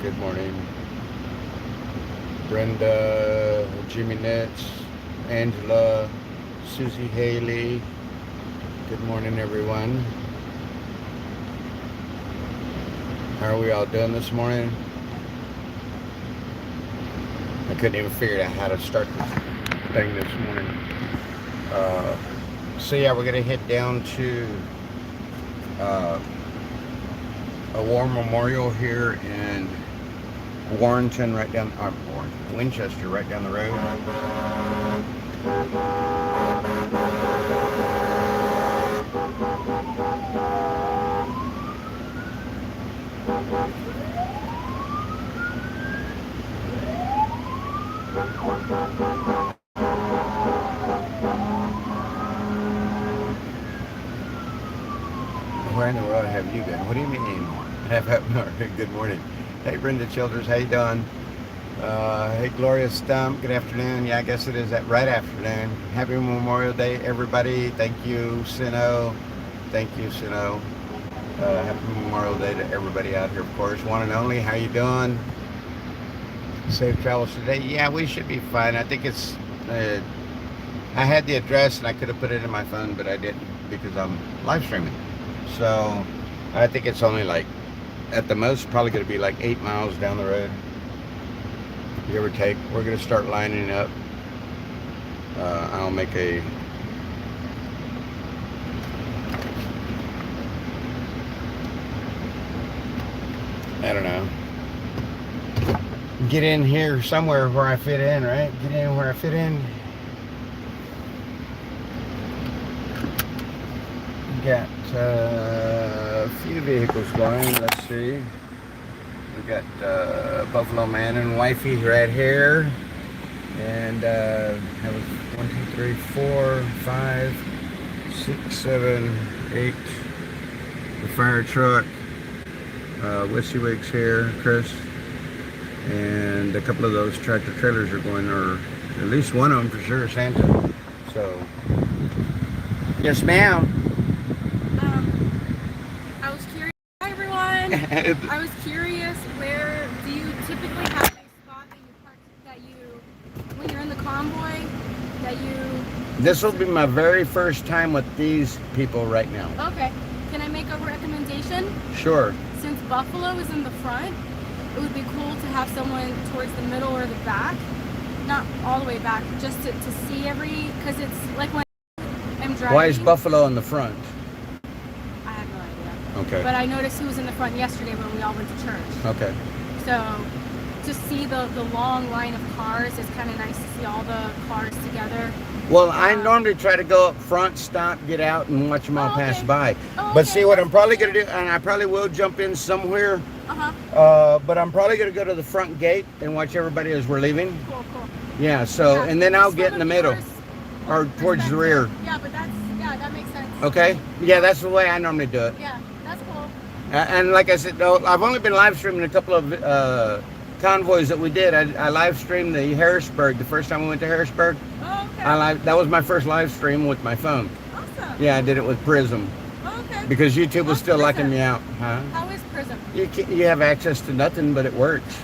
Good morning. Brenda, Jimmy Nitz, Angela, Susie Haley. Good morning, everyone. How are we all doing this morning? I couldn't even figure out how to start this thing this morning. So yeah, we're gonna head down to a war memorial here in Warrenton, right down, Winchester, right down the road. Where in the world have you been? What do you mean? Good morning. Hey, Brenda Childers, how you doing? Hey, Gloria Stump, good afternoon. Yeah, I guess it is that right afternoon. Happy Memorial Day, everybody. Thank you, Sino. Thank you, Sino. Happy Memorial Day to everybody out here, of course. One and only, how you doing? Safe travels today. Yeah, we should be fine. I think it's... I had the address and I could have put it in my phone, but I didn't because I'm live streaming. So I think it's only like, at the most, probably going to be like 8 miles down the road, give or take. We're going to start lining up. I'll make a I don't know, get in here somewhere where I fit in, right? Get in where I fit in. Got a few vehicles going. Let's see. We got Buffalo Man and Wifey right here, and that was 1, 2, 3, 4, 5, 6, 7, 8. The fire truck. Wissywig's here, Chris, and a couple of those tractor trailers are going, or at least one of them for sure, Santa. So, yes, ma'am. I was curious. Hi, everyone. I was curious. Where do you typically have a spot that you park? When you're in the convoy, that you? This will be my very first time with these people right now. Okay. Can I make a recommendation? Sure. Since Buffalo is in the front, it would be cool to have someone towards the middle or the back, not all the way back, just to see because it's like when I'm driving. Why is Buffalo in the front? I have no idea. Okay. But I noticed he was in the front yesterday when we all went to church. Okay. So to see the long line of cars, it's kind of nice to see all the cars together. Well, I normally try to go up front, stop, get out, and watch them all pass by. Oh, but okay. see, what I'm probably going to do, and I probably will jump in somewhere, but I'm probably going to go to the front gate and watch everybody as we're leaving. Cool. Yeah, so, Yeah, and then I'll get in the from middle, tourist or towards the rear. Yeah, but that makes sense. Okay? Yeah, that's the way I normally do it. Yeah, that's cool. And like I said, though, I've only been live streaming a couple of convoys that we did. I live streamed the Harrisburg, the first time we went to Harrisburg. Oh, okay. That was my first live stream with my phone. Awesome. Yeah, I did it with Prism. Oh, okay. Because YouTube was still Prism? locking me out. Huh? How is Prism? You have access to nothing, but it works.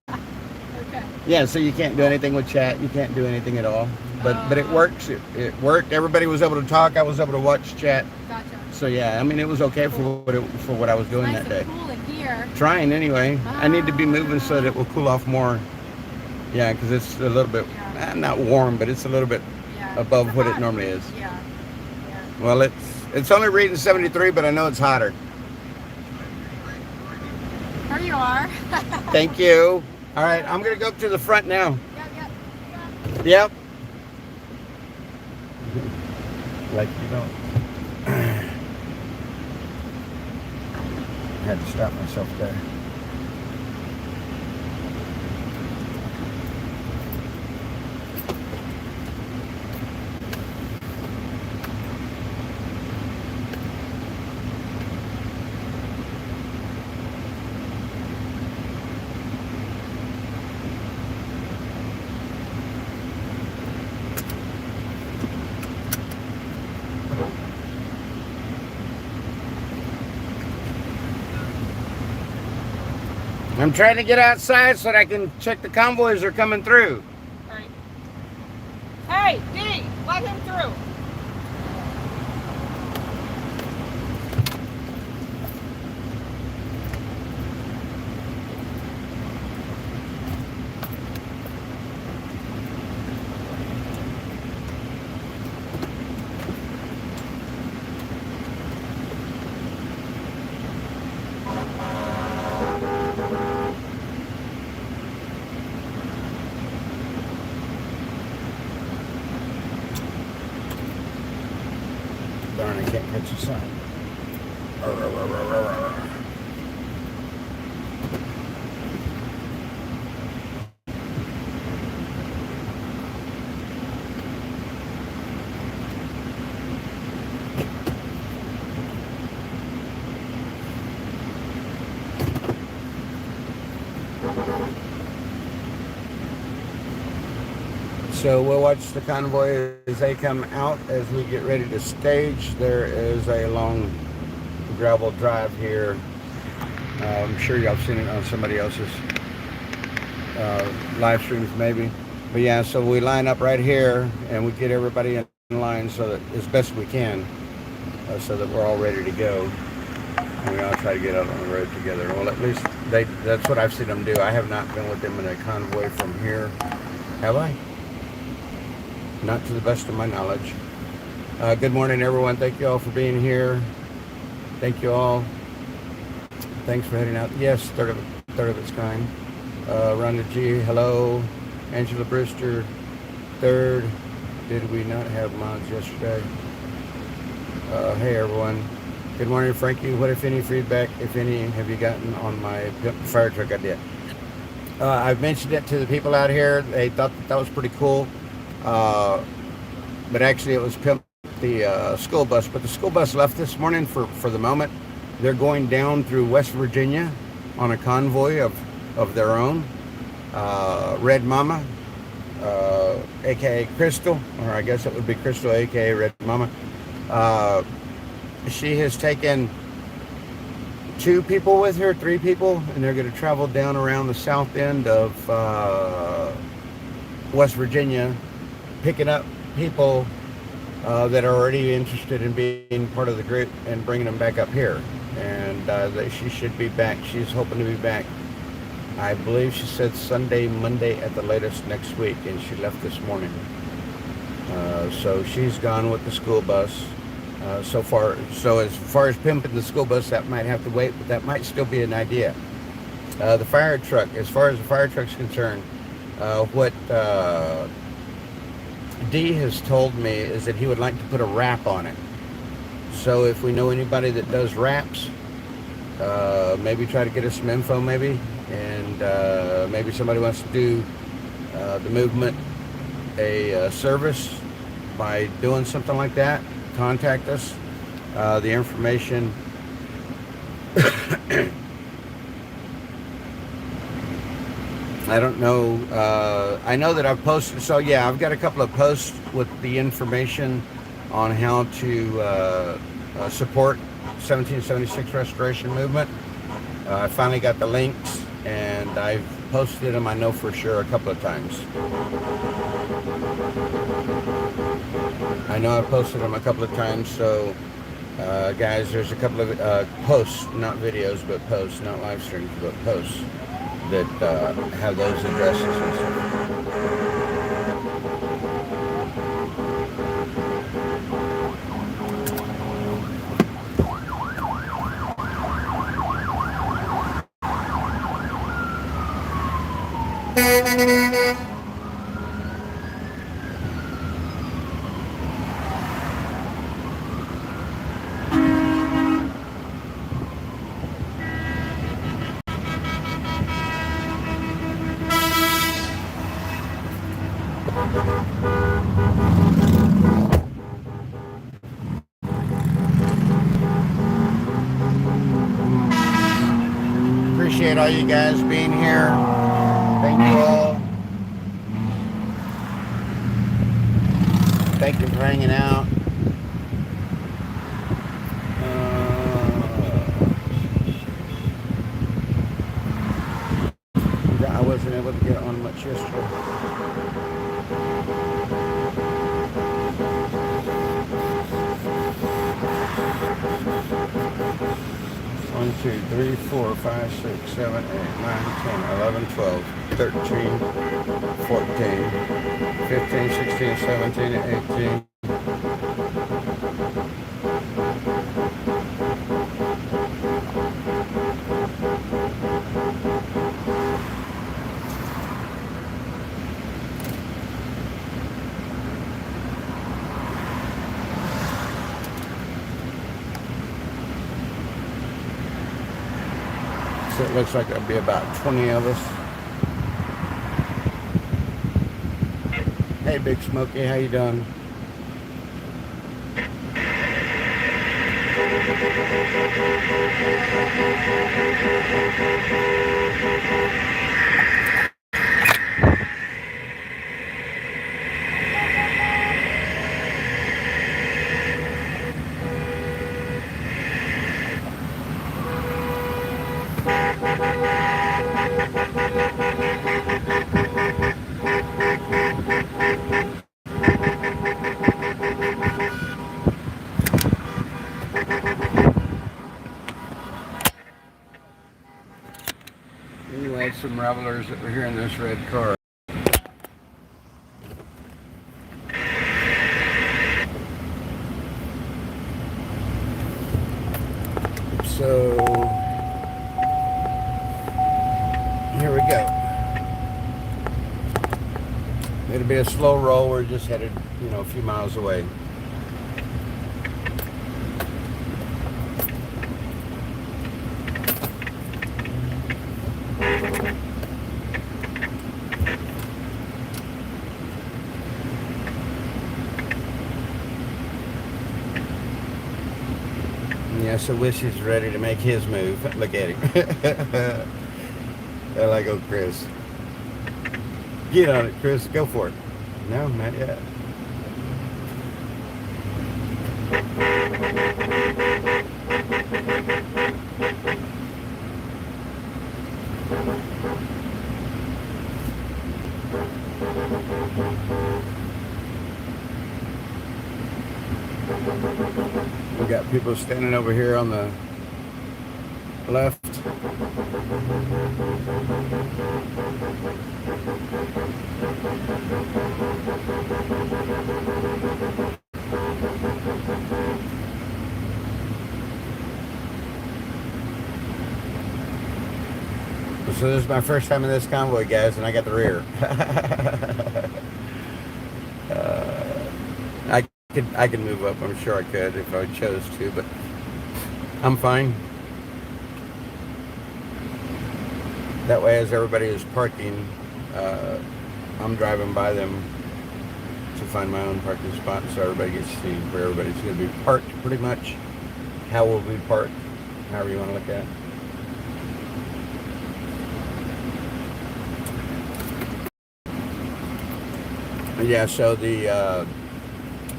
Okay. Yeah, so you can't do anything with chat. You can't do anything at all. But it works. It worked. Everybody was able to talk. I was able to watch chat. Gotcha. So yeah, I mean, it was okay for what I was doing Nice that day. and cool in here. Trying anyway. I need to be moving so that it will cool off more. Yeah, because it's a little bit, not warm, but it's a little bit above what it normally is. Yeah. Well, it's only reading 73, but I know it's hotter. Here you are. Thank you. All right, I'm going to go up to the front now. Yep. Yep. Like you don't. I had to stop myself there. I'm trying to get outside so that I can check the convoys are coming through. All right. Hey, D, let him through. Darn, I can't catch the sign. So we'll watch the convoy as they come out as we get ready to stage. There is a long gravel drive here. I'm sure y'all have seen it on somebody else's live streams maybe. But yeah, so we line up right here and we get everybody in line so that as best we can, so that we're all ready to go. And we all try to get out on the road together. Well, at least that's what I've seen them do. I have not been with them in a convoy from here. Have I? Not to the best of my knowledge. Good morning, everyone. Thank you all for being here. Thank you all. Thanks for heading out. Yes, third of its kind. Rhonda G, hello. Angela Brewster, third. Did we not have mods yesterday? Hey, everyone. Good morning, Frankie. What, if any, feedback, if any, have you gotten on my fire truck idea? I've mentioned it to the people out here. They thought that was pretty cool. But actually it was the school bus. But the school bus left this morning for the moment. They're going down through West Virginia on a convoy of their own. Red Mama, aka Crystal, or I guess it would be Crystal, aka Red Mama. She has taken 2 people with her, 3 people, and they're going to travel down around the south end of West Virginia, picking up people that are already interested in being part of the group and bringing them back up here. And she should be back. She's hoping to be back, I believe she said Sunday, Monday at the latest next week, and she left this morning. So she's gone with the school bus. So as far as pimping the school bus, that might have to wait, but that might still be an idea. The fire truck, as far as the fire truck's concerned, what D has told me is that he would like to put a wrap on it. So if we know anybody that does wraps, maybe try to get us some info maybe, and maybe somebody wants to do the movement a service by doing something like that, contact us. The information I don't know. I know that I've posted, so yeah, I've got a couple of posts with the information on how to support 1776 Restoration Movement. I finally got the links, and I've posted them, I know for sure, a couple of times. I know I've posted them a couple of times, so guys, there's a couple of posts, not videos, but posts, not live streams, but posts that have those addresses and stuff. Appreciate all you guys being here. Thank you all. Thank you for hanging out. I wasn't able to get on much yesterday. 1, 2, 3, 4, 5, 6, 7, 8, 9, 10, 11, 12, 13, 14, 15, 16, 17, 18. So it looks like there'll be about 20 of us. Hey, Big Smokey, how you doing? Anyway, some revelers that were here in this red car. So here we go. It'll be a slow roll. We're just headed, a few miles away. Yes, I wish he's ready to make his move. Look at him. I like old Chris. Get on it, Chris. Go for it. No, not yet. We got people standing over here on the left. So this is my first time in this convoy, guys, and I got the rear. I could move up. I'm sure I could if I chose to, but I'm fine. That way, as everybody is parking, I'm driving by them to find my own parking spot, so everybody gets to see where everybody's going to be parked, pretty much. How we'll be parked, however you want to look at it. Yeah, so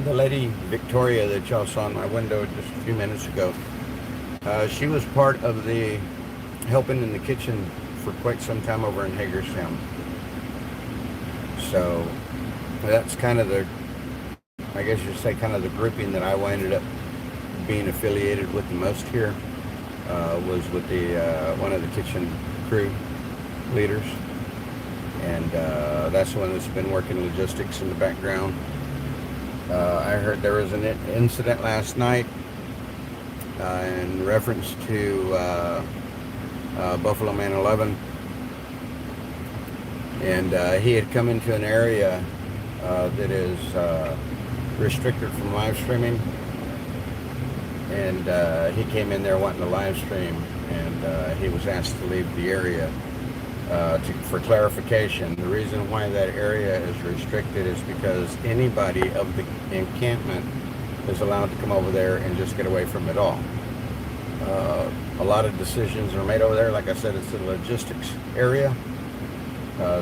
the lady Victoria that y'all saw in my window just a few minutes ago, she was part of the helping in the kitchen for quite some time over in Hagerstown. So that's kind of I guess you'd say kind of the grouping that I ended up being affiliated with the most here, was with the one of the kitchen crew leaders. And that's the one that's been working logistics in the background. I heard there was an incident last night in reference to Buffalo Man 11. And he had come into an area that is restricted from live streaming. And he came in there wanting to live stream, and he was asked to leave the area. For clarification, the reason why that area is restricted is because anybody of the encampment is allowed to come over there and just get away from it all. A lot of decisions are made over there. Like I said, it's a logistics area.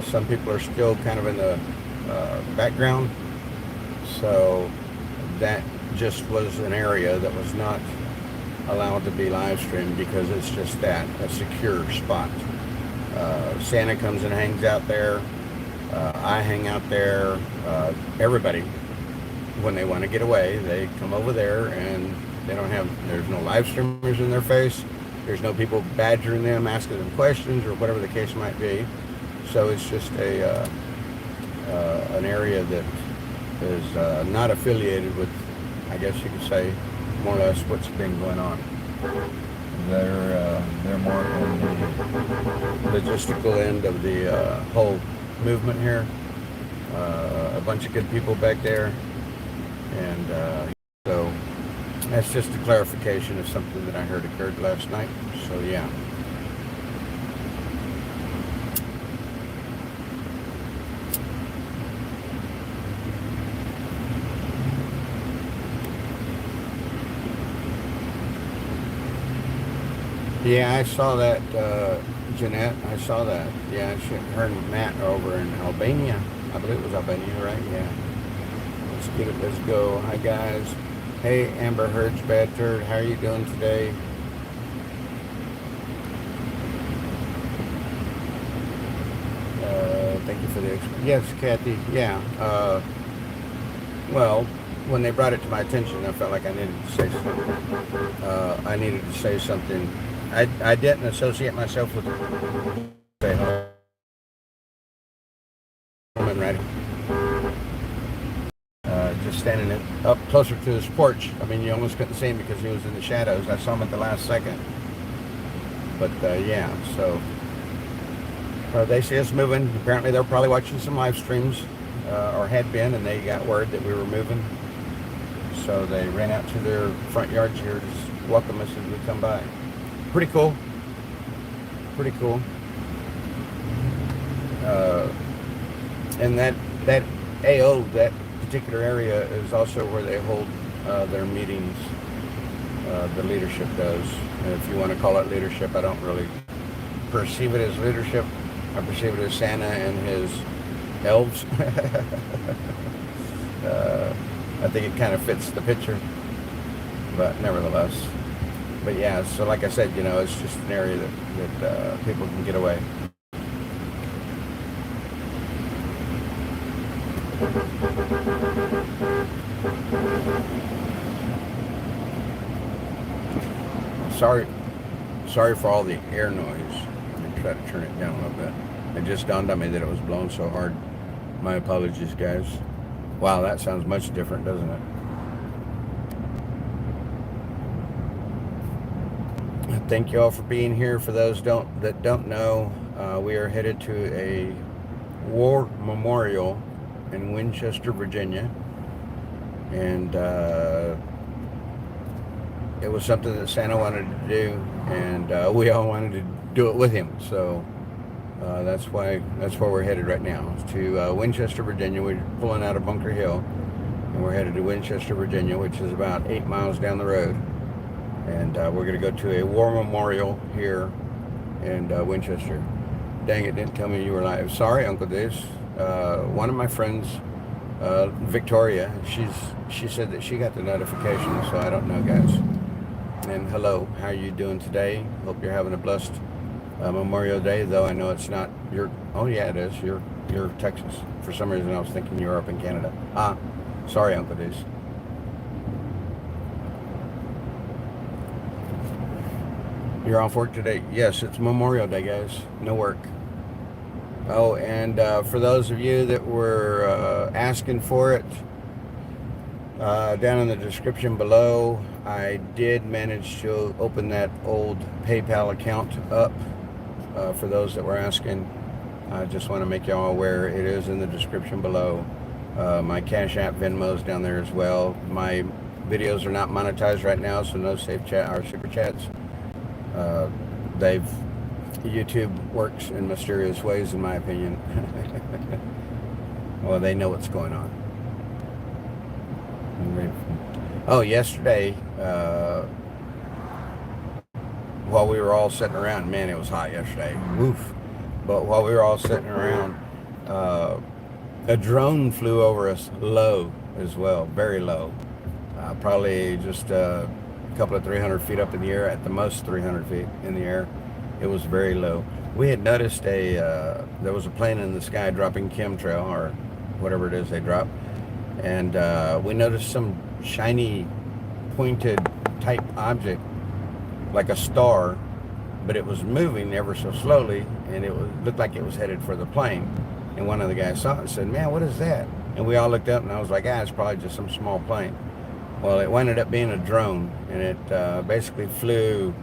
Some people are still kind of in the background. So that just was an area that was not allowed to be live streamed because it's just a secure spot. Santa comes and hangs out there. I hang out there. Everybody, when they want to get away, they come over there, and there's no live streamers in their face. There's no people badgering them, asking them questions, or whatever the case might be. So it's just an area that is not affiliated with, I guess you could say, more or less what's been going on. They're more on the logistical end of the whole movement here. A bunch of good people back there, and so that's just a clarification of something that I heard occurred last night. So yeah. Yeah, I saw that, Jeanette. I saw that. Yeah, her and Matt are over in Albania. I believe it was Albania, right? Yeah. Let's get it. Let's go. Hi, guys. Hey, Amber Heard's Bad Turd. How are you doing today? Thank you for the... Yes, Kathy. Yeah. Well, when they brought it to my attention, I felt like I needed to say something. I needed to say something. I didn't associate myself with say hello. Right. Just standing up closer to his porch. I mean, you almost couldn't see him because he was in the shadows. I saw him at the last second. But yeah, so they see us moving. Apparently, they're probably watching some live streams, or had been, and they got word that we were moving. So they ran out to their front yards here to welcome us as we come by. Pretty cool. Pretty cool. And that AO, that particular area, is also where they hold their meetings. The leadership does. And if you want to call it leadership, I don't really perceive it as leadership. I perceive it as Santa and his elves. I think it kind of fits the picture, but nevertheless. But yeah, so like I said, it's just an area that people can get away. Sorry for all the air noise. Let me try to turn it down a little bit. It just dawned on me that it was blowing so hard. My apologies, guys. Wow, that sounds much different, doesn't it? Thank you all for being here. For those that don't know, we are headed to a war memorial in Winchester, Virginia, and it was something that Santa wanted to do, and we all wanted to do it with him. So that's where we're headed right now, to Winchester, Virginia. We're pulling out of Bunker Hill, and we're headed to Winchester, Virginia, which is about 8 miles down the road. And we're going to go to a war memorial here in Winchester. Dang, it didn't tell me you were live. Sorry, Uncle Dave. One of my friends, Victoria, she said that she got the notification, so I don't know, guys. And hello, how are you doing today? Hope you're having a blessed Memorial Day, though I know it's not your... Oh, yeah, it is. You're Texas. For some reason, I was thinking you were up in Canada. Sorry, Uncle Dave. You're off work today? Yes, it's Memorial Day, guys. No work. Oh, and for those of you that were asking for it, down in the description below, I did manage to open that old PayPal account up. For those that were asking, I just want to make y'all aware, it is in the description below. My Cash App, Venmo's down there as well. My videos are not monetized right now, so no safe chat or super chats. YouTube works in mysterious ways, in my opinion. Well, they know what's going on. Oh, yesterday, while we were all sitting around, man, it was hot yesterday. Woof. But while we were all sitting around, a drone flew over us low as well, very low. Probably just a couple of 300 feet up in the air, at the most 300 feet in the air. It was very low. We had noticed there was a plane in the sky dropping chemtrail or whatever it is they drop, and we noticed some shiny, pointed type object like a star, but it was moving ever so slowly, and looked like it was headed for the plane. And one of the guys saw it and said, "Man, what is that?" And we all looked up, and I was like, it's probably just some small plane. Well, it ended up being a drone, and it basically flew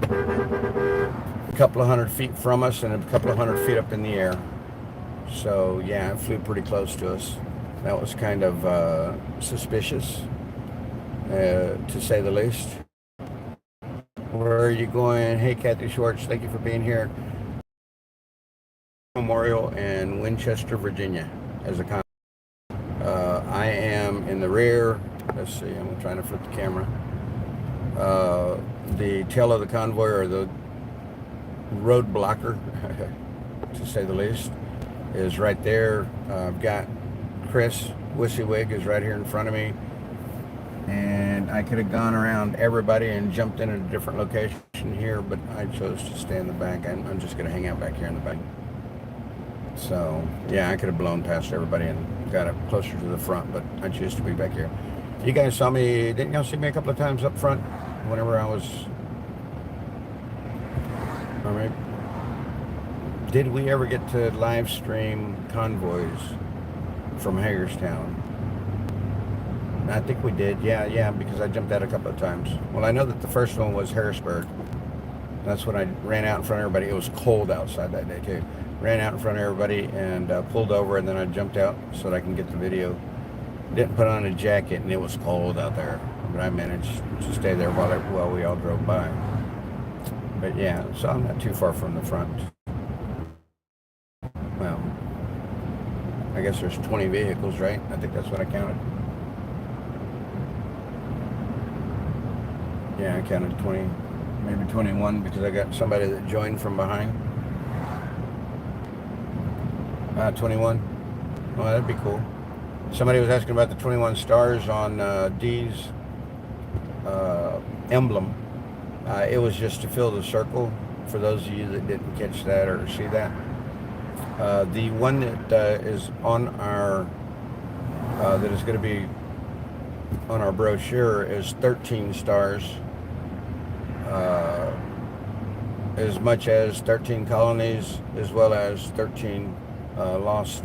a couple of 100 feet from us and a couple of 100 feet up in the air. So yeah, it flew pretty close to us. That was kind of suspicious, to say the least. Where are you going? Hey, Kathy Schwartz, thank you for being here. Memorial in Winchester, Virginia, as a convoy. I am in the rear. Let's see, I'm trying to flip the camera. The tail of the convoy, or the road blocker, to say the least, is right there. I've got Chris Wissywig is right here in front of me, and I could have gone around everybody and jumped in a different location here, but I chose to stay in the back. I'm just going to hang out back here in the back. So yeah, I could have blown past everybody and got up closer to the front, but I choose to be back here. You guys saw me, didn't y'all see me a couple of times up front whenever I was, all right. Did we ever get to live stream convoys from Hagerstown? I think we did, yeah, because I jumped out a couple of times. Well, I know that the first one was Harrisburg. That's when I ran out in front of everybody. It was cold outside that day too. Ran out in front of everybody and pulled over, and then I jumped out so that I can get the video. Didn't put on a jacket, and it was cold out there, but I managed to stay there while we all drove by. But yeah, so I'm not too far from the front. Well, I guess there's 20 vehicles, right? I think that's what I counted. Yeah, I counted 20, maybe 21, because I got somebody that joined from behind. 21. Oh, that'd be cool. Somebody was asking about the 21 stars on Dee's emblem. It was just to fill the circle, for those of you that didn't catch that or see that. The one that is on our, that is going to be on our brochure is 13 stars. As much as 13 colonies, as well as 13 lost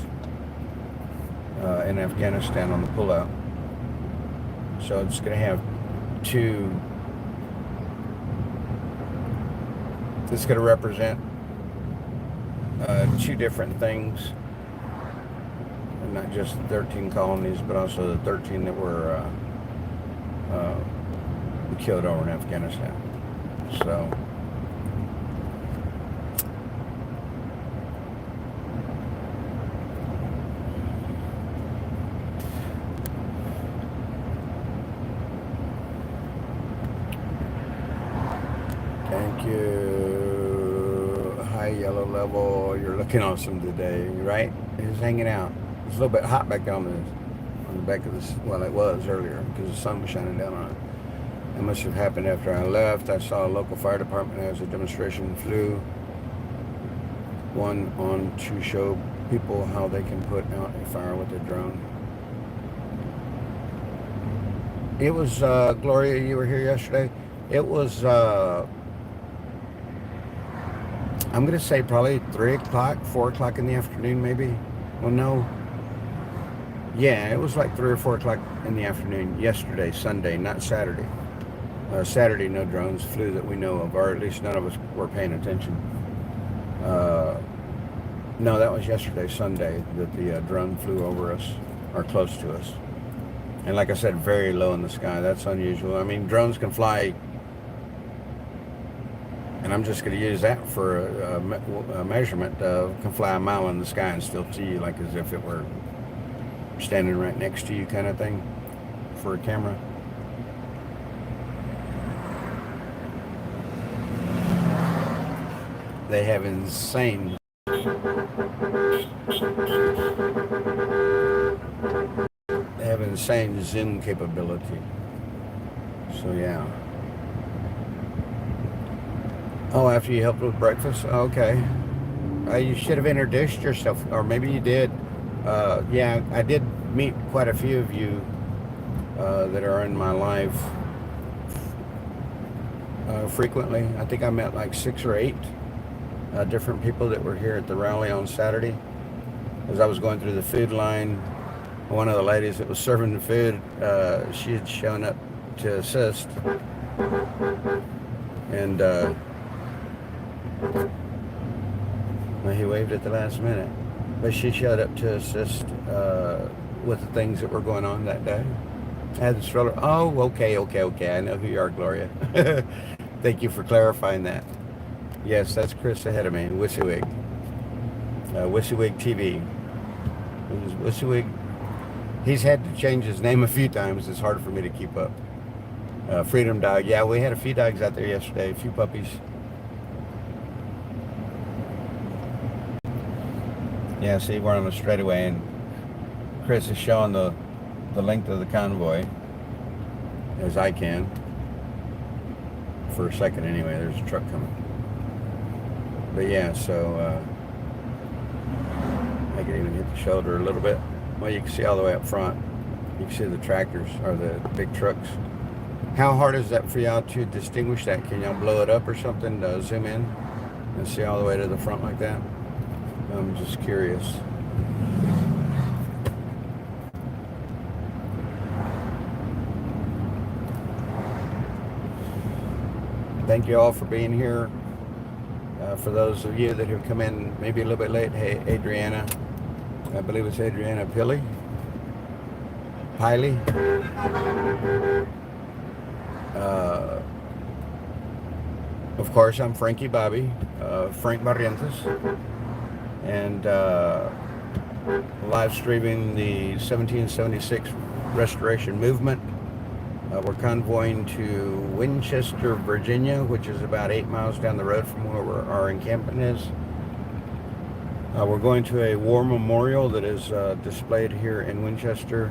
in Afghanistan on the pullout. So it's going to have two. It's going to represent two different things, and not just 13 colonies, but also the 13 that were killed over in Afghanistan. So thank you. Hi, Yellow Level. You're looking awesome today, right? It's hanging out. It's a little bit hot back on the back of this. Well, it was earlier because the sun was shining down on it. It must have happened after I left. I saw a local fire department as a demonstration flew one on to show people how they can put out a fire with a drone. It was, Gloria, you were here yesterday. It was, I'm going to say probably 3 o'clock, 4 o'clock in the afternoon maybe. Well, no. Yeah, it was like 3 or 4 o'clock in the afternoon yesterday, Sunday, not Saturday. Saturday, no drones flew that we know of, or at least none of us were paying attention. No, that was yesterday, Sunday, that the drone flew over us, or close to us. And like I said, very low in the sky. That's unusual. I mean, drones can fly, and I'm just going to use that for a measurement, can fly a mile in the sky and still see you, like as if it were standing right next to you kind of thing for a camera. They have insane zoom capability. So yeah. Oh, after you helped with breakfast? Okay. You should have introduced yourself, or maybe you did. Yeah, I did meet quite a few of you that are in my life frequently. I think I met like 6 or 8 different people that were here at the rally on Saturday. As I was going through the food line, one of the ladies that was serving the food, she had shown up to assist, and well, he waved at the last minute, but she showed up to assist with the things that were going on that day. I had the stroller. Oh, okay. I know who you are, Gloria. Thank you for clarifying that. Yes, that's Chris ahead of me, WYSIWYG. WYSIWYG TV. WYSIWYG. He's had to change his name a few times. It's hard for me to keep up. Freedom Dog. Yeah, we had a few dogs out there yesterday, a few puppies. Yeah, see, we're on the straightaway, and Chris is showing the length of the convoy as I can. For a second anyway, there's a truck coming. But yeah, so I can even hit the shoulder a little bit. Well, you can see all the way up front. You can see the tractors, or the big trucks. How hard is that for y'all to distinguish that? Can y'all blow it up or something to zoom in and see all the way to the front like that? I'm just curious. Thank you all for being here. For those of you that have come in maybe a little bit late, hey, Adriana. I believe it's Adriana Piley. Of course, I'm Frankie Bobby, Frank Barrientos, and live streaming the 1776 Restoration Movement. We're convoying to Winchester, Virginia, which is about 8 miles down the road from where our encampment is. We're going to a war memorial that is displayed here in Winchester.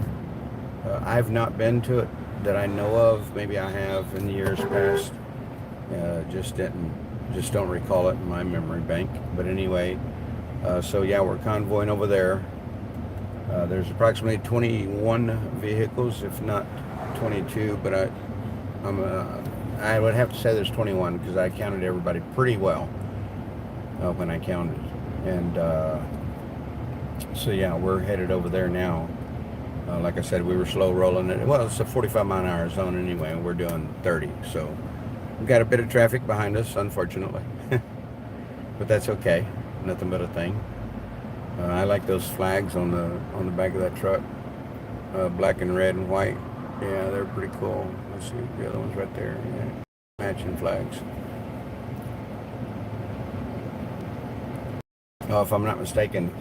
I've not been to it that I know of. Maybe I have in the years past. Just don't recall it in my memory bank. But anyway, so yeah, we're convoying over there. There's approximately 21 vehicles, if not 22, but I would have to say there's 21 because I counted everybody pretty well when I counted. And so yeah, we're headed over there now. Like I said, we were slow rolling it. Well, it's a 45-mile-an-hour zone anyway, and we're doing 30. So we've got a bit of traffic behind us, unfortunately. But that's okay. Nothing but a thing. I like those flags on the back of that truck. Black and red and white. Yeah, they're pretty cool. Let's see, the other one's right there. Yeah. Matching flags. If I'm not mistaken,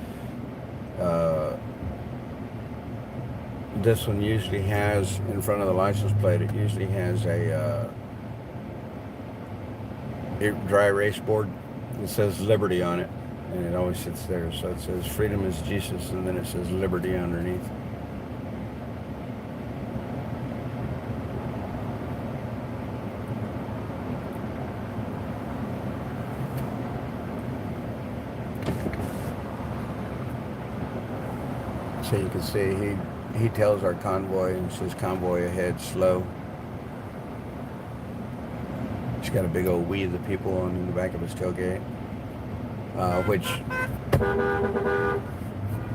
this one usually has, in front of the license plate, it usually has a dry erase board. It says Liberty on it, and it always sits there. So it says Freedom is Jesus, and then it says Liberty underneath. So you can see he tells our convoy and says convoy ahead, slow. He's got a big old we the people on the back of his tailgate, which,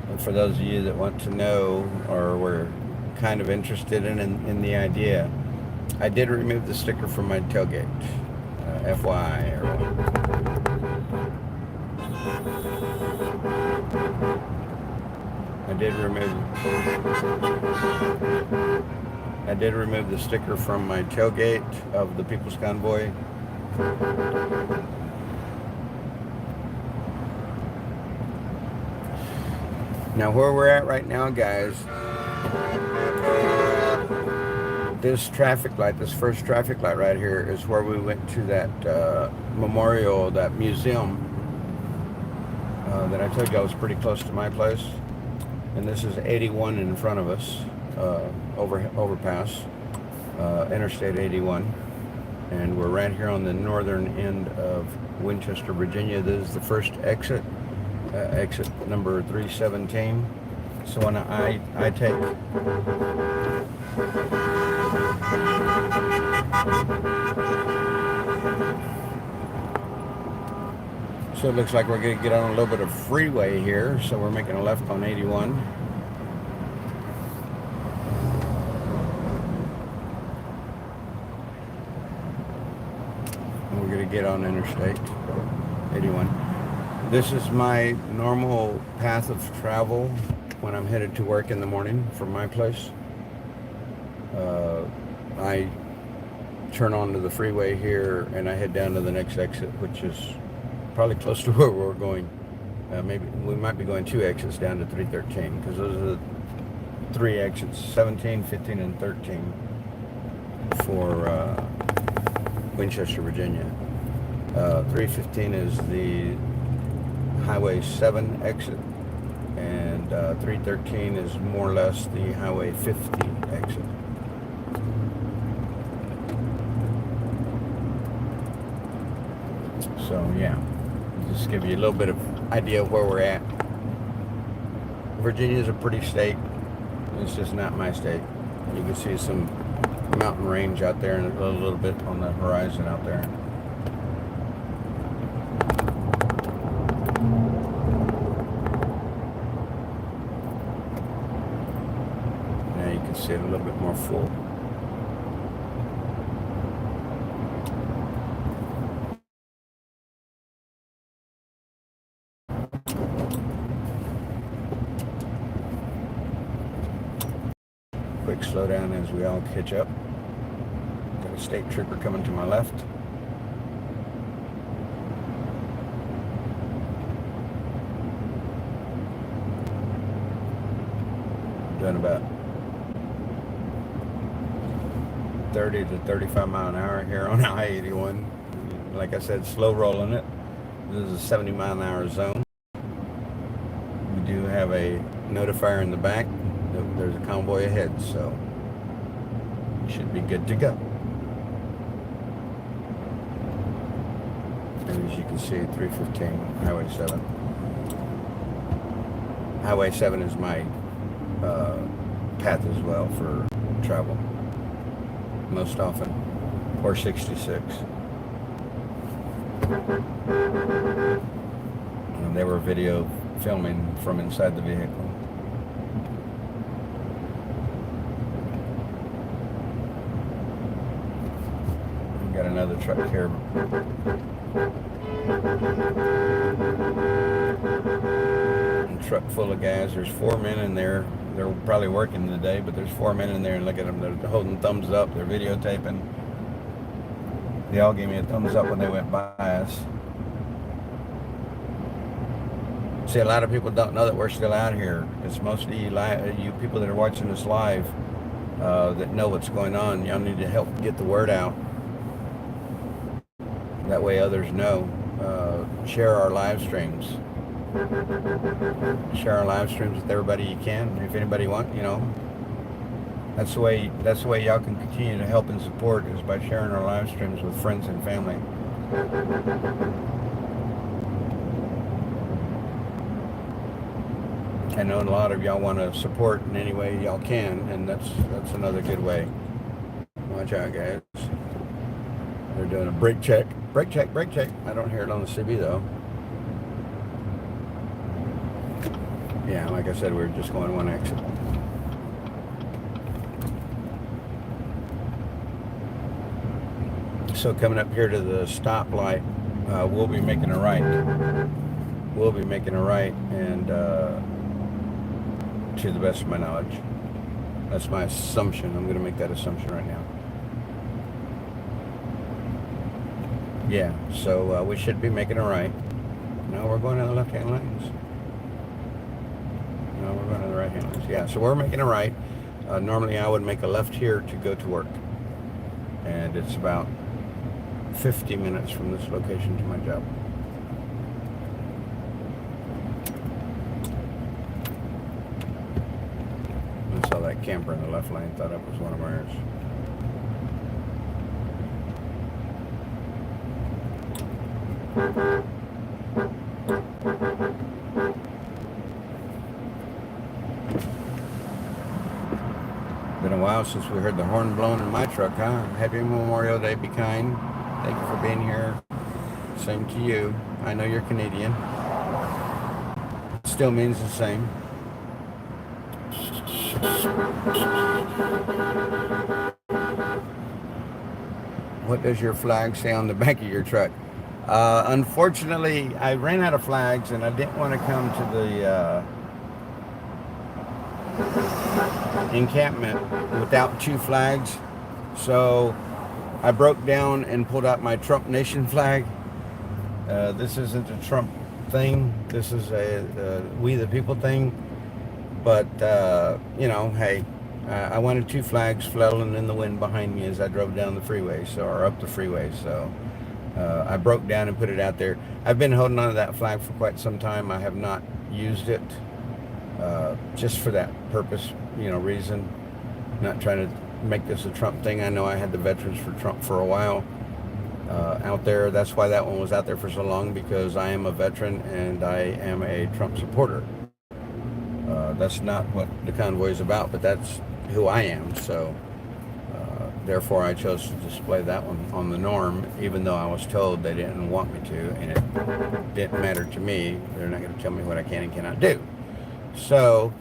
and for those of you that want to know or were kind of interested in the idea, I did remove the sticker from my tailgate, FYI, everyone. I did remove the sticker from my tailgate of the People's Convoy. Now where we're at right now, guys, this traffic light, this first traffic light right here is where we went to that memorial, that museum that I told you I was pretty close to my place. And this is 81 in front of us, overpass, Interstate 81. And we're right here on the northern end of Winchester, Virginia. This is the first exit, exit number 317. So when I take so it looks like we're going to get on a little bit of freeway here. So we're making a left on 81. And we're going to get on Interstate 81. This is my normal path of travel when I'm headed to work in the morning from my place. I turn onto the freeway here and I head down to the next exit, which is probably close to where we're going. Maybe we might be going 2 exits down to 313, because those are the 3 exits, 17, 15, and 13 for Winchester, Virginia. 315 is the Highway 7 exit, and 313 is more or less the Highway 50 exit. So yeah, just give you a little bit of idea of where we're at. Virginia is a pretty state. It's just not my state. You can see some mountain range out there and a little bit on the horizon out there. Now you can see it a little bit more full. Quick slow down as we all catch up. Got a state trooper coming to my left. Doing about 30 to 35 mile an hour here on I-81. Like I said, slow rolling it. This is a 70 mile an hour zone. We do have a notifier in the back. There's a convoy ahead, so you should be good to go. And as you can see, 315, Highway 7. Highway 7 is my path as well for travel, most often, or 66. And they were video filming from inside the vehicle. Got another truck here. A truck full of guys. There's 4 men in there. They're probably working today, but there's 4 men in there, and look at them. They're holding thumbs up. They're videotaping. They all gave me a thumbs up when they went by us. See, a lot of people don't know that we're still out here. It's mostly you people that are watching this live that know what's going on. Y'all need to help get the word out. That way others know. Share our live streams. Share our live streams with everybody you can. If anybody wants, you know. That's the way y'all can continue to help and support, is by sharing our live streams with friends and family. I know a lot of y'all want to support in any way y'all can, and that's another good way. Watch out, guys. They're doing a brake check. Brake check, brake check. I don't hear it on the CB though. Yeah, like I said, we're just going 1 exit. So coming up here to the stoplight, we'll be making a right. We'll be making a right, and to the best of my knowledge. That's my assumption. I'm going to make that assumption right now. Yeah, so we should be making a right. No, we're going to the left-hand lanes. No, we're going to the right-hand lanes. Yeah, so we're making a right. Normally I would make a left here to go to work. And it's about 50 minutes from this location to my job. I saw that camper in the left lane, thought it was one of ours. Been a while since we heard the horn blown in my truck, huh? Happy Memorial Day. Be kind. Thank you for being here. Same to you. I know you're Canadian. It still means the same. What does your flag say on the back of your truck? Unfortunately, I ran out of flags and I didn't want to come to the encampment without 2 flags. So I broke down and pulled out my Trump Nation flag. This isn't a Trump thing. This is a We the People thing. But, you know, hey, I wanted 2 flags flailing in the wind behind me as I drove down the freeway, or up the freeway. So I broke down and put it out there. I've been holding on to that flag for quite some time. I have not used it just for that purpose, you know, reason. Not trying to make this a Trump thing. I know I had the Veterans for Trump for a while out there. That's why that one was out there for so long, because I am a veteran and I am a Trump supporter. That's not what the convoy is about, but that's who I am. So therefore I chose to display that one on the norm, even though I was told they didn't want me to, and it didn't matter to me. They're not going to tell me what I can and cannot do. So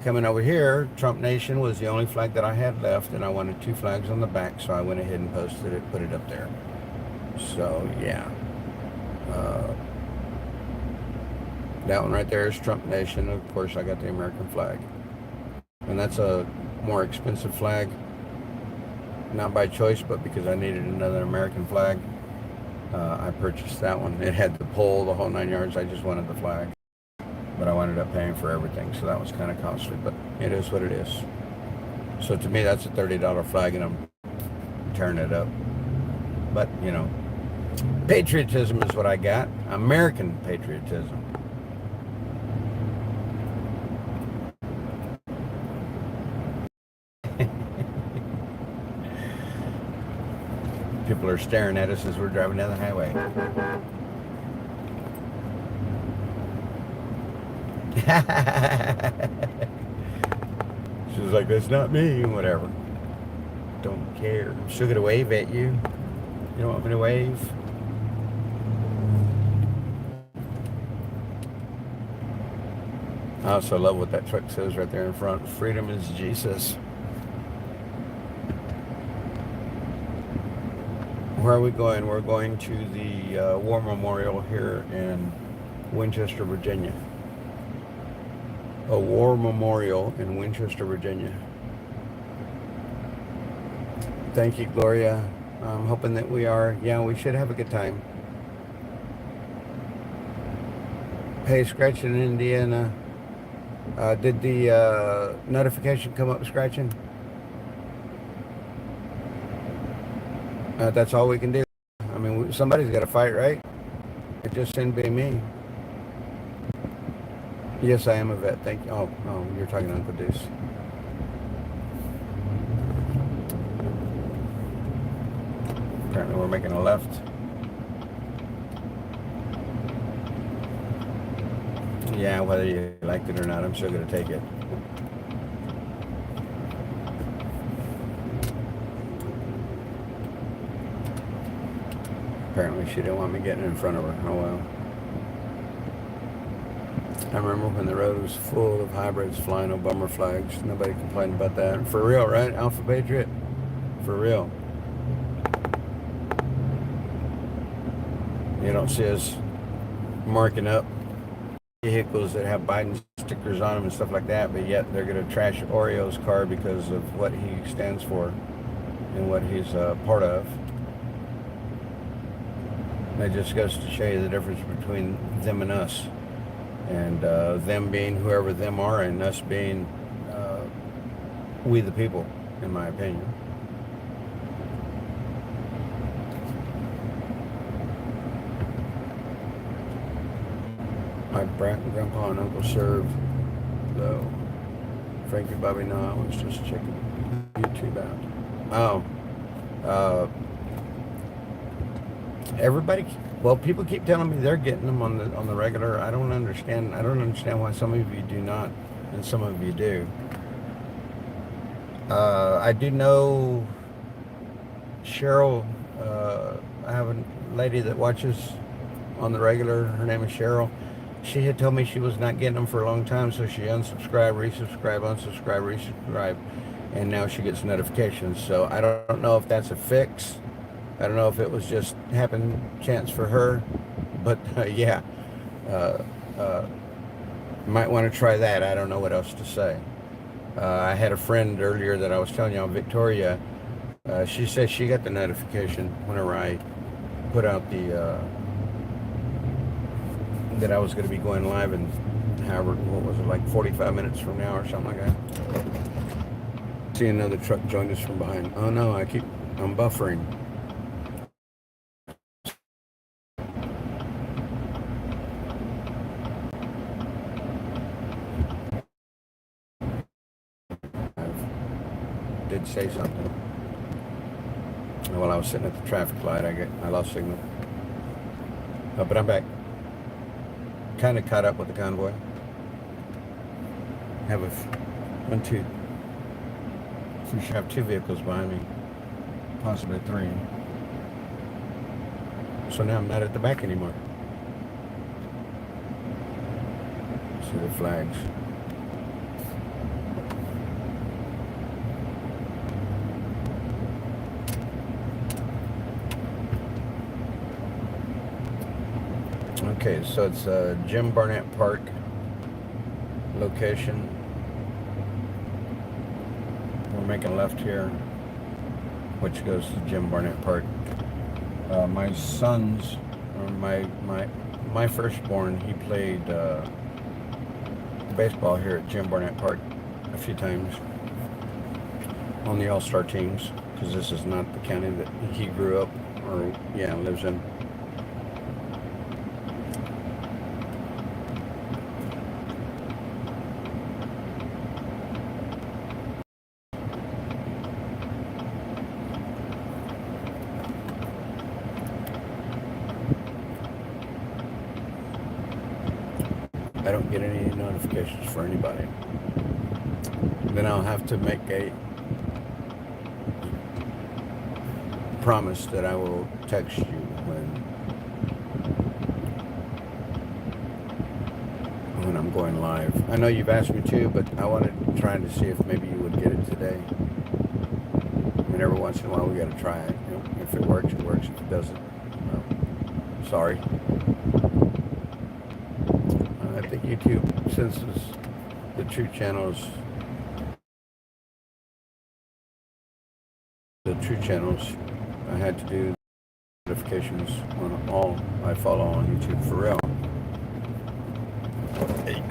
coming over here, Trump Nation was the only flag that I had left, and I wanted 2 flags on the back, so I went ahead and posted it, put it up there. So yeah, that one right there is Trump Nation. Of course, I got the American flag, and that's a more expensive flag, not by choice, but because I needed another American flag. I purchased that one. It had the pole, the whole 9 yards. I just wanted the flag, but I wound up paying for everything, so that was kind of costly, but it is what it is. So to me, that's a $30 flag, and I'm tearing it up. But, you know, patriotism is what I got. American patriotism. People are staring at us as we're driving down the highway. She was like, that's not me, whatever. Don't care. I'm still gonna wave at you. You don't want me to wave? I also love what that truck says right there in front. Freedom is Jesus. Where are we going? We're going to the War Memorial here in Winchester, Virginia. A war memorial in Winchester, Virginia. Thank you, Gloria. I'm hoping that we are. Yeah, we should have a good time. Hey, Scratching in Indiana. Did the notification come up, Scratching? That's all we can do. I mean, somebody's got to fight, right? It just shouldn't be me. Yes, I am a vet. Thank you. Oh, you're talking to Uncle Deuce. Apparently we're making a left. Yeah, whether you liked it or not, I'm still going to take it. Apparently she didn't want me getting in front of her. Oh well. I remember when the road was full of hybrids flying on bummer flags. Nobody complained about that. For real, right? Alpha Patriot? For real. You don't see us marking up vehicles that have Biden stickers on them and stuff like that, but yet they're going to trash Oreo's car because of what he stands for and what he's part of. That just goes to show you the difference between them and us. And them being whoever them are, and us being we the people, in my opinion. My grandpa and uncle served, though. Frankie Bobby, no, I was just checking YouTube out. Oh, everybody, Well, people keep telling me they're getting them on the regular. I don't understand. I don't understand why some of you do not, and some of you do. I do know Cheryl. I have a lady that watches on the regular. Her name is Cheryl. She had told me she was not getting them for a long time, so she unsubscribed, resubscribed, unsubscribed, resubscribed, and now she gets notifications. So I don't know if that's a fix. I don't know if it was just happen chance for her, but yeah, uh, uh, might want to try that. I don't know what else to say. I had a friend earlier that I was telling you on, Victoria. She said she got the notification whenever I put out the that I was going to be going live in, however, what was it, like 45 minutes from now or something like that. See, another truck joined us from behind. Oh no, I'm buffering. Did say something. While I was sitting at the traffic light, I lost signal. But I'm back. Kind of caught up with the convoy. Have we should have 2 vehicles behind me, possibly 3. So now I'm not at the back anymore. See the flags. Okay, so it's Jim Barnett Park location. We're making a left here, which goes to Jim Barnett Park. My son's, or my firstborn, he played baseball here at Jim Barnett Park a few times on the All-Star teams, because this is not the county that he grew up or lives in. I don't get any notifications for anybody. Then I'll have to make a promise that I will text you when I'm going live. I know you've asked me to, but I wanted to try to see if maybe you would get it today. I mean, every once in a while we got to try it. You know, if it works, it works. If it doesn't, well, sorry. I think YouTube senses the true channels. I had to do notifications on all I follow on YouTube for real. Hey.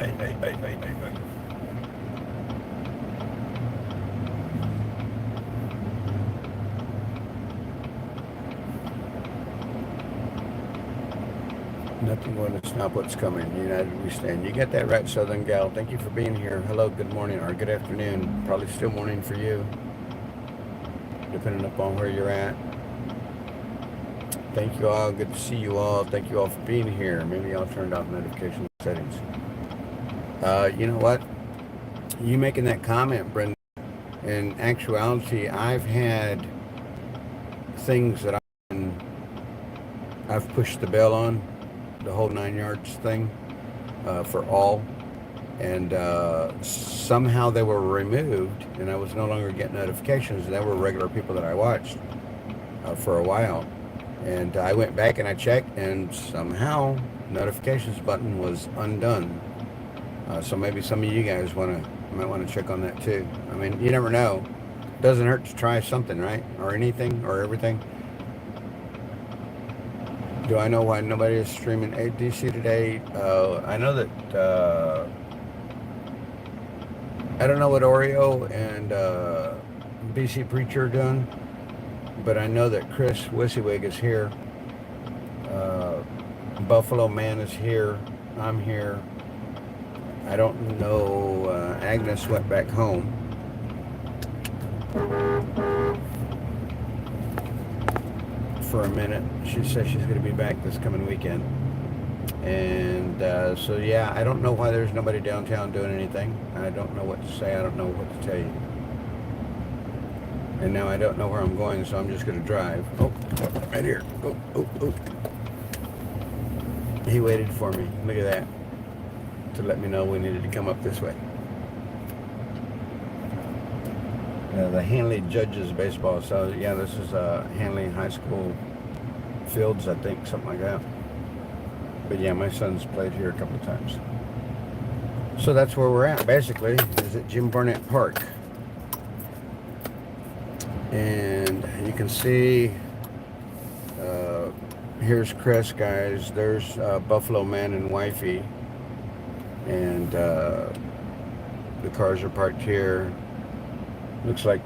Nothing going to stop what's coming. United we stand. You got that right, Southern Gal. Thank you for being here. Hello, good morning, or good afternoon. Probably still morning for you, depending upon where you're at. Thank you all. Good to see you all. Thank you all for being here. Maybe y'all turned off notification settings. You know what? You making that comment, Brenda, in actuality, I've had things that I've pushed the bell on, the whole 9 yards thing, for all, and somehow they were removed, and I was no longer getting notifications. They were regular people that I watched for a while, and I went back and I checked, and somehow notifications button was undone. So maybe some of you guys might want to check on that too. I mean, you never know. Doesn't hurt to try something, right? Or anything, or everything. Do I know why nobody is streaming ADC today? I know that, I don't know what Oreo and BC Preacher are doing, but I know that Chris Wissywig is here. Buffalo Man is here. I'm here. I don't know, Agnes went back home. for a minute. She says she's going to be back this coming weekend. And so, yeah, I don't know why there's nobody downtown doing anything. I don't know what to say. I don't know what to tell you. And now I don't know where I'm going, so I'm just going to drive. Oh, right here. Oh, oh, oh. He waited for me. Look at that. To let me know we needed to come up this way. The Hanley Judges baseball. So, yeah, this is Hanley High School fields, I think, something like that. But, yeah, my son's played here a couple of times. So that's where we're at, basically, is at Jim Barnett Park. And you can see, here's Chris, guys. There's Buffalo Man and Wifey. And the cars are parked here. Looks like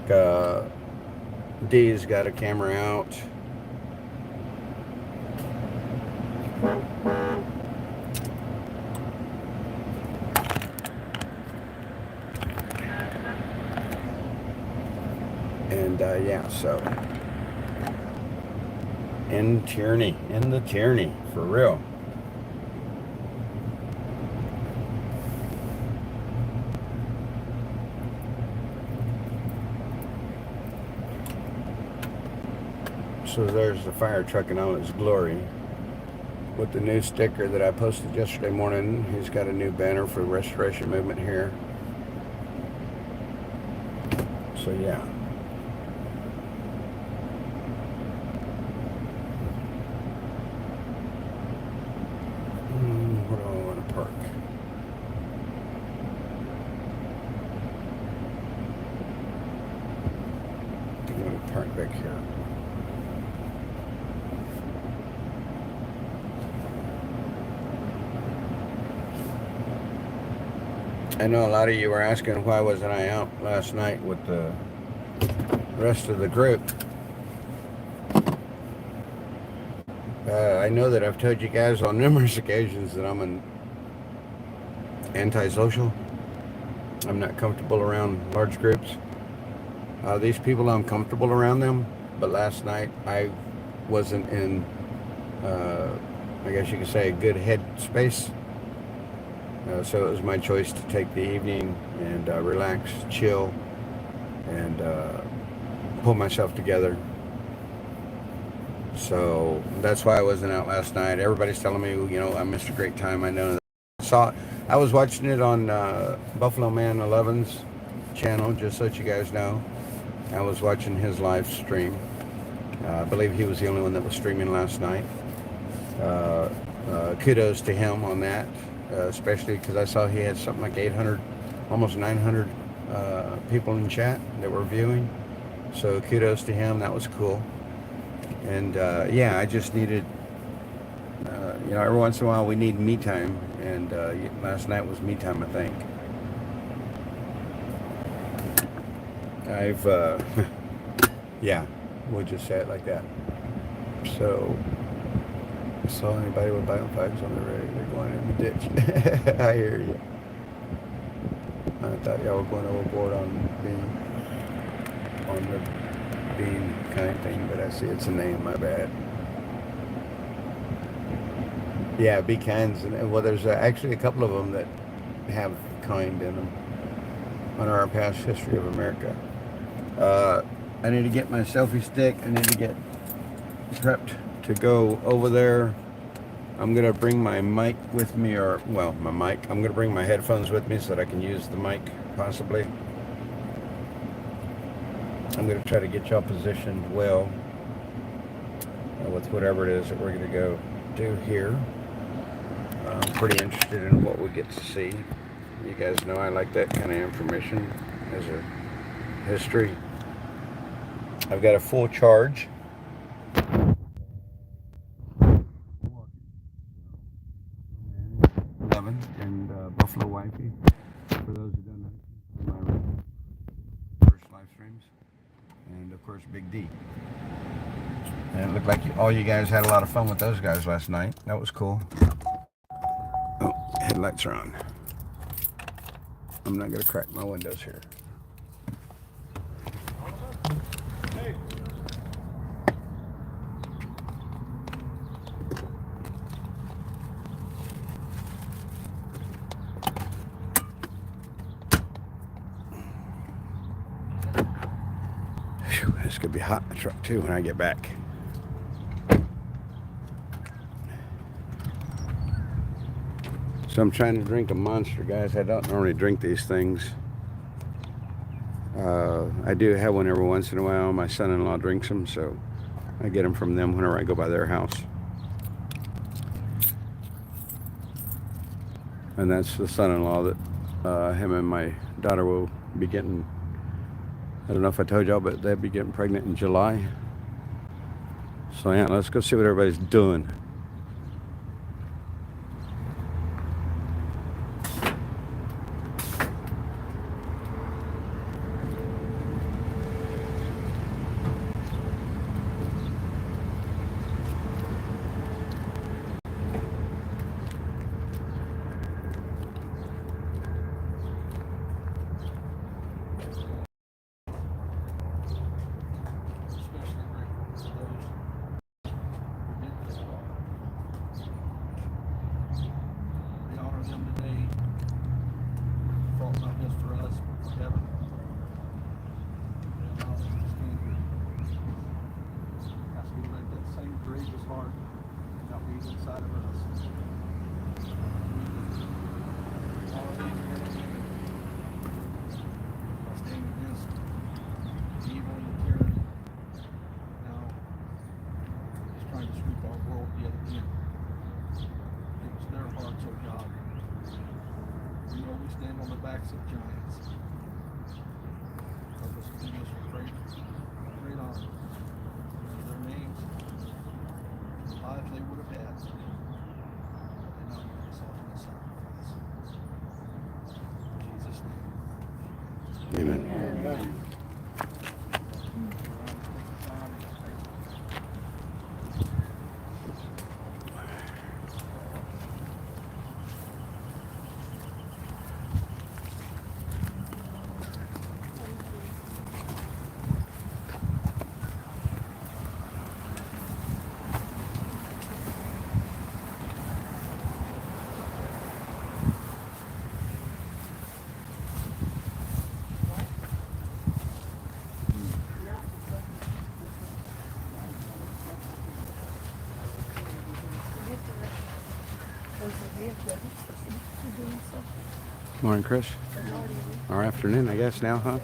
Dee's got a camera out. And yeah, so in the Tierney, for real. So there's the fire truck in all its glory with the new sticker that I posted yesterday morning. He's got a new banner for the restoration movement here. So yeah. Where do I want to park? I'm going to park back here. I know a lot of you were asking why wasn't I out last night with the rest of the group. I know that I've told you guys on numerous occasions that I'm an antisocial. I'm not comfortable around large groups. These people, I'm comfortable around them, but last night I wasn't in, I guess you could say, a good head space. So it was my choice to take the evening and relax, chill, and pull myself together. So that's why I wasn't out last night. Everybody's telling me, you know, I missed a great time. I know. I was watching it on Buffalo Man 11's channel, just so that you guys know. I was watching his live stream. I believe he was the only one that was streaming last night. Kudos to him on that. Especially because I saw he had something like 800, almost 900 people in chat that were viewing. So kudos to him. That was cool. And yeah, I just needed, you know, every once in a while we need me time. And last night was me time, I think. Yeah, we'll just say it like that. So, saw anybody with vinyl flags on the road, they're going in the ditch. I hear you. I thought y'all were going overboard on the bean kind of thing, but I see it's a name, my bad. Yeah, be kinds, and well, there's actually a couple of them that have kind in them on our past history of America. I need to get my selfie stick. I need to get prepped to go over there. I'm gonna bring my mic with me, or well, my mic. I'm gonna bring my headphones with me so that I can use the mic possibly. I'm gonna try to get y'all positioned well with whatever it is that we're gonna go do here. I'm pretty interested in what we get to see. You guys know I like that kind of information as a history. I've got a full charge. 11 and Buffalo Wifey. For those who don't know, my first live streams, and of course Big D. And it looked like all you guys had a lot of fun with those guys last night. That was cool. Oh, headlights are on. I'm not gonna crack my windows here. It's gonna be hot in the truck too when I get back. So I'm trying to drink a Monster, guys. I don't normally drink these things. I do have one every once in a while. My son-in-law drinks them, so I get them from them whenever I go by their house. And that's the son-in-law that him and my daughter will be getting. I don't know if I told y'all, but they'll be getting pregnant in July. So yeah, let's go see what everybody's doing. Of giants. Help us do this with great honor. Their names, the lives they would have had, they not made us offer the sacrifice. In Jesus' name. Amen. Amen. Morning, Chris. Or afternoon, I guess now, huh?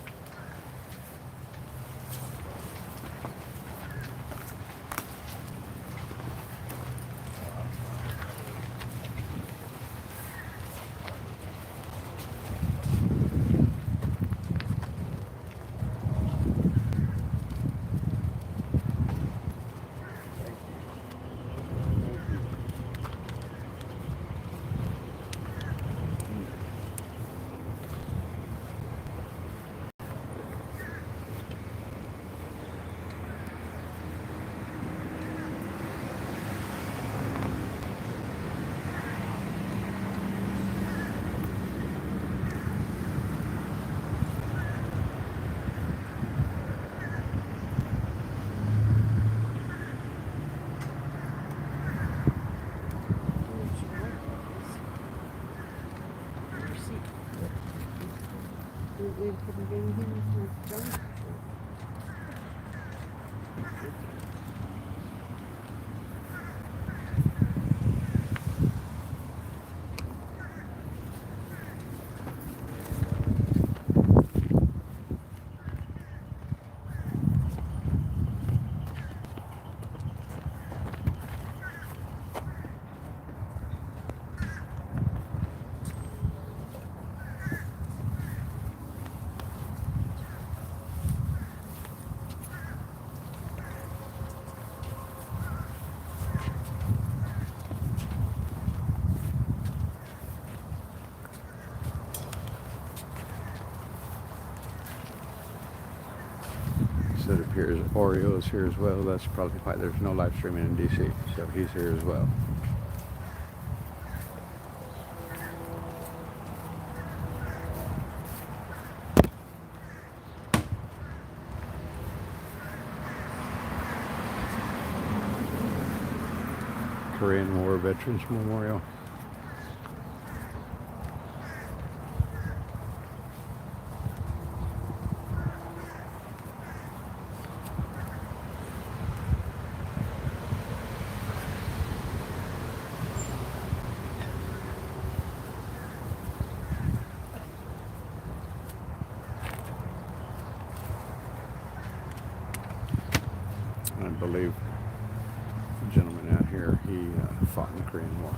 So it appears Oreo is here as well. That's probably why there's no live streaming in DC. So he's here as well. Korean War Veterans Memorial. believe the gentleman out here, he fought in the Korean War.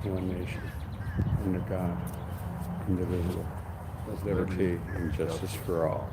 One nation, under God, indivisible, with liberty and justice for all.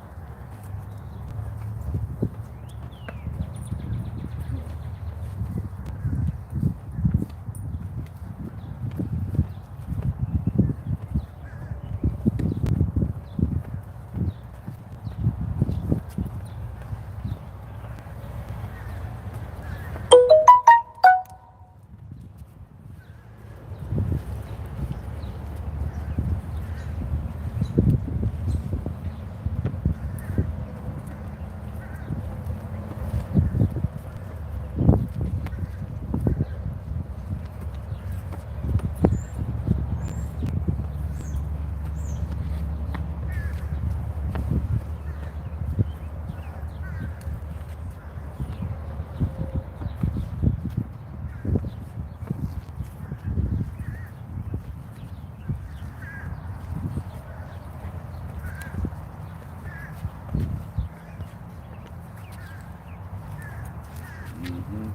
Mm-hmm.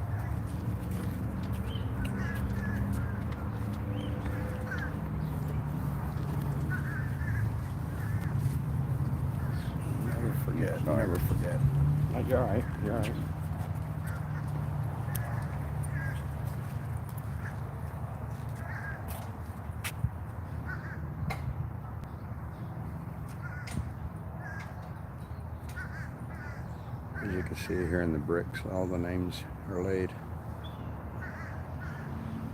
Never forget. Never forget. You're all right. You're all right. As you can see here in the bricks, all the names are laid.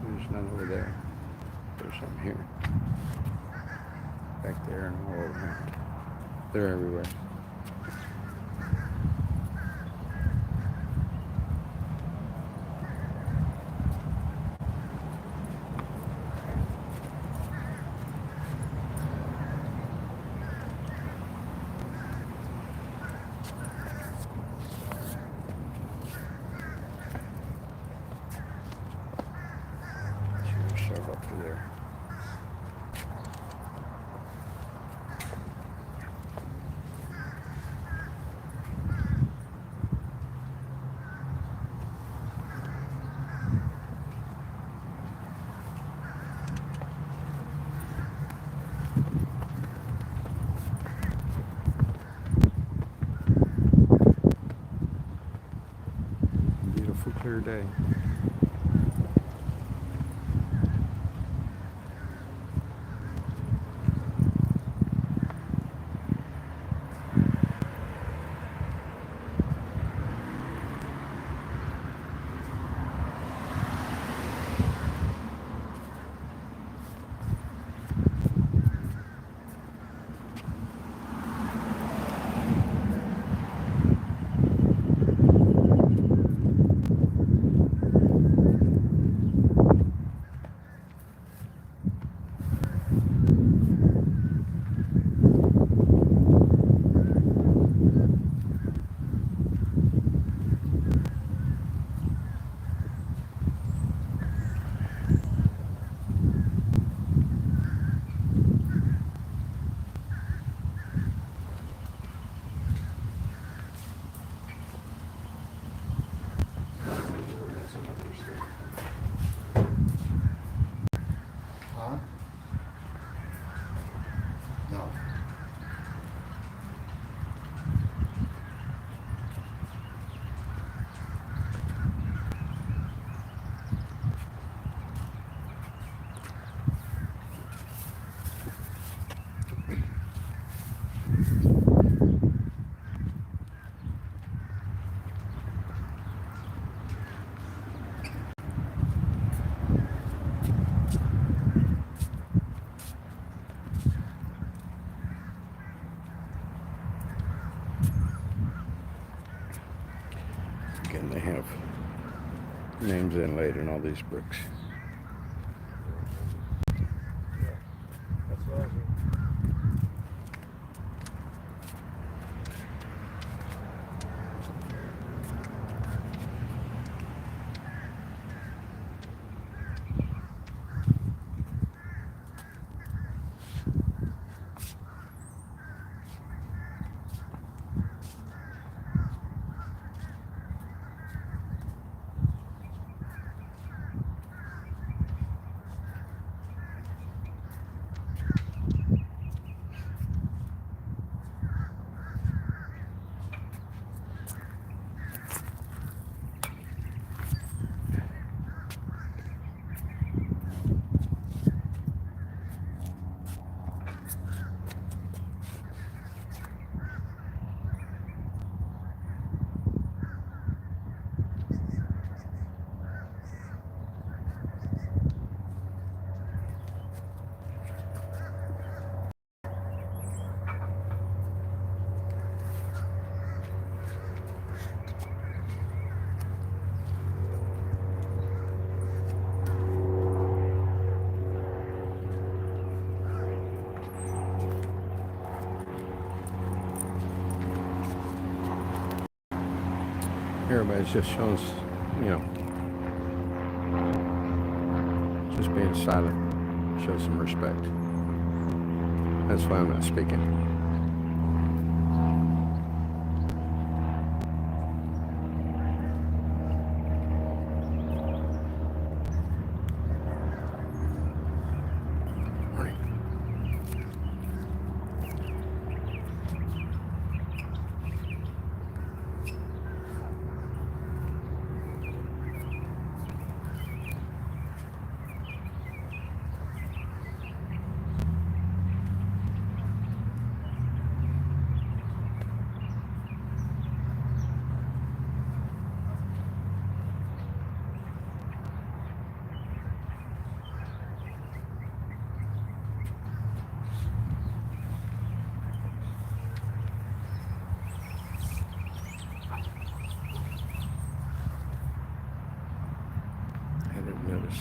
There's none over there. There's some here. Back there and all over. They're everywhere. Several up to there. Beautiful clear day. Huh? No. Again, they have names inlaid in all these bricks. That's what I was doing. Everybody's just showing, just being silent, show some respect. That's why I'm not speaking. notice.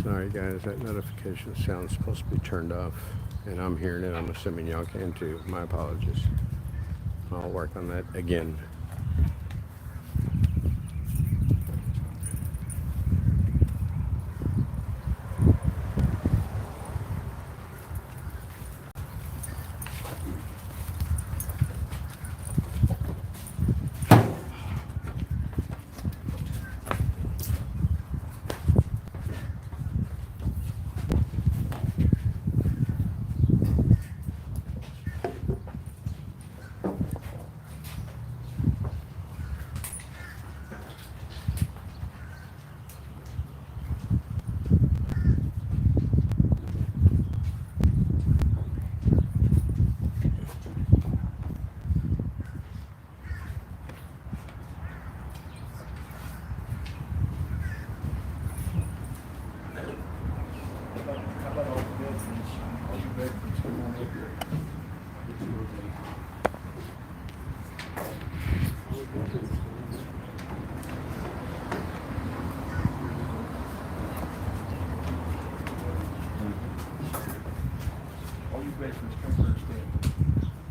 Sorry guys, that notification sound's supposed to be turned off, and I'm hearing it. I'm assuming y'all can too. My apologies. I'll work on that again. All you veterans come first in.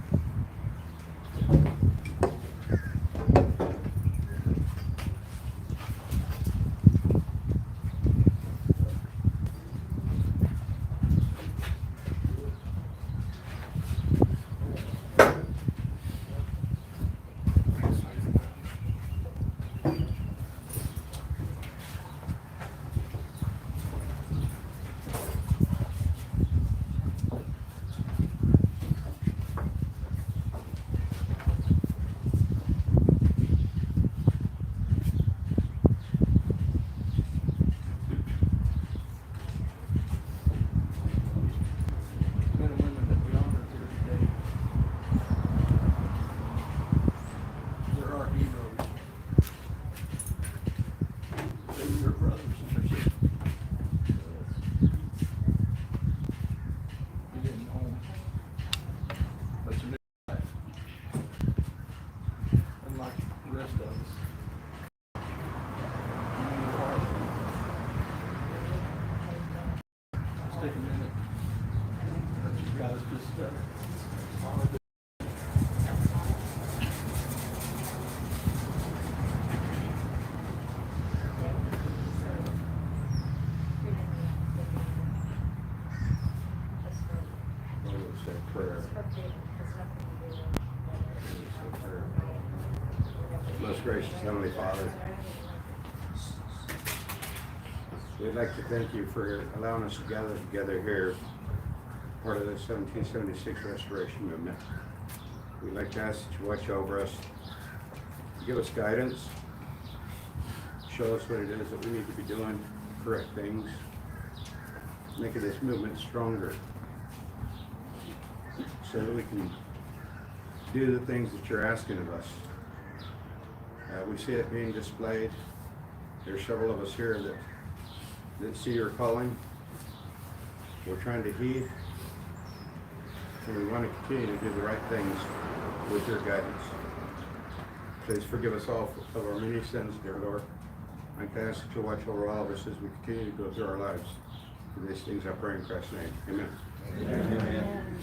a minute. But you guys just, Say prayer. Most gracious Heavenly Father, we'd like to thank you for allowing us to gather together here, part of the 1776 Restoration Movement. We'd like to ask that you watch over us, give us guidance, show us what it is that we need to be doing, correct things, making this movement stronger, so that we can do the things that you're asking of us. We see it being displayed. There's several of us here that see your calling. We're trying to heed, and we want to continue to do the right things with your guidance. Please forgive us all of our many sins, dear Lord. I ask that you watch over all of us as we continue to go through our lives. For these things I pray in Christ's name. Amen. Amen.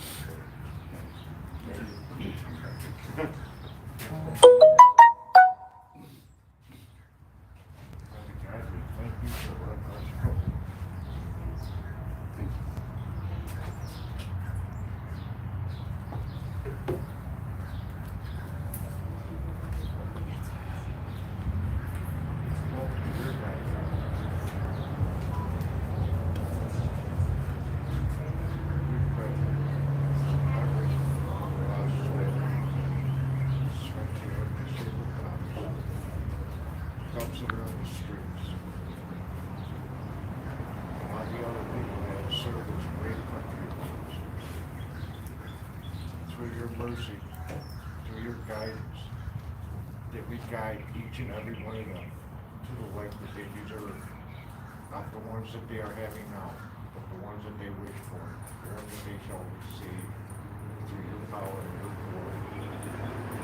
Mercy, through your guidance, that we guide each and every one of them to the life that they deserve. Not the ones that they are having now, but the ones that they wish for, the ones that they shall receive through your power and your glory.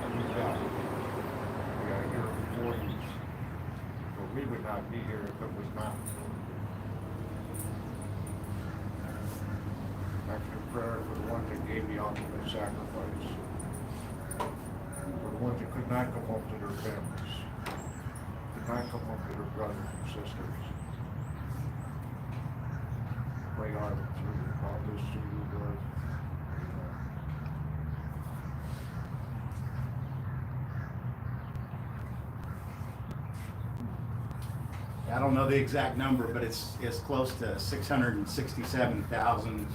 And with that, we are here before you, for we would not be here if it was not for you. After prayer for the one that gave the ultimate sacrifice, for the ones that could not come home to their families, could not come home to their brothers and sisters. Pray on through all this through your word. I don't know the exact number, but it's close to 667,000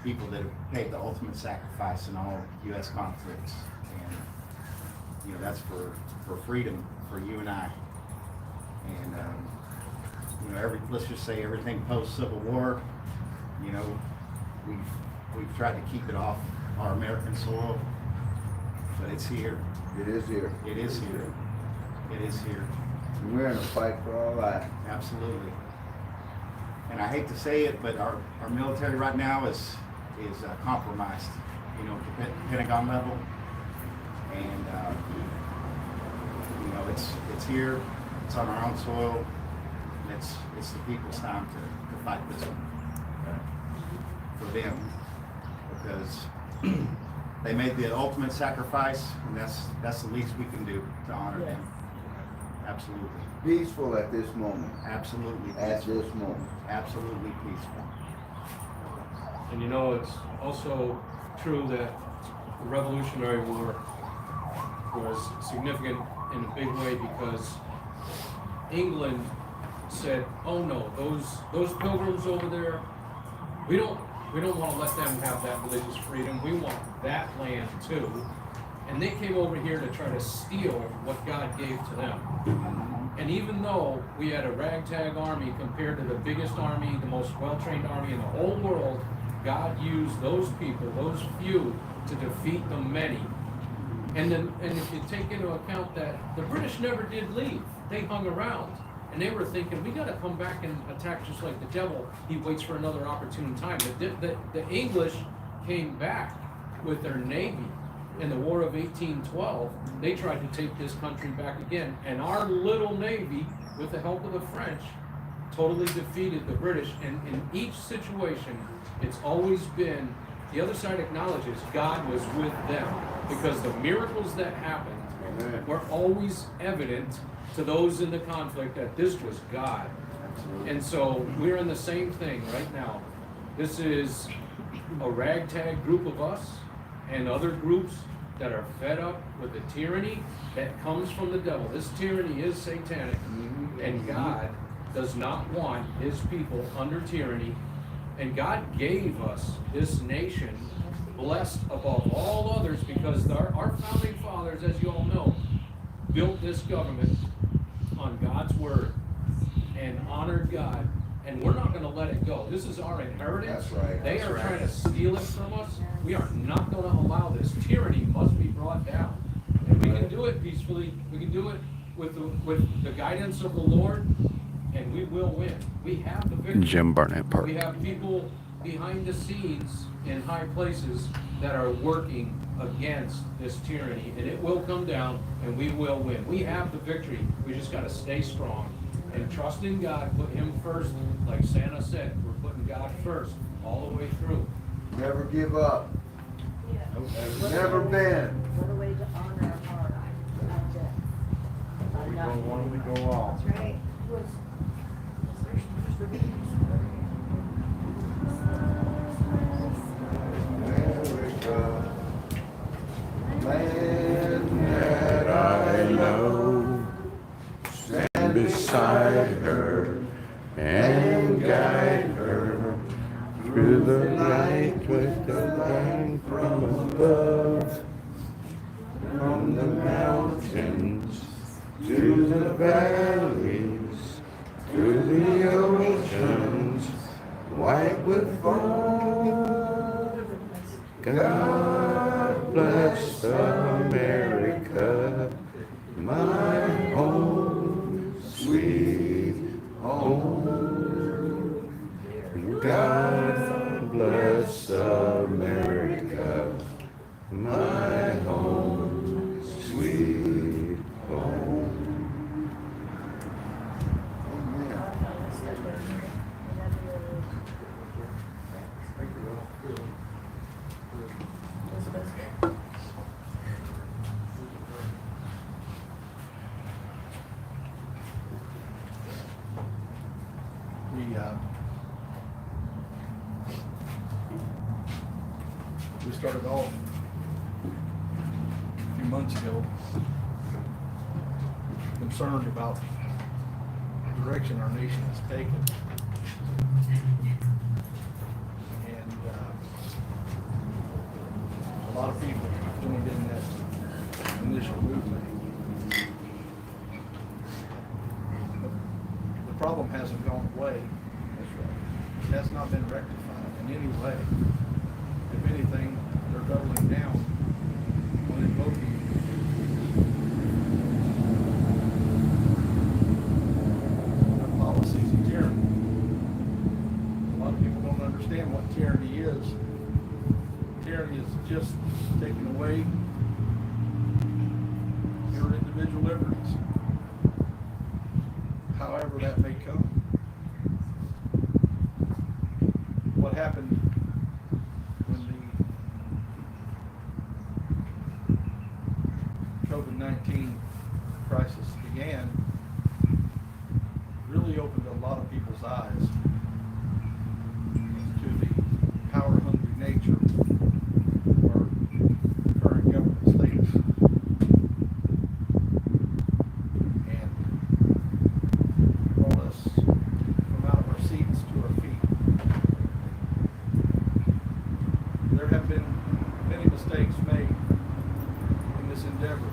people that have paid the ultimate sacrifice in all U.S. conflicts, and that's for freedom for you and I. And let's just say everything post Civil War, we've tried to keep it off our American soil, but it's here. It is here. It is here. It is here. And we're in a fight for our life. Absolutely. And I hate to say it, but our military right now is compromised, at the Pentagon level. And, it's here, it's on our own soil, and it's the people's time to fight this one for them, because they made the ultimate sacrifice, and that's the least we can do to honor them. Absolutely. Peaceful at this moment. Absolutely peaceful. At this moment. Absolutely peaceful. And it's also true that the Revolutionary War was significant in a big way because England said, "Oh no, those pilgrims over there, we don't want to let them have that religious freedom. We want that land too." And they came over here to try to steal what God gave to them. And even though we had a ragtag army compared to the biggest army, the most well-trained army in the whole world, God used those people, those few, to defeat the many. And if you take into account that the British never did leave, they hung around. And they were thinking, we got to come back and attack just like the devil. He waits for another opportune time. The English came back with their navy. In the War of 1812, they tried to take this country back again. And our little navy, with the help of the French, totally defeated the British, and in each situation, it's always been, the other side acknowledges God was with them, because the miracles that happened Amen. were always evident to those in the conflict that this was God. And so we're in the same thing right now. This is a ragtag group of us and other groups that are fed up with the tyranny that comes from the devil. This tyranny is satanic, and God does not want his people under tyranny. And God gave us this nation blessed above all others, because our founding fathers, as you all know, built this government on God's word and honored God, and we're not going to let it go. This is our inheritance. That's right. They That's are right. trying to steal it from us. We are not going to allow this. Tyranny must be brought down, and we can do it peacefully. We can do it with the guidance of the Lord, and we will win. We have the victory. Jim Barnett Park. We have people behind the scenes in high places that are working against this tyranny, and it will come down, and we will win. We have the victory. We just got to stay strong and trust in God, put him first. Like Santa said, we're putting God first all the way through. Never give up. There's never been. What a way to honor our heart. We go one, we go all. That's right. America, land that I know, stand beside her and guide her through the night with the light from above, from the mountains to the valleys, through the oceans, white with foam. God bless America, my home, sweet home. God bless America, my home, sweet home. We started off a few months ago concerned about the direction our nation has taken. And a lot of people joined in that initial movement. The problem hasn't gone away. It has not been rectified in any way. If anything, they're doubling down on invoking the policies of tyranny. A lot of people don't understand what tyranny is. Tyranny is just taking away your individual liberties, however that may come. What happened when the COVID-19 crisis began really opened a lot of people's eyes to the power-hungry nature of our current government status. And brought us from out of our seats to our feet. There have been many mistakes made in this endeavor.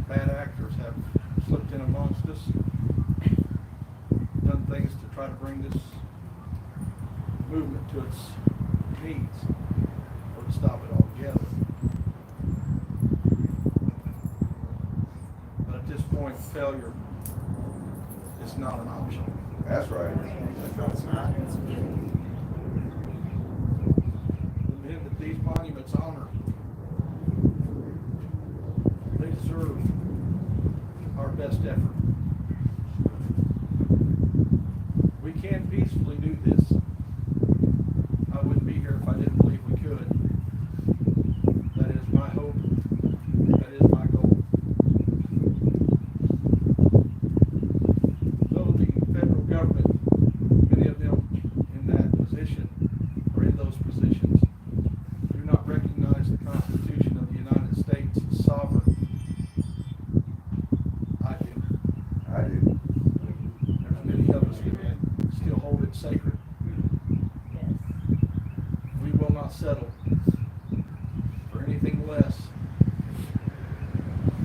Bad actors have slipped in amongst us, done things to try to bring this movement to its knees, or to stop it altogether. But at this point, failure is not an option. That's right. The men that these monuments honor, they deserve our best effort. sacred. Yes. We will not settle for anything less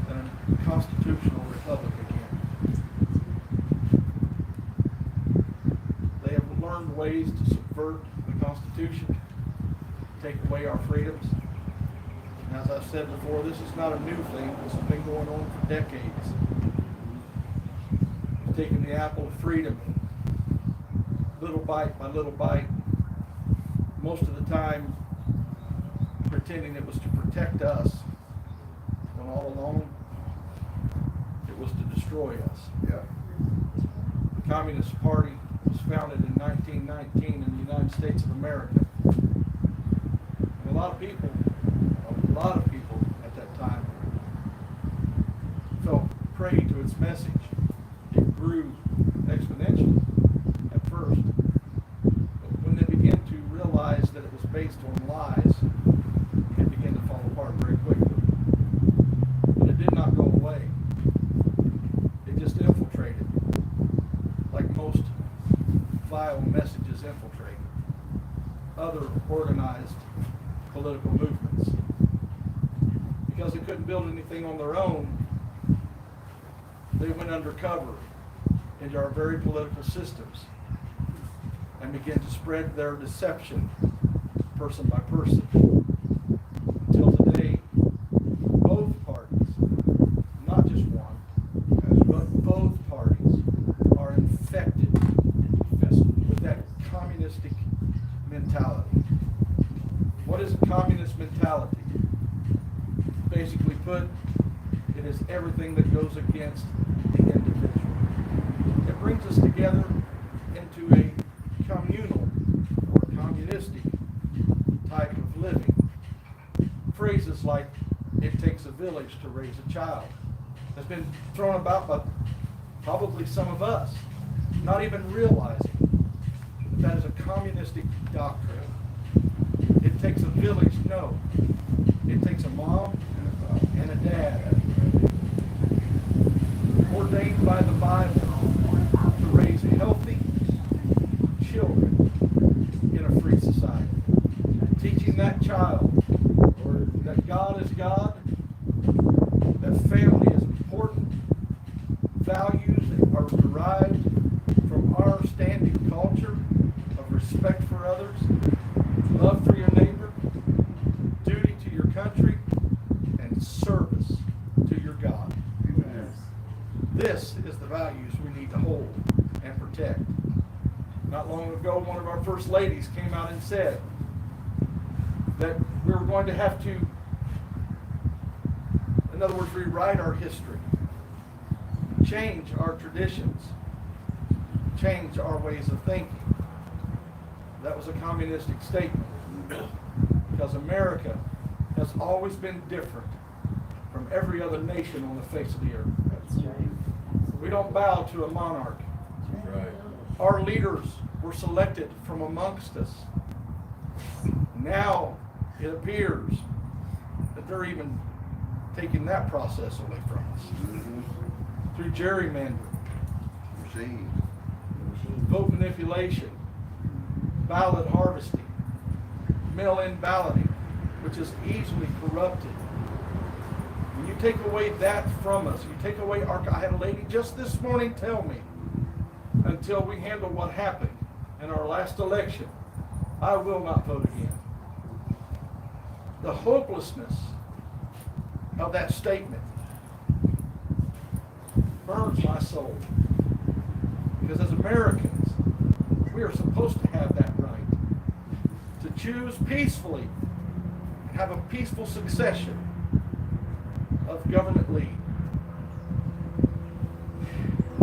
than a constitutional republic again. They have learned ways to subvert the Constitution, take away our freedoms. And as I've said before, this is not a new thing. This has been going on for decades. Taking the apple of freedom, little bite by little bite, most of the time pretending it was to protect us, when all along it was to destroy us. Yeah. The Communist Party was founded in 1919 in the United States of America. And a lot of people at that time fell prey to its message. It grew exponentially at first, but when they began to realize that it was based on lies, it began to fall apart very quickly. But it did not go away. It just infiltrated, like most vile messages infiltrate other organized political movements. Because they couldn't build anything on their own, they went undercover into our very political systems and began to spread their deception person by person. Until today, both parties, not just one, but both parties are infected with that communistic mentality. What is a communist mentality? Basically put, it is everything that goes against the individual. It brings us together into a communal or communistic type of living. Phrases like, it takes a village to raise a child, has been thrown about by probably some of us, not even realizing that that is a communistic doctrine. It takes a village, no. It takes a mom and a dad, ordained by the Bible to raise healthy children in a free society. Teaching that child that God is God, that family is important, values are derived from our standing culture of respect for others, love for your neighbor, duty to your country, and service to your God. Amen. This is the values we need to hold and protect. Not long ago, one of our first ladies came out and said that we were going to have to, in other words, rewrite our history, change our traditions, change our ways of thinking. That was a communistic statement, because America has always been different from every other nation on the face of the earth. That's right. We don't bow to a monarch. Right. Our leaders were selected from amongst us. Now it appears that they're even taking that process away from us through gerrymandering, Machine. vote manipulation, ballot harvesting, mail-in balloting, which is easily corrupted. When you take away that from us, you take away our... I had a lady just this morning tell me, until we handle what happened in our last election, I will not vote again. The hopelessness of that statement burns my soul. Because as Americans, we are supposed to have that right to choose peacefully and have a peaceful succession of government lead.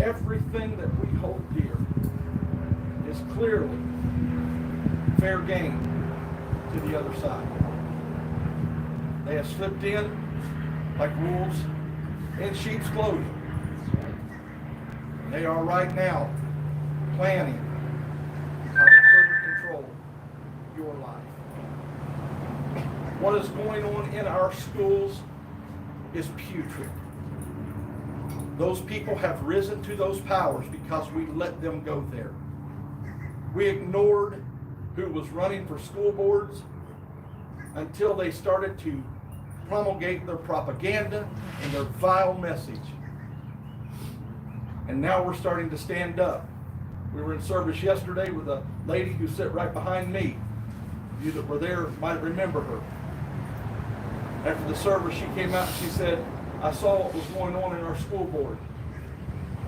Everything that we hold dear is clearly fair game to the other side. They have slipped in like wolves in sheep's clothing. They are right now planning how to further control your life. What is going on in our schools is putrid. Those people have risen to those powers because we let them go there. We ignored who was running for school boards until they started to promulgate their propaganda and their vile message. And now we're starting to stand up. We were in service yesterday with a lady who sat right behind me. You that were there might remember her. After the service, she came out and she said, I saw what was going on in our school board.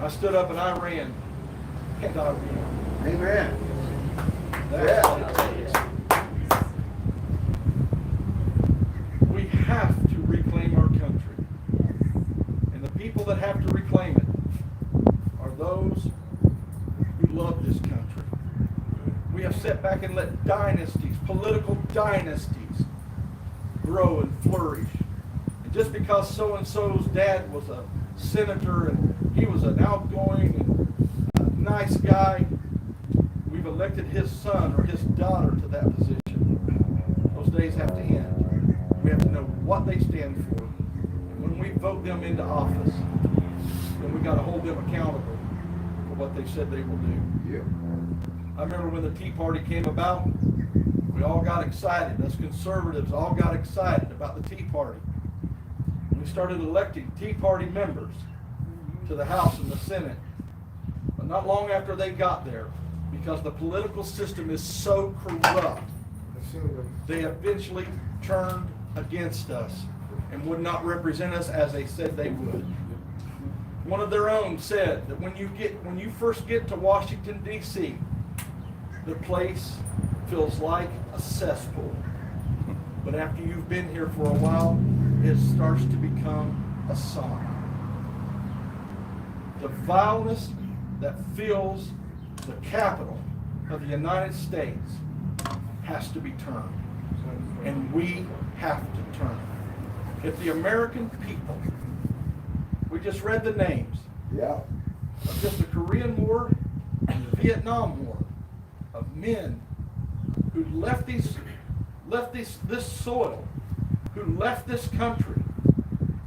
I stood up and I ran. And I ran. Amen. That's what it takes. We have to reclaim our country. And the people that have to reclaim it are those who love this country. We have sat back and let dynasties, political dynasties, grow and flourish. And just because so-and-so's dad was a senator and he was an outgoing and nice guy, we've elected his son or his daughter to that position. Those days have to end. We have to know what they stand for. And when we vote them into office, then we got to hold them accountable for what they said they will do. Yeah. I remember when the Tea Party came about, we all got excited. Us conservatives all got excited about the Tea Party. We started electing Tea Party members to the House and the Senate. But not long after they got there, because the political system is so corrupt, they eventually turned against us and would not represent us as they said they would. One of their own said that when you first get to Washington, D.C., the place feels like a cesspool. But after you've been here for a while, it starts to become a song. The vileness that fills the capital of the United States has to be turned. And we have to turn it. If the American people, we just read the names Yeah. of just the Korean War and the Vietnam War, of men who left this soil, who left this country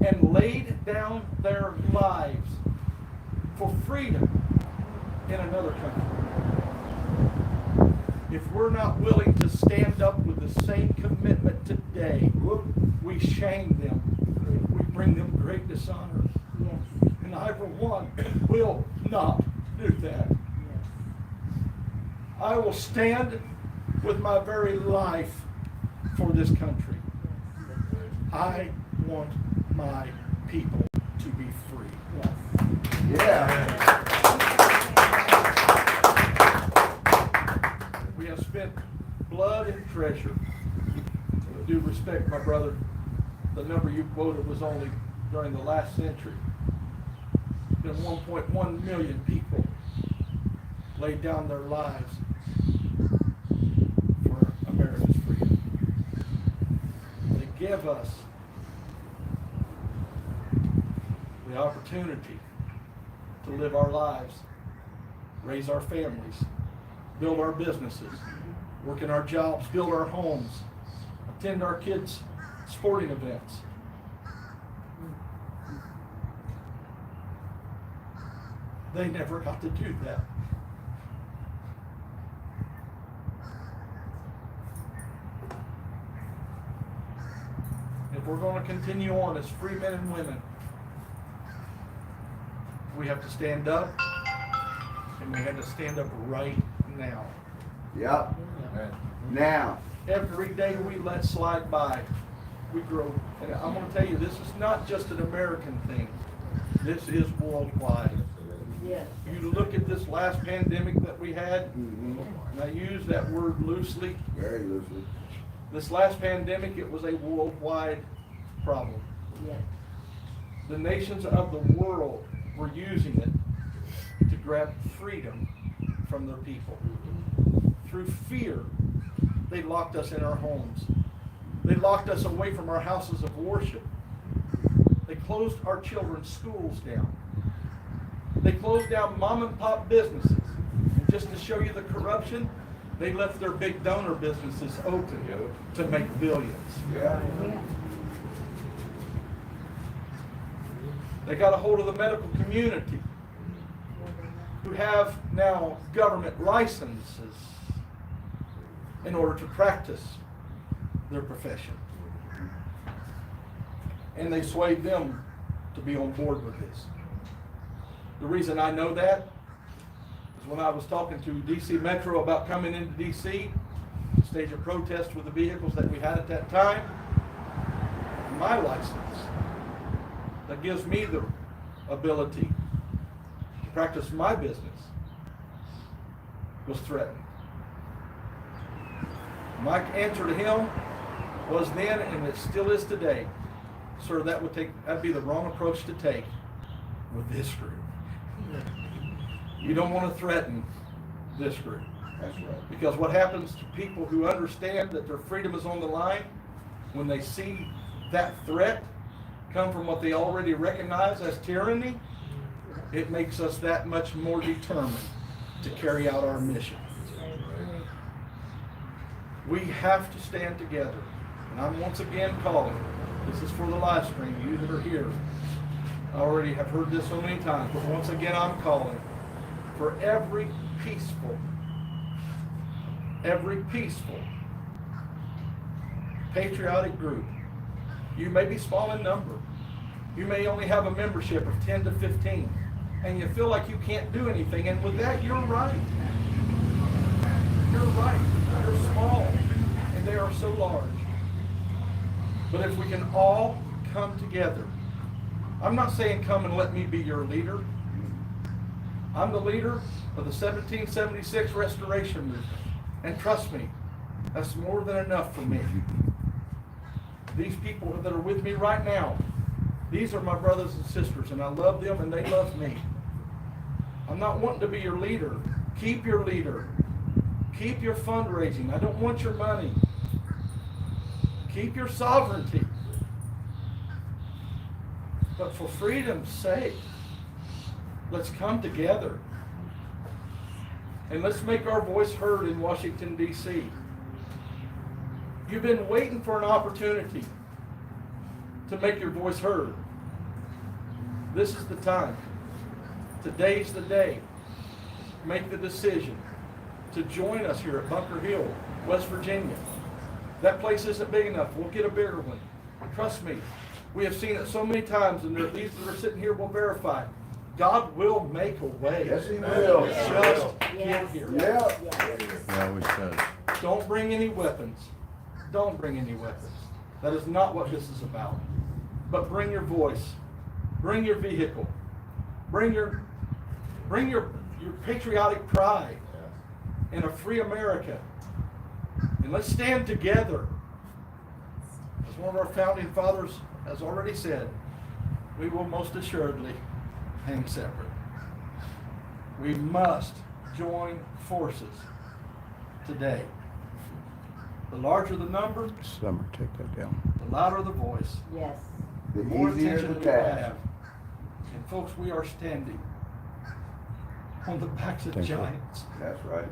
and laid down their lives for freedom in another country. If we're not willing to stand up with the same commitment today, we shame them. We bring them great dishonor. Yes. And I, for one, will not do that. Yes. I will stand with my very life for this country. I want my people to be free. Yes. Yeah. We have spent blood and treasure. With due respect, my brother, the number you quoted was only during the last century. Then 1.1 million people laid down their lives for America's freedom. They give us the opportunity to live our lives, raise our families, build our businesses, work in our jobs, build our homes, attend our kids' sporting events. They never got to do that. If we're going to continue on as free men and women, we have to stand up, and we have to stand up right now. Yep. Now. Every day we let slide by, we grow. And I'm going to tell you, this is not just an American thing. This is worldwide. Yes. You look at this last pandemic that we had, Mm-hmm. and I use that word loosely. Very loosely. This last pandemic, it was a worldwide problem. Yes. The nations of the world were using it to grab freedom from their people. Through fear, they locked us in our homes. They locked us away from our houses of worship. They closed our children's schools down. They closed down mom and pop businesses. And just to show you the corruption, they left their big donor businesses open to make billions. Yeah. They got a hold of the medical community, who have now government licenses in order to practice their profession. And they swayed them to be on board with this. The reason I know that is when I was talking to DC Metro about coming into DC to stage a protest with the vehicles that we had at that time, my license that gives me the ability to practice my business was threatened. My answer to him was then, and it still is today, sir, that'd be the wrong approach to take with this group. You don't want to threaten this group. That's right. Because what happens to people who understand that their freedom is on the line, when they see that threat come from what they already recognize as tyranny, it makes us that much more determined to carry out our mission. We have to stand together. And I'm once again calling, this is for the live stream, you that are here. I already have heard this so many times, but once again I'm calling for every peaceful, patriotic group. You may be small in number. You may only have a membership of 10 to 15, and you feel like you can't do anything, and with that, you're right. You're right. You're small, and they are so large. But if we can all come together, I'm not saying come and let me be your leader. I'm the leader of the 1776 Restoration Movement. And trust me, that's more than enough for me. These people that are with me right now, these are my brothers and sisters, and I love them and they love me. I'm not wanting to be your leader. Keep your leader. Keep your fundraising. I don't want your money. Keep your sovereignty. But for freedom's sake, let's come together. And let's make our voice heard in Washington, D.C. You've been waiting for an opportunity to make your voice heard. This is the time. Today's the day. Make the decision to join us here at Bunker Hill, West Virginia. That place isn't big enough. We'll get a bigger one. Trust me. We have seen it so many times, and these that are sitting here will verify. God will make a way. Yes, He will. Just get here. Yeah. He always does. Don't bring any weapons. Don't bring any weapons. That is not what this is about. But bring your voice. Bring your vehicle. Bring your patriotic pride in a free America. And let's stand together. As one of our founding fathers has already said, we will most assuredly hang separate. We must join forces today. The larger the number, Summer, take that down. the louder the voice, Yes. the The more easier attention the we will task. have. And folks, we are standing on the backs of Thank you. giants. That's right.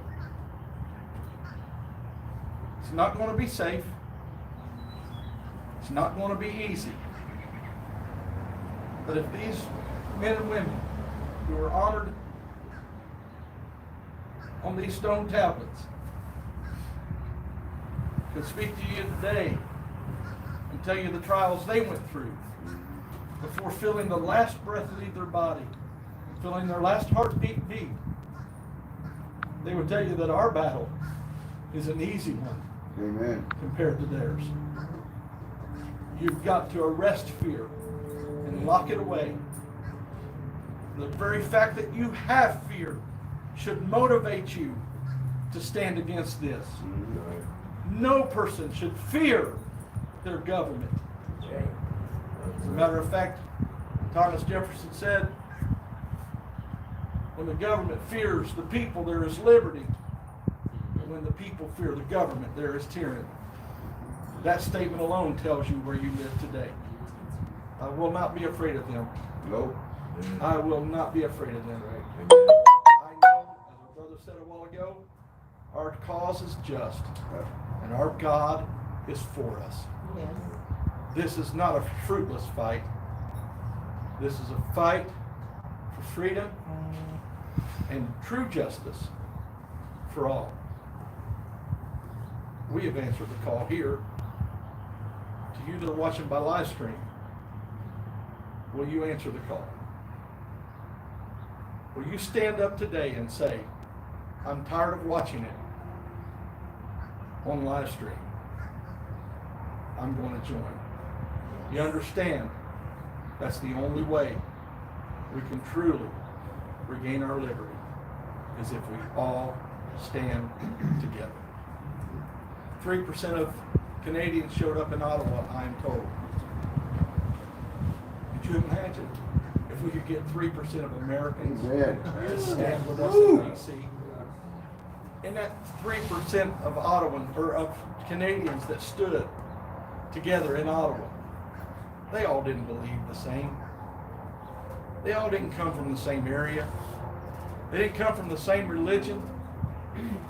It's not going to be safe. It's not going to be easy. But if these men and women who are honored on these stone tablets could speak to you today and tell you the trials they went through before feeling the last breath leave their body, feeling their last heartbeat beat, they would tell you that our battle is an easy one Amen. compared to theirs. You've got to arrest fear and lock it away. The very fact that you have fear should motivate you to stand against this. No person should fear their government. As a matter of fact, Thomas Jefferson said, when the government fears the people, there is liberty. And when the people fear the government, there is tyranny. That statement alone tells you where you live today. I will not be afraid of them. Nope. I will not be afraid of them. I know, as our brother said a while ago, our cause is just, and our God is for us. Yes. This is not a fruitless fight. This is a fight for freedom, and true justice for all. We have answered the call here. To you that are watching by live stream, will you answer the call? Will you stand up today and say, I'm tired of watching it on live stream. I'm going to join. You understand that's the only way we can truly regain our liberty is if we all stand together. 3% of Canadians showed up in Ottawa, I'm told. Could you imagine if we could get 3% of Americans to stand with us in DC? And that 3% of Ottawans, or of Canadians that stood together in Ottawa, they all didn't believe the same. They all didn't come from the same area. They didn't come from the same religion,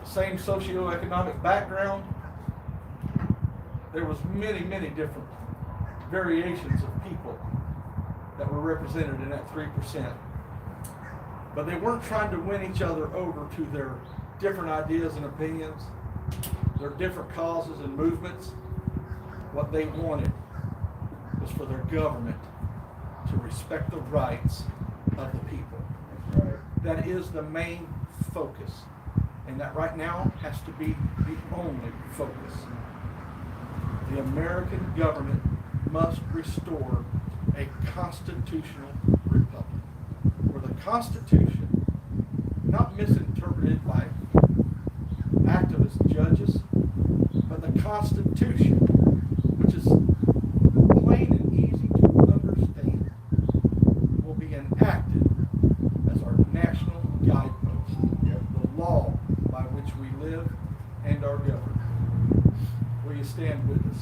the same socioeconomic background. There was many, many different variations of people that were represented in that 3%. But they weren't trying to win each other over to their different ideas and opinions, their different causes and movements. What they wanted was for their government to respect the rights of the people. That is the main focus. And that right now has to be the only focus. The American government must restore a constitutional republic, where the Constitution, not misinterpreted by activist judges, but the Constitution, which is plain and easy to understand, will be enacted as our national guidepost, the law by which we live and are governed. Will you stand with us?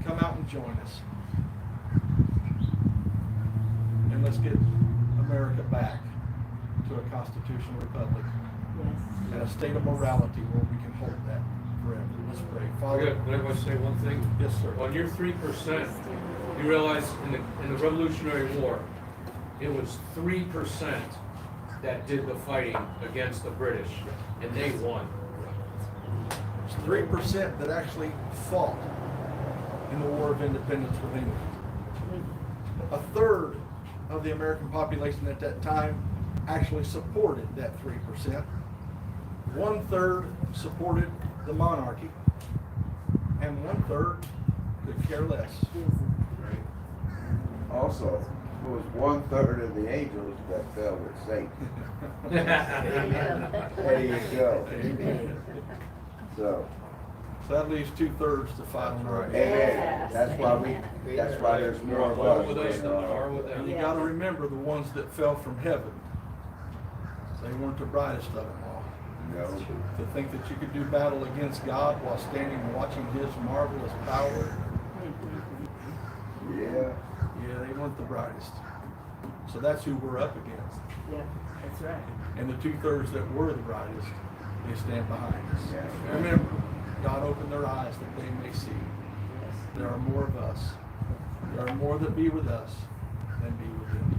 Come out and join us. And let's get America back to a constitutional republic and a state of morality where we can hold that forever. Let's pray. Father, Can I say one thing? yes, sir. On your 3%, you realize in the Revolutionary War, it was 3% that did the fighting against the British, and they won. It's 3% that actually fought in the War of Independence with England. A third of the American population at that time actually supported that 3%. 1/3 supported the monarchy, and 1/3 could care less. Also, it was 1/3 of the angels that fell with Satan. There you go. Amen. So, So that leaves 2/3 to fight on the right. amen. That's why there's more of More with us us. than there are with And them. you gotta remember the ones that fell from heaven. They weren't the brightest of them all. No. To think that you could do battle against God while standing and watching His marvelous power. Yeah. Yeah, they weren't the brightest. So that's who we're up against. Yeah, that's right. And the 2/3 that were the brightest, they stand behind us. Yeah. Remember, God opened their eyes that they may see. Yes. There are more of us. There are more that be with us than be with them.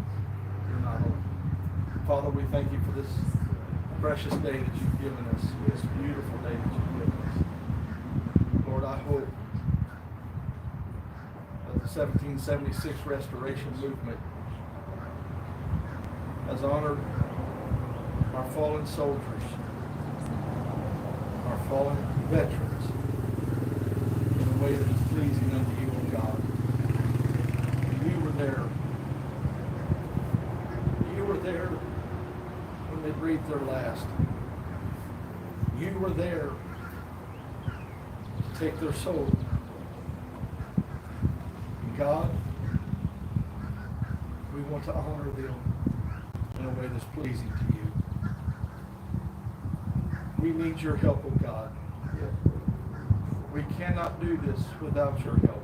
You're not alone. Father, we thank you for this precious day that you've given us, this beautiful day that you've given us. Lord, I hope that the 1776 Restoration Movement has honored our fallen soldiers, our fallen veterans, in a way that is pleasing unto you, O God. You were there. You were there when they breathed their last. You were there to take their soul. And God, we want to honor them in a way that's pleasing to you. We need your help, O God. We cannot do this without your help.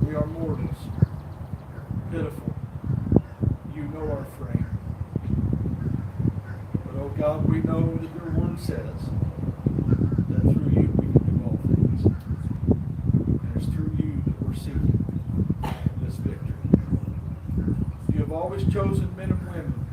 We are mortals, pitiful. You know our frame. But, oh God, we know that your word says that through you we can do all things. And it's through you that we're seeking this victory. You have always chosen men and women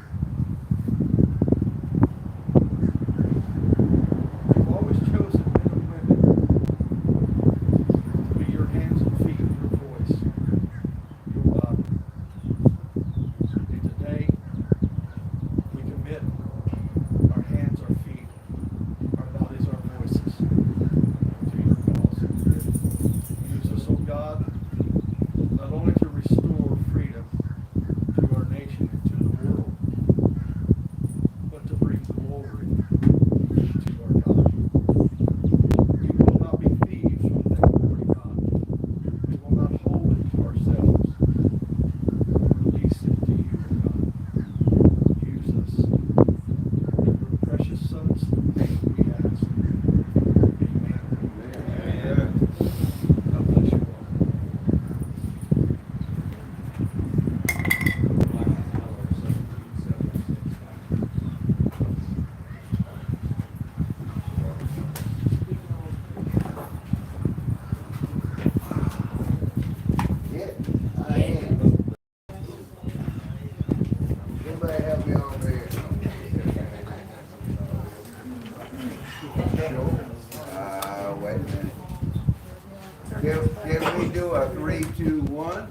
one.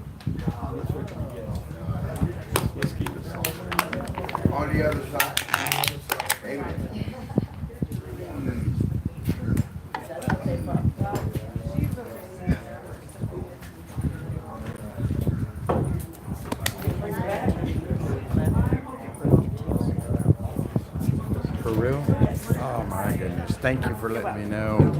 Let's keep it simple. On the other side. Amen. For real? Oh my goodness. Thank you for letting me know.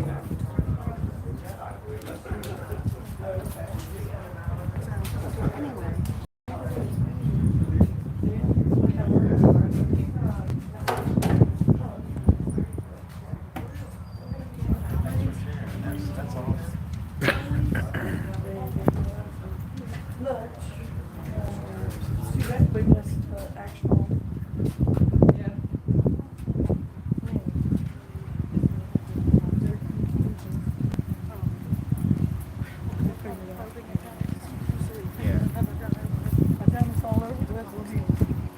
See, that big was the actual. Yeah. Yeah. I've done this all over with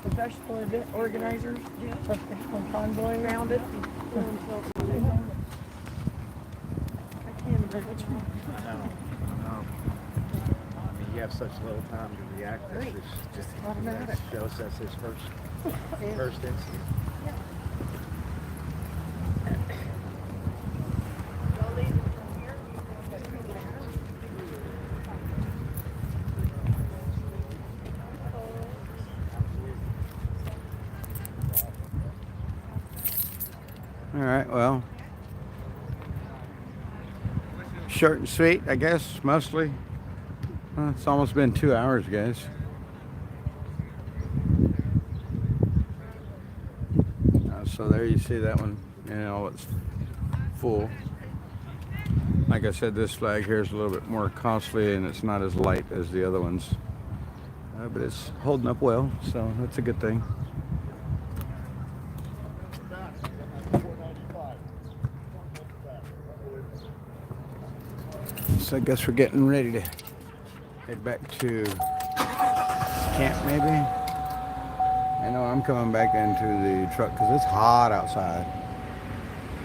professional event organizers, professional convoy around it. I can't remember which one. I mean, you have such little time to react. This is just Automatic. shows us his first instinct. All right, well, short and sweet, I guess, mostly. It's almost been 2 hours, guys. So there you see that one, you know, it's full. Like I said, this flag here is a little bit more costly and it's not as light as the other ones. But it's holding up well, so that's a good thing. So I guess we're getting ready to head back to camp maybe. I know I'm coming back into the truck because it's hot outside.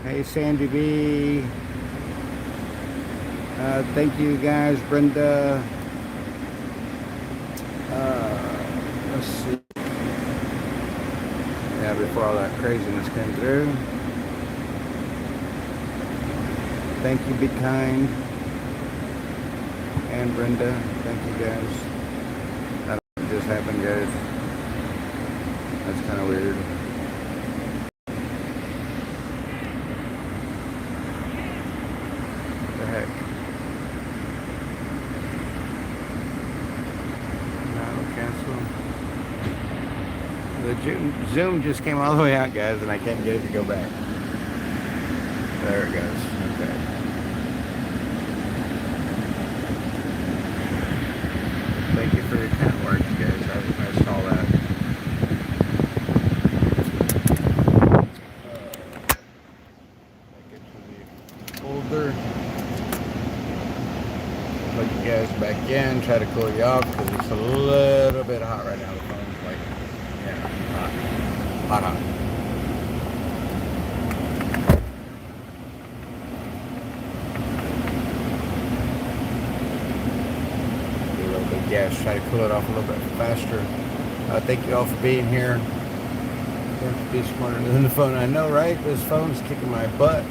Hey Sandy B. Thank you guys, Brenda. Let's see. Yeah, before all that craziness came through. Thank you, Be Kind. And Brenda, thank you guys. That just happened, guys. That's kind of weird. What the heck? No, cancel. The Zoom just came all the way out, guys, and I can't get it to go back. There it goes. Okay. Thank you for your kind words, guys. I saw that. Get to the folder. Plug you guys back in. Try to cool you off because it's a little bit hot right now. The phone's like, yeah, hot. Gas, try to cool it off a little bit faster. Thank you all for being here. You have to be smarter than the phone. I know, right? This phone's kicking my butt.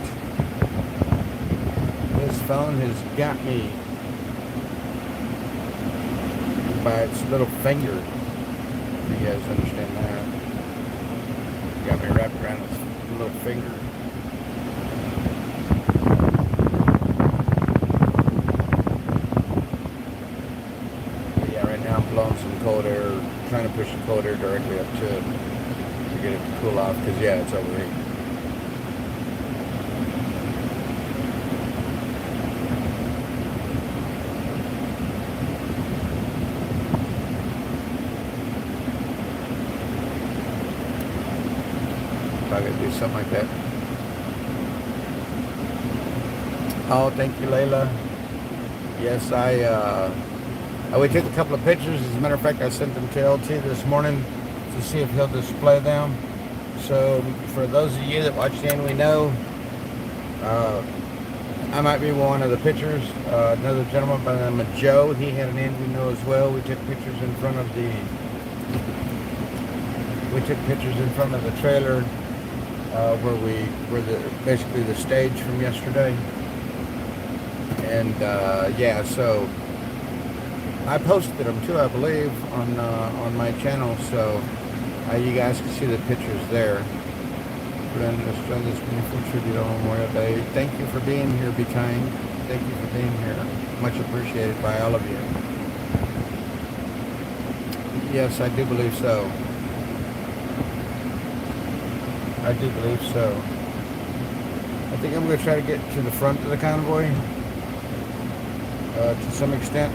This phone has got me by its little finger. You guys understand that? Got me wrapped around its little finger. Blowing some cold air, trying to push the cold air directly up to it to get it to cool off, because yeah, it's overheating. If I could do something like that. Oh, thank you, Layla. Yes, we took a couple of pictures. As a matter of fact, I sent them to LT this morning to see if he'll display them. So for those of you that watch the End We Know, I might be one of the pictures. Another gentleman by the name of Joe, he had an Arduino as well. We took pictures in front of the trailer where basically the stage from yesterday. And yeah, so I posted them too, I believe, on my channel, so you guys can see the pictures there. Let's join this beautiful tribute on Memorial Day. Thank you for being here. Be kind. Thank you for being here. Much appreciated by all of you. Yes, I do believe so. I do believe so. I think I'm going to try to get to the front of the convoy to some extent.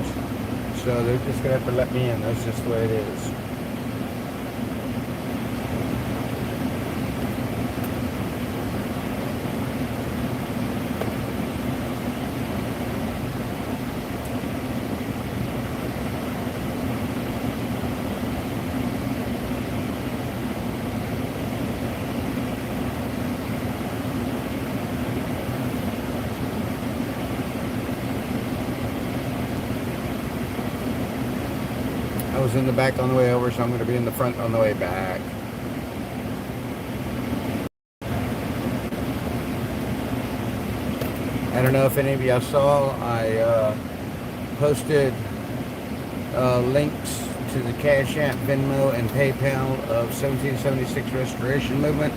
So they're just going to have to let me in. That's just the way it is. I was in the back on the way over, so I'm going to be in the front on the way back. I don't know if any of y'all saw, I posted links to the Cash App, Venmo, and PayPal of 1776 Restoration Movement.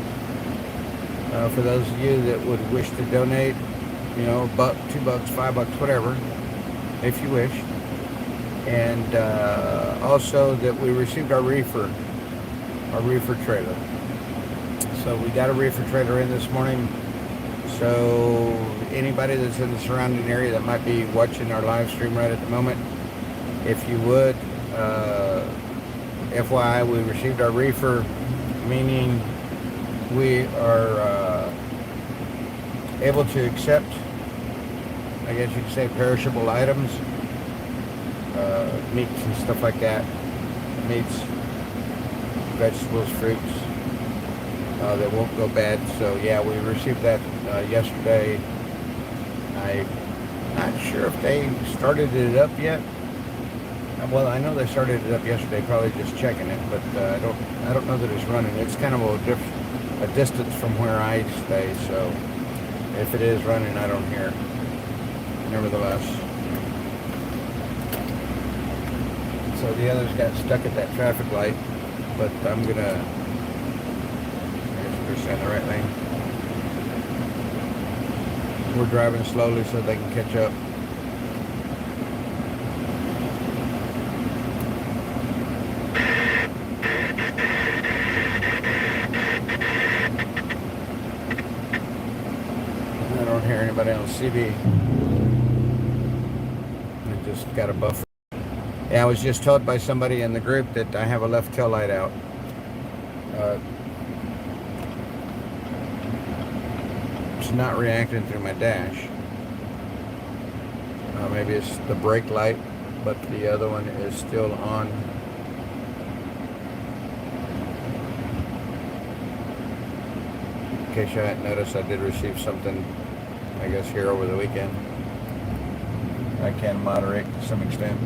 For those of you that would wish to donate, you know, $1, $2, $5, whatever, if you wish. And also that we received our reefer trailer. So we got a reefer trailer in this morning. So anybody that's in the surrounding area that might be watching our live stream right at the moment, if you would, FYI, we received our reefer, meaning we are able to accept, I guess you could say, perishable items. Meats and stuff like that. Meats, vegetables, fruits that won't go bad. So yeah, we received that yesterday. I'm not sure if they started it up yet. Well, I know they started it up yesterday, probably just checking it, but I don't know that it's running. It's kind of a distance from where I stay, so if it is running, I don't hear. Nevertheless. So the others got stuck at that traffic light, but I'm gonna, I guess we're staying in the right lane. We're driving slowly so they can catch up. I don't hear anybody on CB. I just got a buffer. Yeah, I was just told by somebody in the group that I have a left tail light out. It's not reacting through my dash. Maybe it's the brake light, but the other one is still on. In case you hadn't noticed, I did receive something, I guess, here over the weekend. I can moderate to some extent.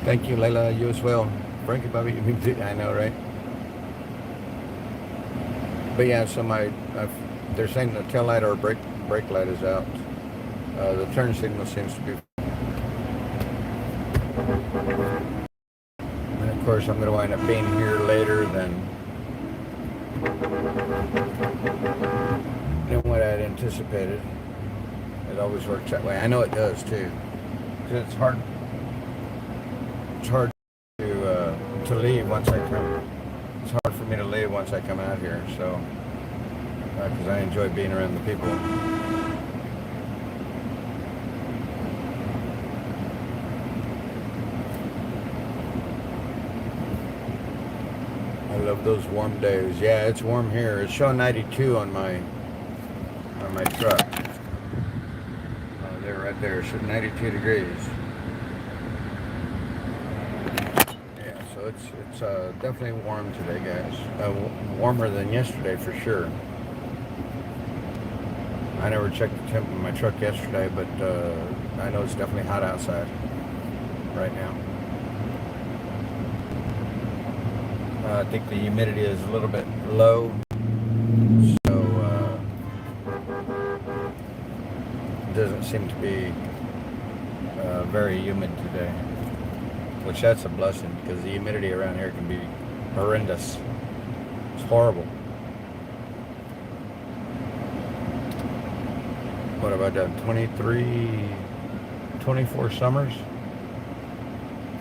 Thank you, Layla. You as well. Frankie, Bobby, I know, right? But yeah, so they're saying the tail light or brake light is out. The turn signal seems to be. And of course, I'm going to wind up being here later than what I'd anticipated. It always works that way. I know it does too, because it's hard. It's hard to leave once I come. It's hard for me to leave once I come out here. So, because I enjoy being around the people. I love those warm days. Yeah, it's warm here. It's showing 92 on my truck. Oh, they're right there. It's 92 degrees. so it's definitely warm today, guys. Warmer than yesterday for sure. I never checked the temp in my truck yesterday, but I know it's definitely hot outside right now. I think the humidity is a little bit low, so it doesn't seem to be very humid today, which that's a blessing because the humidity around here can be horrendous. It's horrible. What have I done? 24 summers?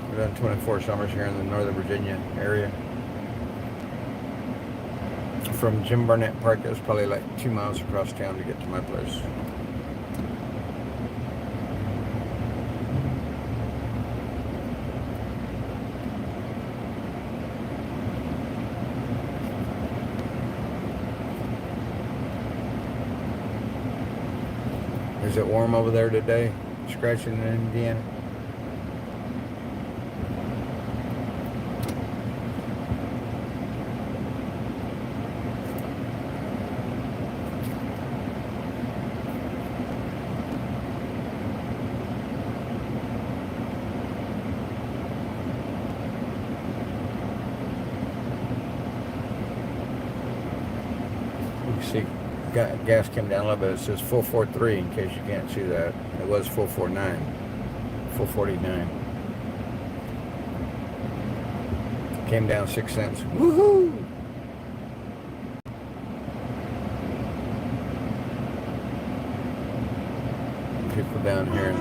We've done 24 summers here in the Northern Virginia area. From Jim Barnett Park, it was probably like 2 miles across town to get to my place. Is it warm over there today? Scratching in Indiana? See, gas came down a little bit. It says 443 in case you can't see that. It was 449, 449. Came down 6 cents. Woohoo! People down here in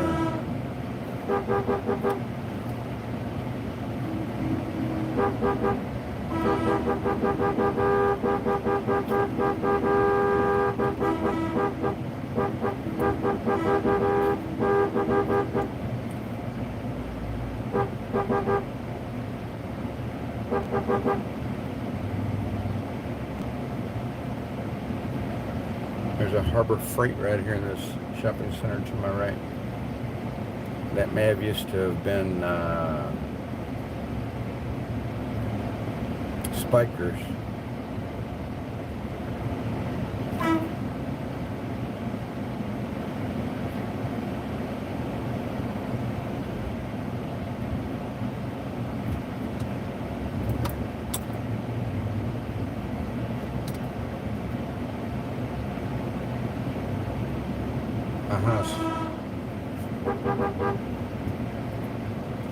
There's a Harbor Freight right here in this shopping center to my right. That may have used to have been Spikers.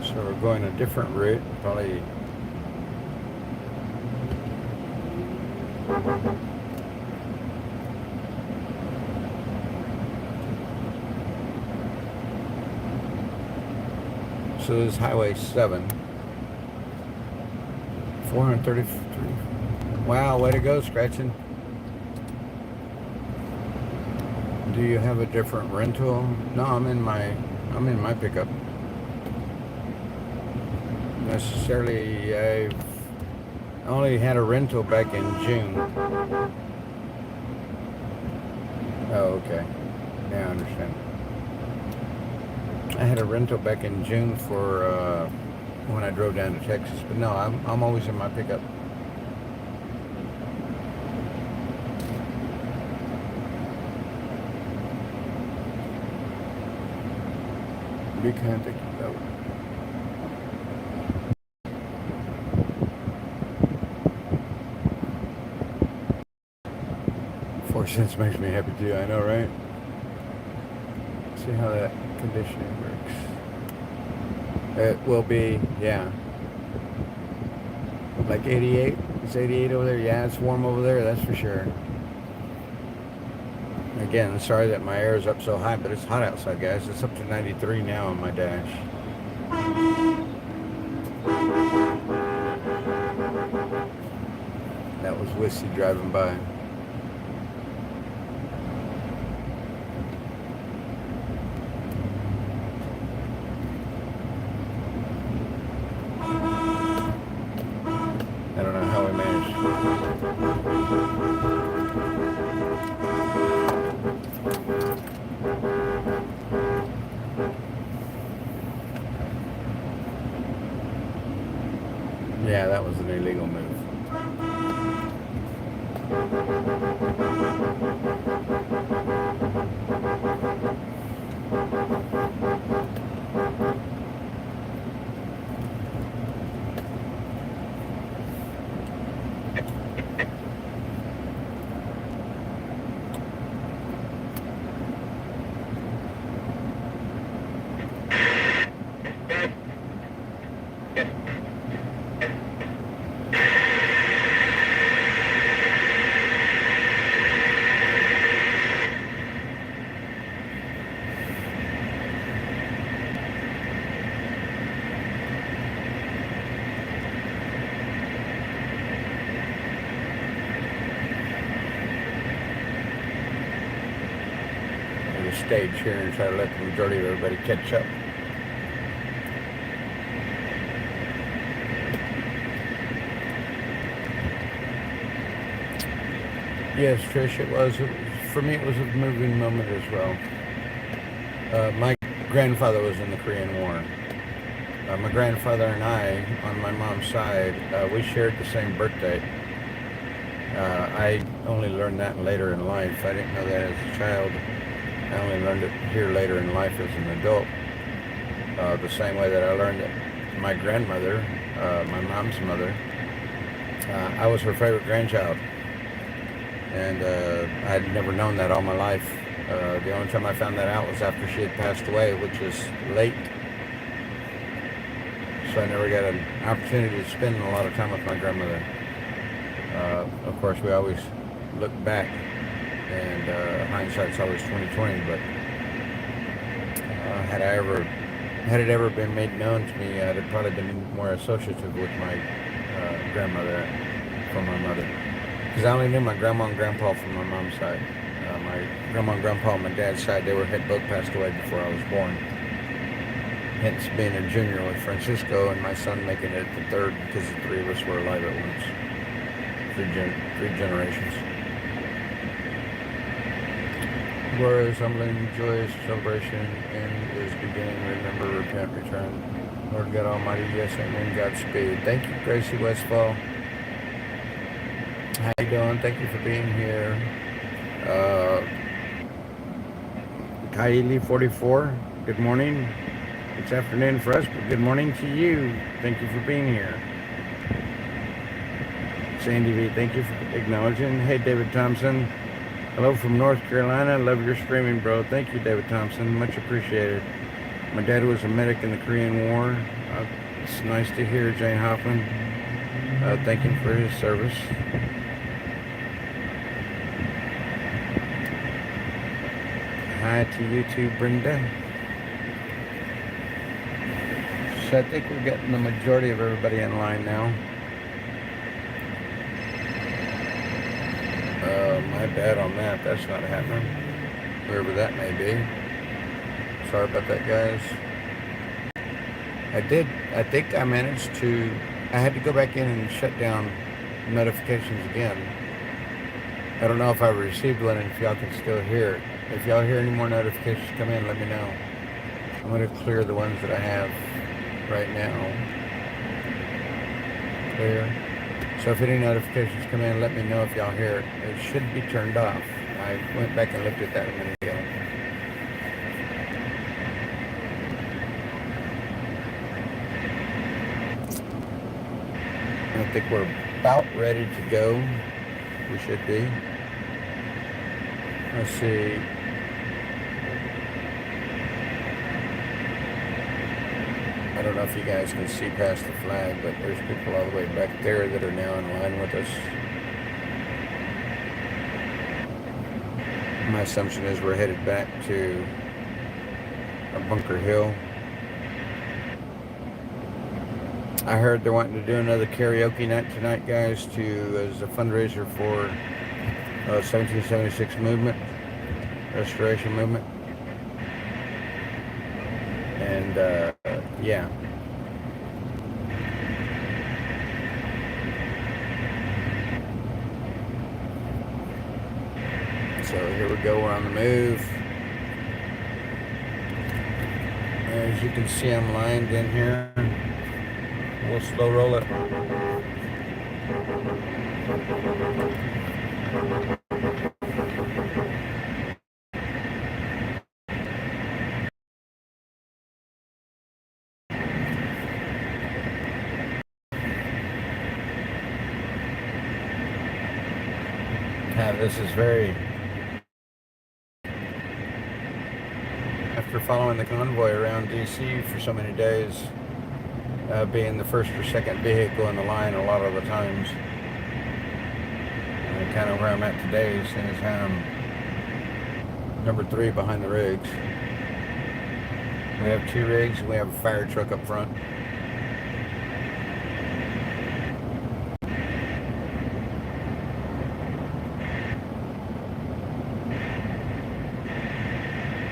So we're going a different route, probably. So this is Highway 7. 433. Wow, way to go, Scratching. Do you have a different rental? No, I'm in my pickup. Necessarily, I only had a rental back in June. Oh, okay. Yeah, I understand. I had a rental back in June for when I drove down to Texas, but no, I'm always in my pickup. Be kind, thank you. 4 cents makes me happy too, I know, right? See how that conditioning works. It will be, yeah. Like 88? It's 88 over there? Yeah, it's warm over there, that's for sure. Again, sorry that my air is up so high, but it's hot outside, guys. It's up to 93 now on my dash. That was Wissy driving by. I don't know how we managed. Yeah, that was an illegal move. Stage here and try to let the majority of everybody catch up. Yes, Trish, it was for me. It was a moving moment as well. My grandfather was in the Korean War. My grandfather and I, on my mom's side, we shared the same birthday. I only learned that later in life. I didn't know that as a child. I only learned it here later in life as an adult. The same way that I learned that my grandmother, my mom's mother, I was her favorite grandchild. And I'd never known that all my life. The only time I found that out was after she had passed away, which is late. So I never got an opportunity to spend a lot of time with my grandmother. Of course, we always look back. And hindsight's always 20/20. But had it ever been made known to me, I'd have probably been more associative with my grandmother from my mother, because I only knew my grandma and grandpa from my mom's side. My grandma and grandpa on my dad's side, they had both passed away before I was born. Hence being a junior with Francisco and my son making it the third, because the three of us were alive at once. Three generations. Glorious, humbling, joyous celebration and is beginning. Remember, repent, return. Lord God Almighty, yes, amen. Godspeed. Thank you, Gracie Westfall. How you doing? Thank you for being here. Kylie 44. Good morning. It's afternoon for us, but good morning to you. Thank you for being here. Sandy V, thank you for acknowledging. Hey, David Thompson. Hello from North Carolina. Love your streaming, bro. Thank you, David Thompson. Much appreciated. My dad was a medic in the Korean War. It's nice to hear Jane Hoffman. Thank him for his service. Hi to you too, Brenda. So I think we're getting the majority of everybody in line now. My bad on that. That's not happening. Wherever that may be. Sorry about that, guys. I think I managed to... I had to go back in and shut down notifications again. I don't know if I received one and if y'all can still hear it. If y'all hear any more notifications come in, let me know. I'm going to clear the ones that I have right now. Clear. So if any notifications come in, let me know if y'all hear it. It should be turned off. I went back and looked at that a minute ago. I think we're about ready to go. We should be. Let's see. I don't know if you guys can see past the flag, but there's people all the way back there that are now in line with us. My assumption is we're headed back to Bunker Hill. I heard they're wanting to do another karaoke night tonight, guys, as a fundraiser for 1776 movement, restoration movement. And yeah. So here we go, we're on the move. As you can see, I'm lined in here. We'll slow roll it. Yeah, this is very... After following the convoy around DC for so many days, being the first or second vehicle in the line a lot of the times, and kind of where I'm at today, seeing as how I'm number 3 behind the rigs. We have 2 rigs, and we have a fire truck up front.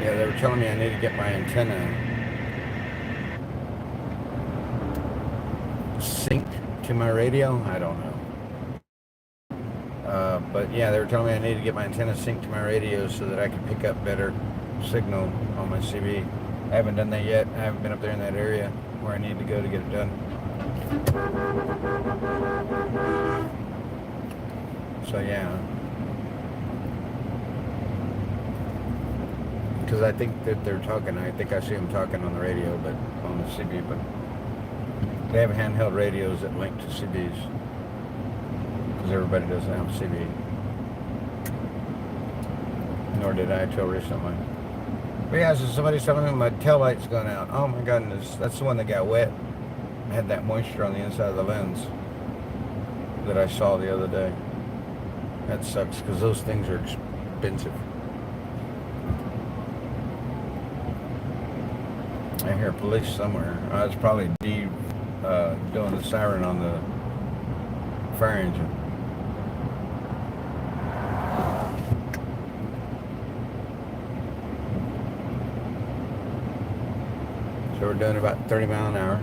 Yeah, they were telling me I need to get my antenna synced to my radio. I don't know. But yeah, they were telling me I need to get my antenna synced to my radio so that I can pick up better signal on my CB. I haven't done that yet. I haven't been up there in that area where I need to go to get it done. So yeah. Because I think that they're talking. I think I see them talking on the radio, but on the CB. But they have handheld radios that link to CBs, because everybody doesn't have a CB. Nor did I till recently. But yeah, so somebody's telling me my tail light's gone out. Oh my goodness, that's the one that got wet. I had that moisture on the inside of the lens that I saw the other day. That sucks, because those things are expensive. I hear police somewhere. It's probably Dee doing the siren on the fire engine. So we're doing about 30 miles an hour.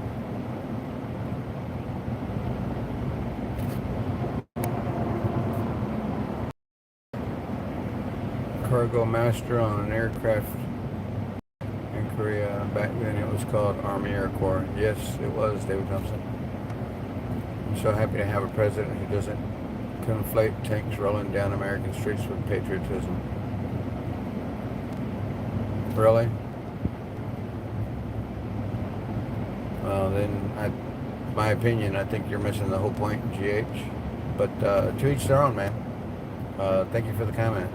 Cargo master on an aircraft in Korea. Back then it was called Army Air Corps. Yes, it was, David Thompson. I'm so happy to have a president who doesn't conflate tanks rolling down American streets with patriotism. Really? Well, then, my opinion, I think you're missing the whole point, GH. But to each their own, man. Thank you for the comment.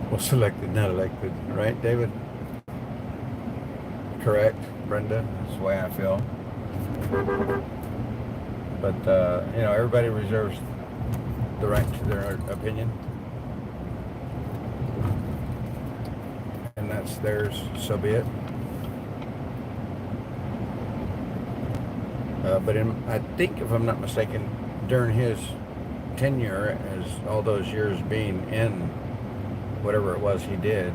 Well, selected, not elected, right, David? Correct, Brenda. That's the way I feel. But you know, everybody reserves the right to their opinion, and that's theirs. So be it. But I think, if I'm not mistaken, during his tenure, as all those years being in whatever it was he did,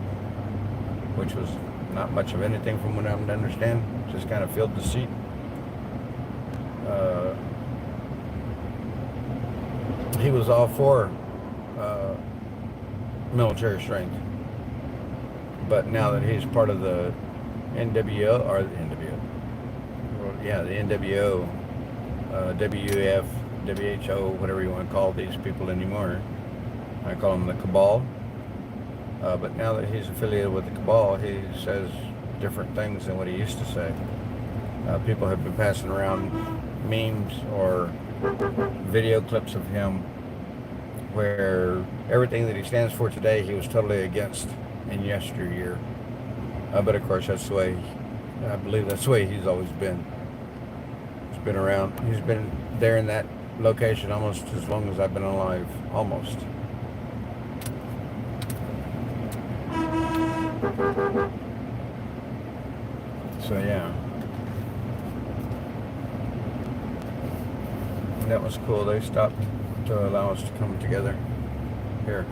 which was not much of anything from what I'm to understand, just kind of filled the seat. He was all for military strength, but now that he's part of the NWO, or the NWO, well, yeah, the NWO, WF, WHO, whatever you want to call these people anymore, I call them the cabal. But now that he's affiliated with the cabal, he says different things than what he used to say. People have been passing around memes or video clips of him where everything that he stands for today, he was totally against in yesteryear. But of course, that's the way, I believe that's the way he's always been. He's been around. He's been there in that location almost as long as I've been alive. Almost. So yeah, that was cool. They stopped to allow us to come together here.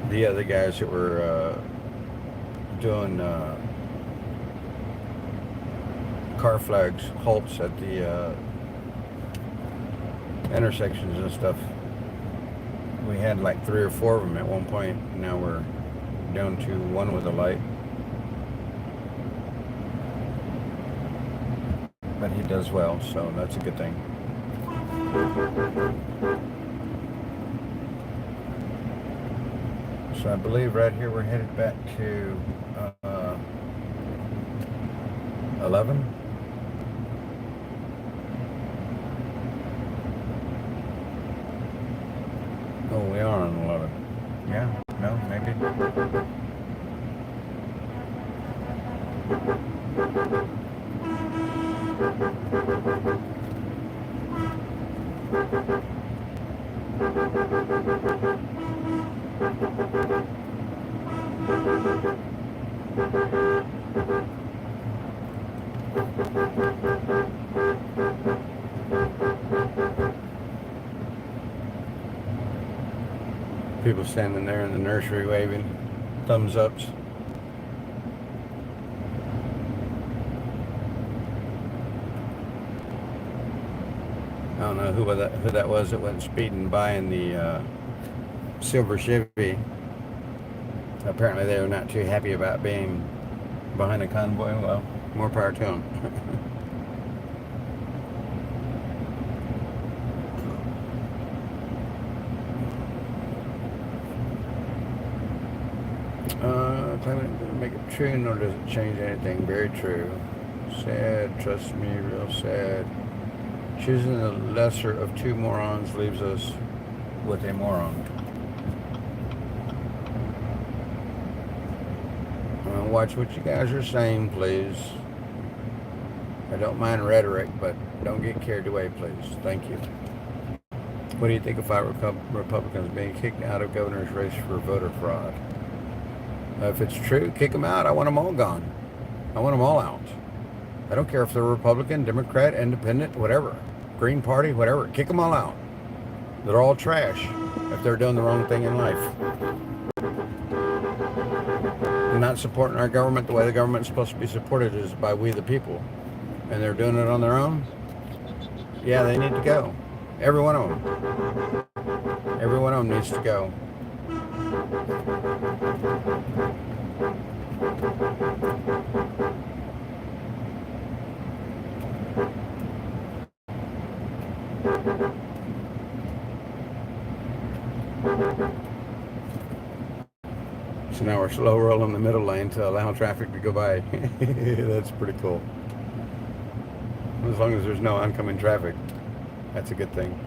The other guys that were doing car flags, halts at the intersections and stuff. We had like 3 or 4 of them at one point. Now we're down to 1 with a light. But he does well, so that's a good thing. So I believe right here we're headed back to 11. Oh, we are on 11. Yeah, no, maybe. People standing there in the nursery waving thumbs ups. I don't know who that was that went speeding by in the silver Chevy. Apparently they were not too happy about being behind a convoy. Well, more power to them. Climate doesn't make it true, nor does it change anything. Very true. Sad, trust me, real sad. Choosing the lesser of 2 morons leaves us with a moron. Watch what you guys are saying, please. I don't mind rhetoric, but don't get carried away, please. Thank you. What do you think of 5 Republicans being kicked out of governor's race for voter fraud? If it's true, kick them out. I want them all gone. I want them all out. I don't care if they're Republican, Democrat, Independent, whatever. Green Party, whatever. Kick them all out. They're all trash if they're doing the wrong thing in life. And not supporting our government the way the government's supposed to be supported is by we the people. And they're doing it on their own. Yeah, they need to go. Every one of them. Every one of them needs to go. So now we're slow rolling the middle lane to allow traffic to go by. That's pretty cool. As long as there's no oncoming traffic, that's a good thing.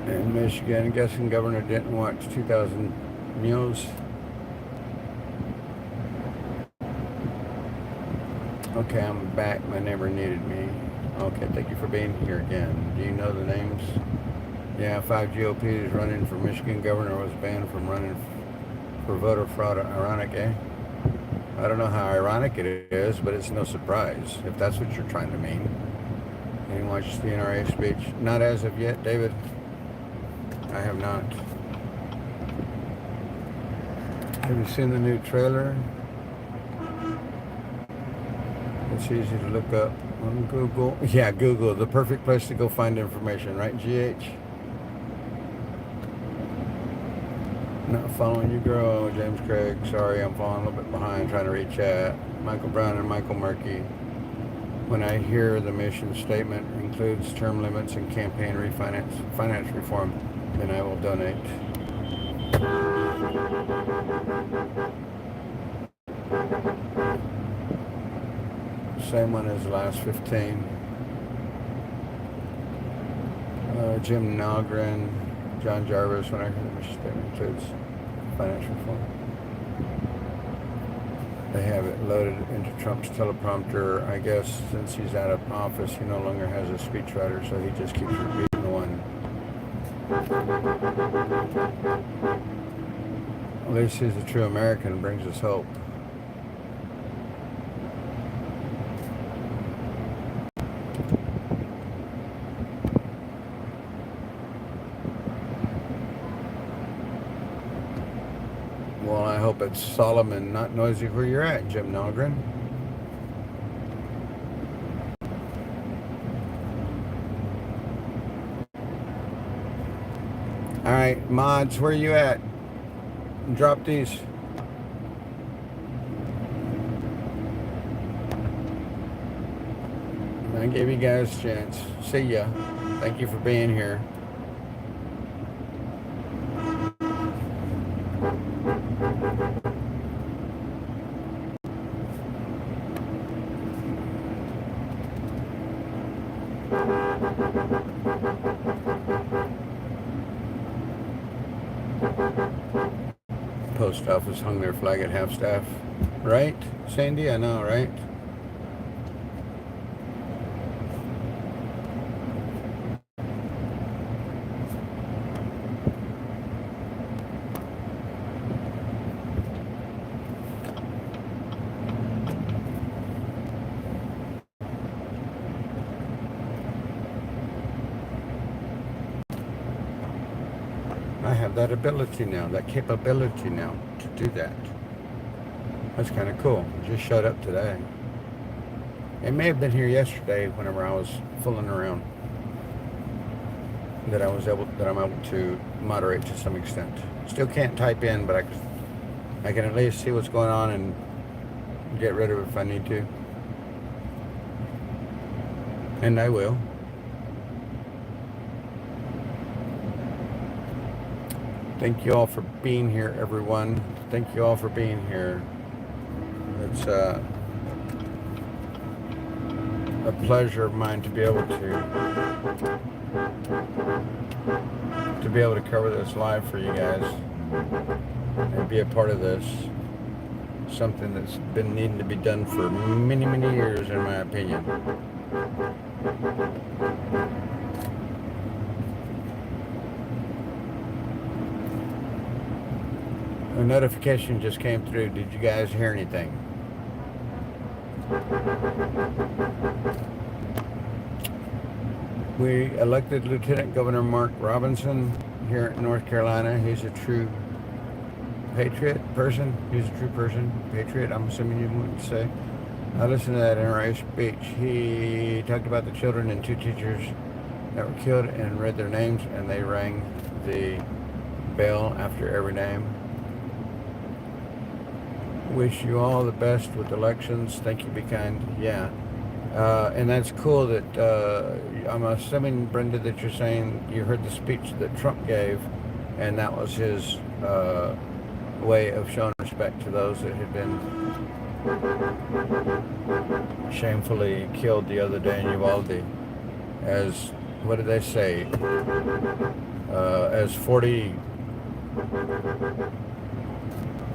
In Michigan, I'm guessing governor didn't watch 2,000 Mules. Okay, I'm back. My neighbor needed me. Okay, thank you for being here again. Do you know the names? Yeah, 5 GOP is running for Michigan governor, was banned from running for voter fraud. Ironic, eh? I don't know how ironic it is, but it's no surprise if that's what you're trying to mean. Anyone watch the NRA speech? Not as of yet, David. I have not. Have you seen the new trailer? It's easy to look up on Google. Yeah, Google, the perfect place to go find information, right, GH? Not following you, girl. James Craig, sorry, I'm falling a little bit behind trying to read chat. Michael Brown and Michael Murphy. When I hear the mission statement includes term limits and campaign finance reform, then I will donate. Same one as the last 15. Jim Nalgren, John Jarvis, when I hear the mission statement includes finance reform. They have it loaded into Trump's teleprompter. I guess since he's out of office, he no longer has a speechwriter, so he just keeps repeating the one. At least he's a true American and brings us hope. Well, I hope it's solemn and not noisy where you're at, Jim Nalgren. All right, mods, where you at? Drop these. I gave you guys a chance. See ya. Thank you for being here. Post office hung their flag at half-staff. Right, Sandy? I know, right? I have that ability now, that capability now to do that. That's kind of cool. It just showed up today. It may have been here yesterday whenever I was fooling around. That I'm able to moderate to some extent. Still can't type in, but I can at least see what's going on and get rid of it if I need to. And I will. Thank you all for being here, everyone. Thank you all for being here. It's a pleasure of mine to be able to cover this live for you guys and be a part of this. Something that's been needing to be done for many, many years, in my opinion. A notification just came through. Did you guys hear anything? We elected Lieutenant Governor Mark Robinson here in North Carolina. He's a true patriot person. He's a true person. Patriot, I'm assuming you would say. I listened to that NRA speech. He talked about the children and 2 teachers that were killed and read their names, and they rang the bell after every name. Wish you all the best with elections. Thank you, be kind. Yeah. And that's cool that, I'm assuming, Brenda, that you're saying you heard the speech that Trump gave, and that was his way of showing respect to those that had been shamefully killed the other day in Uvalde. As, what did they say? As 40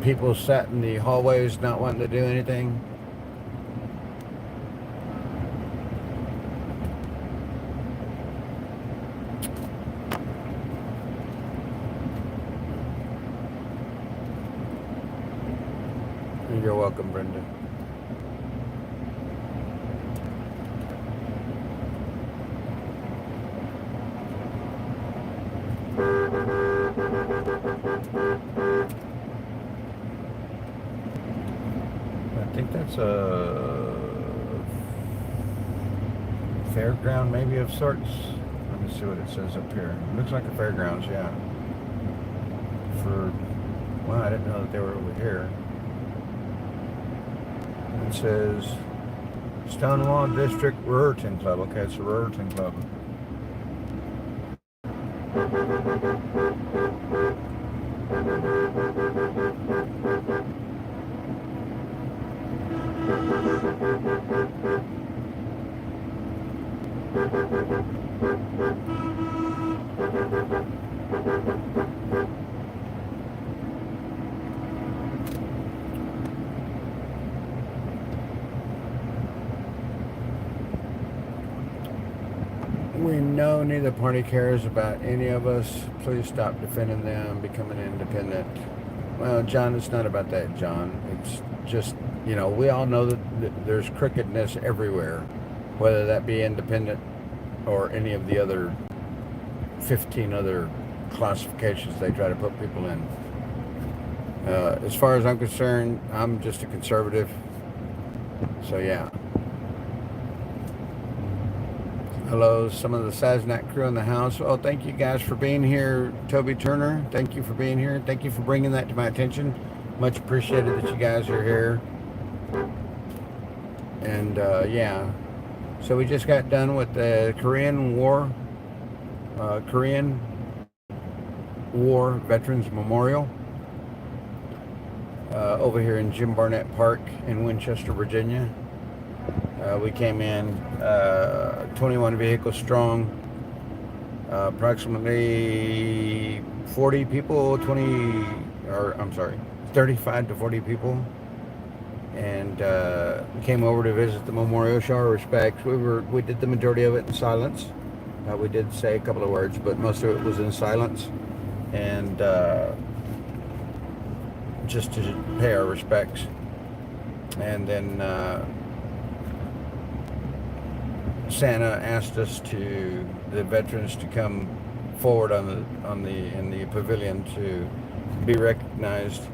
people sat in the hallways not wanting to do anything. You're welcome, Brenda. I think that's a fairground, maybe, of sorts. Let me see what it says up here. It looks like a fairgrounds, yeah. Well, I didn't know that they were over here. It says Stonewall District Ruritan Club. Okay, it's a Ruritan Club. We know neither party cares about any of us. Please stop defending them, becoming independent. Well, John, it's not about that, John. It's just, we all know that there's crookedness everywhere, whether that be independent or any of the other 15 other classifications they try to put people in. As far as I'm concerned, I'm just a conservative. So, yeah. Hello, some of the Sasnak crew in the house. Oh, thank you guys for being here. Toby Turner, thank you for being here. Thank you for bringing that to my attention. Much appreciated that you guys are here. And yeah, so we just got done with the Korean War Veterans Memorial over here in Jim Barnett Park in Winchester, Virginia. We came in 21 vehicles strong, approximately 40 people, 35 to 40 people, and came over to visit the memorial, show our respects. We did the majority of it in silence. We did say a couple of words, but most of it was in silence, and just to pay our respects. And then Santa asked the veterans to come forward in the pavilion to be recognized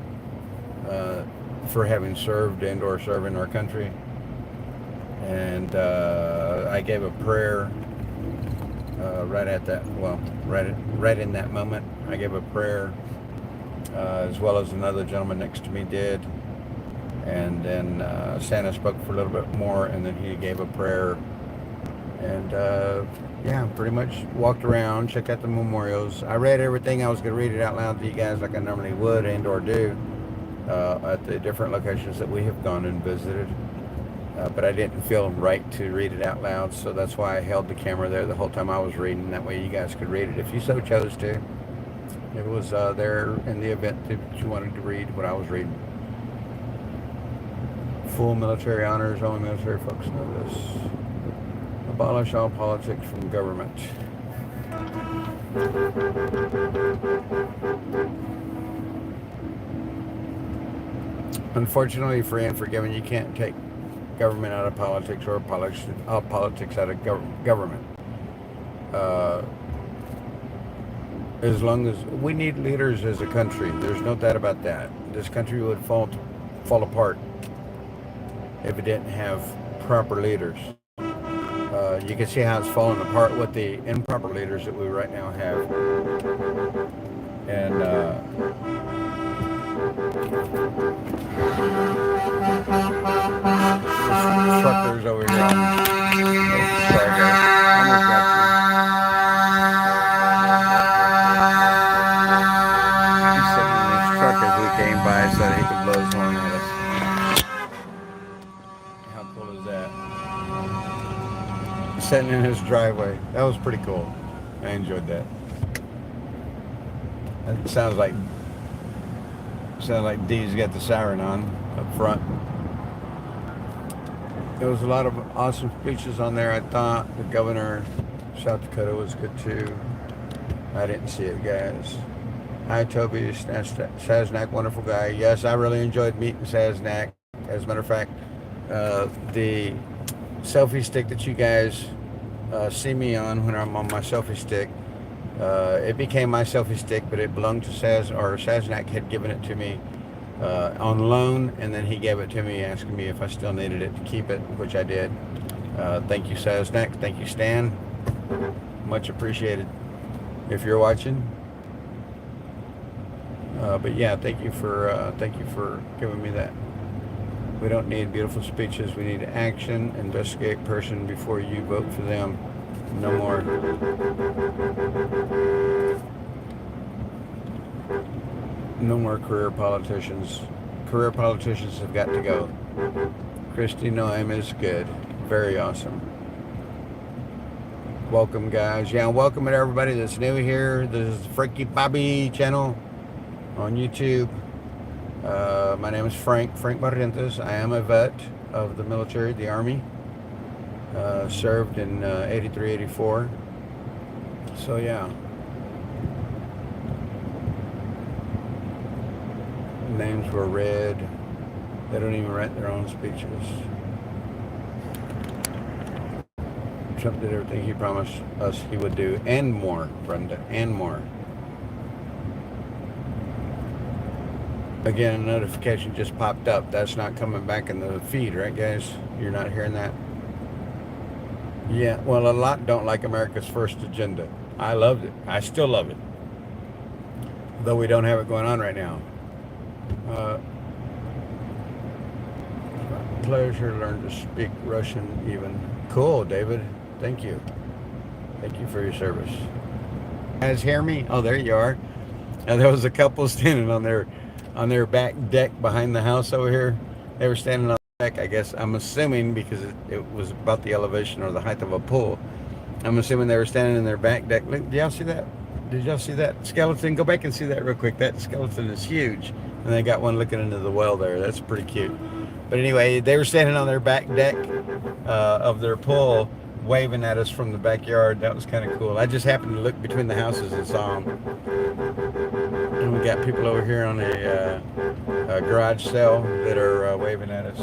for having served and or serving our country. And I gave a prayer right in that moment. I gave a prayer as well as another gentleman next to me did. And then Santa spoke for a little bit more, and then he gave a prayer. And yeah, pretty much walked around, checked out the memorials. I read everything. I was going to read it out loud to you guys like I normally would and or do at the different locations that we have gone and visited. But I didn't feel right to read it out loud, so that's why I held the camera there the whole time I was reading. That way you guys could read it if you so chose to. It was there in the event that you wanted to read what I was reading. Full military honors, only military folks know this. Abolish all politics from government. Unfortunately, free and forgiven, you can't take government out of politics or politics out of government. As long as we need leaders as a country, there's no doubt about that. This country would fall apart if it didn't have proper leaders. You can see how it's falling apart with the improper leaders that we right now have. And truckers over here. Sorry guys, almost got you. He's sitting in his truck as we came by so that he could blow his horn at us. How cool is that? Sitting in his driveway. That was pretty cool. I enjoyed that. It sounds like Dee's got the siren on up front. There was a lot of awesome speeches on there. I thought the governor of South Dakota was good too. I didn't see it, guys. Hi, Toby Sasnak, wonderful guy. Yes, I really enjoyed meeting Sasnak. As a matter of fact, the selfie stick that you guys see me on when I'm on my selfie stick, it became my selfie stick, but it belonged to Sasnak had given it to me on loan, and then he gave it to me asking me if I still needed it to keep it, which I did. Thank you, Sasnak. Thank you, Stan. Much appreciated if you're watching. But yeah, thank you for giving me that. We don't need beautiful speeches. We need action. Investigate person before you vote for them. No more. No more career politicians. Career politicians have got to go. Christy Noem is good. Very awesome. Welcome, guys. Yeah, welcome to everybody that's new here. This is the Frankie Bobby channel on YouTube. My name is Frank Barrientos. I am a vet of the military, the Army. Served in 83, 84. So yeah. names were read. They don't even write their own speeches. Trump did everything he promised us he would do, and more, Brenda, and more. Again, a notification just popped up. That's not coming back in the feed, right, guys? You're not hearing that? Yeah, well, a lot don't like America's First agenda. I loved it. I still love it. Though we don't have it going on right now. Pleasure to learn to speak Russian even. Cool, David. Thank you. Thank you for your service. You guys hear me? Oh, there you are. And there was a couple standing on their back deck behind the house over here. They were standing on the deck, I guess. I'm assuming because it was about the elevation or the height of a pool. I'm assuming they were standing in their back deck. Look, did y'all see that? Did y'all see that skeleton? Go back and see that real quick. That skeleton is huge. And they got one looking into the well there. That's pretty cute. But anyway, they were standing on their back deck of their pool, waving at us from the backyard. That was kind of cool. I just happened to look between the houses and saw them. And we got people over here on a garage sale that are waving at us.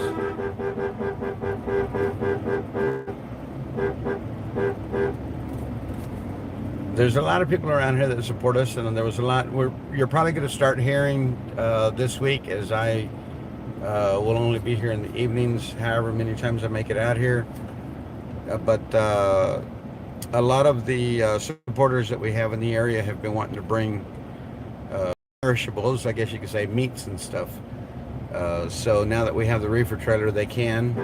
There's a lot of people around here that support us, and there was a lot. You're probably going to start hearing this week, as I will only be here in the evenings, however many times I make it out here. But a lot of the supporters that we have in the area have been wanting to bring perishables, I guess you could say, meats and stuff. So now that we have the reefer trailer, they can,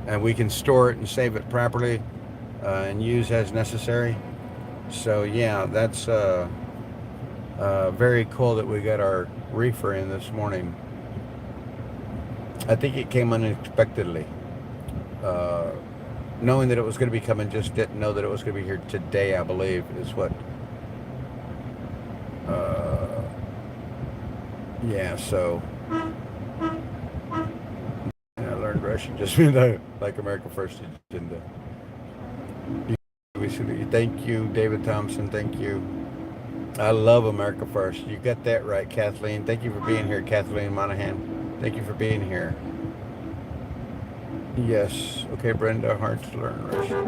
and we can store it and save it properly and use as necessary. So yeah, that's very cool that we got our reefer in this morning. I think it came unexpectedly. Knowing that it was going to be coming, just didn't know that it was going to be here today, I believe, is what. Yeah, so. I learned Russian just like America First agenda. Thank you, David Thompson. Thank you. I love America First. You got that right, Kathleen. Thank you for being here, Kathleen Monahan. Thank you for being here. Yes. Okay, Brenda, hard to learn Russian.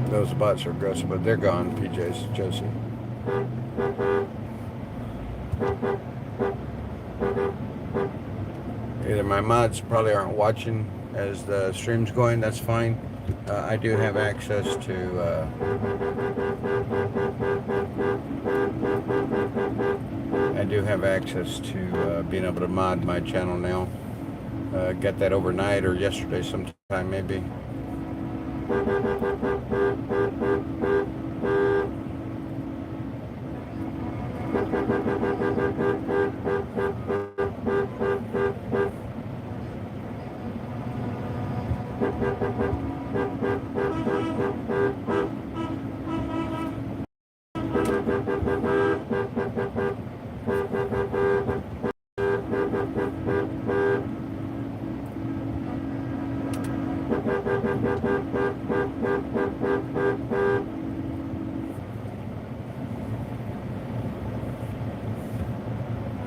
Those bots are aggressive, but they're gone, PJs, Josie. Either my mods probably aren't watching as the stream's going, that's fine. I do have access to being able to mod my channel now. Got that overnight or yesterday sometime maybe.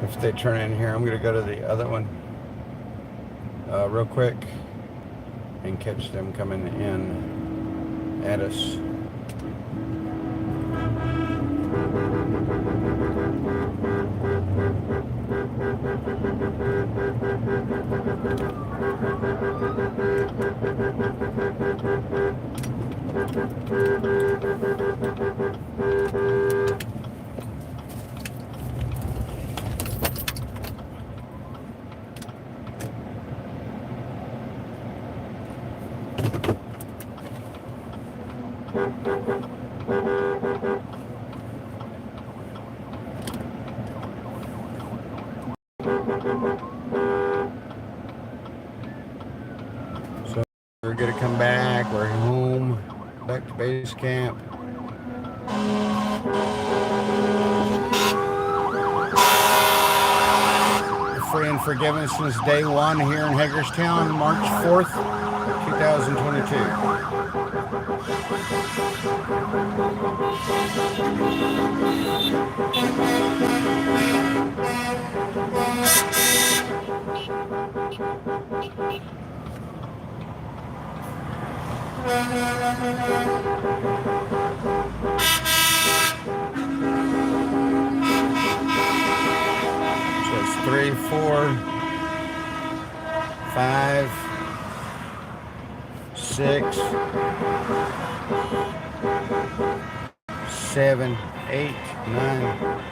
If they turn in here, I'm going to go to the other one real quick and catch them coming in at us. So we're gonna come back. We're home, back to base camp. forgiven since day one here in Hagerstown, March 4th, 2022. So it's 3, 4, 5, 6, 7, 8, 9.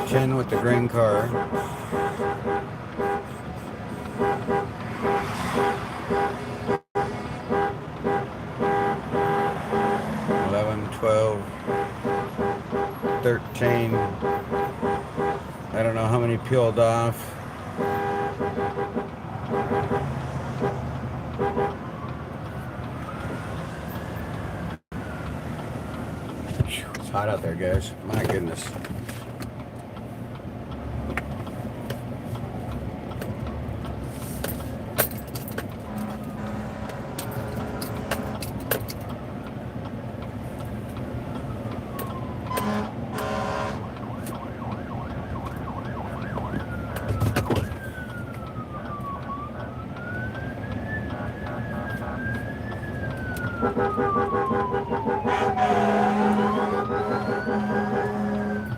Jen with the green car. 11, 12, 13. I don't know how many peeled off. It's hot out there, guys. My goodness.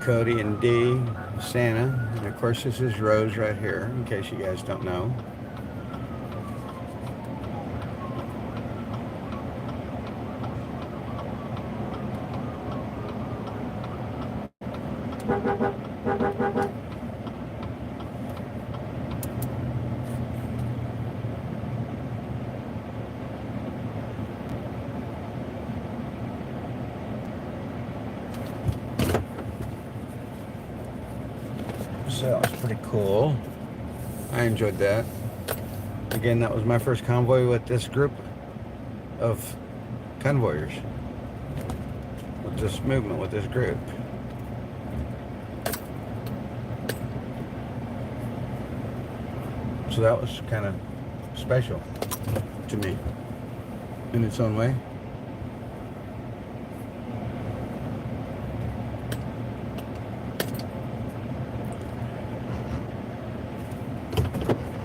Cody and Dee, Santa, and of course this is Rose right here, in case you guys don't know. So that was pretty cool. I enjoyed that. Again, that was my first convoy with this group of convoyers. With this movement, with this group. So that was kind of special to me in its own way.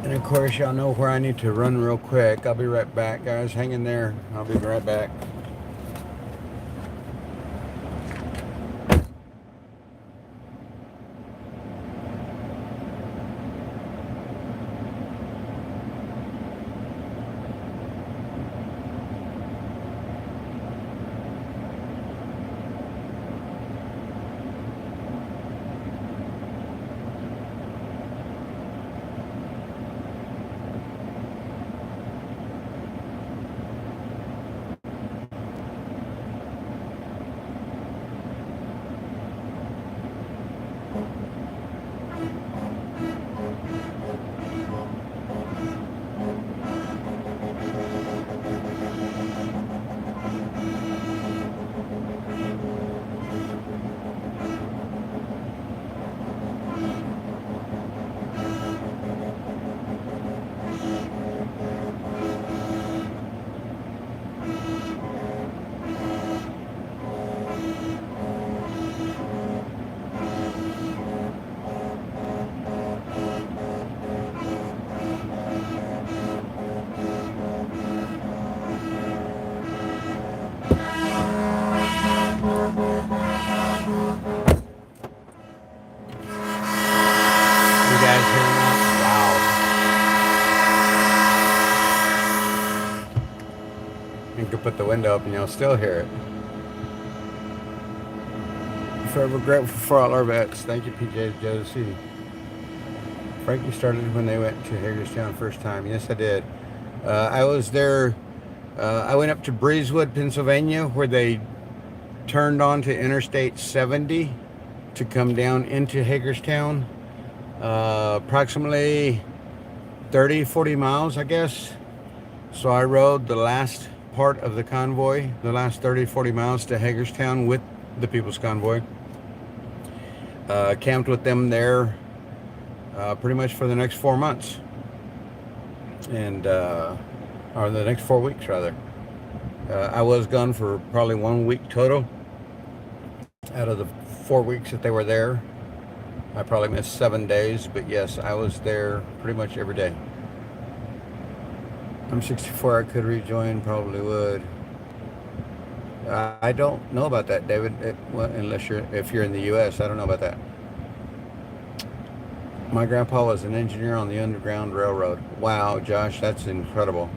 And of course, y'all know where I need to run real quick. I'll be right back, guys. Hang in there. I'll be right back. You can put the window up and you'll still hear it. Forever grateful for all our vets. Thank you, PJ Josie. Frankie started when they went to Hagerstown first time. Yes, I did. I was there. I went up to Breezewood, Pennsylvania, where they turned onto Interstate 70 to come down into Hagerstown. Approximately 30, 40 miles, I guess. So I rode the last part of the convoy, the last 30, 40 miles to Hagerstown with the People's Convoy. Camped with them there pretty much for the next 4 months. And, or the next 4 weeks rather. I was gone for probably 1 week total out of the 4 weeks that they were there. I probably missed 7 days, but yes, I was there pretty much every day. I'm 64, I could rejoin, probably would. I don't know about that, David, unless if you're in the U.S., I don't know about that. My grandpa was an engineer on the Underground Railroad. Wow, Josh, that's incredible.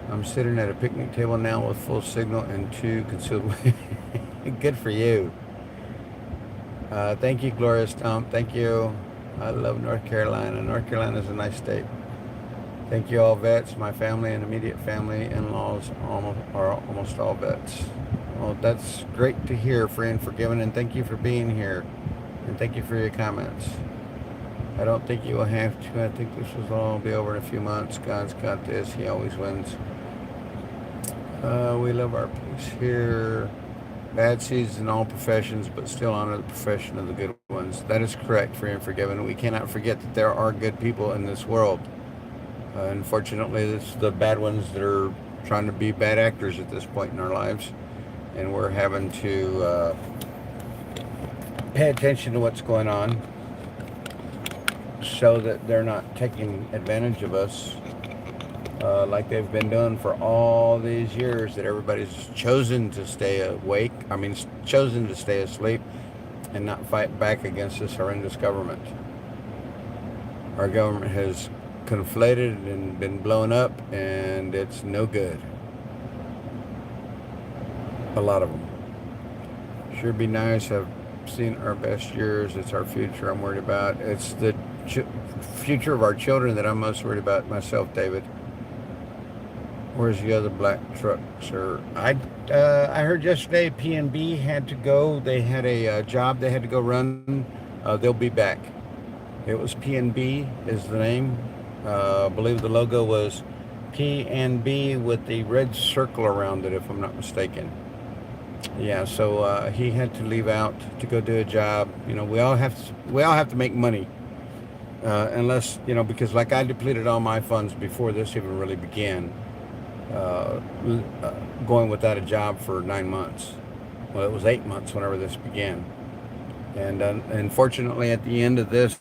I'm sitting at a picnic table now with full signal and 2 concealed. Good for you. Thank you, Gloria Stump. Thank you. I love North Carolina. North Carolina is a nice state. Thank you, all vets. My family and immediate family, in-laws are almost all vets. Well, that's great to hear, friend, forgiven, and thank you for being here. And thank you for your comments. I don't think you will have to. I think this will all be over in a few months. God's got this. He always wins. We love our place here. Bad seeds in all professions, but still honor the profession of the good ones. That is correct, free and forgiven. We cannot forget that there are good people in this world. Unfortunately, it's the bad ones that are trying to be bad actors at this point in our lives. And we're having to pay attention to what's going on so that they're not taking advantage of us like they've been doing for all these years that everybody's chosen to stay awake. I mean, chosen to stay asleep and not fight back against this horrendous government. Our government has conflated and been blown up, and it's no good. A lot of them. Sure be nice. I've seen our best years. It's our future I'm worried about. It's the future of our children that I'm most worried about myself, David. Where's the other black truck, sir? I heard yesterday P&B had to go. They had a job they had to go run. They'll be back. It was P&B is the name. I believe the logo was P&B with the red circle around it, if I'm not mistaken. Yeah, so he had to leave out to go do a job. You know, we all have to make money. Unless, you know, because like I depleted all my funds before this even really began. Going without a job for 9 months. Well, it was 8 months whenever this began. And unfortunately, at the end of this,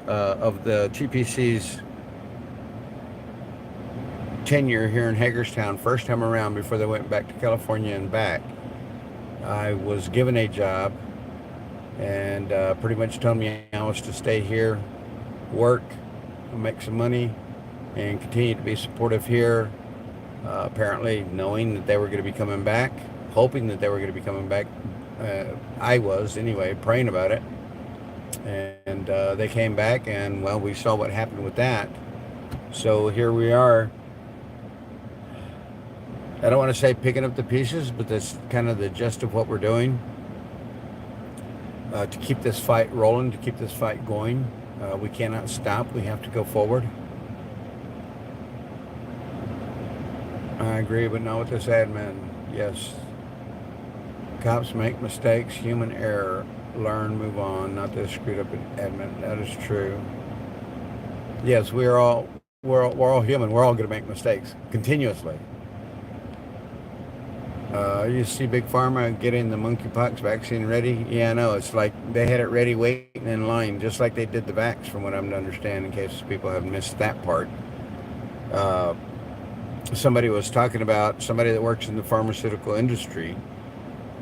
of the TPC's tenure here in Hagerstown, first time around before they went back to California and back, I was given a job and pretty much told me I was to stay here, work, make some money, and continue to be supportive here. Apparently knowing that they were going to be coming back, hoping that they were going to be coming back. I was anyway, praying about it. And they came back, and well, we saw what happened with that. So here we are. I don't want to say picking up the pieces, but that's kind of the gist of what we're doing. To keep this fight rolling, to keep this fight going. We cannot stop. We have to go forward. I agree, but not with this admin. Yes. Cops make mistakes, human error. Learn, move on, not this screwed up admin. That is true. Yes, we're all human. We're all going to make mistakes continuously. You see Big Pharma getting the monkeypox vaccine ready. Yeah, I know. It's like they had it ready, waiting in line, just like they did the vax, from what I'm to understand, in case people have missed that part. Somebody was talking about, somebody that works in the pharmaceutical industry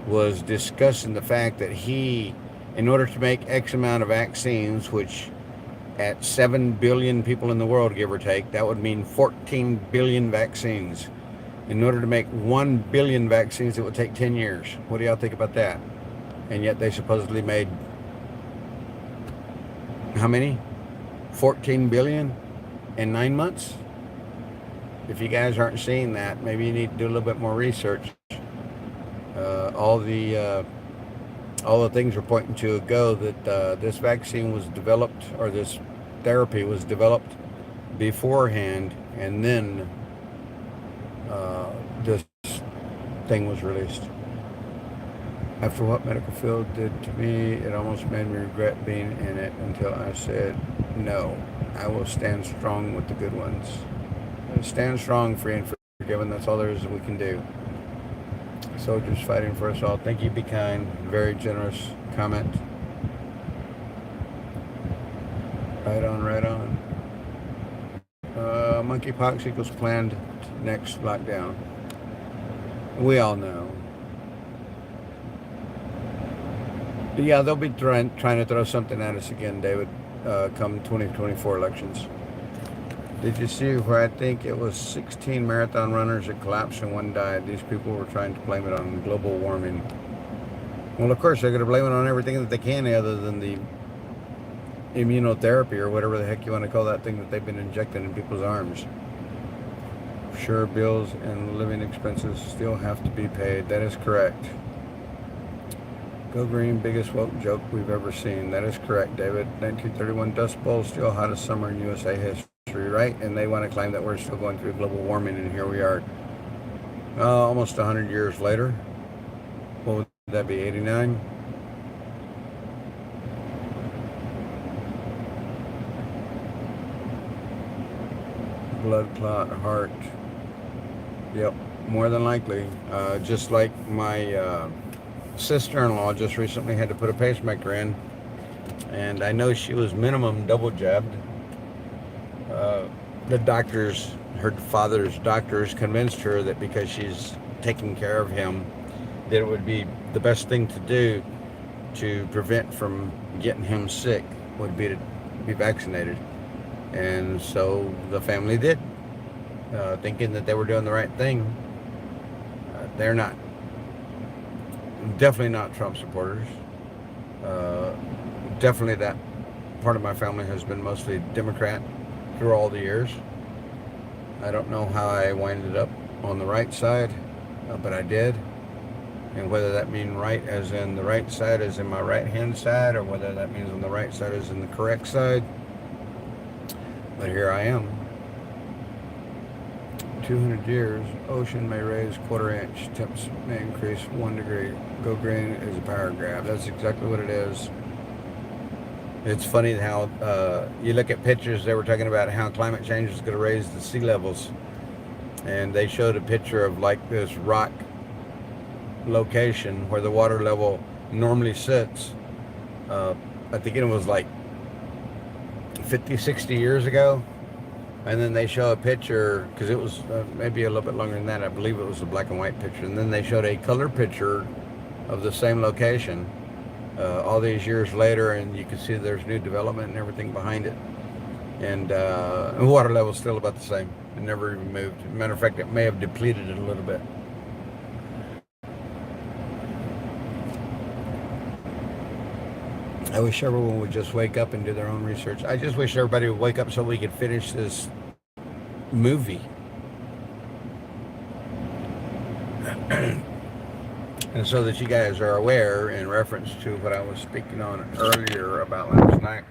was discussing the fact that he, in order to make X amount of vaccines, which at 7 billion people in the world, give or take, that would mean 14 billion vaccines. In order to make 1 billion vaccines, it would take 10 years. What do y'all think about that? And yet they supposedly made, how many? 14 billion in 9 months? If you guys aren't seeing that, maybe you need to do a little bit more research. All the things are pointing to a go that this vaccine was developed, or this therapy was developed beforehand, and then this thing was released. After what medical field did to me, it almost made me regret being in it until I said, no, I will stand strong with the good ones. Stand strong, free and forgiven. That's all there is that we can do. Soldiers fighting for us all. Thank you, be kind. Very generous comment. Right on, right on. Monkeypox equals planned next lockdown. We all know. Yeah, they'll be trying to throw something at us again, David, come 2024 elections. Did you see where I think it was 16 marathon runners that collapsed and one died? These people were trying to blame it on global warming. Well, of course, they're going to blame it on everything that they can other than the immunotherapy or whatever the heck you want to call that thing that they've been injecting in people's arms. Sure, bills and living expenses still have to be paid. That is correct. Go Green, biggest woke joke we've ever seen. That is correct, David. 1931 Dust Bowl, still hottest summer in USA history, right? And they want to claim that we're still going through global warming, and here we are, almost 100 years later. What would that be, 89? Blood clot, heart. Yep, more than likely. Just like my sister-in-law just recently had to put a pacemaker in, and I know she was minimum double jabbed. The doctors, her father's doctors, convinced her that because she's taking care of him, that it would be the best thing to do to prevent from getting him sick would be to be vaccinated. And so the family did, thinking that they were doing the right thing. They're not. Definitely not Trump supporters. Definitely that part of my family has been mostly Democrat through all the years. I don't know how I winded up on the right side, but I did. And whether that means right as in the right side as in my right hand side, or whether that means on the right side as in the correct side, but here I am. 200 years, ocean may raise quarter-inch, temps may increase 1 degree. Go Green is a power grab. That's exactly what it is. It's funny how you look at pictures. They were talking about how climate change is going to raise the sea levels, and they showed a picture of like this rock location where the water level normally sits. I think it was like 50, 60 years ago. And then they show a picture, because it was maybe a little bit longer than that. I believe it was a black and white picture. And then they showed a color picture of the same location all these years later, and you can see there's new development and everything behind it. And the water level is still about the same. It never even moved. As a matter of fact, it may have depleted it a little bit. I wish everyone would just wake up and do their own research. I just wish everybody would wake up so we could finish this movie. And so that you guys are aware, in reference to what I was speaking on earlier about last night.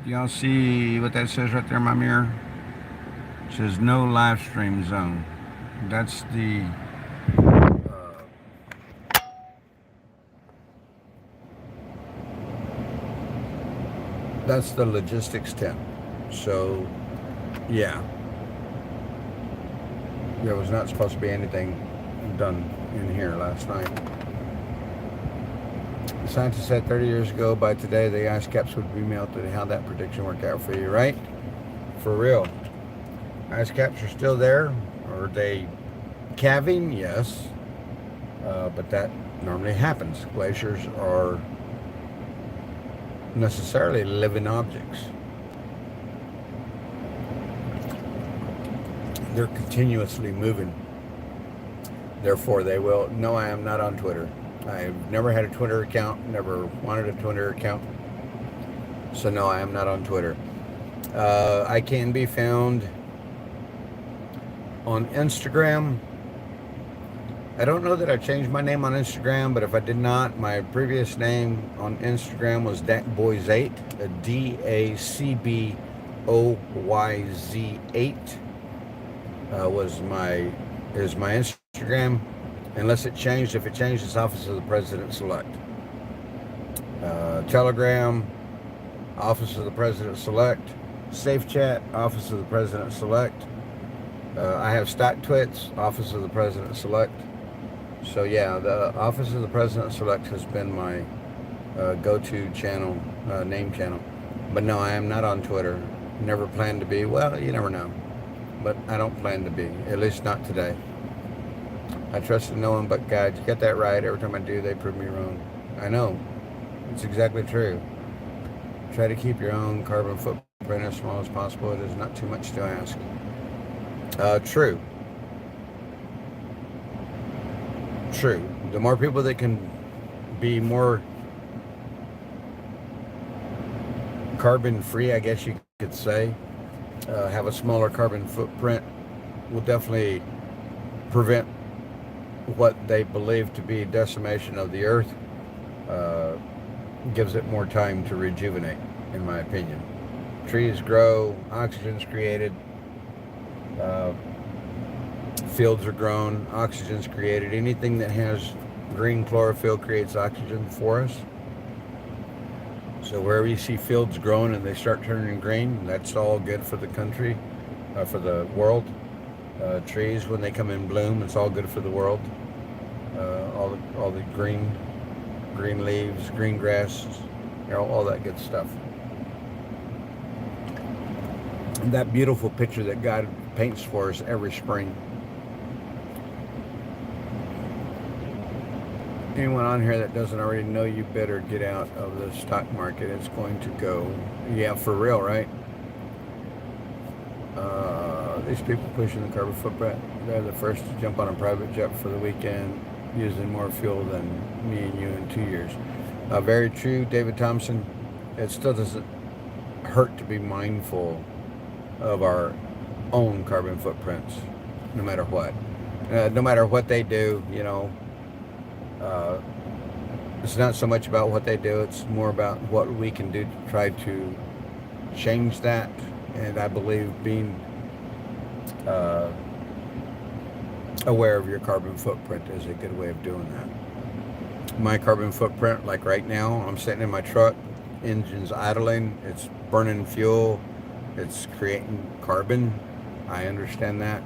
Do y'all see what that says right there in my mirror? It says no live stream zone. That's the that's the logistics tent. So, yeah. There was not supposed to be anything done in here last night. The scientists said 30 years ago, by today, the ice caps would be melted. How'd that prediction work out for you, right? For real. Ice caps are still there. Are they calving? Yes. But that normally happens. Glaciers are necessarily living objects. They're continuously moving. Therefore, they will. No, I am not on Twitter. I've never had a Twitter account, never wanted a Twitter account. So no, I am not on Twitter. I can be found on Instagram. I don't know that I changed my name on Instagram, but if I did not, my previous name on Instagram was DacBoys8, DACBOYZ8. is my Instagram, unless it changed. If it changed, it's Office of the President-Select. Telegram, Office of the President-Select. Safe Chat, Office of the President-Select. I have stock twits, Office of the President-Select. So yeah, the Office of the President-Select has been my go-to channel, name channel. But no, I am not on Twitter. Never plan to be. Well, you never know. But I don't plan to be, at least not today. I trust in no one but God. You got that right. Every time I do, they prove me wrong. I know. It's exactly true. Try to keep your own carbon footprint as small as possible. It is not too much to ask. True. True. The more people that can be more carbon free, I guess you could say, have a smaller carbon footprint, will definitely prevent what they believe to be decimation of the earth. Gives it more time to rejuvenate, in my opinion. Trees grow, oxygen's created, fields are grown, oxygen's created. Anything that has green chlorophyll creates oxygen for us. So wherever you see fields growing and they start turning green, that's all good for the country, for the world. Trees, when they come in bloom, it's all good for the world. All the green leaves, green grass, all that good stuff. And that beautiful picture that God paints for us every spring. Anyone on here that doesn't already know, you better get out of the stock market. It's going to go, yeah, for real, right? These people pushing the carbon footprint, they're the first to jump on a private jet for the weekend, using more fuel than me and you in 2 years. Very true, David Thompson. It still doesn't hurt to be mindful of our own carbon footprints, no matter what. No matter what they do, you know, it's not so much about what they do, it's more about what we can do to try to change that. And I believe being aware of your carbon footprint is a good way of doing that. My carbon footprint, like right now, I'm sitting in my truck, engine's idling, it's burning fuel, it's creating carbon. I understand that.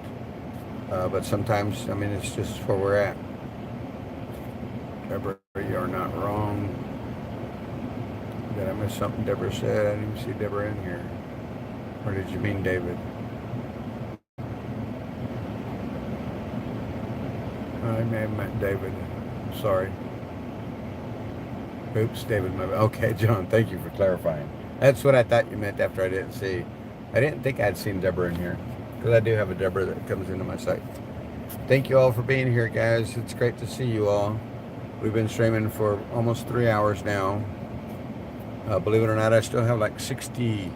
But sometimes, I mean, it's just where we're at. Deborah, you are not wrong. Did I miss something Deborah said? I didn't even see Deborah in here. Or did you mean David? I may have meant David. Sorry. Oops, David. Okay, John, thank you for clarifying. That's what I thought you meant after I didn't see. I didn't think I'd seen Deborah in here, because I do have a Deborah that comes into my site. Thank you all for being here, guys. It's great to see you all. We've been streaming for almost 3 hours now. Believe it or not, I still have like 61%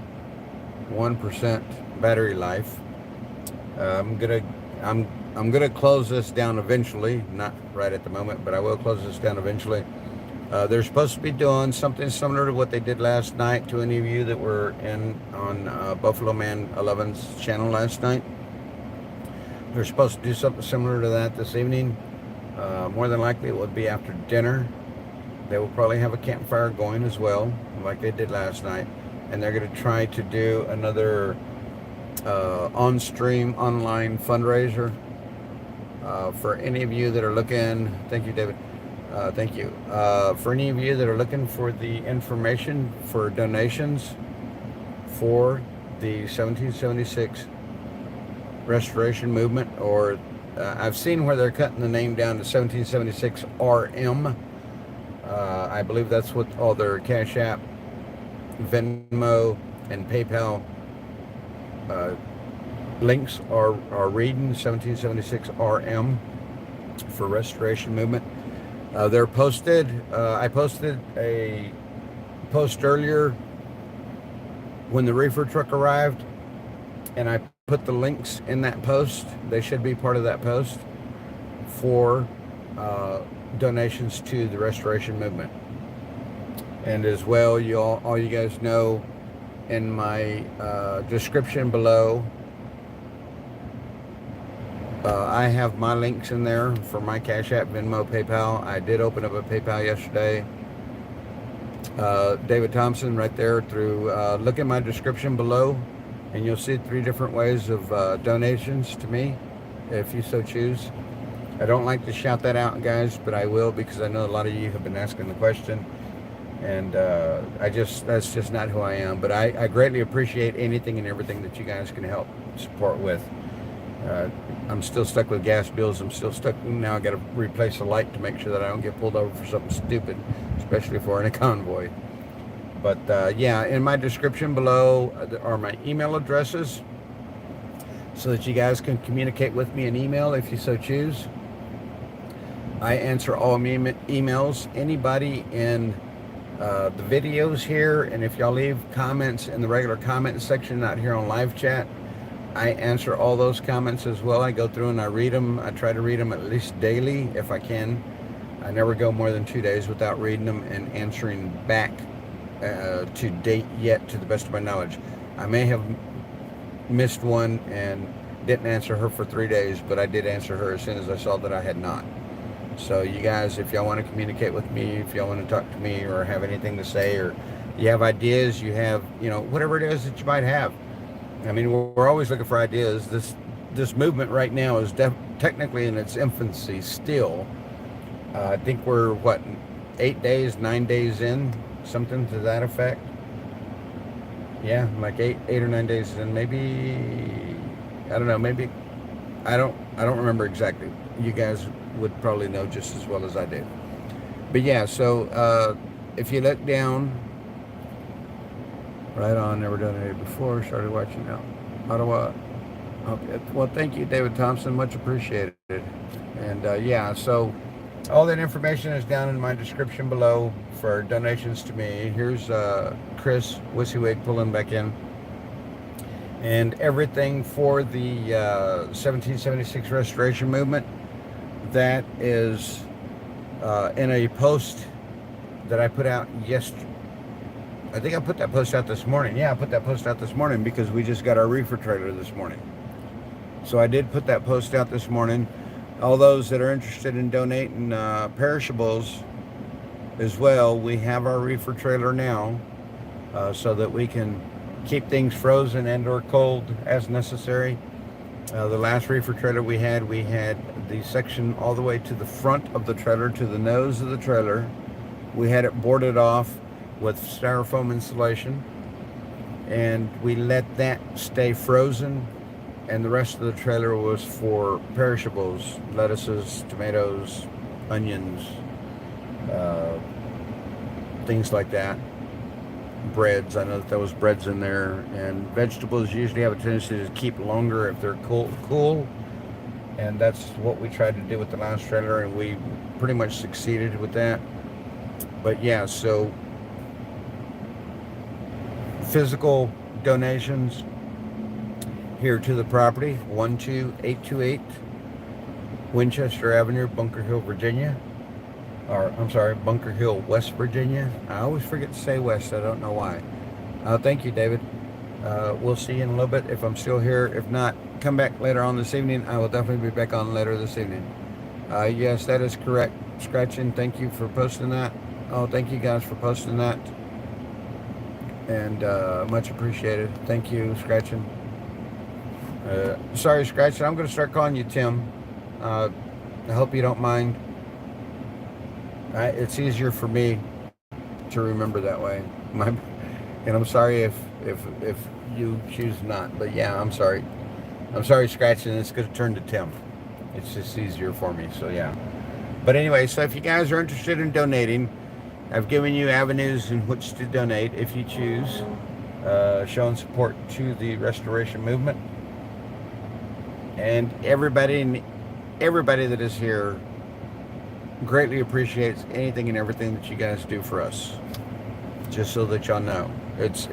battery life. I'm gonna close this down eventually, not right at the moment, but I will close this down eventually. They're supposed to be doing something similar to what they did last night. To any of you that were in on Buffalo Man 11's channel last night, they're supposed to do something similar to that this evening. More than likely it would be after dinner. They will probably have a campfire going as well, like they did last night. And they're going to try to do another on-stream online fundraiser. For any of you that are looking, thank you, David. Thank you. For any of you that are looking for the information for donations for the 1776 restoration movement, or I've seen where they're cutting the name down to 1776 RM. I believe that's what all their Cash App, Venmo, and PayPal links are reading. 1776 RM for restoration movement. They're posted. I posted a post earlier when the reefer truck arrived, and I put the links in that post. They should be part of that post for donations to the restoration movement. And as well, all you guys know, in my description below, I have my links in there for my Cash App, Venmo, PayPal. I did open up a PayPal yesterday. David Thompson right there through, look at my description below and you'll see 3 different ways of donations to me if you so choose. I don't like to shout that out, guys, but I will because I know a lot of you have been asking the question, and that's just not who I am. But I greatly appreciate anything and everything that you guys can help support with. I'm still stuck with gas bills. I'm still stuck now. I got to replace a light to make sure that I don't get pulled over for something stupid, especially if we're in a convoy. But yeah, in my description below are my email addresses so that you guys can communicate with me in email if you so choose. I answer all emails. Anybody in the videos here, and if y'all leave comments in the regular comment section, not here on live chat, I answer all those comments as well. I go through and I read them. I try to read them at least daily if I can. I never go more than 2 days without reading them and answering back to date yet, to the best of my knowledge. I may have missed one and didn't answer her for 3 days, but I did answer her as soon as I saw that I had not. So you guys, if y'all want to communicate with me, if y'all want to talk to me or have anything to say, or you have ideas, you have, whatever it is that you might have. I mean, we're always looking for ideas. This movement right now is technically in its infancy still. I think we're, 8 days, 9 days in, something to that effect. Yeah, like 8 or 9 days in, maybe, I don't know, maybe, I don't remember exactly. You guys would probably know just as well as I do. But yeah, so if you look down, right on, never donated before, started watching now. Ottawa. Well, thank you, David Thompson, much appreciated. And yeah, so all that information is down in my description below for donations to me. Here's Chris Wissywig pulling back in. And everything for the 1776 restoration movement, that is in a post that I put out yesterday. I think I put that post out this morning. Yeah, I put that post out this morning because we just got our reefer trailer this morning. So I did put that post out this morning. All those that are interested in donating perishables as well, we have our reefer trailer now so that we can keep things frozen and or cold as necessary. The last reefer trailer we had the section all the way to the front of the trailer, to the nose of the trailer. We had it boarded off with styrofoam insulation, and we let that stay frozen, and the rest of the trailer was for perishables, lettuces, tomatoes, onions, things like that. Breads, I know that there was breads in there, and vegetables usually have a tendency to keep longer if they're cool, and that's what we tried to do with the last trailer, and we pretty much succeeded with that. But yeah, so physical donations here to the property, 12828 Winchester Avenue, Bunker Hill, Virginia. Or, I'm sorry, Bunker Hill, West Virginia. I always forget to say West, I don't know why. Thank you, David. We'll see you in a little bit if I'm still here. If not, come back later on this evening. I will definitely be back on later this evening. Yes, that is correct. Scratching, thank you for posting that. Oh, thank you guys for posting that. And much appreciated. Thank you, Scratching. Sorry, Scratching, I'm going to start calling you Tim. I hope you don't mind. It's easier for me to remember that way. And I'm sorry if you choose not. But yeah, I'm sorry. I'm sorry, Scratching. It's going to turn to Tim. It's just easier for me. So yeah. But anyway, so if you guys are interested in donating, I've given you avenues in which to donate if you choose, showing support to the restoration movement. And everybody that is here greatly appreciates anything and everything that you guys do for us. Just so that y'all know, it's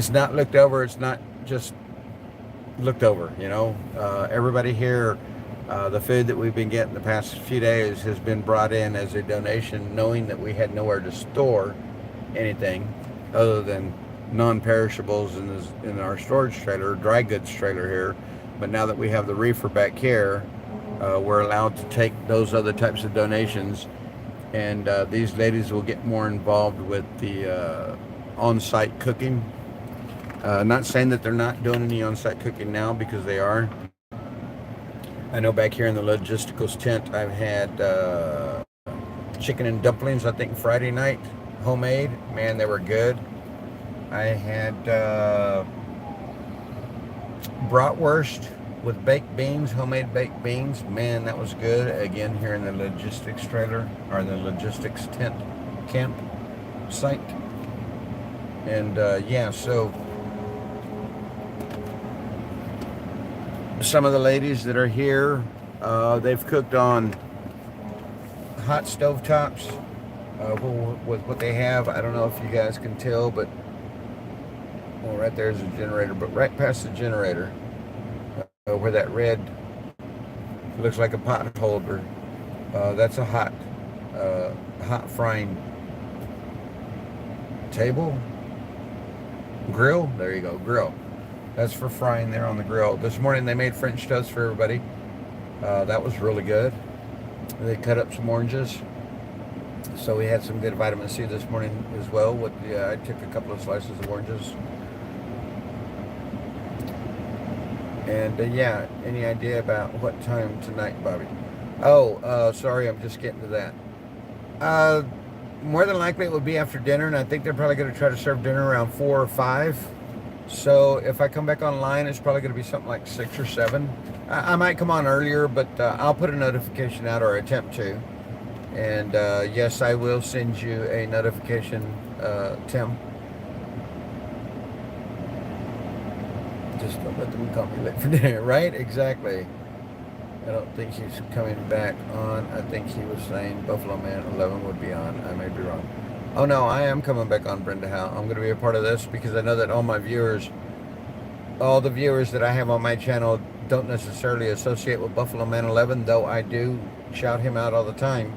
not looked over. It's not just looked over. Everybody here. The food that we've been getting the past few days has been brought in as a donation, knowing that we had nowhere to store anything other than non-perishables in our storage trailer, dry goods trailer here. but now that we have the reefer back here, we're allowed to take those other types of donations, and these ladies will get more involved with the on-site cooking. Not saying that they're not doing any on-site cooking now, because they are. I know back here in the logisticals tent, I've had chicken and dumplings, I think Friday night, homemade. Man, they were good. I had bratwurst with baked beans, homemade baked beans. Man, that was good. Again, here in the logistics trailer, or the logistics tent camp site. And yeah, so some of the ladies that are here, they've cooked on hot stove tops with what they have. I don't know if you guys can tell, but well, right there's a generator, but right past the generator, where that red looks like a pot holder, that's a hot frying table, grill. There you go, grill. That's for frying there on the grill. This morning they made French toast for everybody. That was really good. They cut up some oranges, so we had some good vitamin C this morning as well. With I took a couple of slices of oranges. And yeah, any idea about what time tonight, Bobby? Oh, sorry, I'm just getting to that. More than likely it would be after dinner, and I think they're probably going to try to serve dinner around 4 or 5. So if I come back online, it's probably going to be something like 6 or 7. I might come on earlier, but I'll put a notification out, or attempt to. And yes, I will send you a notification, Tim. Just don't let them call me late for dinner, right? Exactly. I don't think he's coming back on. I think he was saying Buffalo Man 11 would be on. I may be wrong. Oh no, I am coming back on, Brenda Howe. I'm going to be a part of this, because I know that all the viewers that I have on my channel don't necessarily associate with Buffalo Man 11, though I do shout him out all the time.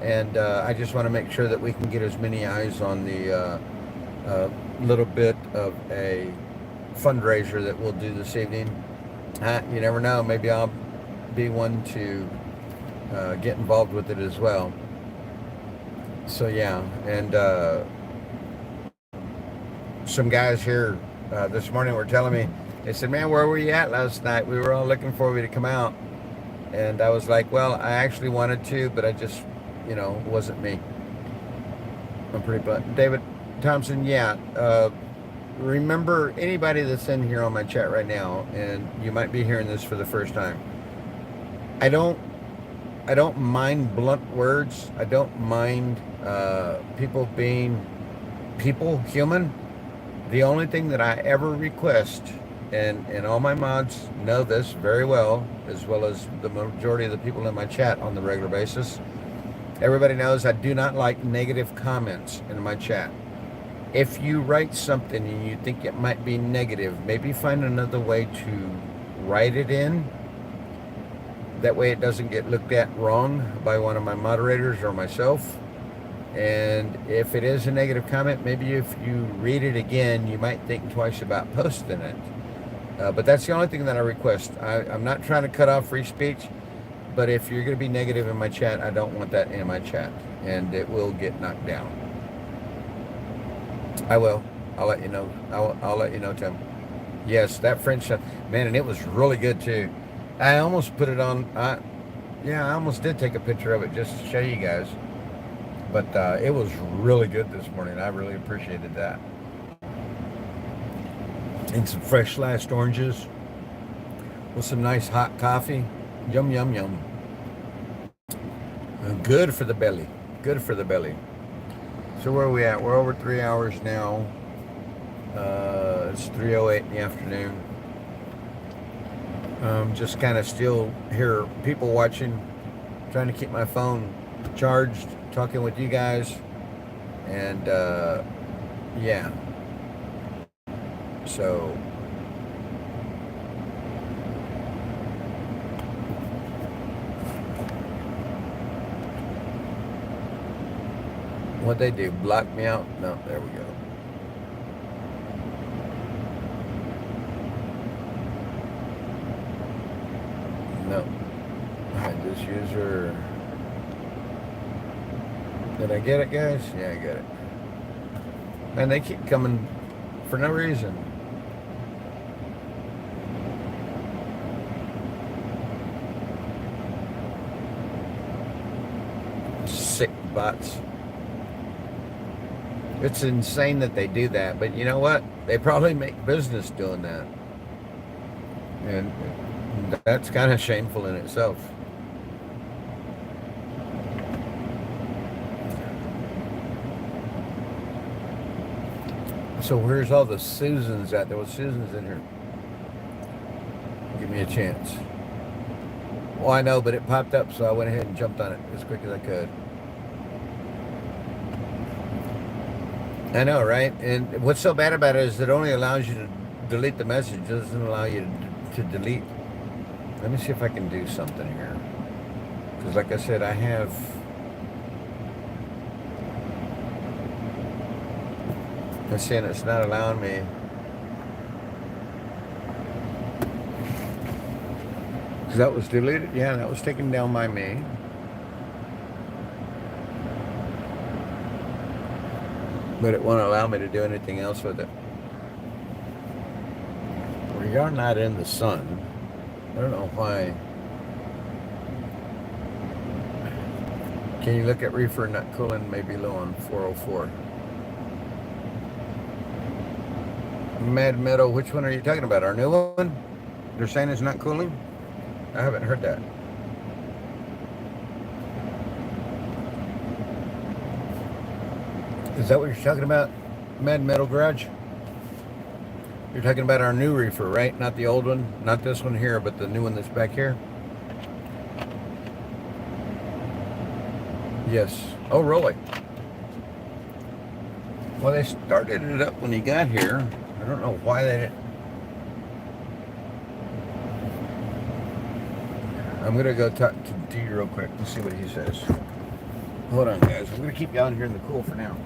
And I just want to make sure that we can get as many eyes on the little bit of a fundraiser that we'll do this evening. You never know, maybe I'll be one to get involved with it as well. So yeah, and some guys here this morning were telling me, they said, man, where were you at last night? We were all looking for you to come out. And I was like, well, I actually wanted to, but I just, it wasn't me. I'm pretty blunt. David Thompson, yeah. Remember, anybody that's in here on my chat right now, and you might be hearing this for the first time, I don't mind blunt words. I don't mind people being human. The only thing that I ever request, and all my mods know this very well as the majority of the people in my chat on the regular basis, everybody knows I do not like negative comments in my chat. If you write something and you think it might be negative, maybe find another way to write it in. That way it doesn't get looked at wrong by one of my moderators or myself. And if it is a negative comment, maybe if you read it again, you might think twice about posting it. But that's the only thing that I request. I'm not trying to cut off free speech, but if you're going to be negative in my chat, I don't want that in my chat, and it will get knocked down. I will. I'll let you know. I'll let you know, Tim. Yes, that French stuff, man, and it was really good too. I almost put it on. I almost did take a picture of it just to show you guys. But it was really good this morning. I really appreciated that. And some fresh sliced oranges with some nice hot coffee. Yum, yum, yum. Good for the belly. Good for the belly. So where are we at? We're over 3 hours now. It's 3:08 in the afternoon. Just kind of still hear people watching, trying to keep my phone charged, talking with you guys, and yeah. So what'd they do? Block me out? No, there we go. user. Did I get it, guys? Yeah, I get it. And they keep coming for no reason. Sick bots. It's insane that they do that, but you know what? They probably make business doing that. And that's kind of shameful in itself. So where's all the Susans at? There was Susans in here. Give me a chance. Well, I know, but it popped up, so I went ahead and jumped on it as quick as I could. I know, right? And what's so bad about it is it only allows you to delete the message. It doesn't allow you to delete. Let me see if I can do something here. Because like I said, I have... I'm saying it's not allowing me. Because that was deleted? Yeah, that was taken down by me. But it won't allow me to do anything else with it. We are not in the sun. I don't know why. Can you look at reefer not cooling? Maybe low on 404. Mad Meadow, which one are you talking about? Our new one? They're saying it's not cooling? I haven't heard that. Is that what you're talking about, Mad Metal Garage? You're talking about our new reefer, right? Not the old one, not this one here, but the new one that's back here? Yes. Oh, really? Well, they started it up when he got here. I don't know why they didn't. I'm going to go talk to D real quick and see what he says. Hold on, guys. I'm going to keep you out here in the cool for now.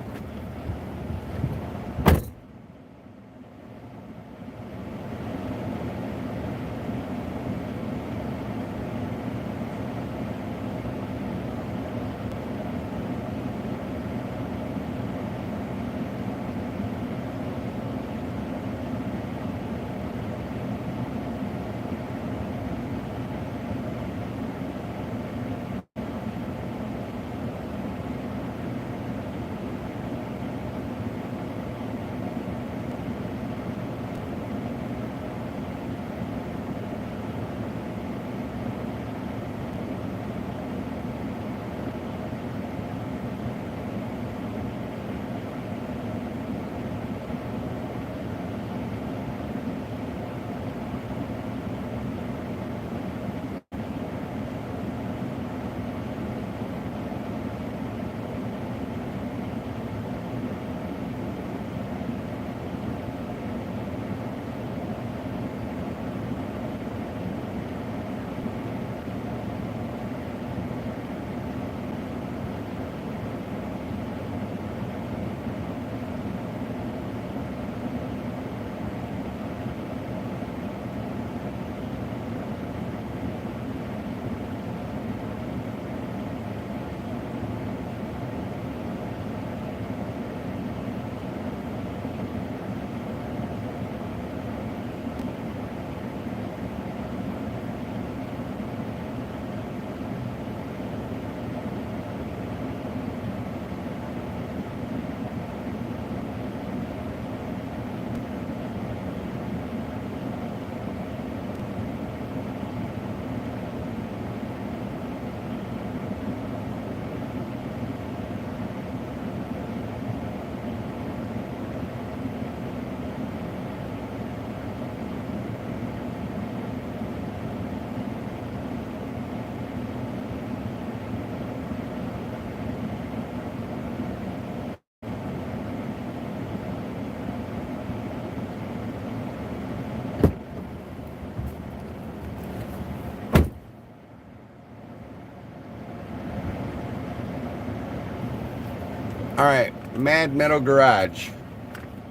All right, Mad Metal Garage.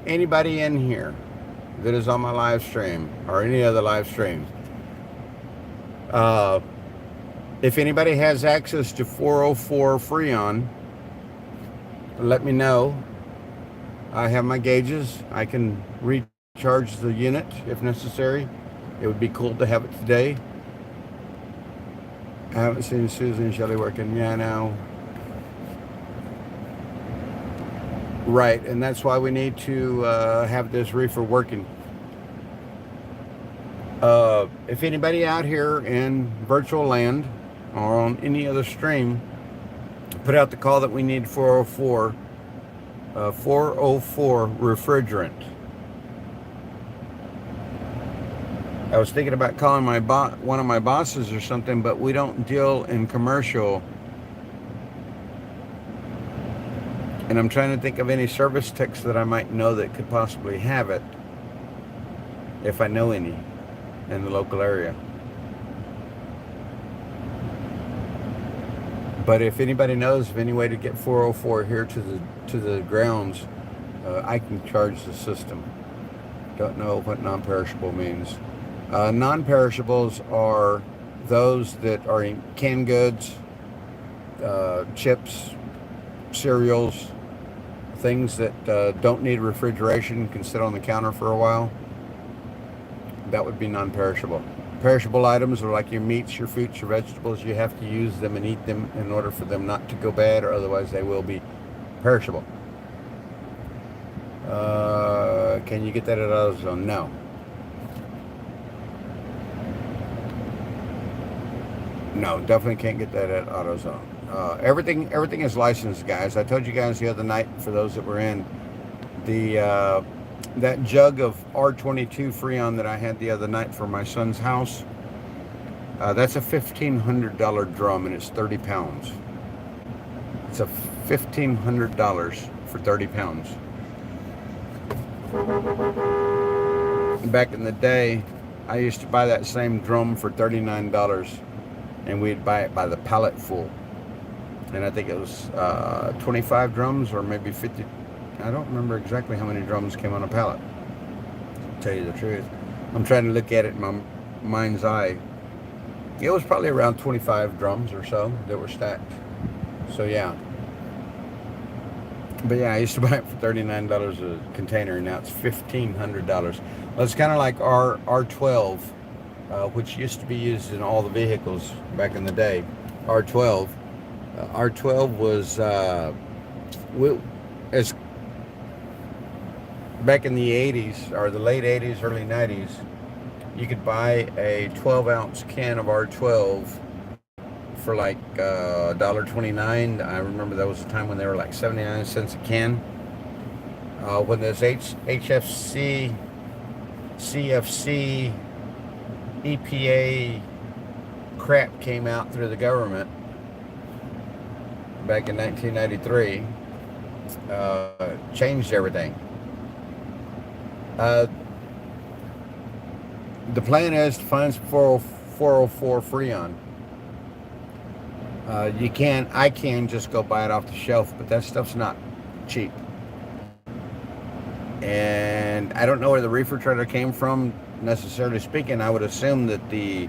Anybody in here that is on my live stream or any other live stream, If anybody has access to 404 Freon, let me know. I have my gauges. I can recharge the unit if necessary. It would be cool to have it today. I haven't seen Susan and Shelley working. Yeah, I know. Right, and that's why we need to have this reefer working. If anybody out here in virtual land or on any other stream put out the call that we need 404 refrigerant. I was thinking about calling my one of my bosses or something, but we don't deal in commercial. And I'm trying to think of any service techs that I might know that could possibly have it, if I know any in the local area. But if anybody knows of any way to get 404 here to the grounds, I can charge the system. Don't know what non-perishable means. Non-perishables are those that are in canned goods, chips, cereals, things that don't need refrigeration, can sit on the counter for a while. That would be non-perishable. Perishable items are like your meats, your fruits, your vegetables. You have to use them and eat them in order for them not to go bad, or otherwise they will be perishable. Can you get that at AutoZone? No. No, definitely can't get that at AutoZone. Everything is licensed, guys. I told you guys the other night, for those that were in, that jug of R22 Freon that I had the other night for my son's house, that's a $1,500 drum, and it's 30 pounds. It's a $1,500 for 30 pounds. Back in the day, I used to buy that same drum for $39, and we'd buy it by the pallet full. And I think it was 25 drums or maybe 50. I don't remember exactly how many drums came on a pallet, to tell you the truth. I'm trying to look at it in my mind's eye. It was probably around 25 drums or so that were stacked. So yeah. But yeah, I used to buy it for $39 a container, and now it's $1,500. Well, it's kind of like our R12, which used to be used in all the vehicles back in the day. R12 was as back in the 80s, or the late 80s, early 90s, you could buy a 12-ounce can of R12 for like $1.29. I remember there was a time when they were like 79 cents a can. When this HFC, CFC, EPA crap came out through the government back in 1993, changed everything. The plan is to find some 404 Freon. I can just go buy it off the shelf, but that stuff's not cheap. And I don't know where the reefer trailer came from, necessarily speaking. I would assume that the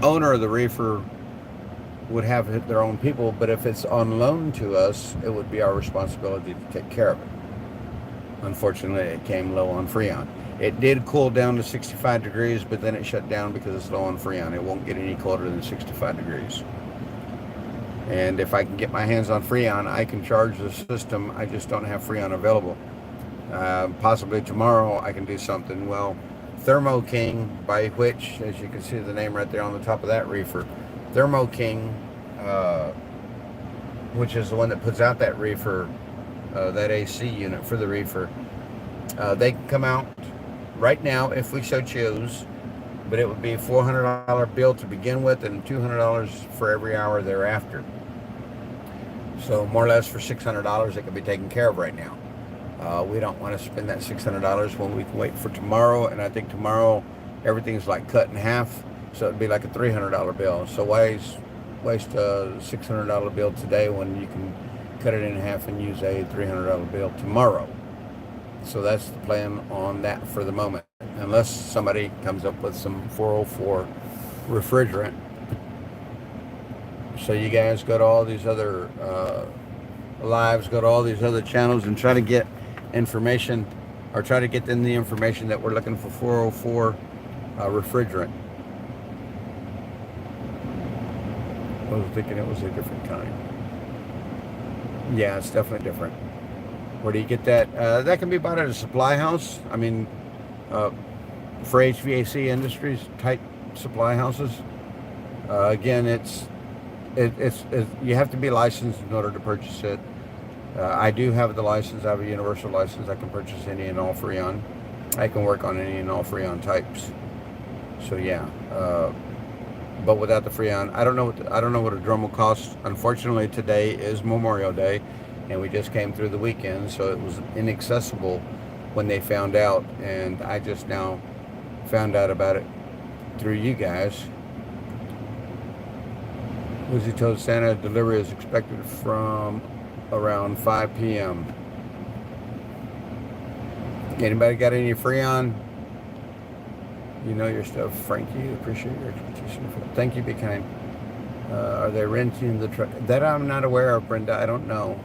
owner of the reefer would have their own people, but if it's on loan to us, it would be our responsibility to take care of it. Unfortunately, it came low on Freon. It did cool down to 65 degrees, but then it shut down because it's low on Freon. It won't get any colder than 65 degrees. And if I can get my hands on Freon, I can charge the system. I just don't have Freon available. Possibly tomorrow I can do something. Well, Thermo King, by which, as you can see the name right there on the top of that reefer, Thermo King, which is the one that puts out that reefer, that AC unit for the reefer, they can come out right now if we so choose, but it would be a $400 bill to begin with and $200 for every hour thereafter. So more or less for $600 it can be taken care of right now. We don't want to spend that $600 when we can wait for tomorrow, and I think tomorrow everything's like cut in half, so it'd be like a $300 bill. So why waste a $600 bill today when you can cut it in half and use a $300 bill tomorrow? So that's the plan on that for the moment. Unless somebody comes up with some 404 refrigerant. So you guys go to all these other lives, go to all these other channels and try to get information, or try to get them the information that we're looking for 404 refrigerant. I was thinking it was a different kind. Yeah, it's definitely different. Where do you get that? That can be bought at a supply house. I mean, for HVAC industries type supply houses. Again, it's you have to be licensed in order to purchase it. I do have the license. I have a universal license. I can purchase any and all Freon. I can work on any and all Freon types. So yeah, but without the Freon, I don't know what a drum will cost. Unfortunately, today is Memorial Day, and we just came through the weekend, so it was inaccessible when they found out, and I just now found out about it through you guys. Lizzie told Santa delivery is expected from around 5 p.m. Anybody got any Freon? You know your stuff, Frankie. Appreciate your expertise. Thank you, be kind. Are they renting the truck? That I'm not aware of, Brenda. I don't know.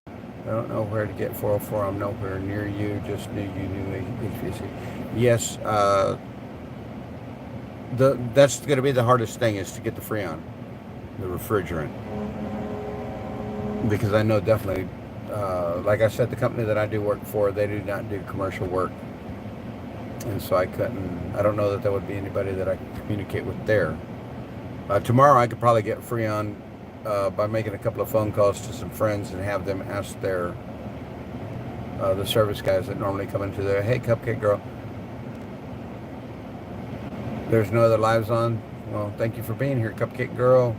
I don't know where to get 404. I'm nowhere near you, just near you, new HVAC. Yes, that's going to be the hardest thing, is to get the Freon, the refrigerant. Because I know definitely, like I said, the company that I do work for, they do not do commercial work. And so I don't know that there would be anybody that I could communicate with there. Tomorrow I could probably get Freon by making a couple of phone calls to some friends and have them ask the service guys that normally come into there, hey, Cupcake Girl, there's no other lives on? Well, thank you for being here, Cupcake Girl.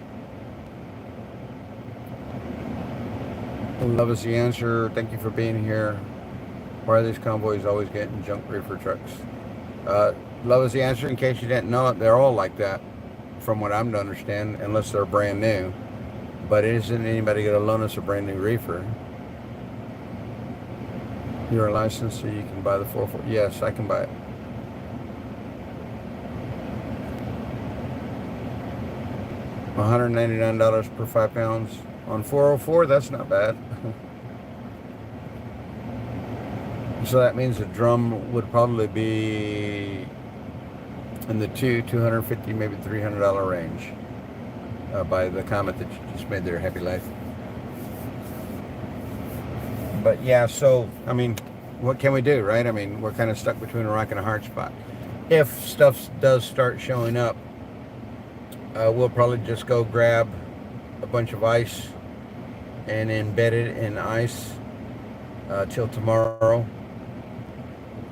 Love is the answer. Thank you for being here. Why are these convoys always getting junk reefer trucks? Love is the answer. In case you didn't know it, they're all like that, from what I'm to understand, unless they're brand new. But isn't anybody going to loan us a brand new reefer? You're a license, so you can buy the 404. Yes, I can buy it. $199 per 5 pounds on 404. That's not bad. So that means the drum would probably be in the $250, maybe $300 range. By the comment that you just made there, Happy Life. But yeah, so I mean, what can we do, right? I mean, we're kind of stuck between a rock and a hard spot. If stuff does start showing up, we'll probably just go grab a bunch of ice and embed it in ice till tomorrow.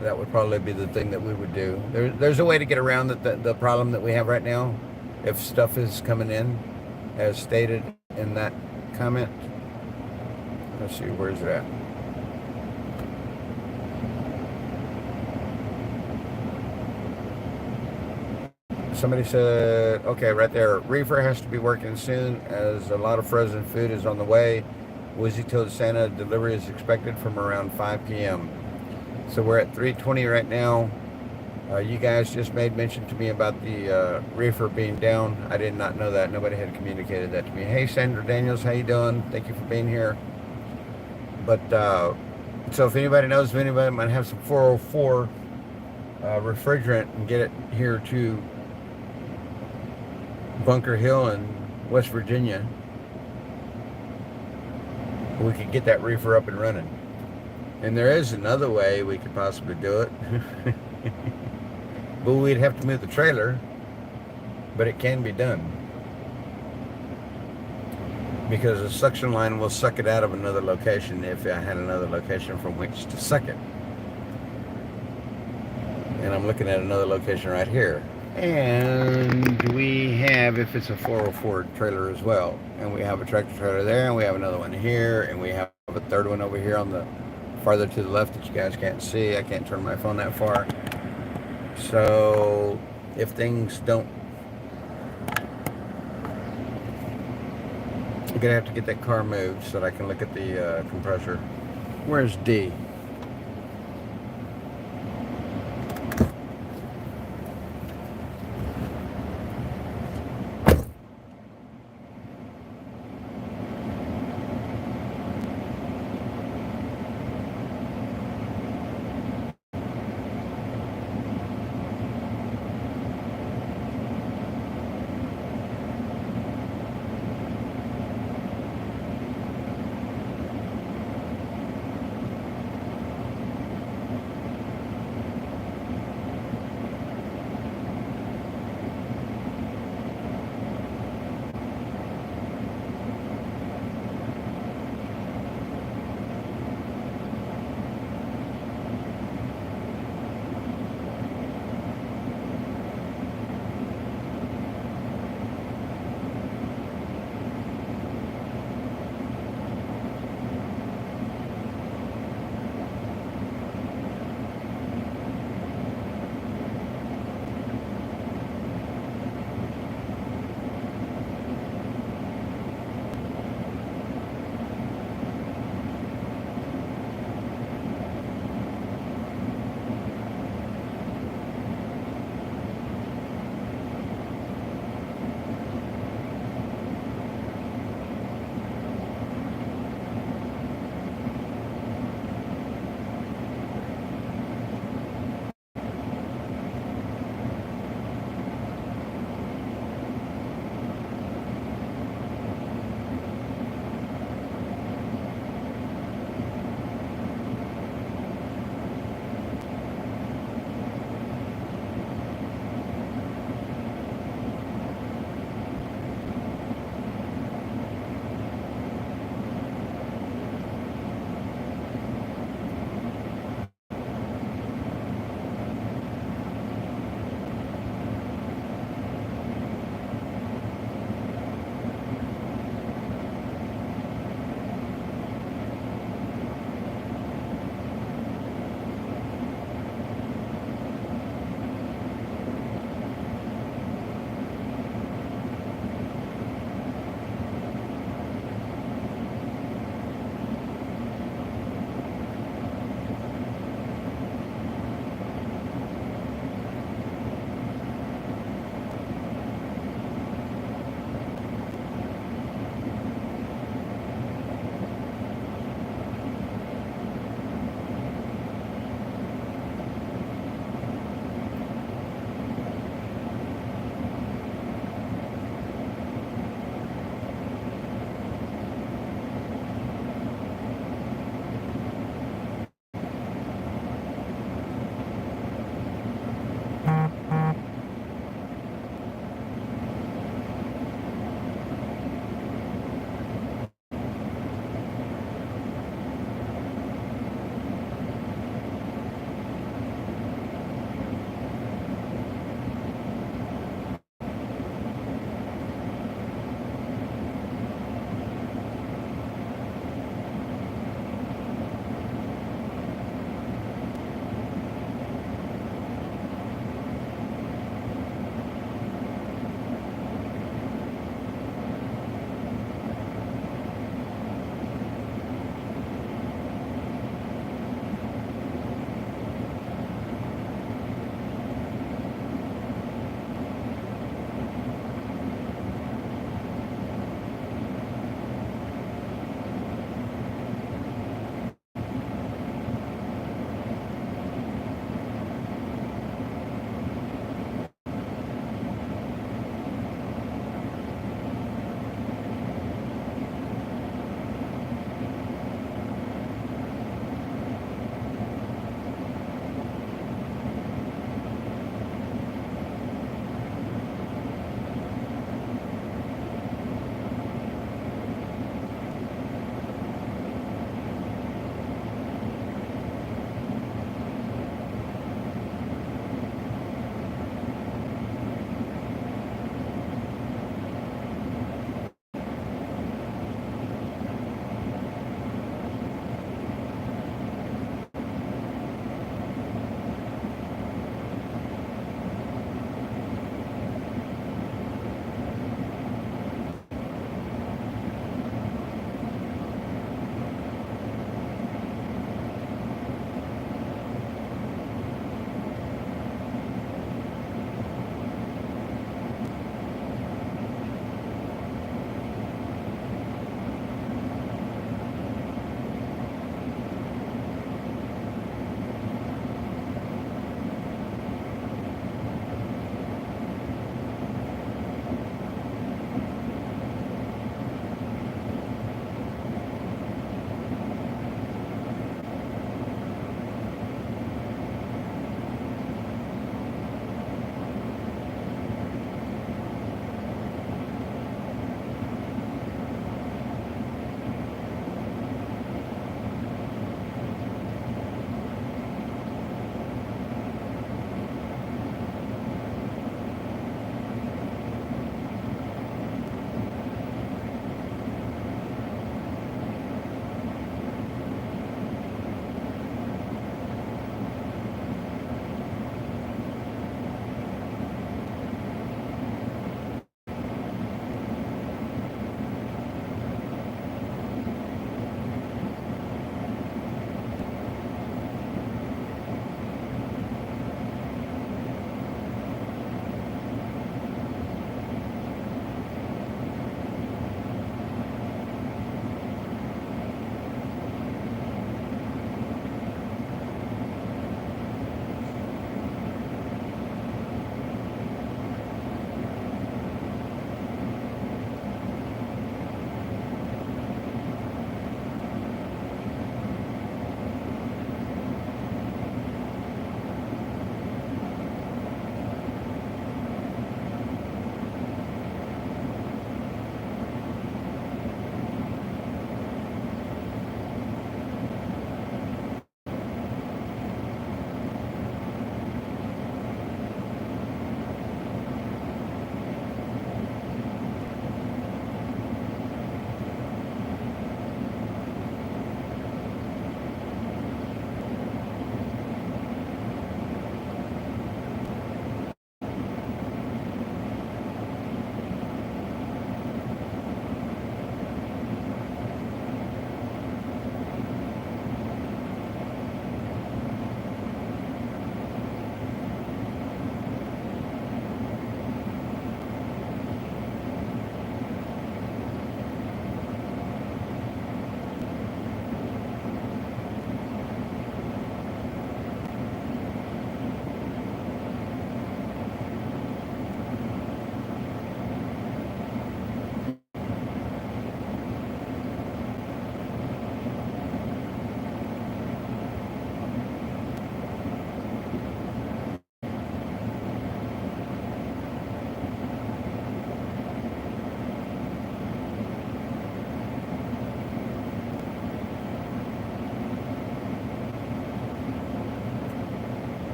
That would probably be the thing that we would do. There's a way to get around the problem that we have right now. If stuff is coming in, as stated in that comment. Let's see, where's it at? Somebody said, okay, right there, reefer has to be working soon as a lot of frozen food is on the way. Wizzy told Santa delivery is expected from around 5 p.m. So we're at 3:20 right now. You guys just made mention to me about the reefer being down. I did not know that. Nobody had communicated that to me. Hey, Sandra Daniels, how you doing? Thank you for being here. But so if anybody knows, if anybody might have some 404 refrigerant and get it here to Bunker Hill in West Virginia, we could get that reefer up and running. And there is another way we could possibly do it. But we'd have to move the trailer. But it can be done. Because the suction line will suck it out of another location if I had another location from which to suck it. And I'm looking at another location right here. And we have, if it's a 404 trailer as well. And we have a tractor trailer there, and we have another one here, and we have a third one over here on the farther to the left that you guys can't see. I can't turn my phone that far. So if things don't, I'm gonna have to get that car moved so that I can look at the compressor. Where's D?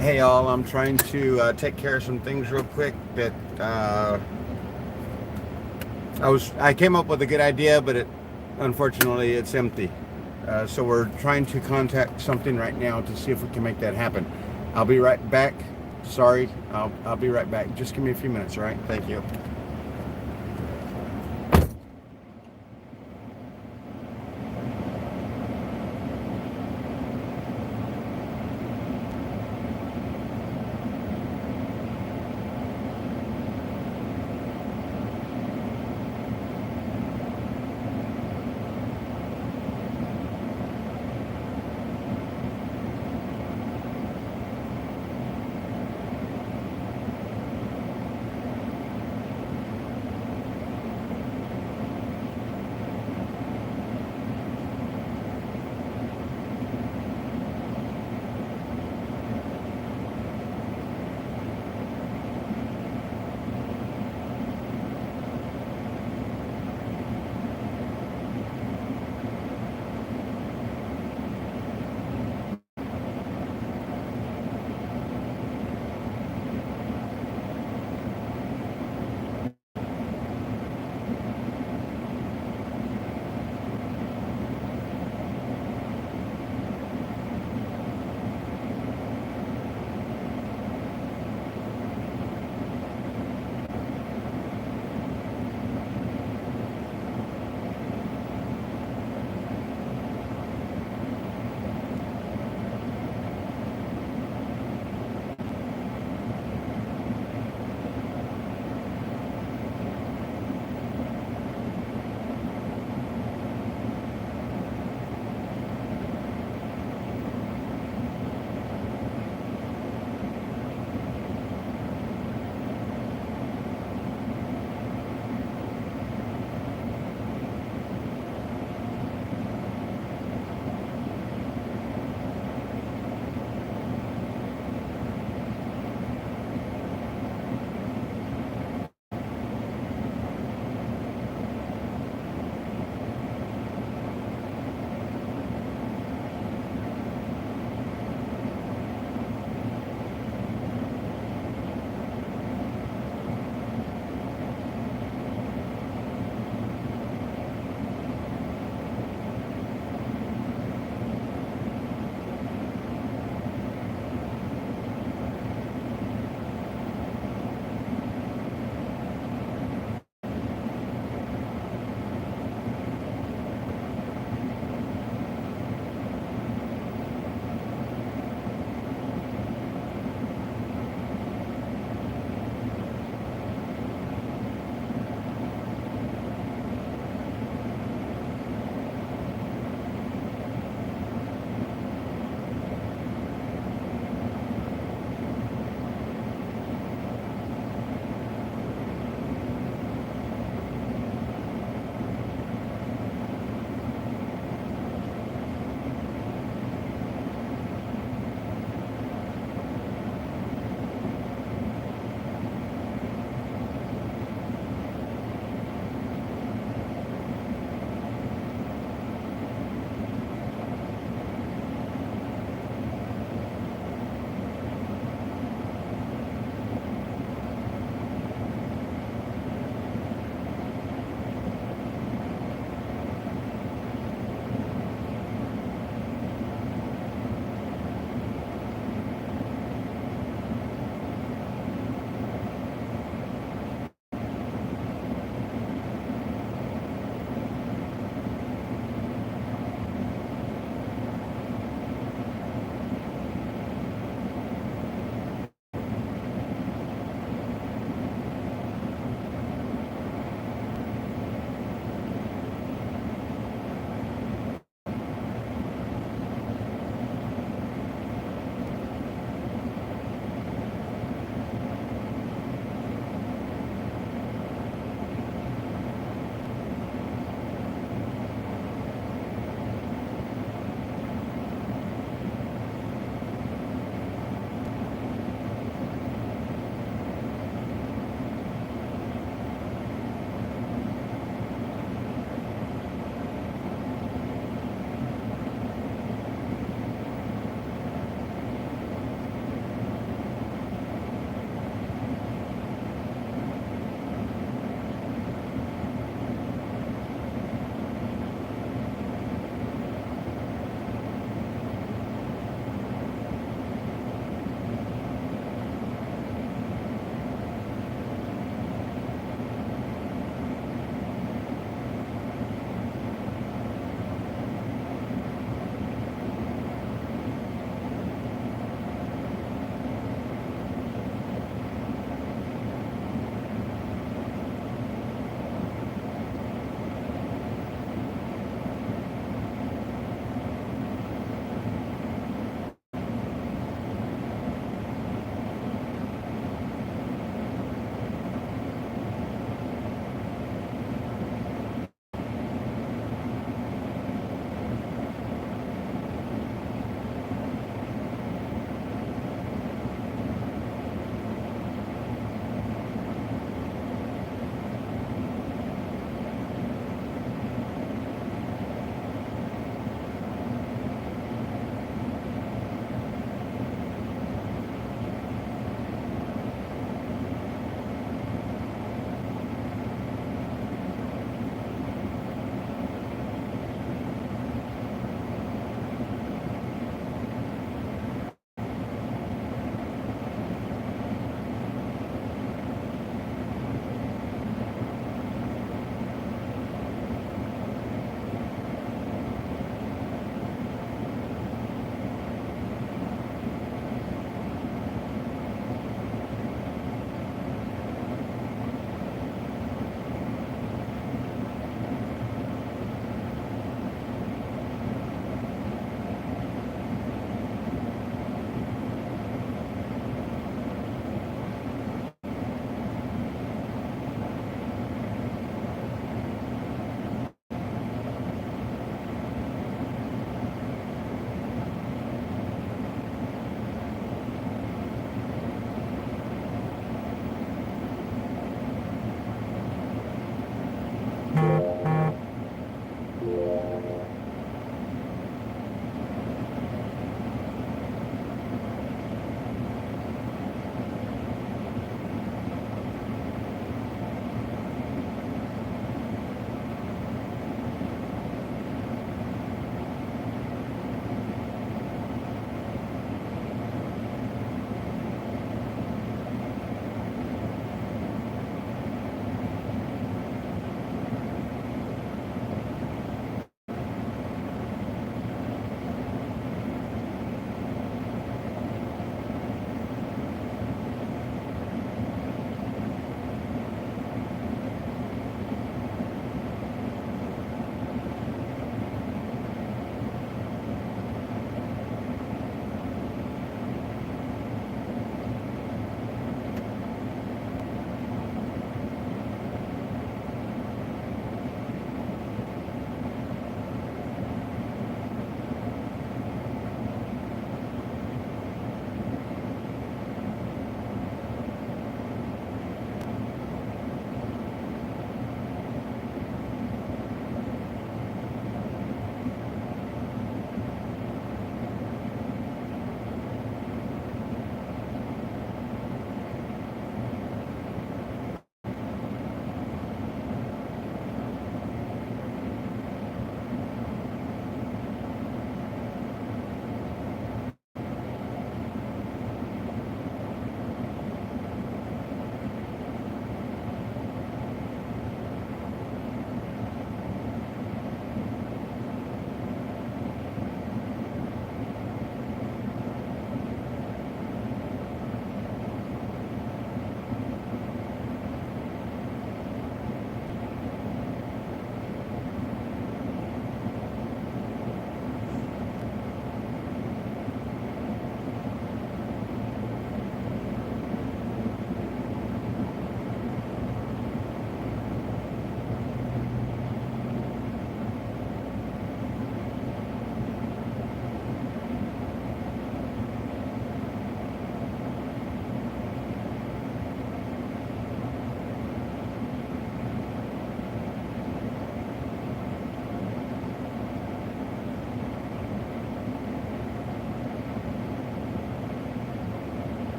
Hey y'all, I'm trying to take care of some things real quick that I came up with a good idea, but unfortunately it's empty. So we're trying to contact something right now to see if we can make that happen. I'll be right back. Sorry, I'll be right back. Just give me a few minutes, all right? Thank you.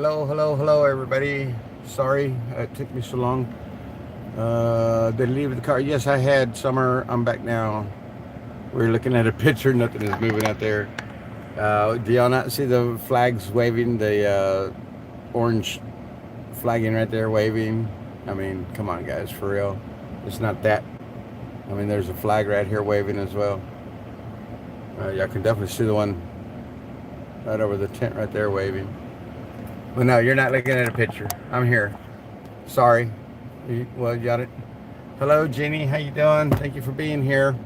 Hello, everybody. Sorry it took me so long. Did I leave the car? Yes, I had. Summer, I'm back now. We're looking at a picture. Nothing is moving out there. Do y'all not see the flags waving? The orange flagging right there waving? I mean, come on, guys, for real. It's not that. I mean, there's a flag right here waving as well. Y'all can definitely see the one right over the tent right there waving. Well, no, you're not looking at a picture. I'm here. Sorry. Well, you got it. Hello, Jenny. How you doing? Thank you for being here.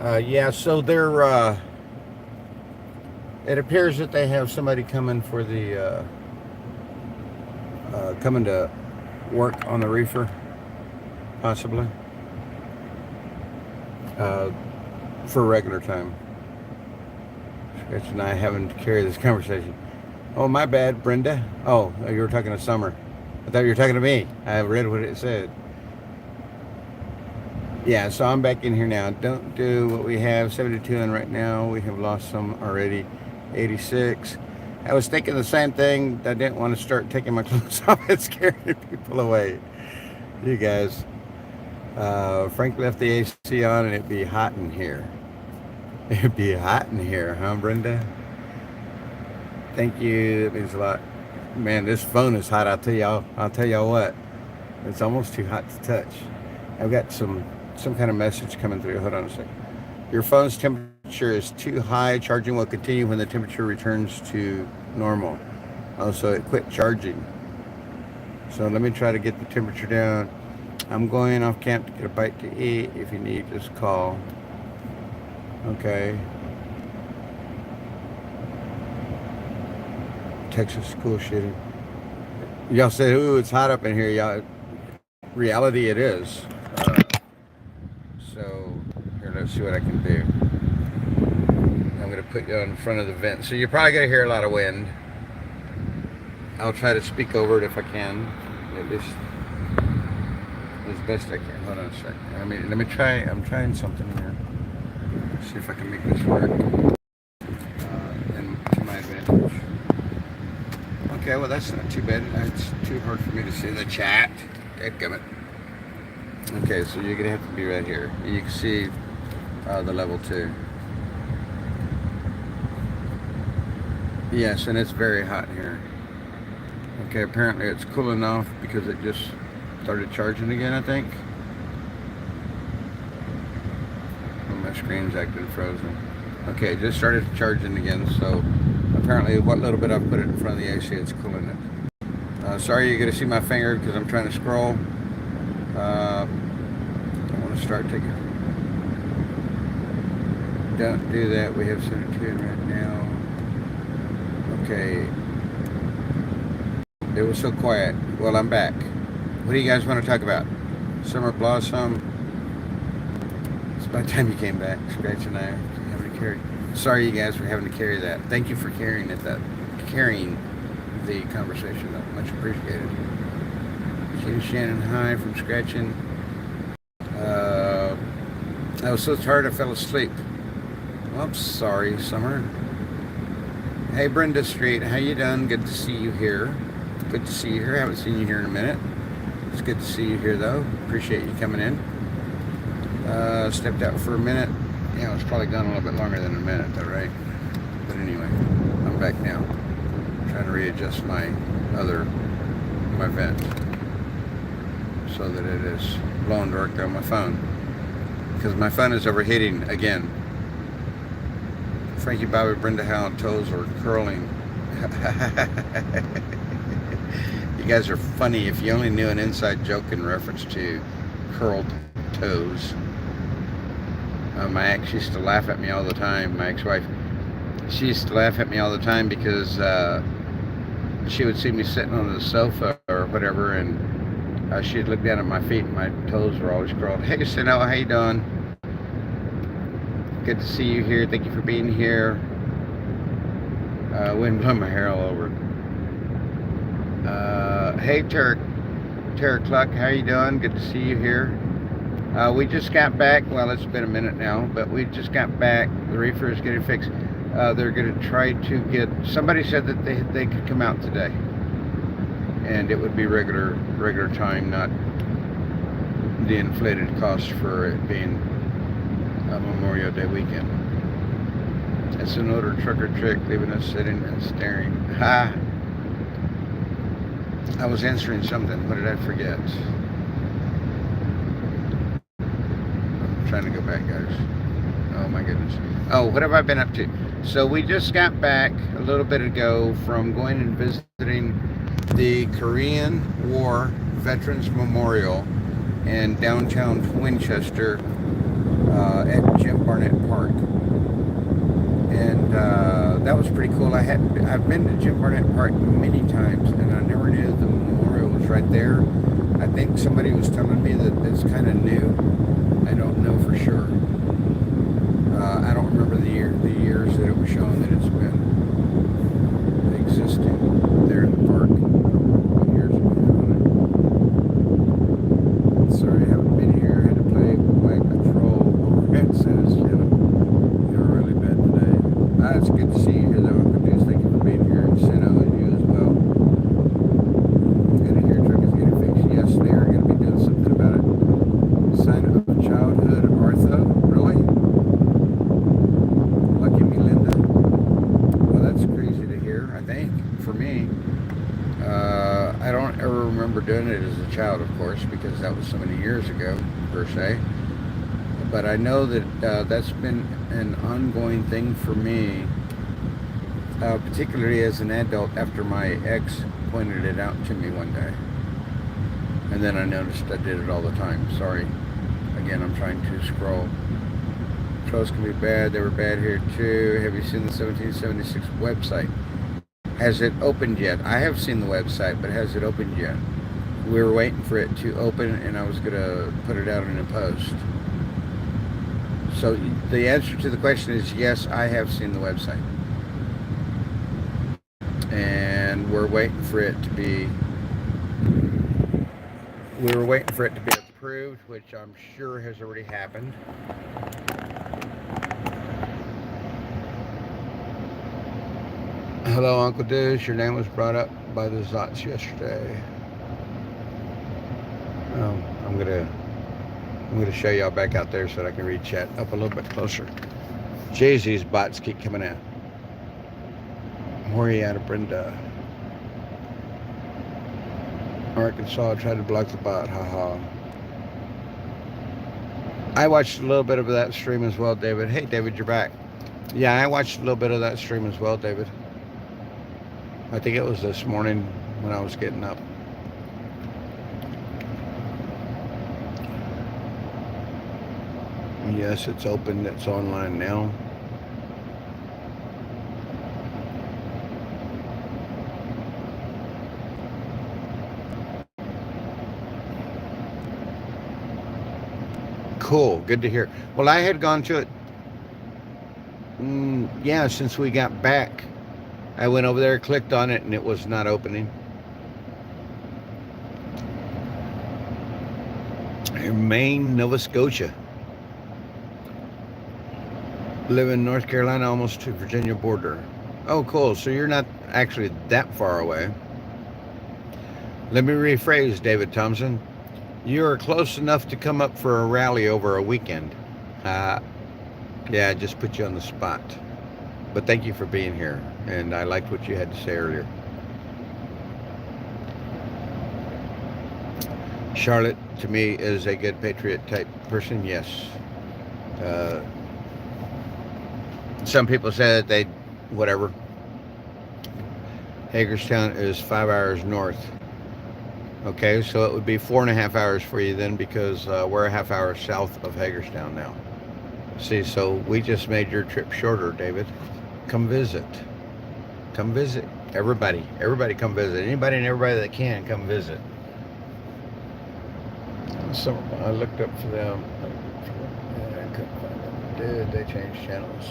Yeah, so they're, it appears that they have somebody coming for the, coming to work on the reefer, possibly, for regular time. Scratch and I having to carry this conversation. Oh, my bad, Brenda. Oh, you were talking to Summer. I thought you were talking to me. I read what it said. Yeah, so I'm back in here now. Don't do what we have. 72 and right now. We have lost some already. 86. I was thinking the same thing. I didn't want to start taking my clothes off and scaring people away. You guys. Frank left the AC on and it'd be hot in here. It'd be hot in here, huh, Brenda? Thank you. That means a lot. Man, this phone is hot. I'll tell y'all what. It's almost too hot to touch. I've got some kind of message coming through. Hold on a second. Your phone's temperature is too high. Charging will continue when the temperature returns to normal. Also, it quit charging. So let me try to get the temperature down. I'm going off camp to get a bite to eat. If you need, just call. Okay. Texas school shooting. Y'all said, ooh, it's hot up in here. Y'all, reality it is. So, here, let's see what I can do. I'm going to put you in front of the vent. So you're probably going to hear a lot of wind. I'll try to speak over it if I can. At least as best I can. Hold on a second. Let me try. I'm trying something here. See if I can make this work. And to my advantage. Okay, well that's not too bad. It's too hard for me to see the chat. Dadgummit. Okay, so you're gonna have to be right here. You can see the level 2. Yes, and it's very hot here. Okay, apparently it's cooling off because it just started charging again, I think. Oh, my screen's acting frozen. Okay, it just started charging again, so apparently what little bit I put it in front of the AC, it's cooling it. Sorry you're going to see my finger because I'm trying to scroll. I want to start taking. Don't do that. We have 72 right now. Okay. It was so quiet. Well, I'm back. What do you guys want to talk about? Summer Blossom. It's about time you came back. Scratch and I having to carry. Sorry you guys for having to carry that. Thank you for carrying it. Carrying the conversation. Much appreciated. Shannon, hi from Scratching. I was so tired I fell asleep. Well, I'm sorry, Summer. Hey, Brenda Street, how you doing? Good to see you here. Good to see you here. I haven't seen you here in a minute. It's good to see you here, though. Appreciate you coming in. Stepped out for a minute. Yeah, it's probably gone a little bit longer than a minute, though, right? But anyway, I'm back now. I'm trying to readjust my vent so that it is blowing directly on my phone. Because my phone is overheating again. Frankie, Bobby, Brenda, Hal, toes are curling. You guys are funny. If you only knew an inside joke in reference to curled toes. My ex used to laugh at me all the time. My ex-wife, she used to laugh at me all the time because she would see me sitting on the sofa or whatever, and she'd look down at my feet, and my toes were always curled. Hey, Sino, how you doing? Good to see you here. Thank you for being here. Wind blew my hair all over. Hey, Tara Cluck, how you doing? Good to see you here. We just got back. Well, it's been a minute now, but we just got back. The reefer is getting fixed. they're going to try to get, somebody said that they could come out today. And it would be regular time, not the inflated cost for it being a Memorial Day weekend. It's an older truck or trick, leaving us sitting and staring. Ha! I was answering something. What did I forget? I'm trying to go back, guys. Oh my goodness. Oh, what have I been up to? So we just got back a little bit ago from going and visiting the Korean War Veterans Memorial in downtown Winchester at Jim Barnett Park. And that was pretty cool. I've been to Jim Barnett Park many times, and I never knew the memorial was right there. I think somebody was telling me that it's kind of new. I don't know for sure. I don't remember the years that it was shown that it's been existing there in the park. What years have we had on it? Sorry, I haven't been here. I had to play my patrol overhead says, they were really bad today. It's good to see you here, though. Good news. Thank you for being here. And Sino and you as well. Getting your truck is getting fixed. Yes, they are going to be doing something about it. Sign of childhood ortho. Really? Lucky me, Linda. Well, that's crazy to hear, I think, for me. I don't ever remember doing it as a child, of course, because that was so many years ago, per se. But I know that that's been an ongoing thing for me, particularly as an adult after my ex pointed it out to me one day. And then I noticed I did it all the time. Sorry. Again, I'm trying to scroll. Trolls can be bad. They were bad here too. Have you seen the 1776 website? Has it opened yet? I have seen the website, but has it opened yet? We were waiting for it to open, and I was going to put it out in a post. So the answer to the question is yes, I have seen the website. And we're waiting for it to be, approved, which I'm sure has already happened. Hello, Uncle Deuce. Your name was brought up by the Zots yesterday. Oh, I'm gonna show y'all back out there so that I can read chat up a little bit closer. Jay-Z's bots keep coming out. Moriana Brenda. Arkansas tried to block the bot. Haha. I watched a little bit of that stream as well, David. Hey, David, you're back. Yeah, I watched a little bit of that stream as well, David. I think it was this morning when I was getting up. Yes, it's open. It's online now. Cool. Good to hear. Well, I had gone to it. Yeah, since we got back. I went over there, clicked on it, and it was not opening. Maine, Nova Scotia. Live in North Carolina, almost to Virginia border. Oh, cool. So you're not actually that far away. Let me rephrase, David Thompson. You are close enough to come up for a rally over a weekend. Yeah, I just put you on the spot. But thank you for being here. And I liked what you had to say earlier. Charlotte, to me, is a good patriot type person. Yes. Some people say that they, whatever. Hagerstown is 5 hours north. Okay, so it would be 4.5 hours for you then, because we're a half hour south of Hagerstown now. See, so we just made your trip shorter, David. Come visit. Come visit. Everybody come visit. Anybody and everybody that can, come visit. So I looked up for them. I couldn't find them. Did they change channels?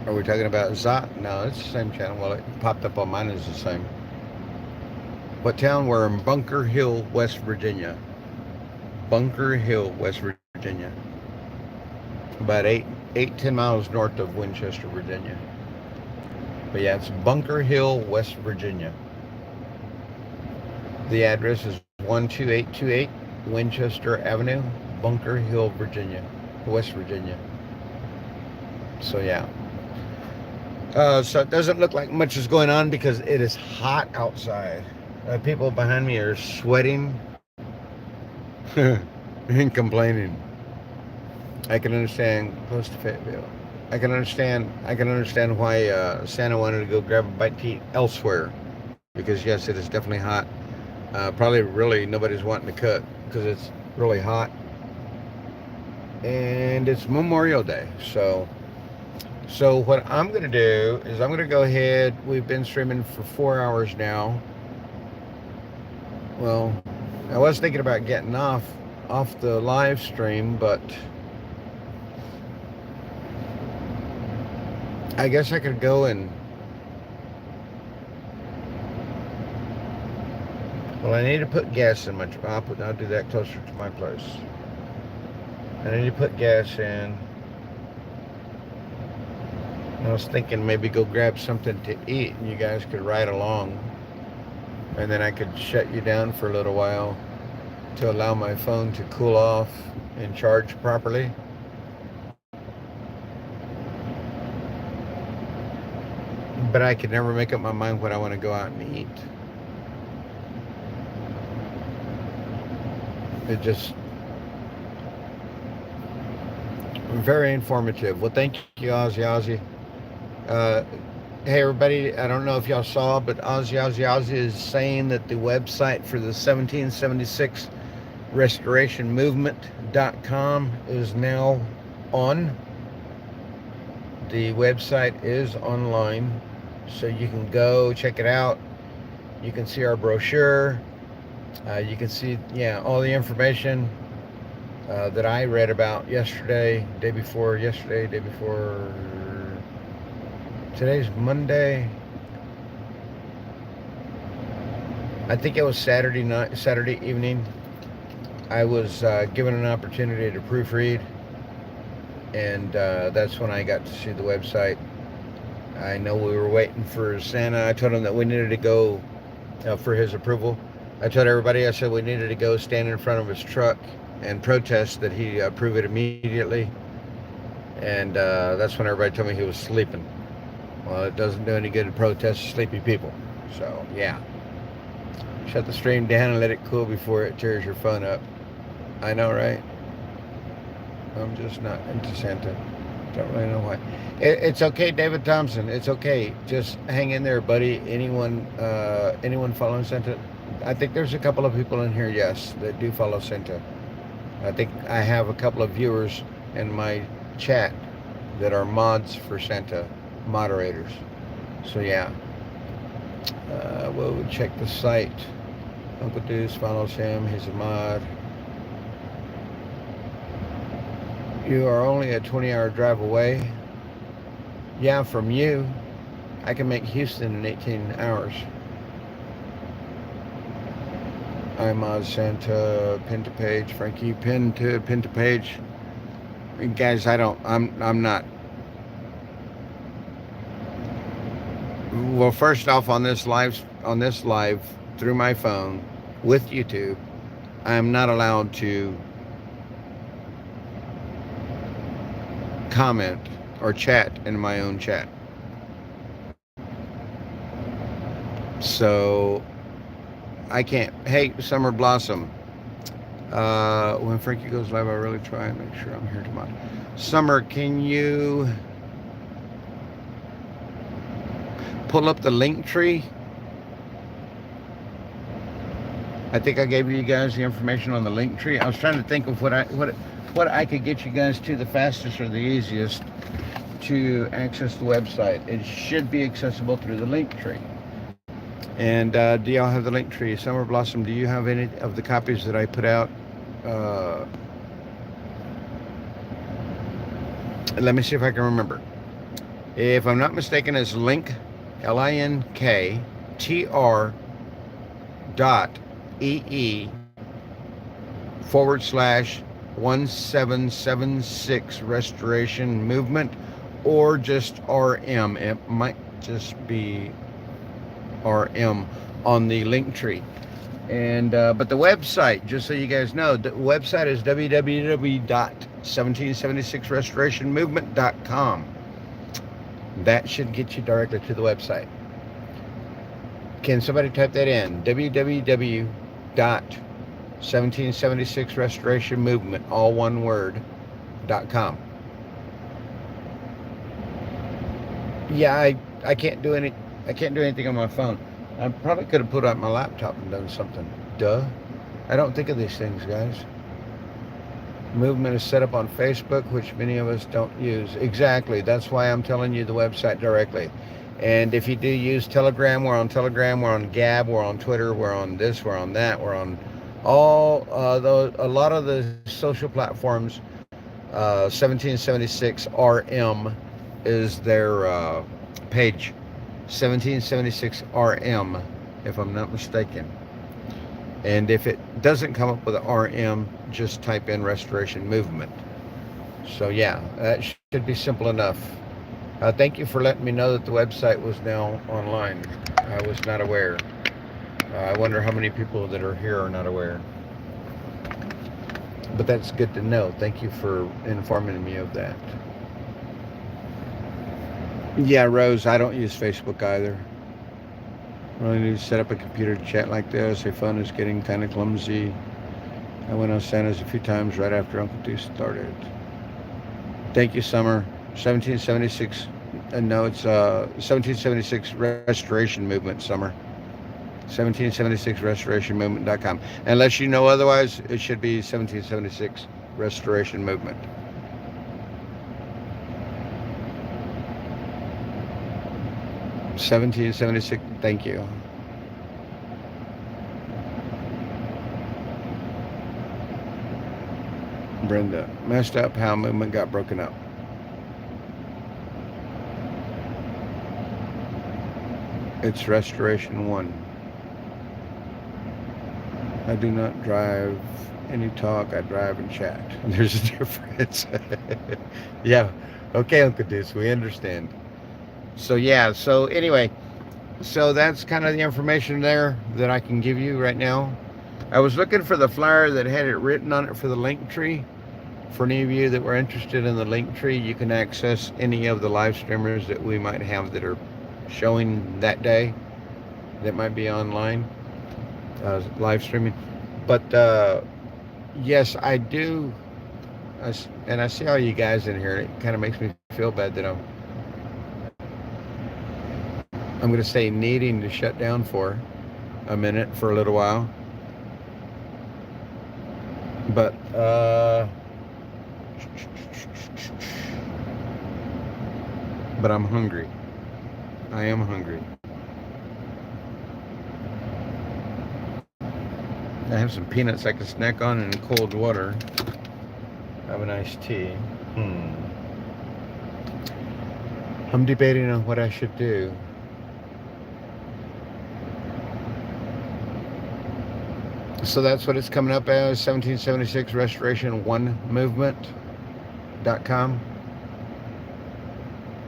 Are we talking about Zot? No, it's the same channel. Well, it popped up on mine as the same. What town? We're in Bunker Hill, West Virginia. Bunker Hill, West Virginia. About 10 miles north of Winchester, Virginia. But yeah, it's Bunker Hill, West Virginia. The address is 12828 Winchester Avenue, Bunker Hill, Virginia, West Virginia. So yeah. So it doesn't look like much is going on because it is hot outside. People behind me are sweating and complaining. I can understand close to Fayetteville. I can understand why Santa wanted to go grab a bite to eat elsewhere, because yes, it is definitely hot. Probably really nobody's wanting to cook because it's really hot, and it's Memorial Day. So what I'm going to do is I'm going to go ahead. We've been streaming for 4 hours now. Well, I was thinking about getting off the live stream, but I guess I could go and, well, I need to put gas in my truck. I'll do that closer to my place. I need to put gas in. I was thinking maybe go grab something to eat and you guys could ride along, and then I could shut you down for a little while to allow my phone to cool off and charge properly. But I could never make up my mind when I want to go out and eat. It just very informative. Well, thank you, Ozzy. Hey everybody, I don't know if y'all saw, but Ozzy is saying that the website for the 1776 restoration movement.com is now on. The website is online, so you can go check it out. You can see our brochure. You can see, all the information that I read about yesterday, day before. Today's Monday. I think it was Saturday evening. I was given an opportunity to proofread, and that's when I got to see the website. I know we were waiting for Santa. I told him that we needed to go for his approval. I told everybody, I said we needed to go stand in front of his truck and protest that he approve it immediately. And that's when everybody told me he was sleeping. Well, it doesn't do any good to protest sleepy people. So, yeah. Shut the stream down and let it cool before it tears your phone up. I know, right? I'm just not into Santa. Don't really know why. It's okay, David Thompson. It's okay. Just hang in there, buddy. Anyone following Santa? I think there's a couple of people in here, yes, that do follow Santa. I think I have a couple of viewers in my chat that are mods for Santa, moderators. So yeah. We'll check the site. Uncle Deuce follows him. He's a mod. You are only a 20-hour drive away. Yeah, from you. I can make Houston in 18 hours. I'm Santa, pin to page. Frankie, pin to page. Guys, I'm not. Well, first off, on this live through my phone with YouTube, I'm not allowed to comment or chat in my own chat. So I can't. Hey, Summer Blossom. When Frankie goes live, I really try and make sure I'm here tomorrow. Summer, can you pull up the link tree? I think I gave you guys the information on the link tree. I was trying to think of what I could get you guys to the fastest or the easiest to access the website. It should be accessible through the link tree. And do y'all have the link tree? Summer Blossom, do you have any of the copies that I put out? Let me see if I can remember. If I'm not mistaken, it's link, linktr.ee/1 1776 Restoration Movement, or just RM. It might just be RM on the link tree. And but the website, just so you guys know, the website is www.1776restorationmovement.com. That should get you directly to the website. Can somebody type that in? www.1776restorationmovement, all one word, .com. Yeah, I can't do anything on my phone. I probably could have put out my laptop and done something. Duh. I don't think of these things, guys. Movement is set up on Facebook, which many of us don't use. Exactly. That's why I'm telling you the website directly. And if you do use Telegram, we're on Telegram, we're on Gab, we're on Twitter, we're on this, we're on that, we're on all a lot of the social platforms. 1776 RM is their page. 1776 RM, if I'm not mistaken. And if it doesn't come up with an RM, just type in Restoration Movement. So yeah, that should be simple enough. Thank you for letting me know that the website was now online. I was not aware. I wonder how many people that are here are not aware. But that's good to know. Thank you for informing me of that. Yeah, Rose, I don't use Facebook either. I really need to set up a computer to chat like this. Your phone is getting kind of clumsy. I went on Santa's a few times right after Uncle T started. Thank you, Summer. 1776, no, it's 1776 Restoration Movement, Summer. 1776restorationmovement.com. Unless you know otherwise, it should be 1776 Restoration Movement. $17.76. Thank you. Brenda, messed up how movement got broken up. It's Restoration 1. I do not drive any talk. I drive and chat. There's a difference. Yeah. Okay, Uncle Deuce, we understand. So yeah, so anyway, so that's kind of the information there that I can give you right now. I was looking for the flyer that had it written on it for the link tree. For any of you that were interested in the link tree, you can access any of the live streamers that we might have that are showing that day, that might be online, live streaming. But yes, I do, and I see all you guys in here, and it kind of makes me feel bad that I'm going to say needing to shut down for a minute, for a little while. But I'm hungry. I am hungry. I have some peanuts I can snack on and cold water. Have a nice tea. I'm debating on what I should do. So that's what it's coming up as, 1776 Restoration 1 Movement.com.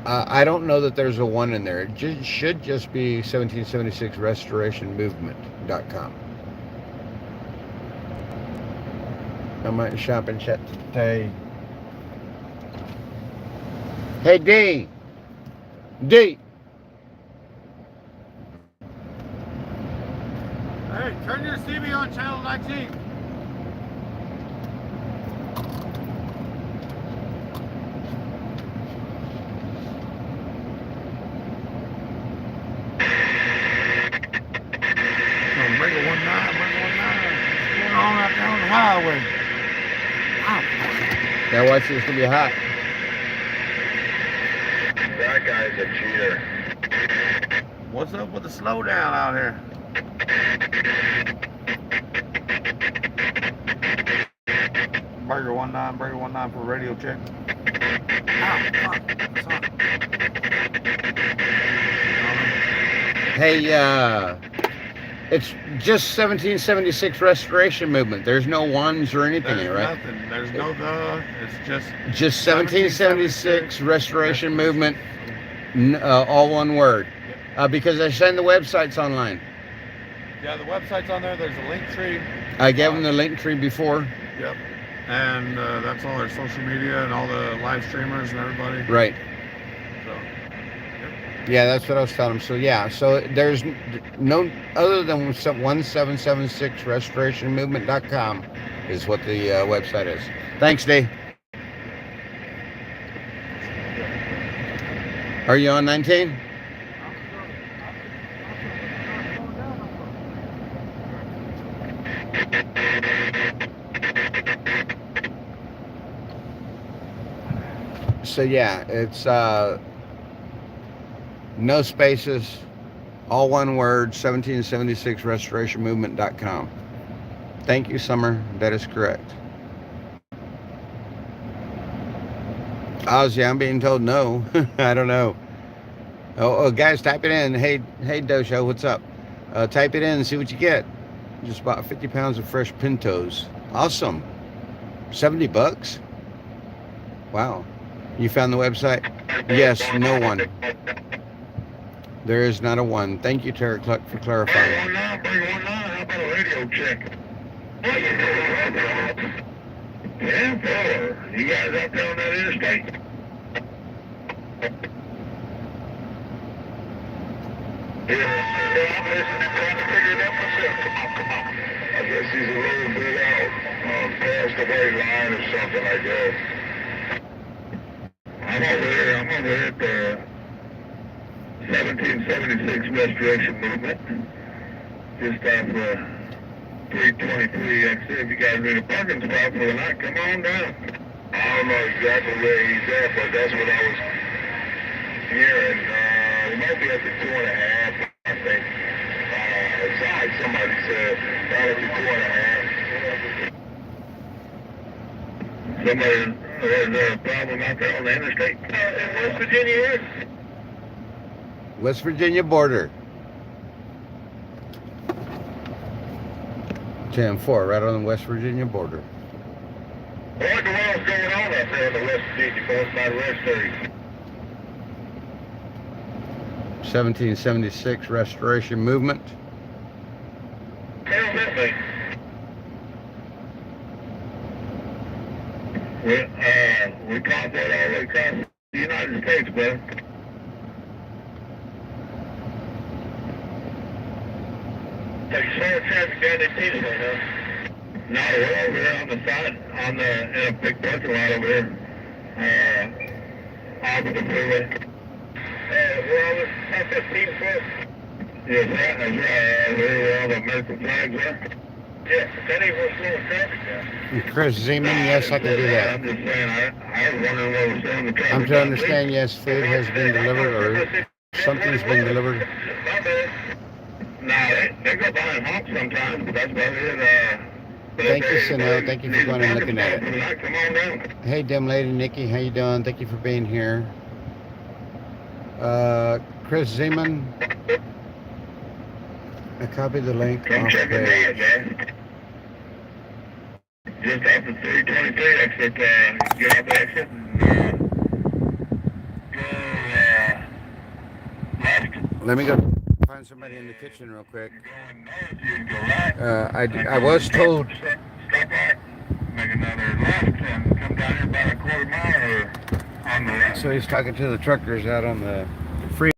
I don't know that there's a 1 in there. It should just be 1776 Restoration Movement.com. I might shop and chat today. Hey, D. D. Hey, turn your TV on channel 19. Bring it 19. What's going on out there on the highway? Wow. Now watch this, it's gonna be hot. That guy's a cheater. What's up with the slowdown out here? Burger 19 for radio check. Hey, It's just 1776 restoration movement. There's no ones or anything There's in it, right? nothing. There's no it's Just 1776 restoration movement, all one word. Because I send the websites online. Yeah, the website's on there. There's a link tree. I gave them the link tree before. Yep. And that's all our social media and all the live streamers and everybody. Right. So, Yeah, that's what I was telling them. So yeah, so there's no other than 1776restorationmovement.com is what the website is. Thanks, Dave. Are you on 19? So yeah, it's no spaces, all one word, 1776restorationmovement.com. Thank you, Summer. That is correct. Ozzy, I'm being told no. I don't know. Oh, guys, type it in. Hey, Dosho, what's up? Type it in and see what you get. Just bought 50 pounds of fresh pintos. Awesome. $70? Wow. You found the website? Yes, no one. There is not a one. Thank you, Tara Cluck, for clarifying. Bring one now. How about a radio check? 10-4. You guys out there on that interstate? Yeah, I'm listening, trying to figure it out myself. Come on. I guess he's a little bit out past the white line or something like that. I'm over here at the 1776 Restoration Movement, just off 323 exit. If you guys need a parking spot for the night, come on down. I don't know exactly where he's at, but that's what I was hearing. He might be at the 2.5, I think. It sounded like somebody said right at the 2.5. Somebody, is there a problem out there on the interstate? In West Virginia is? West Virginia border. 10-4, right on the West Virginia border. What the world's going on out there in the West Virginia, both by the West Street? 1776 restoration movement. How's that thing? We convoy all the way across the United States, brother. Like slow traffic down in Tuesday, huh? No, we're over here on the side, in a big parking lot over here, off of the freeway. We're on the 15 foot. Yes, that's right. Over here where all the American flags are. Yes, that ain't what's slowing traffic down. Chris Zeman, yes, I can do that. I'm just saying, I was wondering what was slowing the traffic I'm to understand, yes, food has been delivered or something's been delivered. No, they go behind hops sometimes, but that's about it. Thank you, Sunil. Thank you for going and looking at it. Come on down. Hey, dim lady Nikki, how you doing? Thank you for being here. Chris Zeman, I copied the link Come off check it out, page. guys. Just off the 323 exit, get off the exit and go left. Let me go find somebody in the kitchen real quick. Going north, you can go right. I was told. Stop out, make another left, and come down here about a quarter mile or on the left. So he's talking to the truckers out on the free,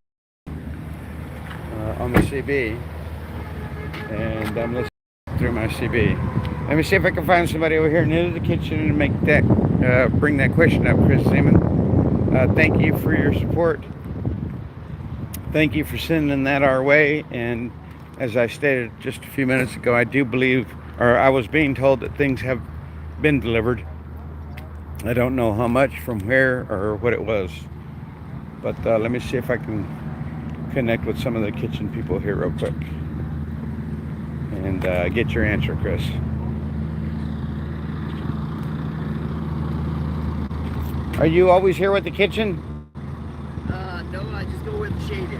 on the CB, and I'm listening through my CB. Let me see if I can find somebody over here near the kitchen and make that, bring that question up, Chris Seaman. Thank you for your support. Thank you for sending that our way. And as I stated just a few minutes ago, I do believe, or I was being told that things have been delivered. I don't know how much, from where, or what it was. But let me see if I can connect with some of the kitchen people here real quick and get your answer, Chris. Are you always here with the kitchen? No, I just go where the shade is.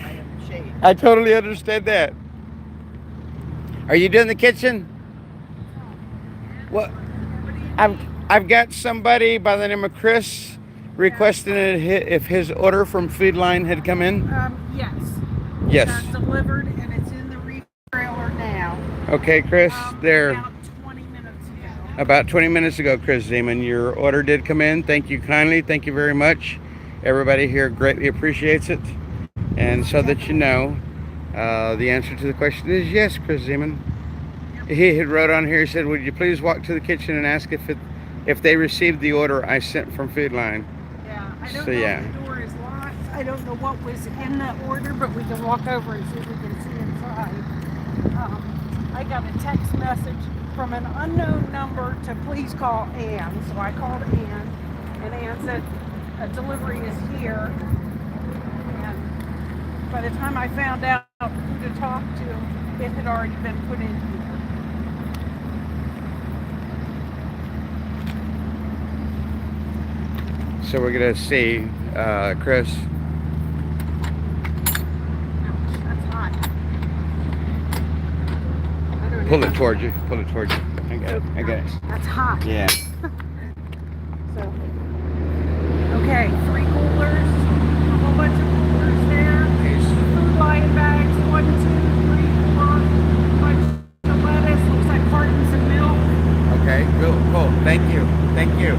I am shade. I totally understand that. Are you doing the kitchen? Well, I've got somebody by the name of Chris requesting if his order from Food Line had come in. Yes. Yes. Got delivered and it's in the reef trailer now. Okay, Chris, there. About 20 minutes ago. About 20 minutes ago, Chris Zeman, your order did come in. Thank you kindly. Thank you very much. Everybody here greatly appreciates it. And so that you know, the answer to the question is yes, Chris Zeman. He had wrote on here, he said, would you please walk to the kitchen and ask if they received the order I sent from Food Line? Yeah, I don't So, know yeah. if the door is locked. I don't know what was in the order, but we can walk over and see if we can see inside. I got a text message from an unknown number to please call Ann. So I called Ann, and Ann said a delivery is here. And by the time I found out who to talk to, it had already been put in here. So we're gonna see, Chris. That's hot. I don't Pull know. it towards you. Pull it towards you. I got it. I got it. That's hot. Yeah. So, okay, 3 coolers, a whole bunch of coolers there. Food Line bags, 1, 2, 3, 4, bunch of lettuce, looks like cartons of milk. Okay. Cool. Thank you. Thank you.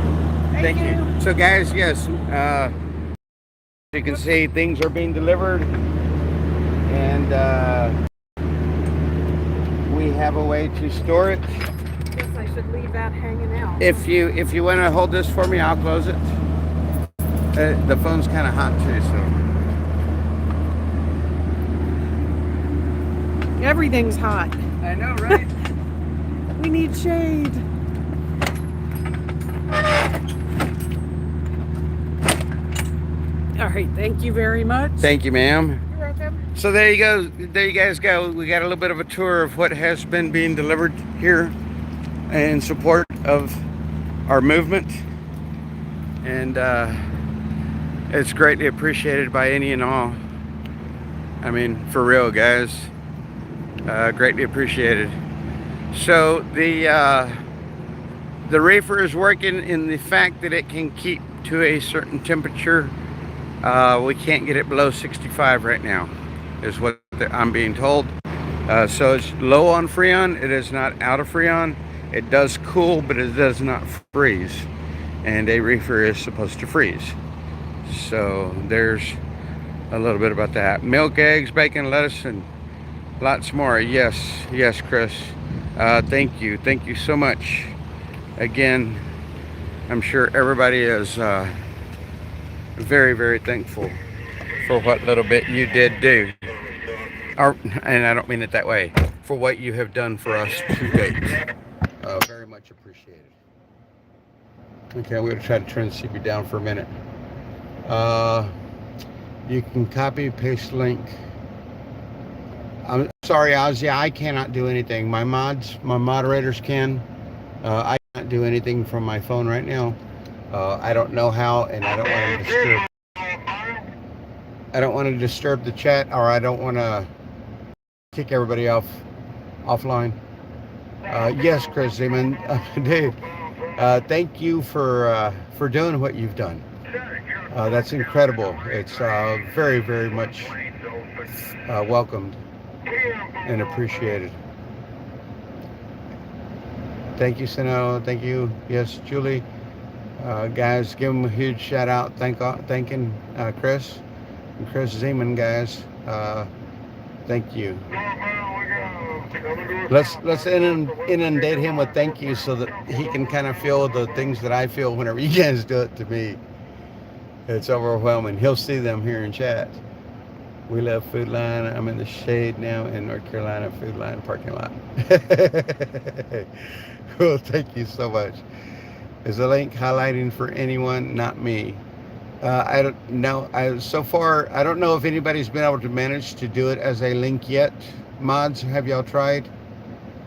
Thank you. So guys, yes, you can see things are being delivered, and we have a way to store it. Guess I should leave that hanging out. If you want to hold this for me, I'll close it. The phone's kind of hot too, so. Everything's hot. I know, right? We need shade. All right, thank you very much. Thank you, ma'am. You're welcome. So there you go. There you guys go. We got a little bit of a tour of what has been being delivered here in support of our movement, and it's greatly appreciated by any and all. I mean, for real, guys. Greatly appreciated. So the reefer is working in the fact that it can keep to a certain temperature. We can't get it below 65 right now, is what I'm being told. So it's low on Freon. It is not out of Freon. It does cool, but it does not freeze. And a reefer is supposed to freeze. So there's a little bit about that. Milk, eggs, bacon, lettuce, and lots more. Yes, Chris. Thank you. Thank you so much. Again, I'm sure everybody is very, very thankful for what little bit you did do. And I don't mean it that way. For what you have done for us to date. Very much appreciated. Okay, I'm going to try to turn the CB down for a minute. You can copy, paste link. I'm sorry, Ozzy, I cannot do anything. My moderators can. I can't do anything from my phone right now. I don't know how, and I don't want to disturb the chat, or I don't want to kick everybody offline. Yes, Chris Zeman, dude. Thank you for doing what you've done. That's incredible. It's very, very much welcomed and appreciated. Thank you, Sino. Thank you. Yes, Julie. Guys, give them a huge shout out. Thanking Chris and Chris Zeman, guys. Thank you. Let's inundate him with thank you so that he can kind of feel the things that I feel whenever you guys do it to me. It's overwhelming. He'll see them here in chat. We love Food Line. I'm in the shade now in North Carolina Food Line parking lot. Cool. Thank you so much. Is the link highlighting for anyone? Not me. I don't know. So far, I don't know if anybody's been able to manage to do it as a link yet. Mods, have y'all tried?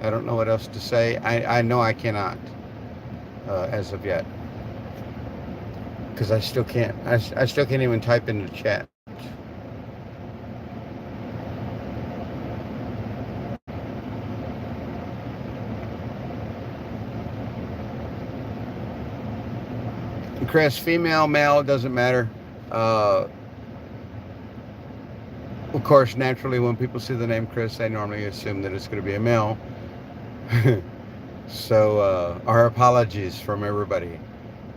I don't know what else to say. I know I cannot as of yet. Because I still can't. I still can't even type in the chat. Chris, female, male, doesn't matter. Of course, naturally, when people see the name Chris, they normally assume that it's going to be a male. So, our apologies from everybody.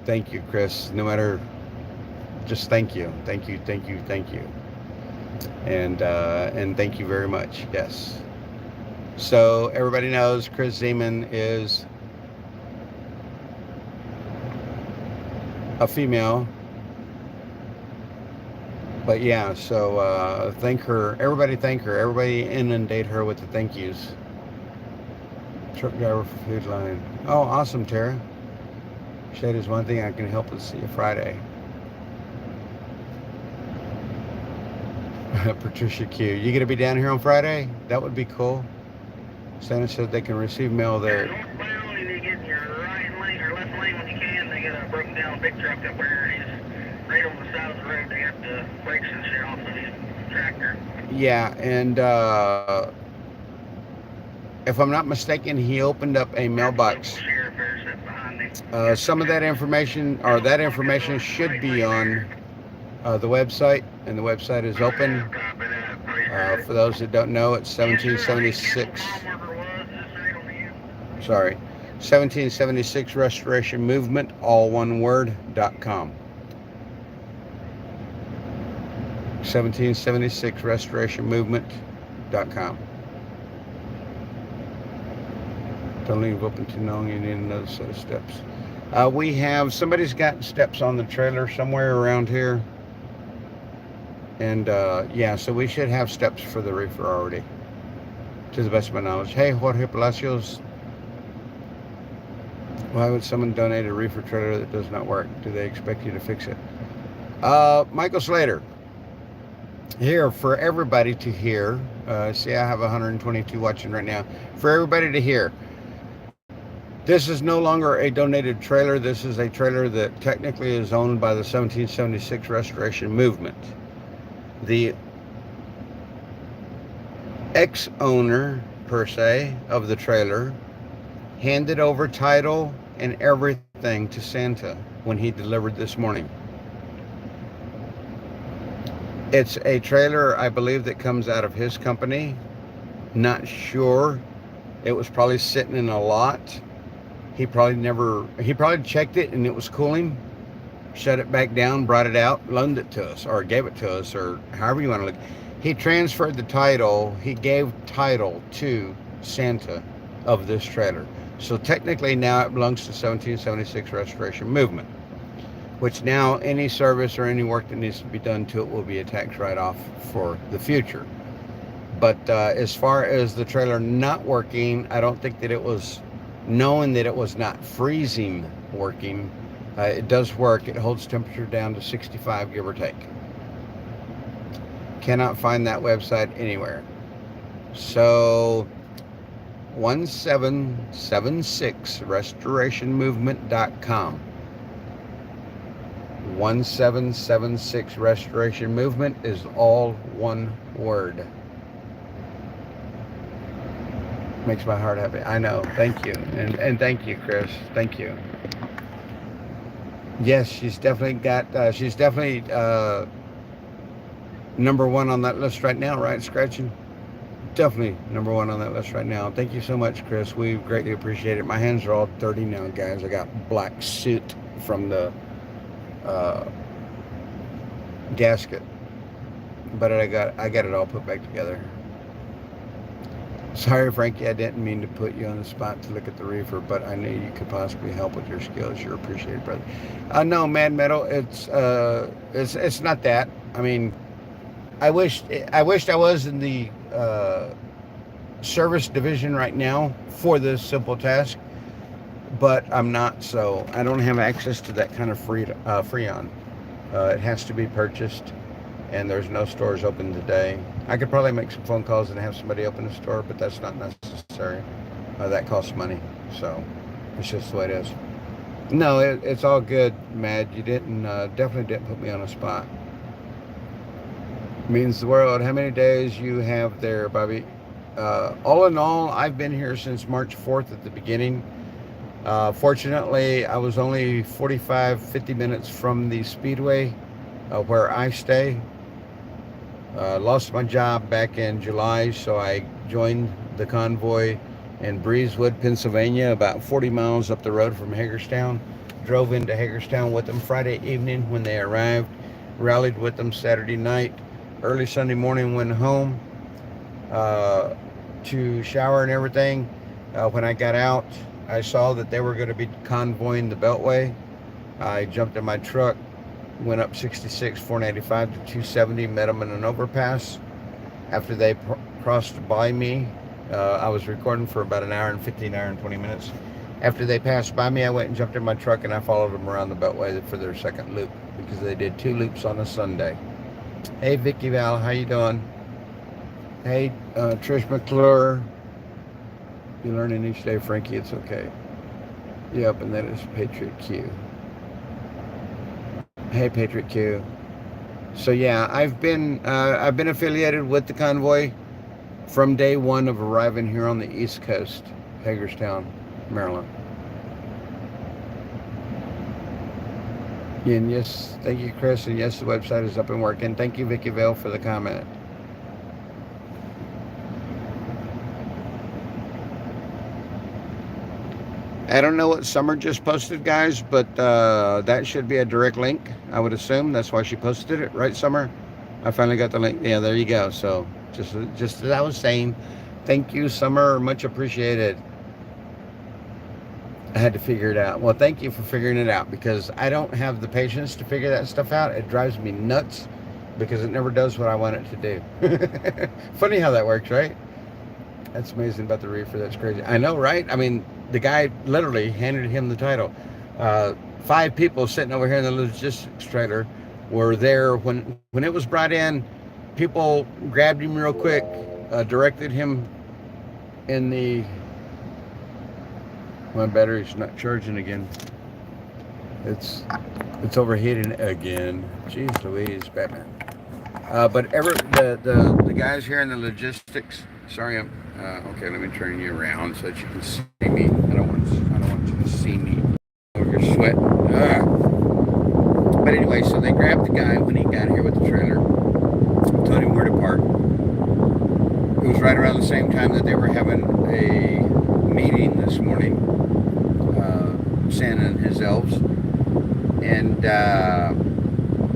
Thank you, Chris. No matter, just thank you. Thank you, thank you, thank you. And thank you very much. Yes. So, everybody knows Chris Zeman is a female. But yeah, so thank her. Everybody thank her. Everybody inundate her with the thank yous. Truck driver for Food Line. Oh, awesome, Tara. Shade is one thing I can help with. See you Friday. Patricia Q. You going to be down here on Friday? That would be cool. Santa said they can receive mail there. Northbound, you need to get in your right lane or left lane when you can. They got a broken down big truck up there. He's right on the side of the road. They have to brakes and shit off of his tractor. Yeah, and if I'm not mistaken, he opened up a mailbox. Sheriff there sitting behind him. Some of that information, or that information, should be on the website, and the website is open. For those that don't know, it's 1776. Sorry, 1776 Restoration Movement, all one word, .com. 1776 Restoration Movement.com. Don't leave open too long, you need another set of steps. We have, somebody's got steps on the trailer somewhere around here. And yeah, so we should have steps for the reefer already, to the best of my knowledge. Hey, Jorge Palacios. Why would someone donate a reefer trailer that does not work? Do they expect you to fix it? Michael Slater. Here for everybody to hear. See, I have 122 watching right now. For everybody to hear. This is no longer a donated trailer. This is a trailer that technically is owned by the 1776 Restoration Movement. The ex-owner, per se, of the trailer handed over title and everything to Santa when he delivered this morning. It's a trailer, I believe, that comes out of his company. Not sure. It was probably sitting in a lot. He probably checked it and it was cooling, shut it back down, brought it out, loaned it to us, or gave it to us, or however you want to look. He transferred the title. He gave title to Santa of this trailer. So technically now it belongs to 1776 Restoration Movement, which now any service or any work that needs to be done to it will be a tax write-off for the future. But as far as the trailer not working, I don't think that it was, knowing that it was not freezing working, it does work. It holds temperature down to 65, give or take. Cannot find that website anywhere. So 1776 restorationmovement.com. 1776 Restoration Movement is all one word. Makes my heart happy. I know. Thank you. And thank you, Chris. Thank you. Yes, she's definitely got, she's definitely number one on that list right now, right, Scratching? Definitely number one on that list right now. Thank you so much, Chris. We greatly appreciate it. My hands are all dirty now, guys. I got black soot from the gasket. But I got it all put back together. Sorry, Frankie, I didn't mean to put you on the spot to look at the reefer, but I knew you could possibly help with your skills. You're appreciated, brother. No, Mad Metal, it's not that. I mean, I wished I was in the service division right now for this simple task, but I'm not, so I don't have access to that kind of Freon. It has to be purchased, and there's no stores open today. I could probably make some phone calls and have somebody open a store, but that's not necessary. That costs money, so it's just the way it is. No, it's all good, Mad. You definitely didn't put me on a spot. Means the world. How many days you have there, Bobby? All in all, I've been here since March 4th at the beginning. Fortunately, I was only 50 minutes from the speedway where I stay. Lost my job back in July, so I joined the convoy in Breezewood, Pennsylvania, about 40 miles up the road from Hagerstown. Drove into Hagerstown with them Friday evening when they arrived, rallied with them Saturday night. Early Sunday morning went home to shower and everything. When I got out, I saw that they were going to be convoying the Beltway. I jumped in my truck, went up 66, 495 to 270, met them in an overpass. After they crossed by me, I was recording for about an hour and 20 minutes. After they passed by me, I went and jumped in my truck and I followed them around the Beltway for their second loop because they did 2 loops on a Sunday. Hey, Vicky Val, how you doing? Hey, Trish McClure. You're learning each day, Frankie. It's okay. Yep, and that is Patriot Q. Hey, Patriot Q. So yeah, I've been affiliated with the convoy from day one of arriving here on the East Coast, Hagerstown, Maryland. And yes, thank you, Chris. And yes, the website is up and working. Thank you, Vicky Vale, for the comment. I don't know what Summer just posted, guys, but that should be a direct link, I would assume. That's why she posted it, right, Summer? I finally got the link. Yeah, there you go. So just as I was saying, thank you, Summer. Much appreciated. I had to figure it out. Well, thank you for figuring it out because I don't have the patience to figure that stuff out. It drives me nuts because it never does what I want it to do. Funny how that works, right? That's amazing about the reefer. That's crazy. I know, right? I mean, the guy literally handed him the title. 5 people sitting over here in the logistics trailer were there when it was brought in. People grabbed him real quick, directed him in the... My battery's not charging again. It's overheating again. Jeez Louise, Batman. But the guys here in the logistics. Sorry, I'm okay. Let me turn you around so that you can see me. I don't want you to see me. Oh, you're sweating. But anyway, so they grabbed the guy when he got here with the trailer, told him where to park. It was right around the same time that they were having a meeting this morning, Santa and his elves, and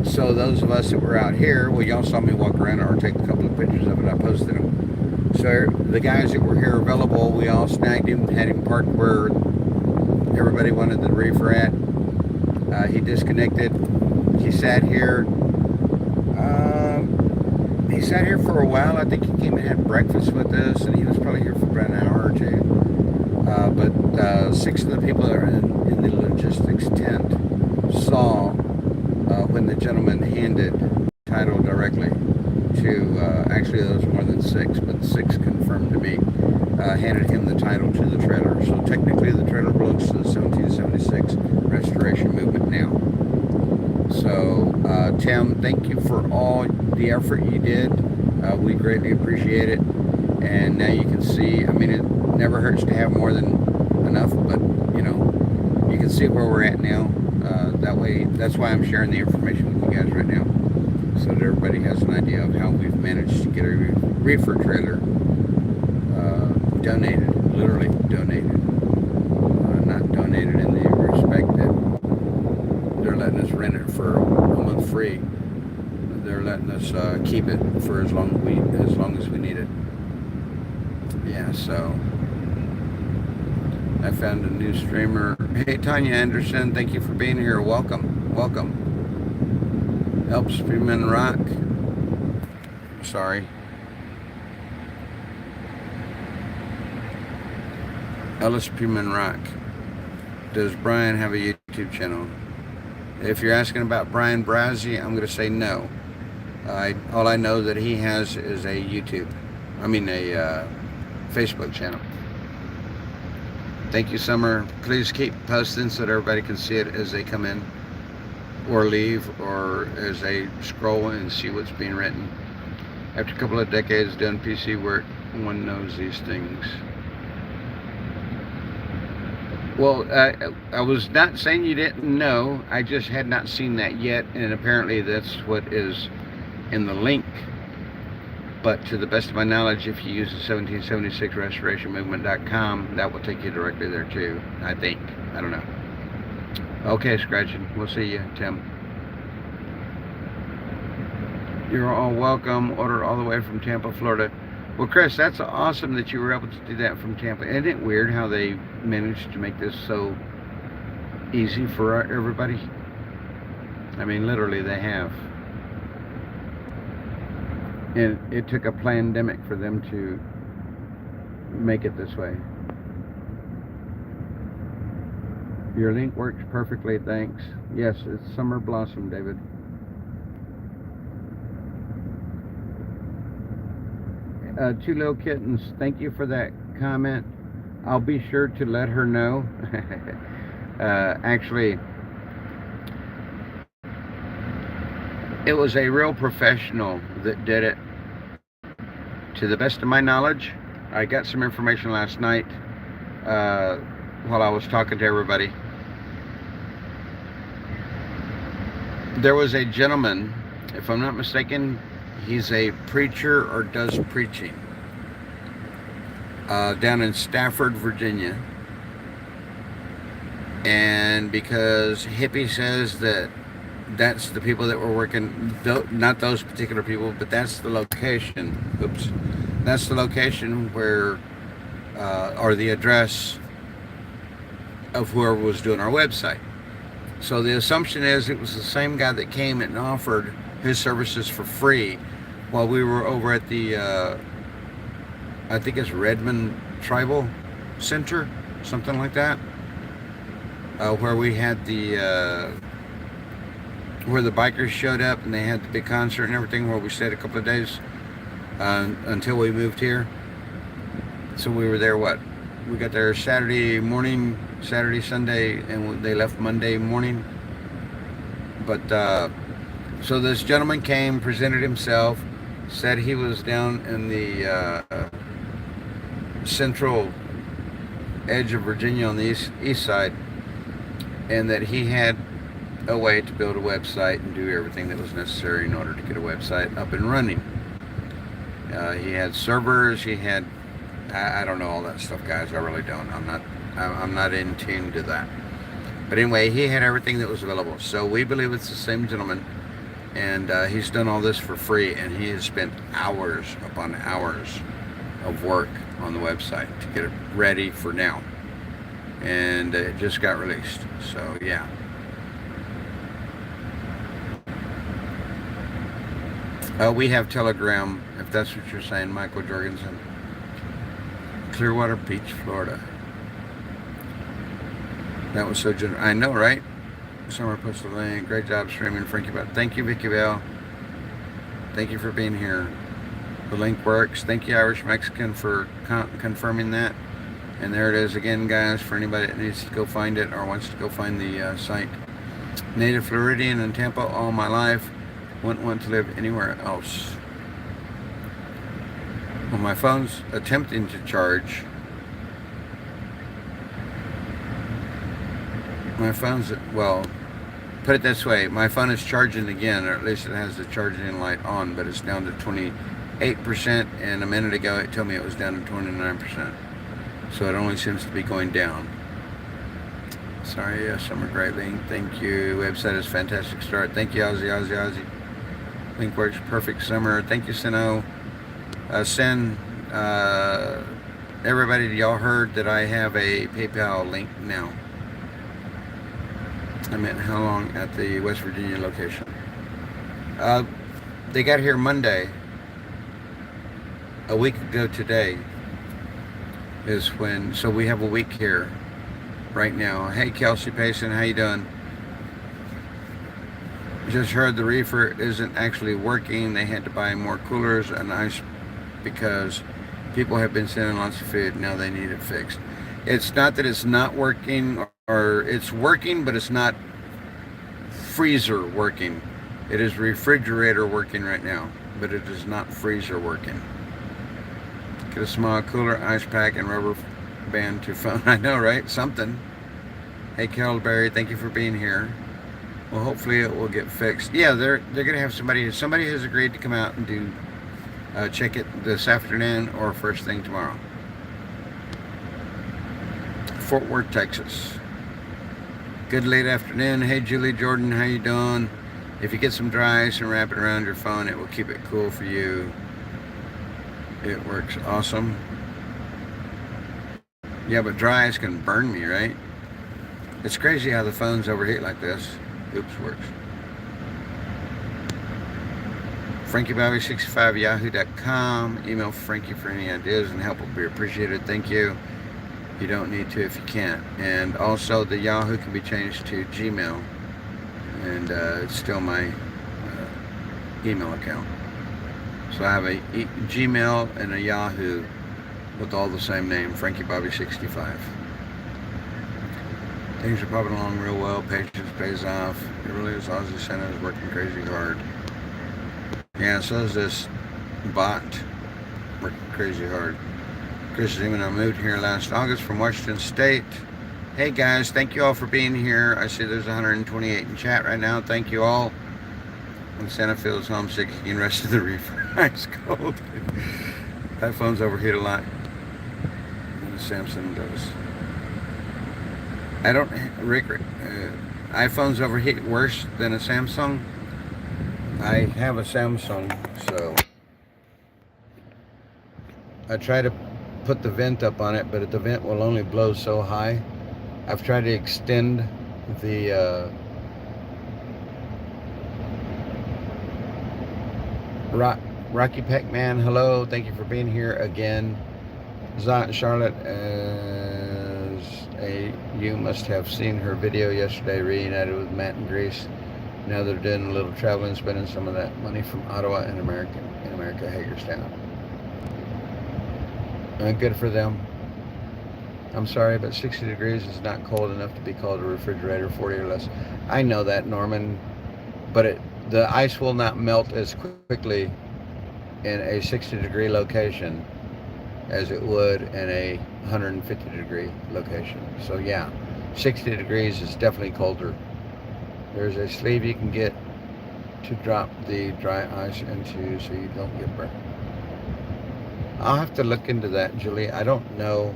so those of us that were out here, well, y'all saw me walk around or take a couple of pictures of it. I posted them. So the guys that were here available, we all snagged him, had him parked where everybody wanted the reefer at. He disconnected. He sat here. He sat here for a while. I think he came and had breakfast with us, and he was probably here for about an hour or 2. But 6 of the people that are in the logistics tent saw when the gentleman handed title directly to, actually there was more than 6, but 6 confirmed to me, handed him the title to the trailer. So technically the trailer belongs to the 1776 Restoration Movement now. So Tim, thank you for all the effort you did. We greatly appreciate it. And now you can see, I mean, it never hurts to have more than enough, but you know, you can see where we're at now. That way, that's why I'm sharing the information with you guys right now, so that everybody has an idea of how we've managed to get a reefer trailer donated, literally donated. Not donated in the respect that they're letting us rent it for a month free. They're letting us keep it for as long as we need it. Yeah, so I found a new streamer. Hey, Tanya Anderson, thank you for being here. Welcome, welcome. Help Streaming Rock. Sorry. Ellis Puman Rock. Does Brian have a YouTube channel? If you're asking about Brian Brazzi, I'm going to say no. All I know that he has is a Facebook channel. Thank you, Summer. Please keep posting so that everybody can see it as they come in or leave, or as they scroll and see what's being written. After a couple of decades doing PC work, one knows these things. Well, I was not saying you didn't know. I just had not seen that yet, and apparently that's what is in the link. But to the best of my knowledge, if you use the 1776 restorationmovement.com, that will take you directly there too, I think. I don't know. Okay, Scratching. We'll see you, Tim. You're all welcome. Order all the way from Tampa, Florida. Well, Chris, that's awesome that you were able to do that from Tampa. Isn't it weird how they managed to make this so easy for everybody? I mean, literally, they have. And it took a pandemic for them to make it this way. Your link works perfectly, thanks. Yes, it's Summer Blossom, David. Two Little Kittens, thank you for that comment. I'll be sure to let her know. Actually, it was a real professional that did it. To the best of my knowledge, I got some information last night while I was talking to everybody. There was a gentleman, if I'm not mistaken, he's a preacher or does preaching down in Stafford, Virginia. And because Hippie says that that's the people that were working, not those particular people, but that's the location. Oops. That's the location where, or the address of whoever was doing our website. So the assumption is it was the same guy that came and offered his services for free while we were over at the, I think it's Redmond Tribal Center, something like that, where we had the, where the bikers showed up and they had the big concert and everything, where we stayed a couple of days until we moved here. So we were there, what? We got there Saturday morning, Saturday, Sunday, and they left Monday morning. But, so this gentleman came, presented himself, said he was down in the central edge of Virginia on the east side, and that he had a way to build a website and do everything that was necessary in order to get a website up and running. He had servers, he had, I don't know all that stuff, guys. I really don't. I'm not in tune to that. But anyway, he had everything that was available. So we believe it's the same gentleman, and he's done all this for free, and he has spent hours upon hours of work on the website to get it ready for now. And it just got released. So yeah. We have Telegram, if that's what you're saying, Michael Jorgensen. Clearwater Beach, Florida. That was so generous. I know, right? Summer posted a link. Great job streaming, Frankie Bell. Thank you, Vicky Bell. Thank you for being here. The link works. Thank you, Irish Mexican, for confirming that. And there it is again, guys, for anybody that needs to go find it or wants to go find the site. Native Floridian in Tampa all my life. Wouldn't want to live anywhere else. Well, my phone's attempting to charge. My phone's, well, put it this way, my phone is charging again, or at least it has the charging light on, but it's down to 28%, and a minute ago it told me it was down to 29%. So it only seems to be going down. Sorry, Summer Great Link, thank you. Website is fantastic start. Thank you, Ozzy. Link works perfect, Summer. Thank you, Sino. Everybody, y'all heard that I have a PayPal link now. I meant how long at the West Virginia location. They got here Monday. A week ago today is when, so we have a week here right now. Hey, Kelsey Payson, how you doing? Just heard the reefer isn't actually working. They had to buy more coolers and ice because people have been sending lots of food. Now they need it fixed. It's not that it's not working, or it's working, but it's not freezer working. It is refrigerator working right now, but it is not freezer working. Get a small cooler, ice pack, and rubber band to phone. I know, right? Something. Hey, Carol Berry, thank you for being here. Well, hopefully it will get fixed. Yeah, they're gonna have somebody has agreed to come out and do check it this afternoon or first thing tomorrow. Fort Worth, Texas. Good late afternoon. Hey, Julie Jordan, how you doing? If you get some dry ice and wrap it around your phone, it will keep it cool for you. It works awesome. Yeah, but dry ice can burn me, right? It's crazy how the phones overheat like this. Oops, works. FrankieBobby65yahoo.com. Email Frankie for any ideas and help will be appreciated. Thank you. You don't need to if you can't. And also the Yahoo can be changed to Gmail. And it's still my email account. So I have a Gmail and a Yahoo with all the same name, FrankieBobby65. Things are popping along real well. Patience pays off. It really is. Aussie Santa is working crazy hard. Yeah, so is this bot working crazy hard. Chris Zeman, I moved here last August from Washington State. Hey guys, thank you all for being here. I see there's 128 in chat right now. Thank you all. When Santa feels homesick, he can rest of the reefer. Ice cold. That phone's overheat a lot. And the Samsung does. I don't, Rick, iPhones overheat worse than a Samsung. I have a Samsung, so I try to put the vent up on it, but the vent will only blow so high. I've tried to extend the Rocky Pac-Man, hello, thank you for being here again. Charlotte, you must have seen her video yesterday, reunited with Matt in Greece. Now they're doing a little traveling, spending some of that money from Ottawa and America, Hagerstown. Good for them. I'm sorry, but 60 degrees is not cold enough to be called a refrigerator, 40 or less. I know that, Norman, but the ice will not melt as quickly in a 60 degree location as it would in a 150 degree location. So yeah, 60 degrees is definitely colder. There's a sleeve you can get to drop the dry ice into so you don't get burnt. I'll have to look into that, Julie. I don't know.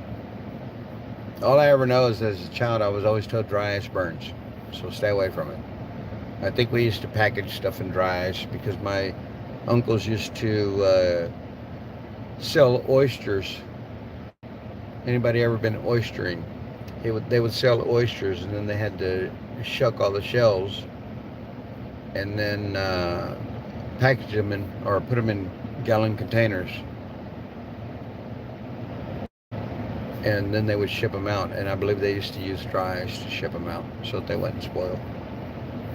All I ever know is as a child I was always told dry ice burns, so stay away from it. I think we used to package stuff in dry ice because my uncles used to sell oysters. Anybody ever been oystering? They would sell oysters, and then they had to shuck all the shells and then package them or put them in gallon containers, and then they would ship them out. And I believe they used to use dry ice to ship them out so that they wouldn't spoil.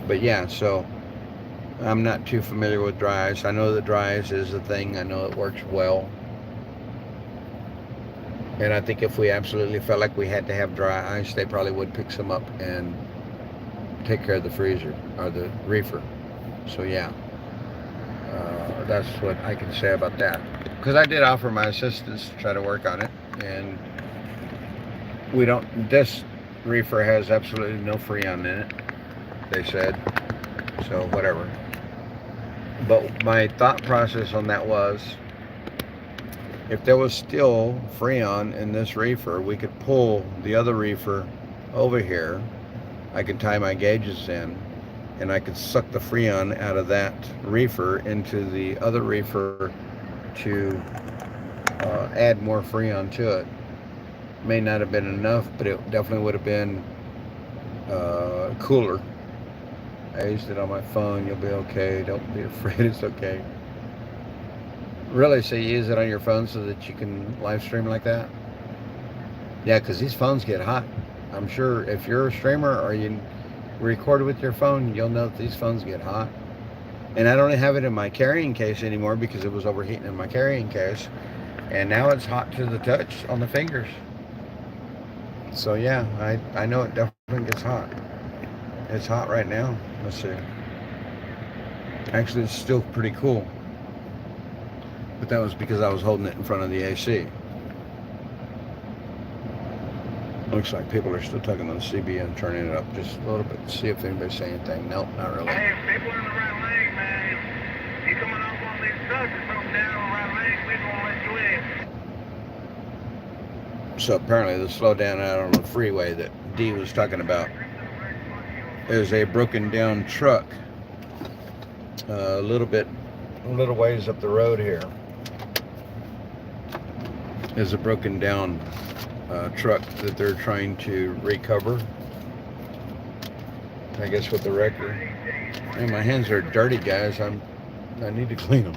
But yeah, so I'm not too familiar with dry ice. I know that dry ice is a thing. I know it works well. And I think if we absolutely felt like we had to have dry ice, they probably would pick some up and take care of the freezer or the reefer. So yeah, that's what I can say about that. Because I did offer my assistance to try to work on it, and this reefer has absolutely no Freon in it, they said, so whatever. But my thought process on that was, if there was still Freon in this reefer, we could pull the other reefer over here. I could tie my gauges in, and I could suck the Freon out of that reefer into the other reefer to add more Freon to it. May not have been enough, but it definitely would have been cooler. I used it on my phone. You'll be okay. Don't be afraid. It's okay. Really? So you use it on your phone so that you can live stream like that? Yeah, because these phones get hot. I'm sure if you're a streamer or you record with your phone, you'll know that these phones get hot. And I don't have it in my carrying case anymore because it was overheating in my carrying case. And now it's hot to the touch on the fingers. So yeah, I know it definitely gets hot. It's hot right now. Let's see. Actually, it's still pretty cool. But that was because I was holding it in front of the AC. Looks like people are still tugging on the CB and turning it up just a little bit to see if anybody's saying anything. Nope, not really. Hey, people in the right lane, man. You coming off on these trucks, if something down the right lane, we gonna let you in. So apparently the slowdown out on the freeway that Dee was talking about is a broken down truck a little ways up the road here is a broken down truck that they're trying to recover, I guess, with the wrecker. And my hands are dirty, guys. I need to clean them.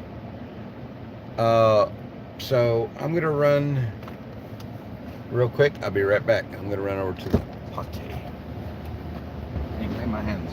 So I'm gonna run real quick. I'll be right back. I'm gonna run over to the potty and clean my hands.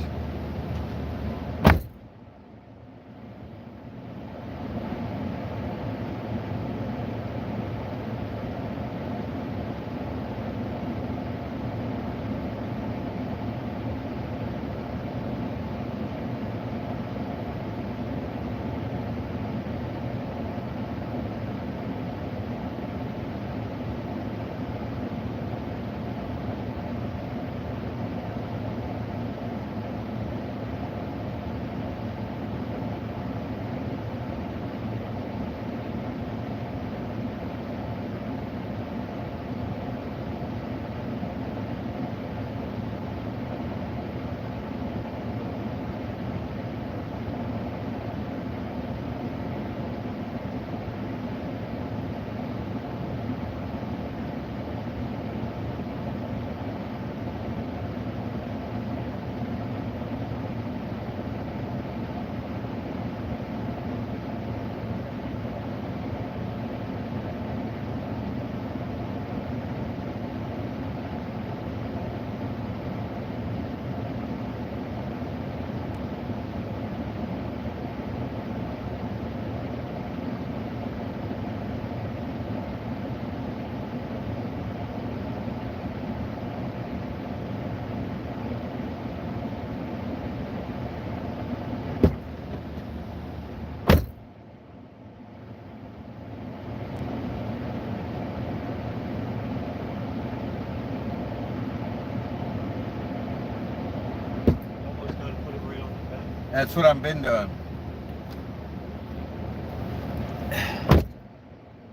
That's what I've been doing.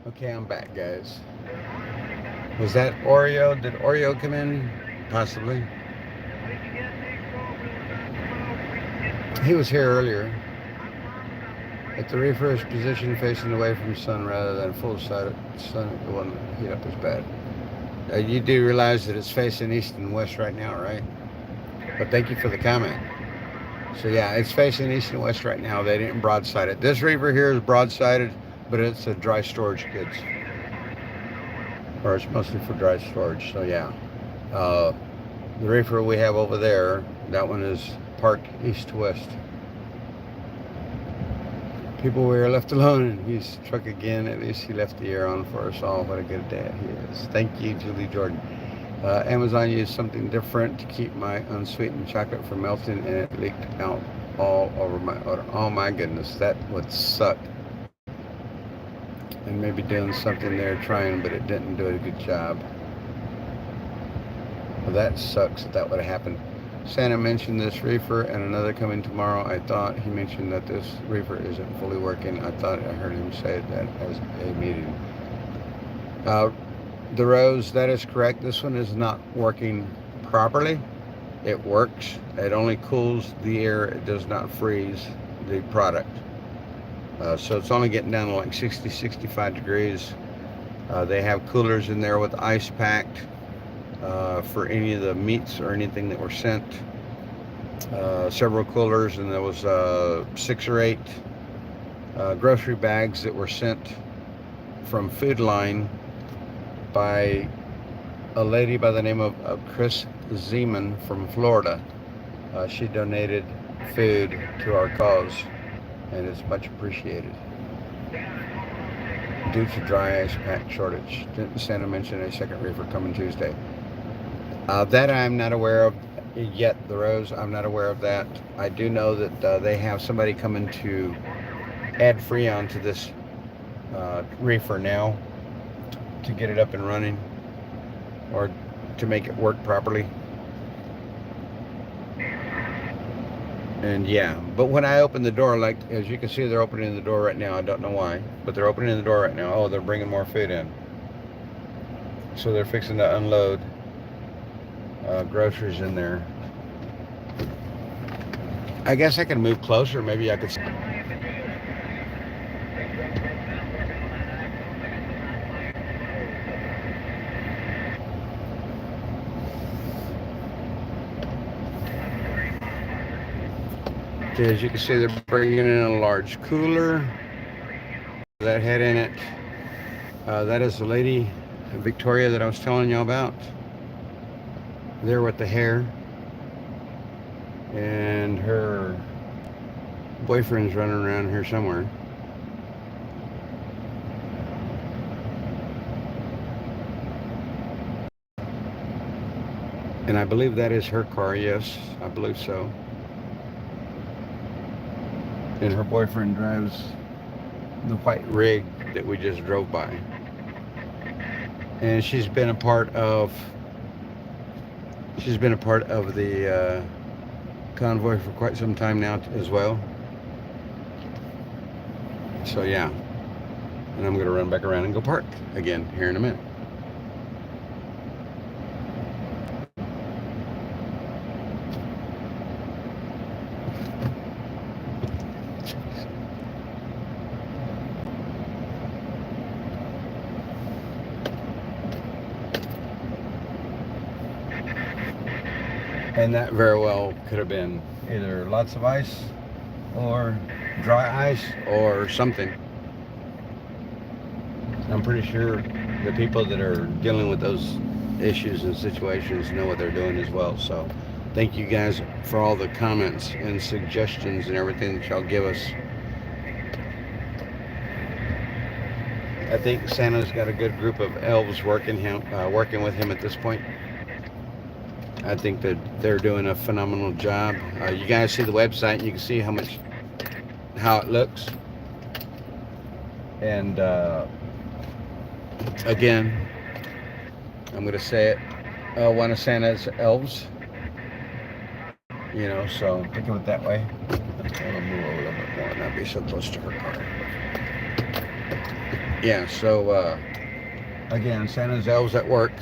Okay, I'm back, guys. Was that Oreo? Did Oreo come in? Possibly. He was here earlier. If the reefer is positioned facing away from the sun rather than full sight, sun, the one heat up is bad. You do realize that it's facing east and west right now, right? But thank you for the comment. So yeah, it's facing east and west right now. They didn't broadside it. This reefer here is broadsided, but it's a dry storage goods. Or it's mostly for dry storage, so yeah. The reefer we have over there, that one is parked east to west. People were left alone and he's struck again. At least he left the air on for us all. What a good dad he is. Thank you, Julie Jordan. Amazon used something different to keep my unsweetened chocolate from melting, and it leaked out all over my order. Oh my goodness, that would suck. And maybe doing something there trying, but it didn't do a good job. Well, that sucks that would have happened. Santa mentioned this reefer and another coming tomorrow. I thought he mentioned that this reefer isn't fully working. I thought I heard him say that as a meeting. The Rose, that is correct. This one is not working properly. It works. It only cools the air. It does not freeze the product. So it's only getting down to like 60, 65 degrees. They have coolers in there with ice packed for any of the meats or anything that were sent. Several coolers, and there was 6 or 8 grocery bags that were sent from Food Line by a lady by the name of Chris Zeman from Florida. She donated food to our cause, and it's much appreciated. Due to dry ice pack shortage. Didn't Santa mention a second reefer coming Tuesday? That I'm not aware of yet, the Rose. I'm not aware of that. I do know that they have somebody coming to add Freon to this reefer now to get it up and running, or to make it work properly. And yeah, but when I open the door, like as you can see, they're opening the door right now. I don't know why, but they're opening the door right now. Oh, they're bringing more food in. So they're fixing to unload groceries in there. I guess I can move closer. Maybe I could. As you can see, they're bringing in a large cooler that had in it. That is the lady, Victoria, that I was telling you about. There with the hair. And her boyfriend's running around here somewhere. And I believe that is her car, yes, I believe so. And her boyfriend drives the white rig that we just drove by. And she's been a part of the convoy for quite some time now as well. So yeah, and I'm gonna run back around and go park again here in a minute. And that very well could have been either lots of ice or dry ice or something. I'm pretty sure the people that are dealing with those issues and situations know what they're doing as well. So thank you guys for all the comments and suggestions and everything that y'all give us. I think Santa's got a good group of elves working with him at this point. I think that they're doing a phenomenal job. You guys see the website, you can see how it looks. And again, I'm gonna say it, one of Santa's elves. You know, so think of it that way. I'll move over a little bit more, not be so close to her car. Yeah, so again, Santa's elves at work.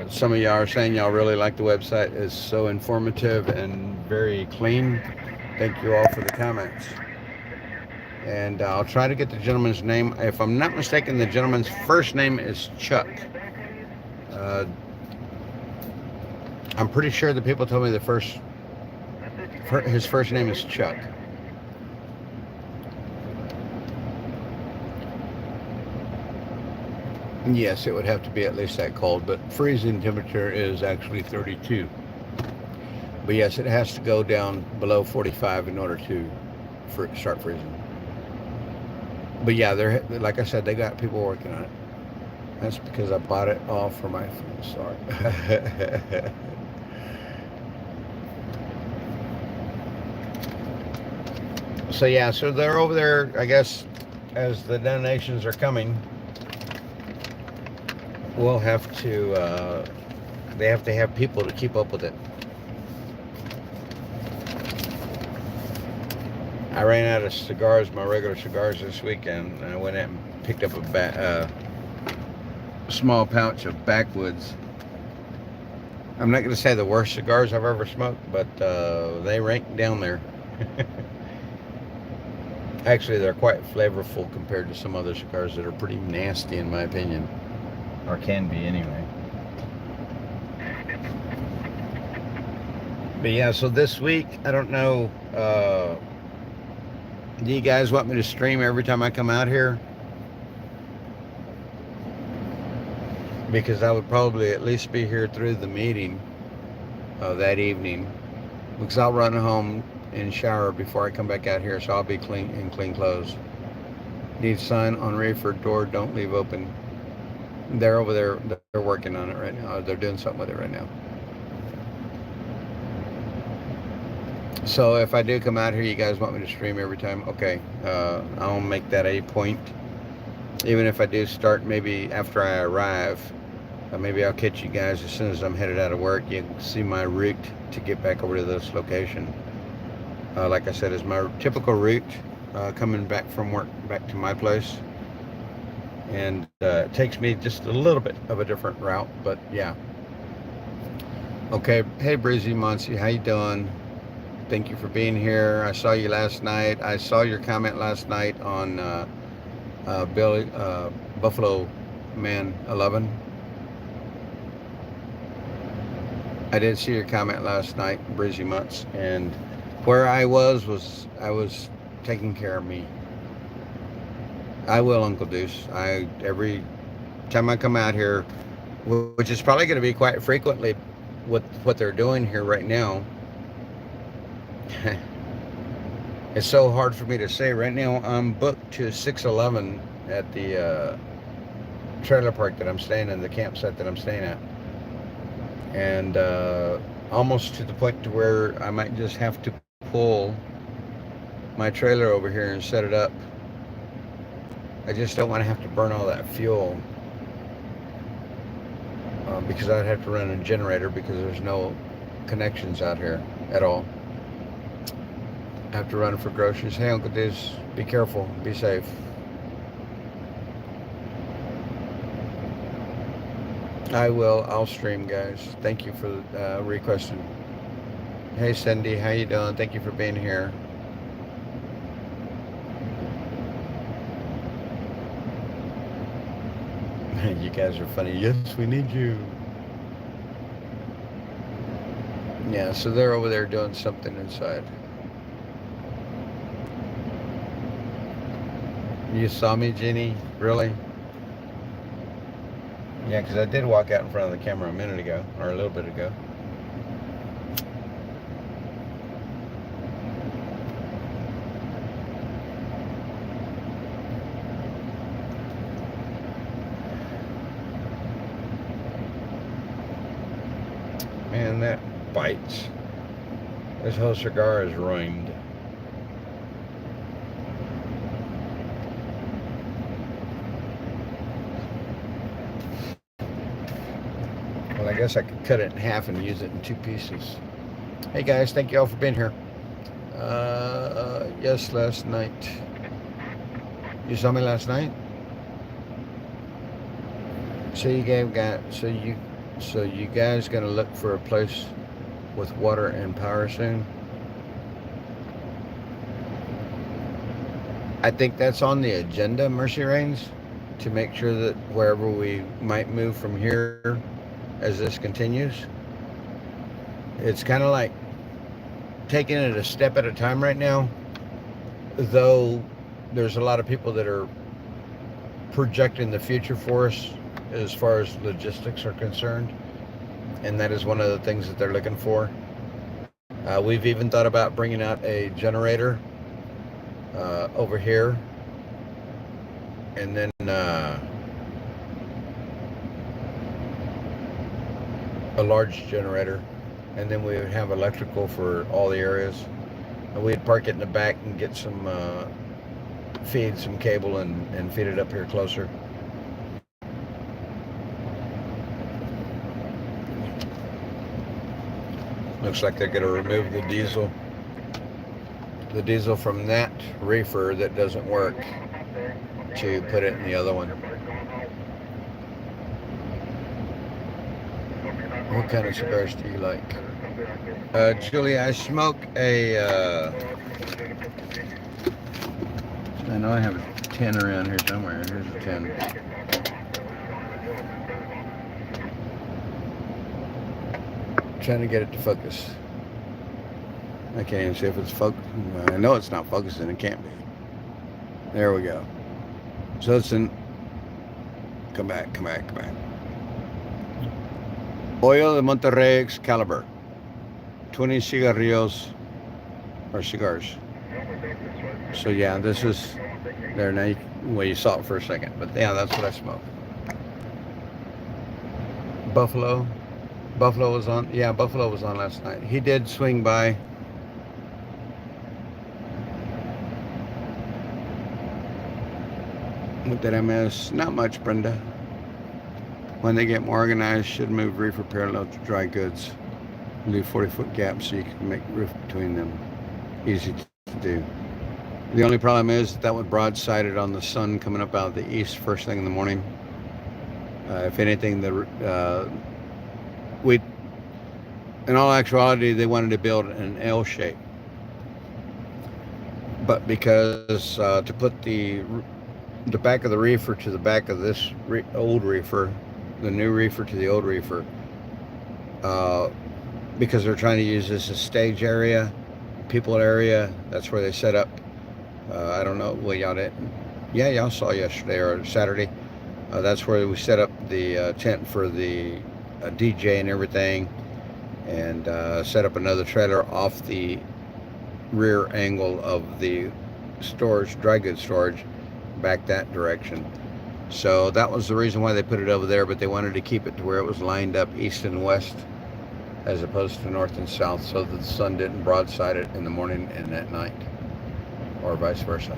Some of y'all are saying y'all really like the website. It's so informative and very clean. Thank you all for the comments. And I'll try to get the gentleman's name. If I'm not mistaken, the gentleman's first name is Chuck. I'm pretty sure the people told me his first name is Chuck. Yes, it would have to be at least that cold, but freezing temperature is actually 32. But yes, it has to go down below 45 in order to start freezing. But yeah, they're, like I said, they got people working on it. That's because I bought it all for my phone. Sorry. So yeah, so they're over there, I guess, as the donations are coming. We'll have to, they have to have people to keep up with it. I ran out of cigars, my regular cigars this weekend, and I went out and picked up a small pouch of backwoods. I'm not going to say the worst cigars I've ever smoked, but they rank down there. Actually, they're quite flavorful compared to some other cigars that are pretty nasty in my opinion. Or can be anyway. But yeah, so this week, I don't know, do you guys want me to stream every time I come out here? Because I would probably at least be here through the meeting that evening. Because I'll run home and shower before I come back out here, so I'll be in clean clothes. Need sign on reefer door, don't leave open. They're over there, they're working on it right now. They're doing something with it right now. So if I do come out here, you guys want me to stream every time? Okay, I'll make that a point. Even if I do start maybe after I arrive, Maybe I'll catch you guys as soon as I'm headed out of work. You can see my route to get back over to this location. Like I said, is my typical route coming back from work back to my place. And it takes me just a little bit of a different route, but yeah. Okay, hey Breezy Muncie, how you doing? Thank you for being here. I saw you last night. I saw your comment last night on Buffalo Man 11. I did see your comment last night, Breezy Months, and where I was I was taking care of me. I will, Uncle Deuce. Every time I come out here, which is probably going to be quite frequently with what they're doing here right now. It's so hard for me to say. Right now, I'm booked to 611 at the trailer park that I'm staying in, the campsite that I'm staying at. And almost to the point to where I might just have to pull my trailer over here and set it up. I just don't want to have to burn all that fuel because I'd have to run a generator because there's no connections out here at all. I have to run for groceries. Hey, Uncle Diz, be careful, be safe. I'll stream, guys. Thank you for requesting. Hey, Cindy, how you doing? Thank you for being here. You guys are funny. Yes, we need you. Yeah, so they're over there doing something inside. You saw me, Jenny? Really? Yeah, because I did walk out in front of the camera a minute ago, or a little bit ago. Man, that bites. This whole cigar is ruined. Well, I guess I could cut it in half and use it in 2 pieces. Hey guys, thank you all for being here. Yes, last night. You saw me last night? So you guys gonna look for a place with water and power soon? I think that's on the agenda, Mercy Reigns, to make sure that wherever we might move from here as this continues, it's kind of like taking it a step at a time right now, though there's a lot of people that are projecting the future for us as far as logistics are concerned, and that is one of the things that they're looking for. We've even thought about bringing out a generator over here, and then a large generator, and then we would have electrical for all the areas, and we'd park it in the back and get some feed some cable and feed it up here closer. Looks like they're going to remove the diesel from that reefer that doesn't work to put it in the other one. What kind of cigars do you like? Julie, I smoke a I know I have a 10 around here somewhere. Here's a 10. Trying to get it to focus. I can't even see if it's focused. I know it's not focusing. It can't be. There we go. So it's in. Come back. Oil de Monterrey Excalibur. 20 cigarrillos or cigars. So yeah, this is there now. Well, you saw it for a second, but yeah, that's what I smoke. Buffalo was on. Yeah, Buffalo was on last night. He did swing by. What did I miss? Not much, Brenda. when they get more organized, should move reefer parallel to dry goods. Leave 40-foot gaps so you can make roof between them. Easy to do. The only problem is that would broadside it on the sun coming up out of the east first thing in the morning. If anything, in all actuality, they wanted to build an L shape. But because to put the back of the reefer to the back of this old reefer, the new reefer to the old reefer, because they're trying to use this as stage area, people area, that's where they set up. I don't know, well, y'all didn't. Yeah, y'all saw yesterday or Saturday. That's where we set up the tent for the DJ and everything, and set up another trailer off the rear angle of the storage, dry goods storage, back that direction. So that was the reason why they put it over there, but they wanted to keep it to where it was lined up east and west as opposed to north and south, so that the sun didn't broadside it in the morning and at night, or vice versa.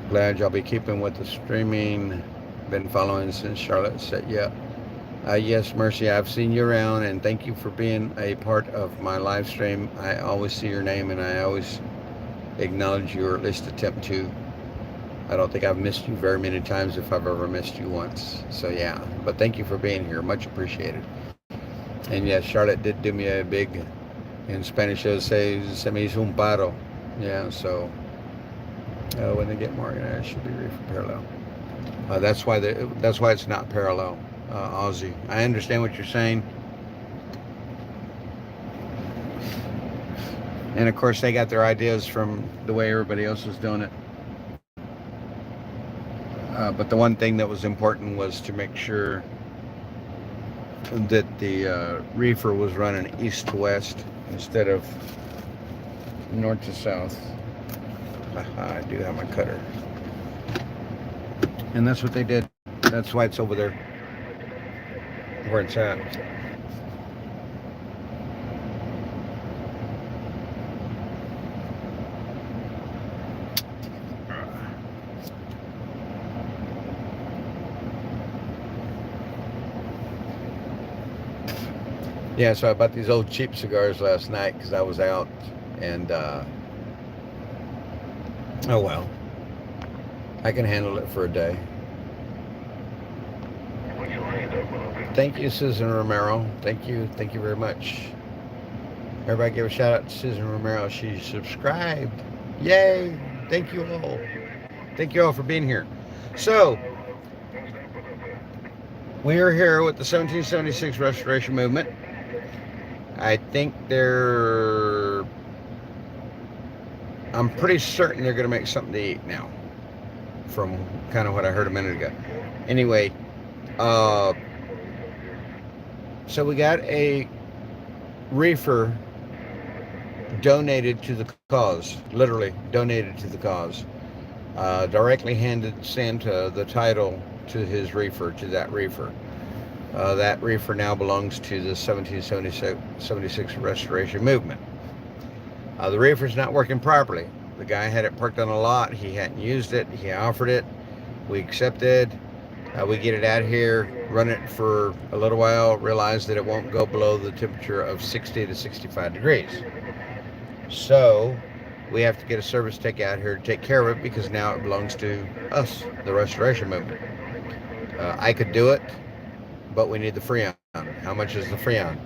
Glad y'all be keeping with the streaming. Been following since Charlotte said, yeah. Yes, Mercy, I've seen you around, and thank you for being a part of my live stream. I always see your name, and I always acknowledge you, or at least attempt to. I don't think I've missed you very many times, if I've ever missed you once. So yeah, but thank you for being here. Much appreciated. And yes, Charlotte did do me a big, in Spanish, it says, se me hizo un paro. Yeah, so when they get more organized, it should be reefer parallel. That's why it's not parallel, Aussie. I understand what you're saying. And of course, they got their ideas from the way everybody else was doing it. But the one thing that was important was to make sure that the reefer was running east to west instead of north to south. I do have my cutter. And that's what they did. That's why it's over there where it's at. Yeah, so I bought these old cheap cigars last night because I was out, and oh well, I can handle it for a day. Thank you, Susan Romero. Thank you very much. Everybody give a shout out to Susan Romero. She subscribed. Yay! Thank you all. Thank you all for being here. So, we are here with the 1776 Restoration Movement. I think I'm pretty certain they're going to make something to eat now, from kind of what I heard a minute ago. Anyway, so we got a reefer donated to the cause, literally donated to the cause. Directly handed Santa the title to his reefer, to that reefer. That reefer now belongs to the 1776 Restoration Movement. The reefer's not working properly. The guy had it parked on a lot. He hadn't used it. He offered it. We accepted. We get it out here, run it for a little while, realize that it won't go below the temperature of 60 to 65 degrees. So we have to get a service tech out here to take care of it, because now it belongs to us, the Restoration Movement. I could do it, but we need the Freon. How much is the Freon?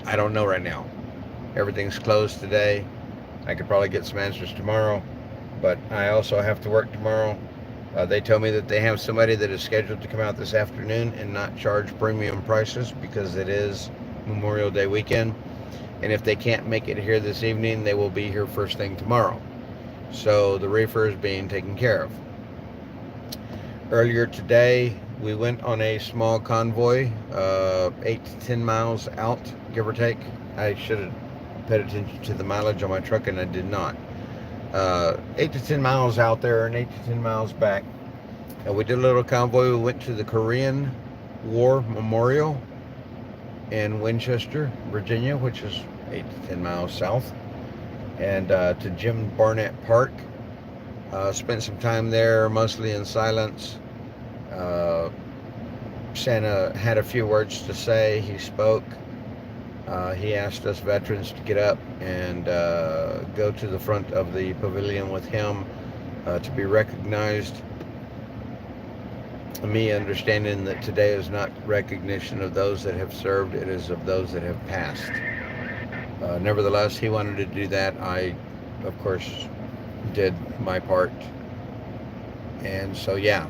I don't know right now. Everything's closed today. I could probably get some answers tomorrow, but I also have to work tomorrow. They told me that they have somebody that is scheduled to come out this afternoon and not charge premium prices because it is Memorial Day weekend. And if they can't make it here this evening, they will be here first thing tomorrow. So the reefer is being taken care of. Earlier today, we went on a small convoy, 8 to 10 miles out, give or take. I should have paid attention to the mileage on my truck, and I did not. 8 to 10 miles out there and 8 to 10 miles back. And we did a little convoy. We went to the Korean War Memorial in Winchester, Virginia, which is 8 to 10 miles south. And to Jim Barnett Park. Spent some time there, mostly in silence. Santa had a few words to say. He spoke. He asked us veterans to get up and go to the front of the pavilion with him to be recognized. Me understanding that today is not recognition of those that have served, it is of those that have passed. Nevertheless, he wanted to do that. I, of course, did my part. And so, yeah,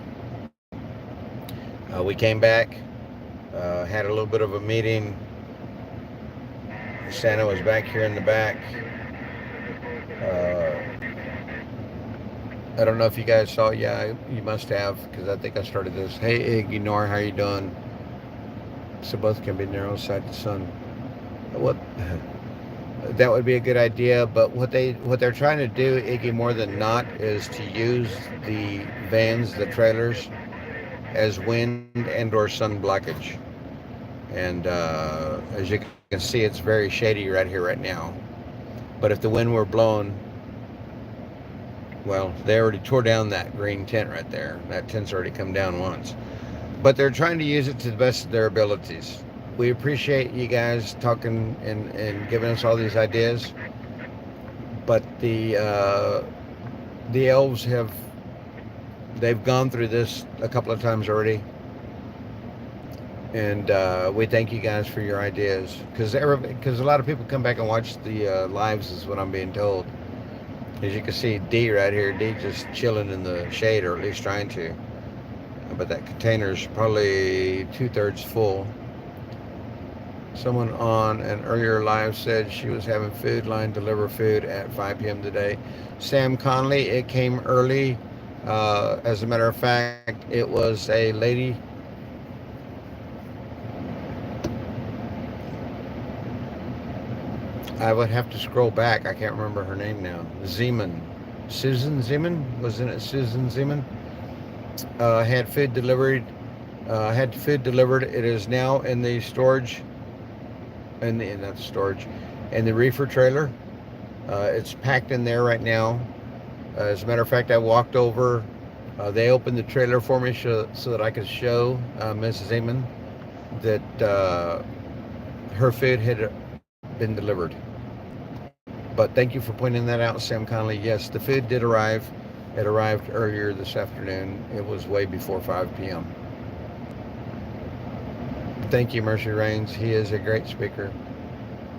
we came back, had a little bit of a meeting. Santa was back here in the back. I don't know if you guys saw. Yeah, you must have, because I think I started this. Hey, Iggy, Nor, how you doing? So both can be narrow side to sun. What? That would be a good idea, but what they're trying to do, Iggy, more than not, is to use the vans, the trailers, as wind and or sun blockage. And as you can see, it's very shady right here, right now. But if the wind were blowing, well, they already tore down that green tent right there. That tent's already come down once. But they're trying to use it to the best of their abilities. We appreciate you guys talking and giving us all these ideas. But the elves they've gone through this a couple of times already. And we thank you guys for your ideas. Because a lot of people come back and watch the lives, is what I'm being told. As you can see, D right here, D just chilling in the shade, or at least trying to. But that container's probably 2/3 full. Someone on an earlier live said she was having food line deliver food at 5 p.m. today. Sam Conley, it came early. As a matter of fact, it was a lady. I would have to scroll back. I can't remember her name now. Zeman. Susan Zeman? Wasn't it Susan Zeman? Had food delivered. It is now in the storage. In the reefer trailer. It's packed in there right now. As a matter of fact, I walked over. They opened the trailer for me so that I could show Mrs. Zeman that her food had been delivered. But thank you for pointing that out, Sam Conley. Yes, the food did arrive. It arrived earlier this afternoon. It was way before 5 p.m. Thank you, Mercy Rains. He is a great speaker.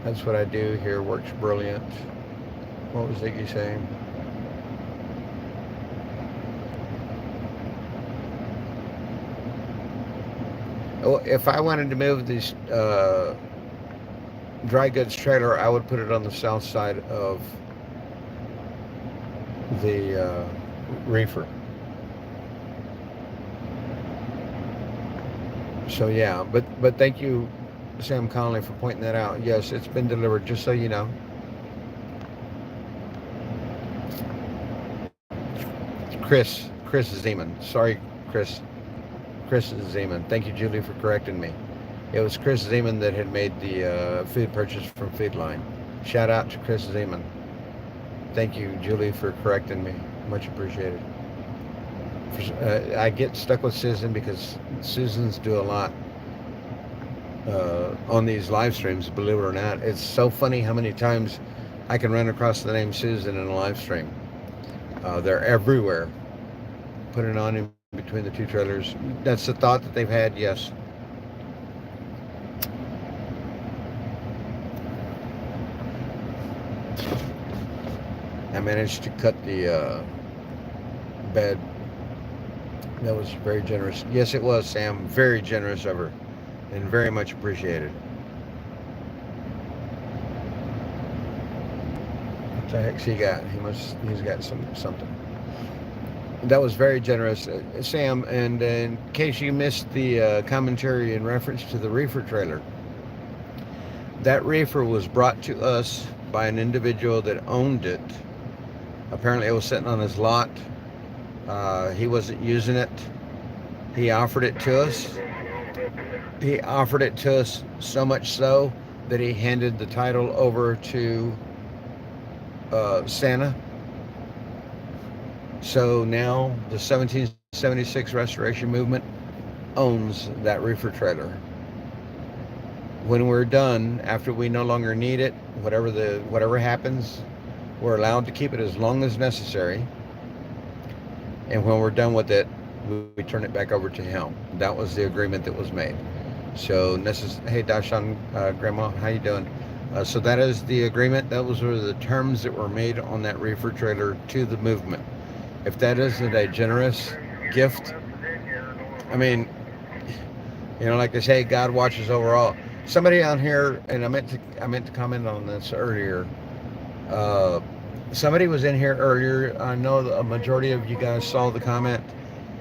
That's what I do here. Works brilliant. What was Iggy saying? Oh, if I wanted to move these dry goods trailer, I would put it on the south side of the reefer. So yeah, but thank you, Sam Conley, for pointing that out. Yes, it's been delivered, just so you know. Chris Zeman. Sorry, Chris Zeman. Thank you, Julie, for correcting me. It was Chris Zeman that had made the food purchase from Food Line. Shout out to Chris Zeman. Thank you, Julie, for correcting me. Much appreciated. I get stuck with Susan because Susans do a lot on these live streams, believe it or not. It's so funny how many times I can run across the name Susan in a live stream. They're everywhere. Put it on in between the two trailers. That's the thought that they've had, yes. I managed to cut the bed. That was very generous. Yes, it was, Sam. Very generous of her, and very much appreciated. What the heck's he got? He's got something. That was very generous, Sam. And in case you missed the commentary in reference to the reefer trailer, that reefer was brought to us by an individual that owned it. Apparently, it was sitting on his lot. He wasn't using it. He offered it to us. He offered it to us so much so that he handed the title over to Santa. So now the 17 76 Restoration Movement owns that reefer trailer. When we're done, after we no longer need it, whatever happens, we're allowed to keep it as long as necessary. And when we're done with it, we turn it back over to him. That was the agreement that was made. So, hey Dashan, Grandma, how you doing? So that is the agreement. Those were the terms that were made on that reefer trailer to the movement. If that isn't a generous gift, I mean, like they say, God watches over all. Somebody on here, and I meant to comment on this earlier. Somebody was in here earlier. I know a majority of you guys saw the comment.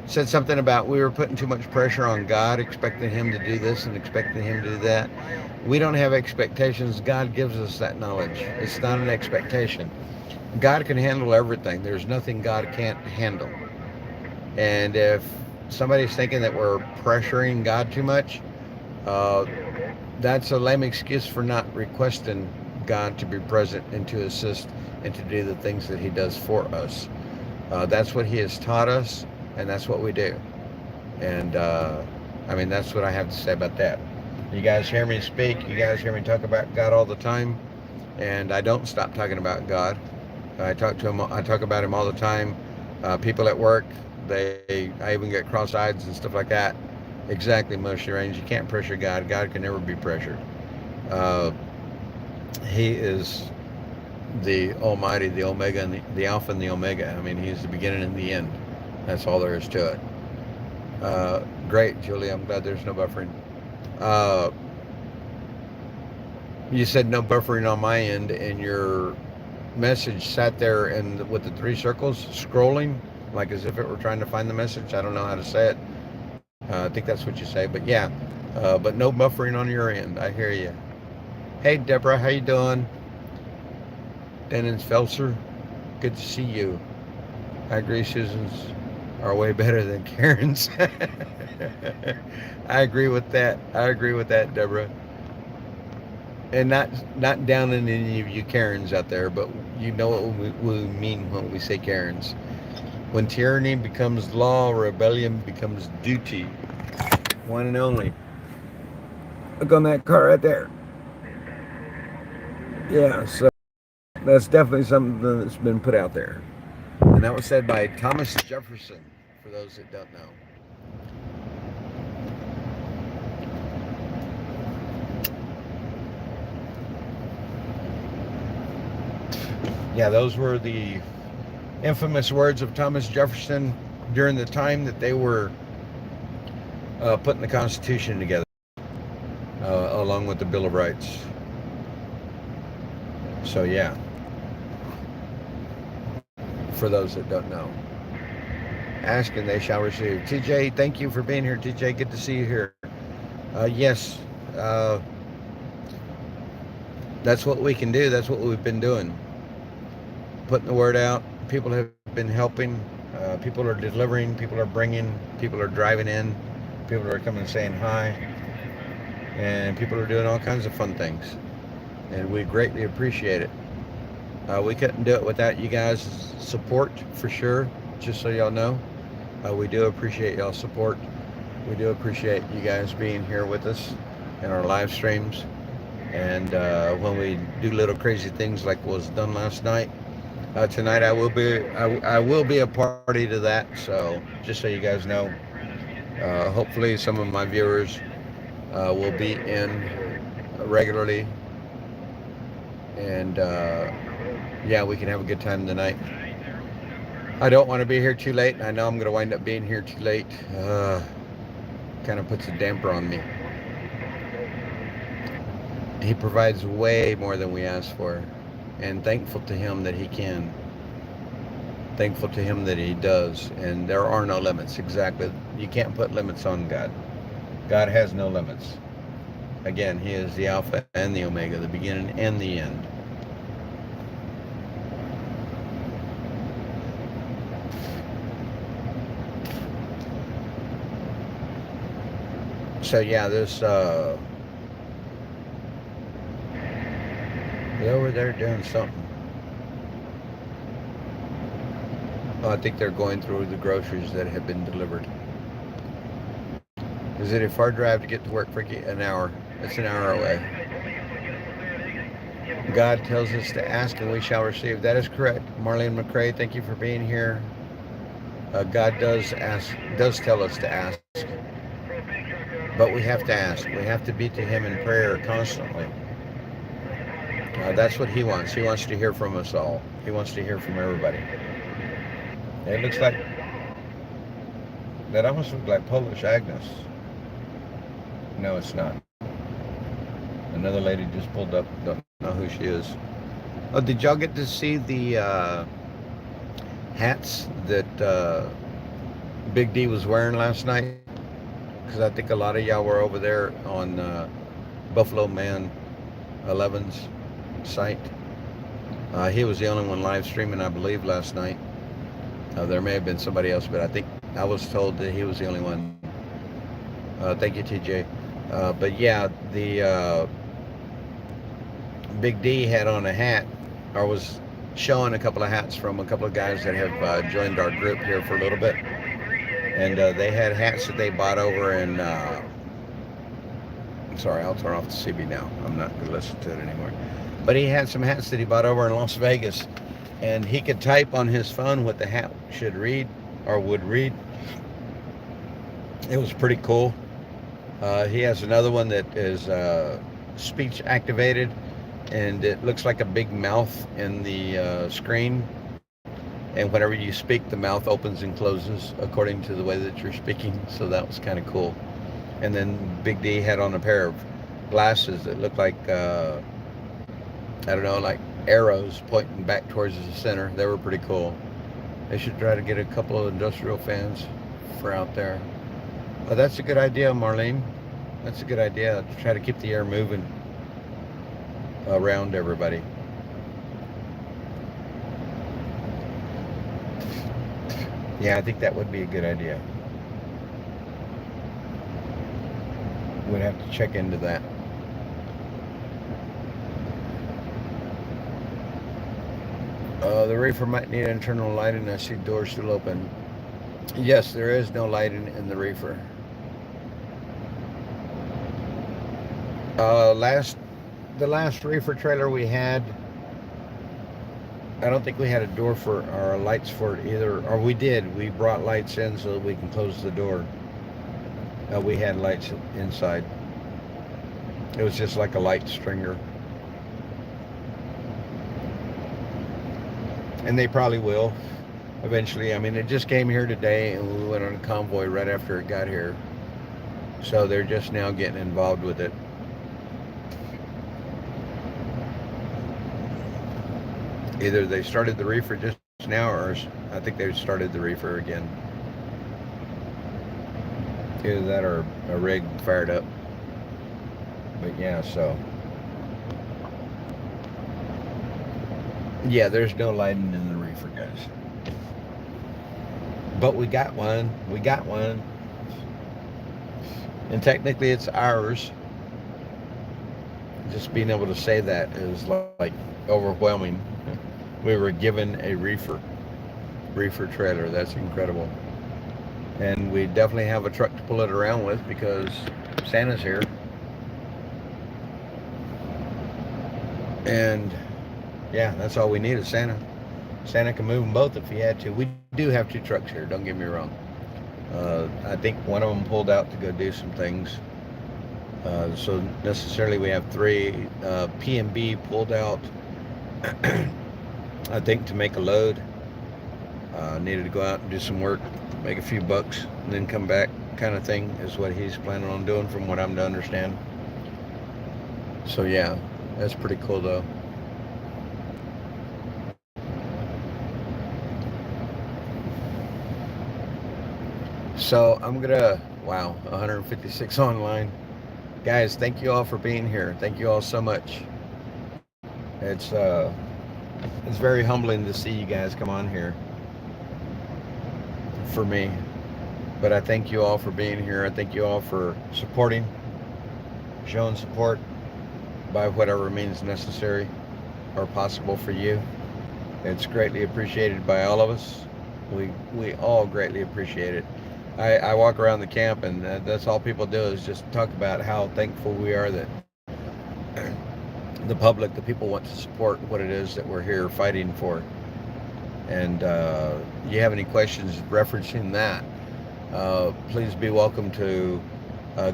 Said something about we were putting too much pressure on God, expecting him to do this and expecting him to do that. We don't have expectations. God gives us that knowledge. It's not an expectation. God can handle everything. There's nothing God can't handle. And if somebody's thinking that we're pressuring God too much, that's a lame excuse for not requesting God to be present and to assist and to do the things that he does for us. That's what he has taught us, and that's what we do. And that's what I have to say about that. You guys hear me speak, you guys hear me talk about God all the time, and I don't stop talking about God. I talk about him all the time. People at work, I even get cross-eyed and stuff like that. Exactly, Mushy Range. You can't pressure God. God can never be pressured. He is the Almighty, the Omega, and the Alpha and the Omega. I mean, he's the beginning and the end. That's all there is to it. Great, Julie. I'm glad there's no buffering. You said no buffering on my end, and your message sat there and with the 3 circles scrolling, like as if it were trying to find the message. I don't know how to say it. I think that's what you say, but yeah. But no buffering on your end. I hear you. Hey, Deborah, how you doing? Dennis Felser, good to see you. I agree, Susan's are way better than Karen's. I agree with that. Deborah. And not downing any of you Karens out there, but you know what we mean when we say Karens. When tyranny becomes law, rebellion becomes duty. One and only. Look on that car right there. Yeah, so that's definitely something that's been put out there. And that was said by Thomas Jefferson, for those that don't know. Yeah, those were the infamous words of Thomas Jefferson during the time that they were putting the Constitution together, along with the Bill of Rights. So yeah, for those that don't know, ask and they shall receive. TJ, thank you for being here. TJ, good to see you here. Yes, that's what we can do. That's what we've been doing. Putting the word out. People have been helping. People are delivering. People are bringing. People are driving in. People are coming and saying hi. And people are doing all kinds of fun things. And we greatly appreciate it. We couldn't do it without you guys' support, for sure. Just so y'all know. We do appreciate y'all's support. We do appreciate you guys being here with us in our live streams. And when we do little crazy things like was done last night, tonight I will be a party to that. So just so you guys know, hopefully some of my viewers will be in regularly, and yeah, we can have a good time tonight. I don't want to be here too late. I know I'm going to wind up being here too late. Kind of puts a damper on me. He provides way more than we ask for, and thankful to him that he can. Thankful to him that he does, and there are no limits. Exactly. You can't put limits on God. God has no limits. Again, he is the Alpha and the Omega, the beginning and the end. So yeah, there's they're over there doing something. I think they're going through the groceries that have been delivered. Is it a far drive to get to work, Frankie? An hour. It's an hour away. God tells us to ask and we shall receive. That is correct. Marlene McCrae, thank you for being here. God does tell us to ask, but we have to ask. We have to be to Him in prayer constantly. That's what He wants. He wants to hear from us all. He wants to hear from everybody. It looks like that almost looks like Polish Agnes. No, it's not. Another lady just pulled up. Don't know who she is. Oh, did y'all get to see the hats that Big D was wearing last night? Because I think a lot of y'all were over there on Buffalo Man 11's site. He was the only one live streaming, I believe, last night. There may have been somebody else, but I think I was told that he was the only one. Thank you, TJ. But yeah, the Big D had on a hat, or was showing a couple of hats from a couple of guys that have joined our group here for a little bit. And they had hats that they bought over in, sorry, I'll turn off the CB now. I'm not going to listen to it anymore. But he had some hats that he bought over in Las Vegas. And he could type on his phone what the hat should read, or would read. It was pretty cool. He has another one that is speech activated, and it looks like a big mouth in the screen. And whenever you speak, the mouth opens and closes according to the way that you're speaking. So that was kind of cool. And then Big D had on a pair of glasses that looked like, I don't know, like arrows pointing back towards the center. They were pretty cool. They should try to get a couple of industrial fans for out there. That's a good idea, Marlene. That's a good idea, to try to keep the air moving around everybody. Yeah, I think that would be a good idea. We'd have to check into that. The reefer might need internal lighting. I see doors still open. Yes, there is no lighting in the reefer. The last reefer trailer we had, I don't think we had a door for our lights for it either. Or we did. We brought lights in so that we can close the door. We had lights inside. It was just like a light stringer. And they probably will eventually. I mean, it just came here today and we went on a convoy right after it got here. So they're just now getting involved with it. Either they started the reefer just now, or I think they started the reefer again. Either that or a rig fired up. But yeah, so. Yeah, there's no lighting in the reefer, guys. But we got one. We got one. And technically it's ours. Just being able to say that is like overwhelming. We were given a reefer trailer. That's incredible. And we definitely have a truck to pull it around with because Santa's here. And yeah, that's all we need is Santa. Santa can move them both if he had to. We do have 2 trucks here, don't get me wrong. I think one of them pulled out to go do some things. So necessarily we have 3. P&B pulled out, I think, to make a load. Needed to go out and do some work, make a few bucks, and then come back, kind of thing, is what he's planning on doing from what I'm to understand. So yeah, that's pretty cool though. So I'm gonna, wow, 156 online. Guys, thank you all for being here. Thank you all so much. It's very humbling to see you guys come on here for me. But I thank you all for being here. I thank you all for supporting, showing support by whatever means necessary or possible for you. It's greatly appreciated by all of us. We all greatly appreciate it. I walk around the camp, and that's all people do is just talk about how thankful we are that the public, the people want to support what it is that we're here fighting for. And you have any questions referencing that, please be welcome to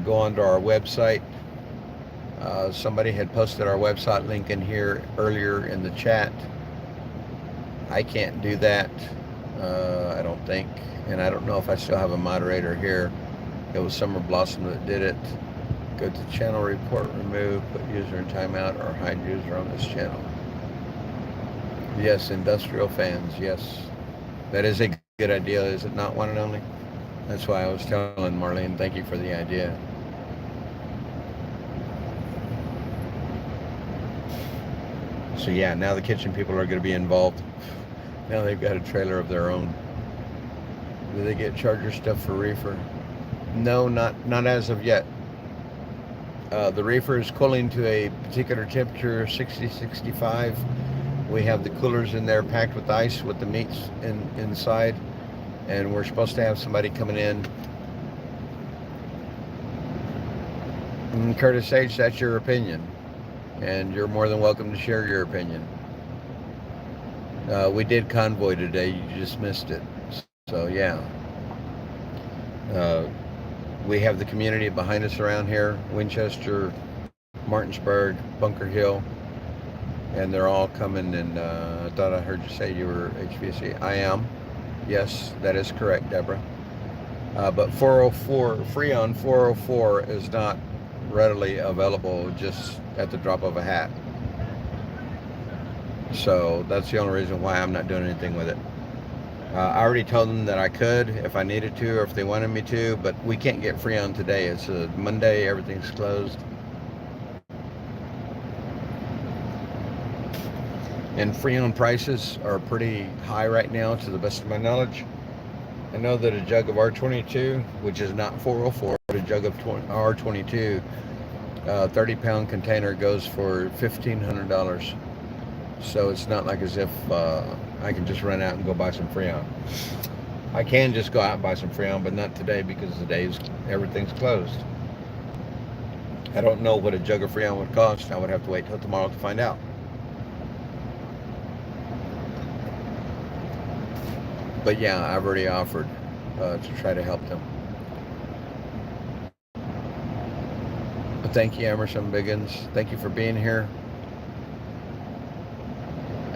go onto our website. Somebody had posted our website link in here earlier in the chat. I can't do that, I don't think, and I don't know if I still have a moderator here. It was Summer Blossom that did it. Go to channel report, remove, put user in timeout, or hide user on this channel. Yes, industrial fans, yes. That is a good idea, is it not, one and only? That's why I was telling Marlene, thank you for the idea. So yeah, now the kitchen people are going to be involved. Now they've got a trailer of their own. Do they get charger stuff for reefer? No, not as of yet. The reefer is cooling to a particular temperature, 60, 65. We have the coolers in there packed with ice with the meats inside, and we're supposed to have somebody coming in. And Curtis H., that's your opinion, and you're more than welcome to share your opinion. We did Convoy today, you just missed it. So yeah. We have the community behind us around here, Winchester, Martinsburg, Bunker Hill, and they're all coming. And I thought I heard you say you were HVAC. I am. Yes, that is correct, Deborah. But 404, Freon 404 is not readily available just at the drop of a hat. So that's the only reason why I'm not doing anything with it. I already told them that I could if I needed to or if they wanted me to, but we can't get Freon today. It's a Monday, everything's closed. And Freon prices are pretty high right now, to the best of my knowledge. I know that a jug of R22, which is not 404, but a jug of R22, 30-pound container goes for $1,500. So it's not like as if I can just run out and go buy some Freon. I can just go out and buy some Freon, but not today because everything's closed. I don't know what a jug of Freon would cost. I would have to wait till tomorrow to find out. But yeah, I've already offered to try to help them. But thank you, Emerson Biggins. Thank you for being here.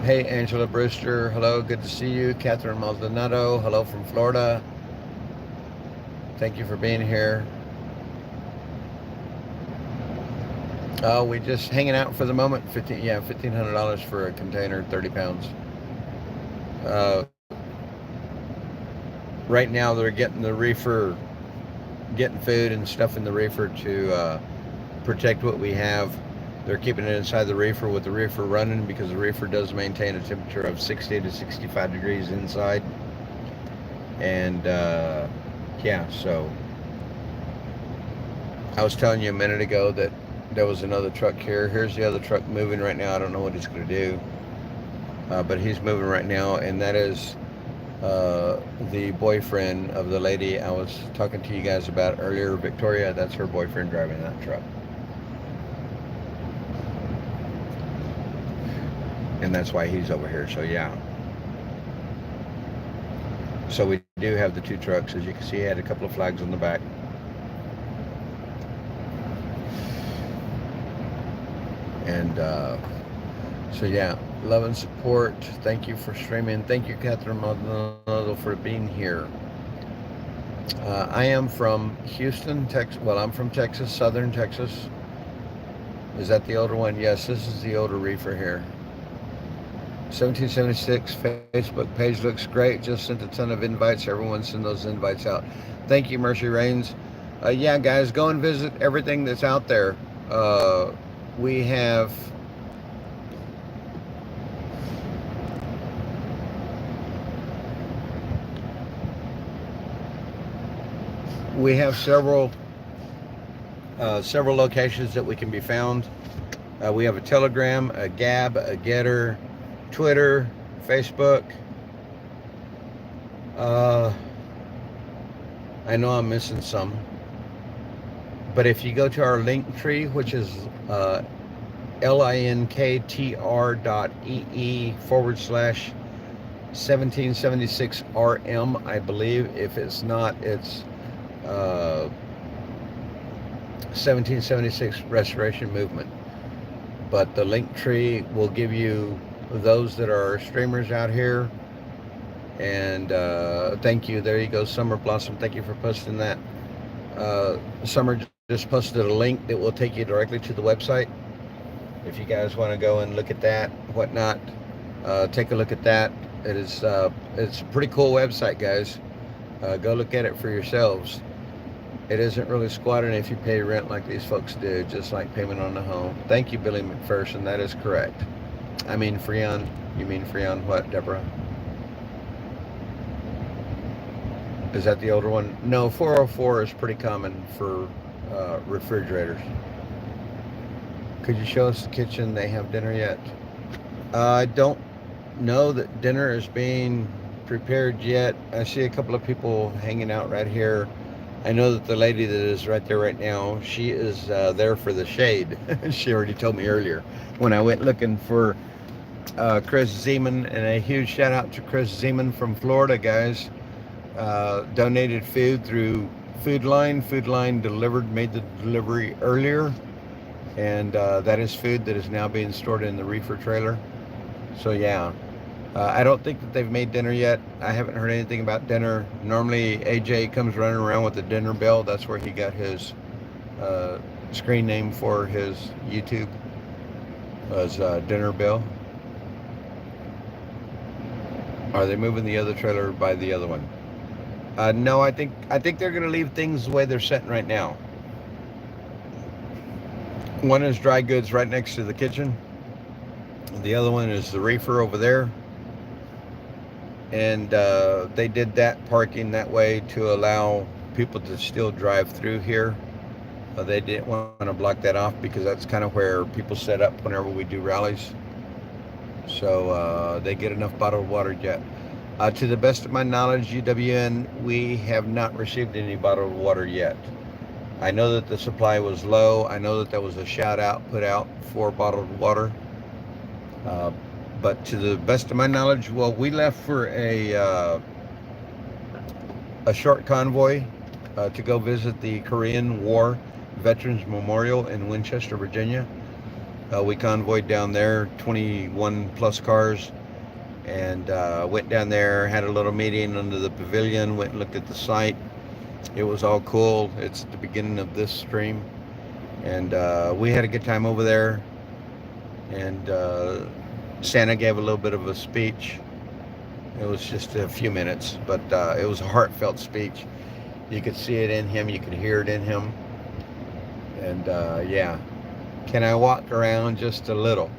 Hey, Angela Brewster. Hello, good to see you. Catherine Maldonado. Hello from Florida. Thank you for being here. Oh, we just hanging out for the moment. $1,500 for a container, 30 pounds. Right now they're getting the reefer, getting food and stuff in the reefer to protect what we have. They're keeping it inside the reefer with the reefer running because the reefer does maintain a temperature of 60 to 65 degrees inside. And yeah, so I was telling you a minute ago that there was another truck here. Here's the other truck moving right now. I don't know what he's going to do, but he's moving right now, and that is the boyfriend of the lady I was talking to you guys about earlier, Victoria. That's her boyfriend driving that truck. And that's why he's over here. So yeah. So we do have the two trucks. As you can see, I had a couple of flags on the back. And so yeah, love and support. Thank you for streaming. Thank you, Catherine Maldonado, for being here. I am from Houston, Texas. Well, I'm from Texas, southern Texas. Is that the older one? Yes, this is the older reefer here. 1776 Facebook page looks great. Just sent a ton of invites. Everyone send those invites out. Thank you, Mercy Rains. Yeah, guys, go and visit everything that's out there. We have several locations that we can be found. We have a Telegram, a Gab, a Getter, Twitter, Facebook. I know I'm missing some, but if you go to our link tree, which is linktr.ee/1776rm, I believe. If it's not, it's 1776 Restoration Movement. But the link tree will give you those that are streamers out here. And thank you. There you go, Summer Blossom. Thank you for posting that. Summer just posted a link that will take you directly to the website. If you guys want to go and look at that, whatnot, take a look at that. It's a pretty cool website, guys. Go look at it for yourselves. It isn't really squatting if you pay rent like these folks do, just like payment on the home. Thank you, Billy McPherson. That is correct. I mean Freon. You mean Freon what, Deborah? Is that the older one? No, 404 is pretty common for refrigerators. Could you show us the kitchen? They have dinner yet? I don't know that dinner is being prepared yet. I see a couple of people hanging out right here. I know that the lady that is right there right now, she is there for the shade. She already told me earlier when I went looking for Chris Zeman, and a huge shout out to Chris Zeman from Florida, guys. Donated food through Food Line. Food Line made the delivery earlier, and that is food that is now being stored in the reefer trailer. So yeah, I don't think that they've made dinner yet. I haven't heard anything about dinner. Normally AJ comes running around with the dinner bell. That's where he got his screen name for his YouTube, was Dinner Bell. Are they moving the other trailer by the other one? No, I think they're going to leave things the way they're sitting right now. One is dry goods right next to the kitchen. The other one is the reefer over there. And they did that parking that way to allow people to still drive through here. They didn't want to block that off because that's kind of where people set up whenever we do rallies. So they get enough bottled water yet. To the best of my knowledge, UWN, we have not received any bottled water yet. I know that the supply was low. I know that there was a shout out put out for bottled water. But to the best of my knowledge, well, we left for a short convoy to go visit the Korean War Veterans Memorial in Winchester, Virginia. We convoyed down there, 21 plus cars, and went down there, had a little meeting under the pavilion, went and looked at the site. It was all cool. It's the beginning of this stream, and we had a good time over there. And Santa gave a little bit of a speech. It was just a few minutes, but it was a heartfelt speech. You could see it in him, you could hear it in him. And yeah, can I walk around just a little?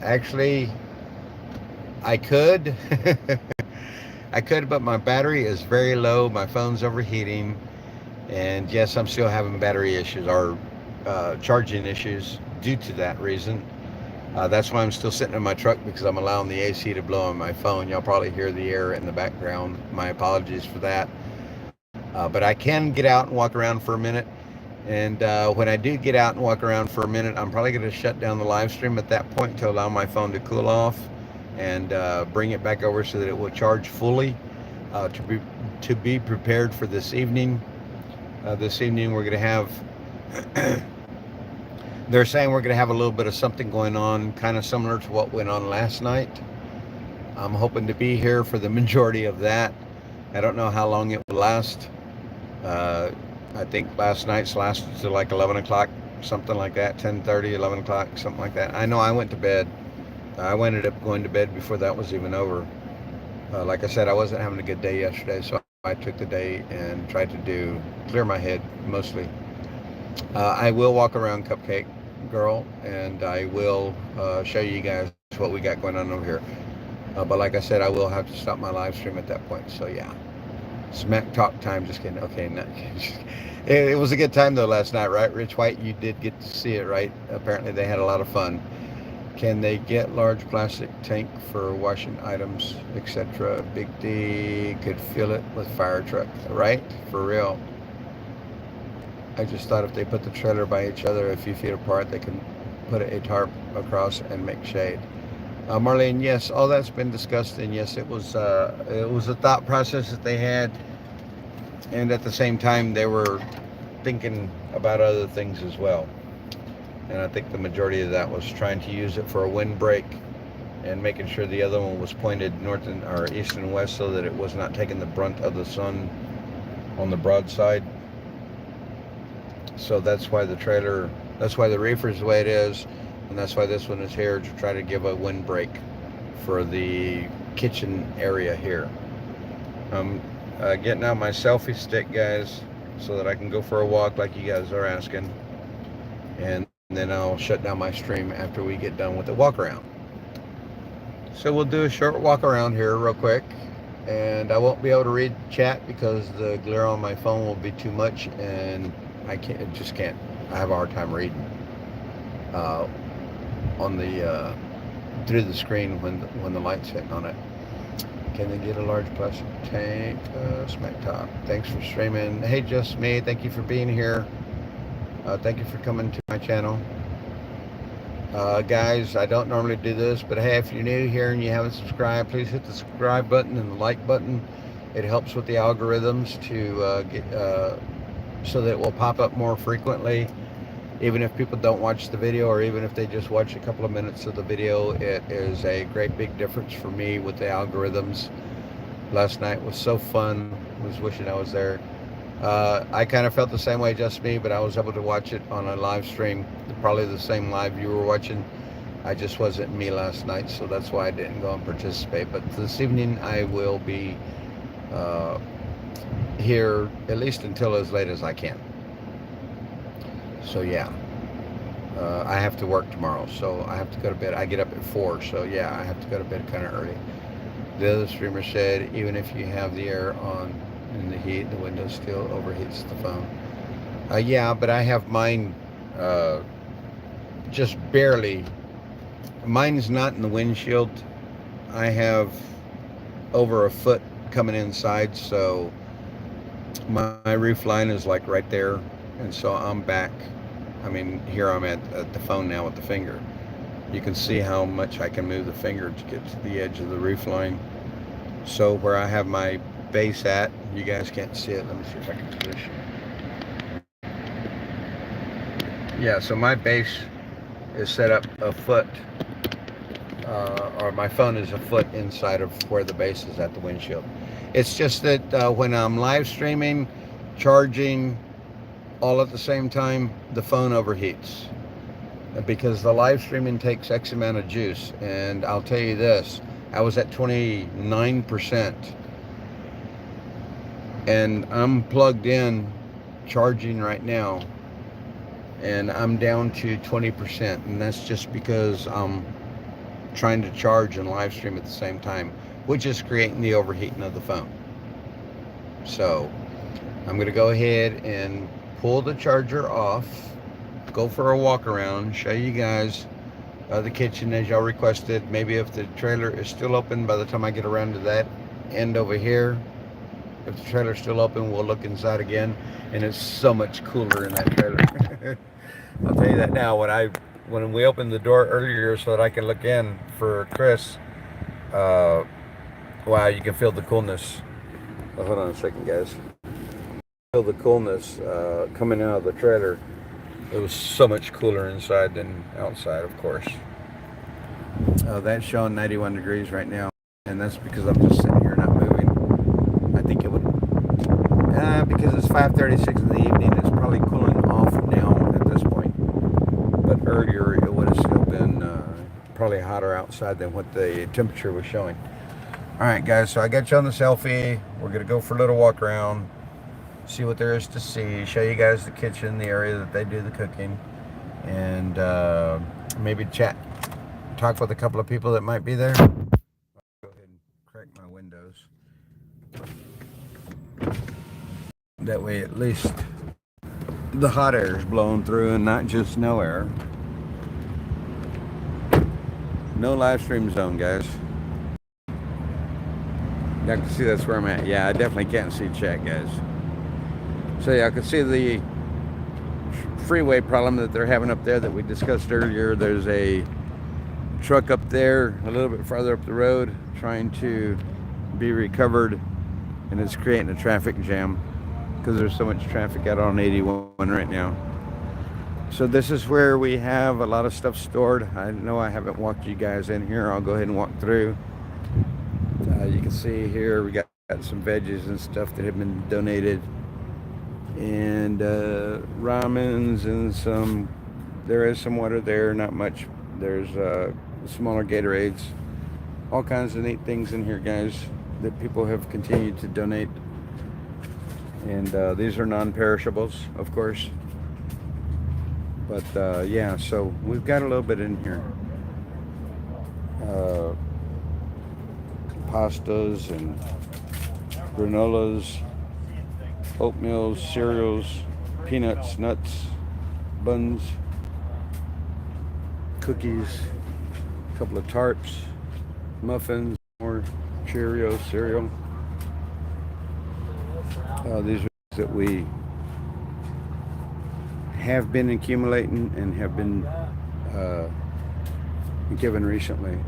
Actually, I could. I could, but my battery is very low. My phone's overheating. And yes, I'm still having battery issues or charging issues due to that reason. That's why I'm still sitting in my truck, because I'm allowing the AC to blow on my phone. Y'all probably hear the air in the background. My apologies for that. But I can get out and walk around for a minute. And when I do get out and walk around for a minute, I'm probably going to shut down the live stream at that point to allow my phone to cool off and bring it back over so that it will charge fully to be prepared for this evening. This evening we're going to have they're saying we're going to have a little bit of something going on, kind of similar to what went on last night. I'm hoping to be here for the majority of that. I don't know how long it will last. I think last night's lasted to like 11 o'clock, something like that, 10:30, 11 o'clock, something like that. I know I went to bed. I ended up going to bed before that was even over. Like I said, I wasn't having a good day yesterday, so I took the day and tried to clear my head mostly. I will walk around Cupcake Girl, and I will show you guys what we got going on over here. But like I said, I will have to stop my live stream at that point. So yeah, smack talk time. Just kidding. Okay, no, it was a good time though last night, right? Rich White, you did get to see it, right? Apparently they had a lot of fun. Can they get large plastic tank for washing items, etc.? Big D could fill it with fire truck, right? For real. I just thought if they put the trailer by each other a few feet apart, they can put a tarp across and make shade. Marlene, yes, all that's been discussed, and yes, it was a thought process that they had, and at the same time, they were thinking about other things as well. And I think the majority of that was trying to use it for a windbreak and making sure the other one was pointed north and or east and west so that it was not taking the brunt of the sun on the broadside. So that's why the reefer is the way it is, and that's why this one is here, to try to give a windbreak for the kitchen area here. I'm getting out my selfie stick, guys, so that I can go for a walk like you guys are asking, and then I'll shut down my stream after we get done with the walk around. So we'll do a short walk around here real quick, and I won't be able to read chat because the glare on my phone will be too much, and I just can't. I have a hard time reading on the through the screen when the light's hitting on it. Can they get a large plastic tank? Smack top. Thanks for streaming. Hey, just me. Thank you for being here. Thank you for coming to my channel. Guys, I don't normally do this, but hey, if you're new here and you haven't subscribed, please hit the subscribe button and the like button. It helps with the algorithms to get so that it will pop up more frequently. Even if people don't watch the video, or even if they just watch a couple of minutes of the video, it is a great big difference for me with the algorithms. Last night was so fun. I was wishing I was there. I kind of felt the same way, just me, but I was able to watch it on a live stream, probably the same live you were watching. I just wasn't me last night, so that's why I didn't go and participate. But this evening I will be here at least until as late as I can. So yeah, I have to work tomorrow, so I have to go to bed. I get up at 4, so yeah, I have to go to bed kind of early. The other streamer said, even if you have the air on in the heat, the window still overheats the phone. Yeah, but I have mine just barely. Mine's not in the windshield. I have over a foot coming inside, so my roof line is like right there, and so I'm back. I mean, here I'm at the phone now with the finger. You can see how much I can move the finger to get to the edge of the roof line. So where I have my base at, you guys can't see it. Let me see if I can position. Yeah, so my base is set up a foot, or my phone is a foot inside of where the base is at the windshield. It's just that when I'm live streaming, charging, all at the same time, the phone overheats. Because the live streaming takes X amount of juice. And I'll tell you this, I was at 29%. And I'm plugged in, charging right now. And I'm down to 20%. And that's just because I'm trying to charge and live stream at the same time, which is creating the overheating of the phone. So I'm going to go ahead and pull the charger off, go for a walk around, show you guys the kitchen as y'all requested. Maybe if the trailer is still open by the time I get around to that end over here, if the trailer's still open, we'll look inside again. And it's so much cooler in that trailer. I'll tell you that now. When we opened the door earlier so that I can look in for Chris, wow, you can feel the coolness. Oh, hold on a second, guys. Feel the coolness coming out of the trailer. It was so much cooler inside than outside, of course. That's showing 91 degrees right now, and that's because I'm just sitting here not moving. I think it would, because it's 5:36 in the evening, it's probably cooling off now at this point. But earlier it would have still been probably hotter outside than what the temperature was showing. All right, guys, so I got you on the selfie. We're gonna go for a little walk around, see what there is to see, show you guys the kitchen, the area that they do the cooking, and maybe talk with a couple of people that might be there. I'll go ahead and crack my windows. That way at least the hot air is blowing through and not just no air. No live stream zone, guys. Y'all can see that's where I'm at. Yeah, I definitely can't see chat, guys. So y'all can see the freeway problem that they're having up there that we discussed earlier. There's a truck up there a little bit farther up the road trying to be recovered, and it's creating a traffic jam because there's so much traffic out on 81 right now. So this is where we have a lot of stuff stored. I know I haven't walked you guys in here. I'll go ahead and walk through. You can see here we got some veggies and stuff that have been donated, and ramens, and there is some water there, not much. There's smaller Gatorades, all kinds of neat things in here, guys, that people have continued to donate. And these are non-perishables, of course. But yeah, so we've got a little bit in here. Pastas and granolas, oatmeal, cereals, peanuts, nuts, buns, cookies, a couple of tarps, muffins, more Cheerios, cereal. These are that we have been accumulating and have been given recently.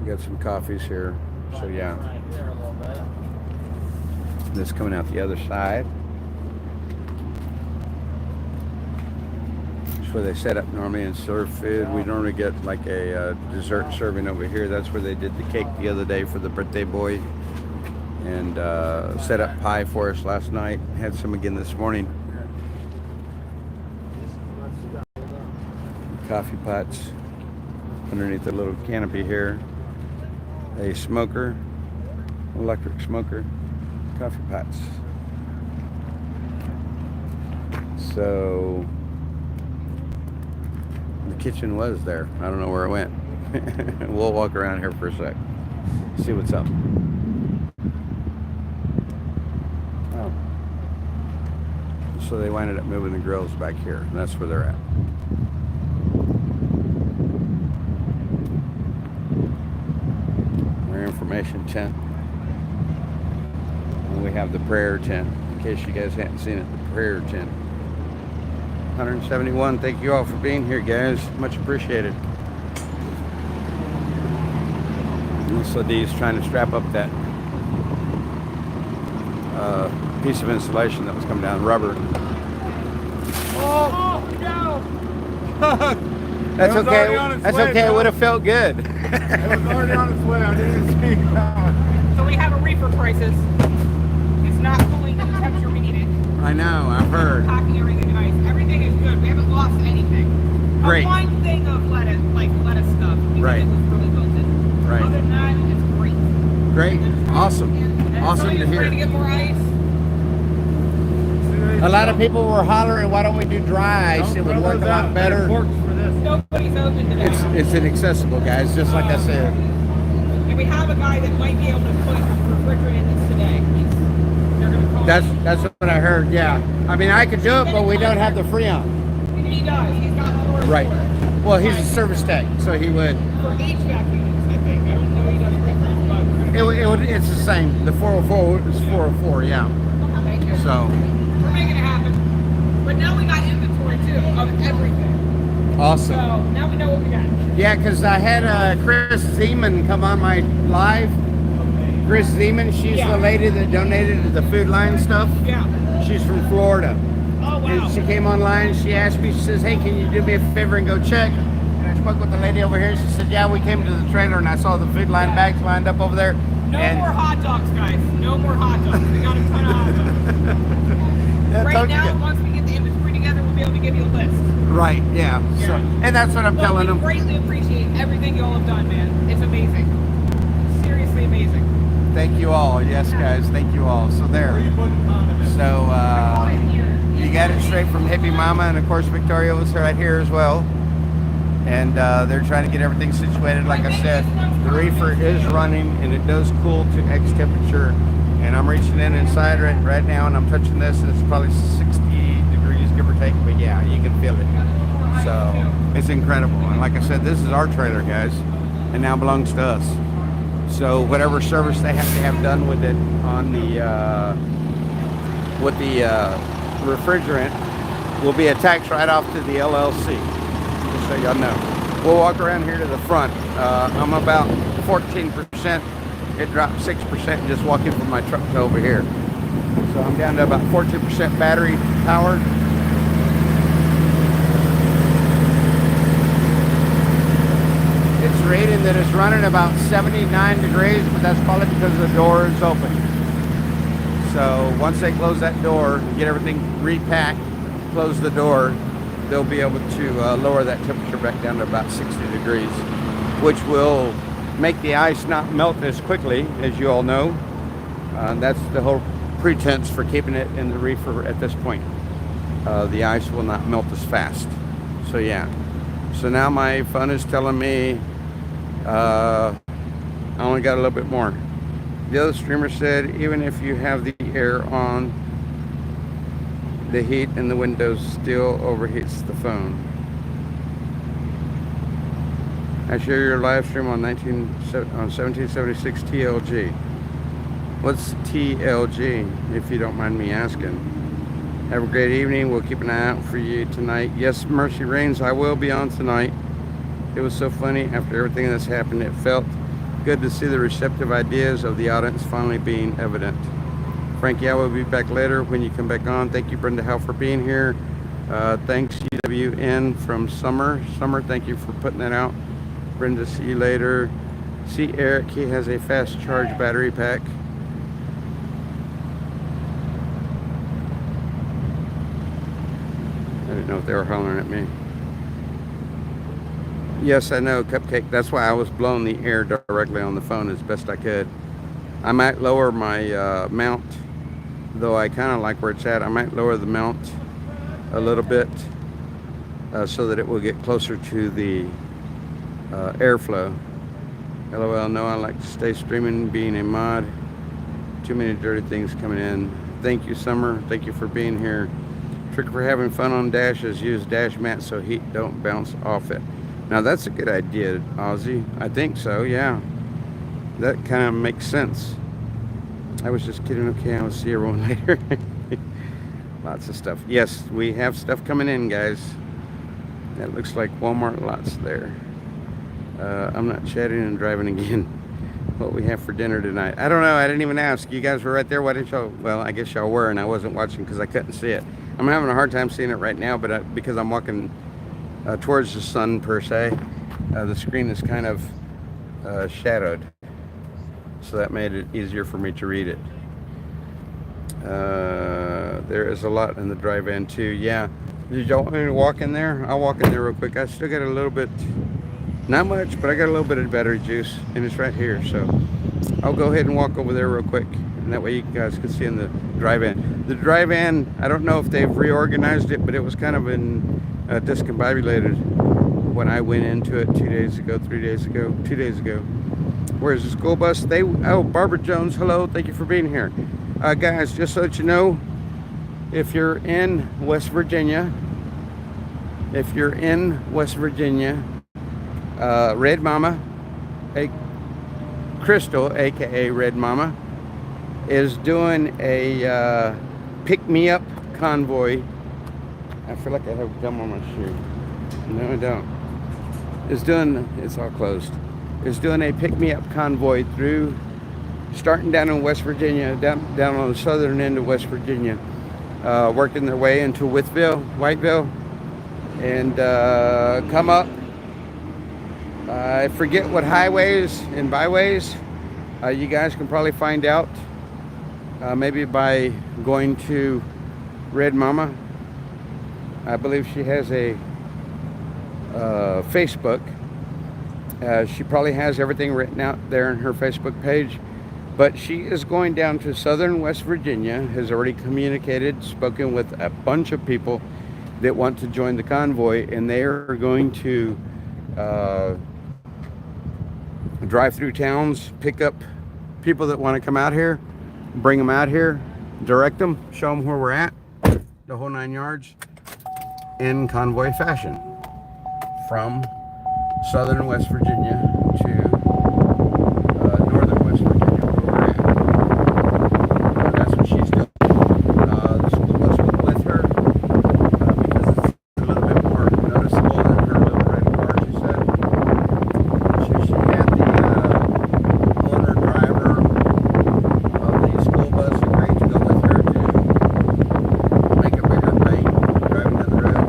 We got some coffees here, so yeah. This coming out the other side. It's where they set up normally and serve food. We normally get like a dessert serving over here. That's where they did the cake the other day for the birthday boy, and set up pie for us last night. Had some again this morning. Coffee pots underneath the little canopy here. A smoker, electric smoker, coffee pots. So the kitchen was there. I don't know where it went. We'll walk around here for a sec, see what's up. Oh. So they winded up moving the grills back here, and that's where they're at. Information tent, and we have the prayer tent, in case you guys hadn't seen it. The prayer tent, 171. Thank you all for being here, guys, much appreciated. So Dee's trying to strap up that piece of insulation that was coming down, rubber. Oh no! That's okay. That's okay. It would have felt good. It was already on its way. I didn't see it coming. So we have a reefer crisis. It's not cooling to the temperature we need it. I know. I've heard. Packing everything nice. Everything is good. We haven't lost anything. Great. One thing of lettuce stuff. Because Right. It was really wilted. Right. Other than that, it's great. Great. Awesome. And Awesome so to you're hear. ready to get more ice? A lot of people were hollering, "Why don't we do dry ice? It would work a lot better." Nobody's open to that. It's inaccessible, guys. Just like I said. And we have a guy that might be able to put refrigerant in this today. They're going to call That's what I heard. Yeah. I mean, I could do it, but we don't have the Freon. He does. He's got authority Right. for it. Well, he's a service tech, so he would. For HVAC units, I think. I don't know he does refrigerant, but we're gonna It's the same. The 404 is 404. Yeah. Thank you. So. We're making it happen. But now we got inventory too of everything. Awesome. So now we know what we got. Yeah, because I had Chris Zeman come on my live. Chris Zeman, she's Yeah. the lady that donated the food line stuff. Yeah. She's from Florida. Oh wow. And she came online, she asked me, she says, "Hey, can you do me a favor and go check?" And I spoke with the lady over here. She said, "Yeah, we came to the trailer and I saw the food line bags lined up over there." No and more hot dogs, guys. No more hot dogs. We got a ton of hot dogs. Yeah, Right don't you now, get- once we get the inventory together, we'll be able to give you a list. Right, yeah. So, Yeah. and that's what I'm But telling we them. greatly appreciate everything y'all have done, man. It's amazing. Seriously amazing. Thank you all. Yes, guys, thank you all. So there. So, you got it straight from Hippie Mama, and of course Victoria was right here as well. And they're trying to get everything situated. Like I said, the reefer is running and it does cool to X temperature. And I'm reaching in inside right now and I'm touching this and it's probably 60 degrees, give or take. But yeah, you can feel it. So it's incredible. And like I said, this is our trailer, guys, and now belongs to us. So whatever service they have to have done with it on the refrigerant will be a tax write-off to the LLC. Just so y'all know. We'll walk around here to the front. I'm about 14%. It dropped 6% just walking from my truck to over here. So I'm down to about 14% battery power. It's rated that it's running about 79 degrees, but that's probably because the door is open. So once they close that door, get everything repacked, close the door, they'll be able to lower that temperature back down to about 60 degrees, which will make the ice not melt as quickly, as you all know. That's the whole pretense for keeping it in the reefer at this point. The ice will not melt as fast. So yeah. So now my phone is telling me I only got a little bit more. The other streamer said even if you have the air on, the heat in the windows still overheats the phone. I share your live stream on 1776 TLG. What's TLG, if you don't mind me asking? Have a great evening. We'll keep an eye out for you tonight. Yes, Mercy Reigns, I will be on tonight. It was so funny after everything that's happened. It felt good to see the receptive ideas of the audience finally being evident. Frankie, I will be back later when you come back on. Thank you, Brenda Howe, for being here. Thanks, UWN from Summer. Summer, thank you for putting that out. Brenda, see you later. See Eric, he has a fast charge battery pack. I didn't know if they were hollering at me. Yes, I know, Cupcake. That's why I was blowing the air directly on the phone as best I could. I might lower my mount, though I kind of like where it's at. I might lower the mount a little bit so that it will get closer to the airflow. LOL, no, I like to stay streaming, being a mod. Too many dirty things coming in. Thank you, Summer. Thank you for being here. Trick for having fun on dashes, use dash mat so heat don't bounce off it. Now that's a good idea, Ozzy. I think so, yeah. That kind of makes sense. I was just kidding. Okay, I'll see everyone later. Lots of stuff. Yes, we have stuff coming in, guys. That looks like Walmart lots there. I'm not chatting and driving again. What we have for dinner tonight. I don't know. I didn't even ask. You guys were right there. Why didn't y'all? Well, I guess y'all were, and I wasn't watching because I couldn't see it. I'm having a hard time seeing it right now, but because I'm walking towards the sun, per se, the screen is kind of shadowed. So that made it easier for me to read it. There is a lot in the drive-in too. Yeah. Did y'all want me to walk in there? I'll walk in there real quick. I still got a little bit, not much, but I got a little bit of battery juice, and it's right here. So I'll go ahead and walk over there real quick, and that way you guys can see in the drive-in. The drive-in, I don't know if they've reorganized it, but it was kind of discombobulated when I went into it 2 days ago, 3 days ago, 2 days ago. Where's the school bus? Oh, Barbara Jones, hello, thank you for being here. Guys, just so that you know, if you're in West Virginia, Red Mama, Crystal, aka Red Mama, is doing a pick-me-up convoy. I feel like I have gum on my shoe. No, I don't. It's all closed. Is doing a pick-me-up convoy through, starting down in West Virginia, down on the southern end of West Virginia, working their way into Whiteville, and come up. I forget what highways and byways. You guys can probably find out maybe by going to Red Mama. I believe she has a Facebook. She probably has everything written out there in her Facebook page, but she is going down to southern West Virginia, has already communicated, spoken with a bunch of people that want to join the convoy, and they are going to drive through towns, pick up people that want to come out here, bring them out here, direct them, show them where we're at, the whole 9 yards. in convoy fashion from southern West Virginia to northern West Virginia, where we're at. That's what she's doing. The school bus went with her because it's a little bit more noticeable than her little red car, she said. She had the owner driver of the school bus agree to go with her to make a bigger thing driving down the road,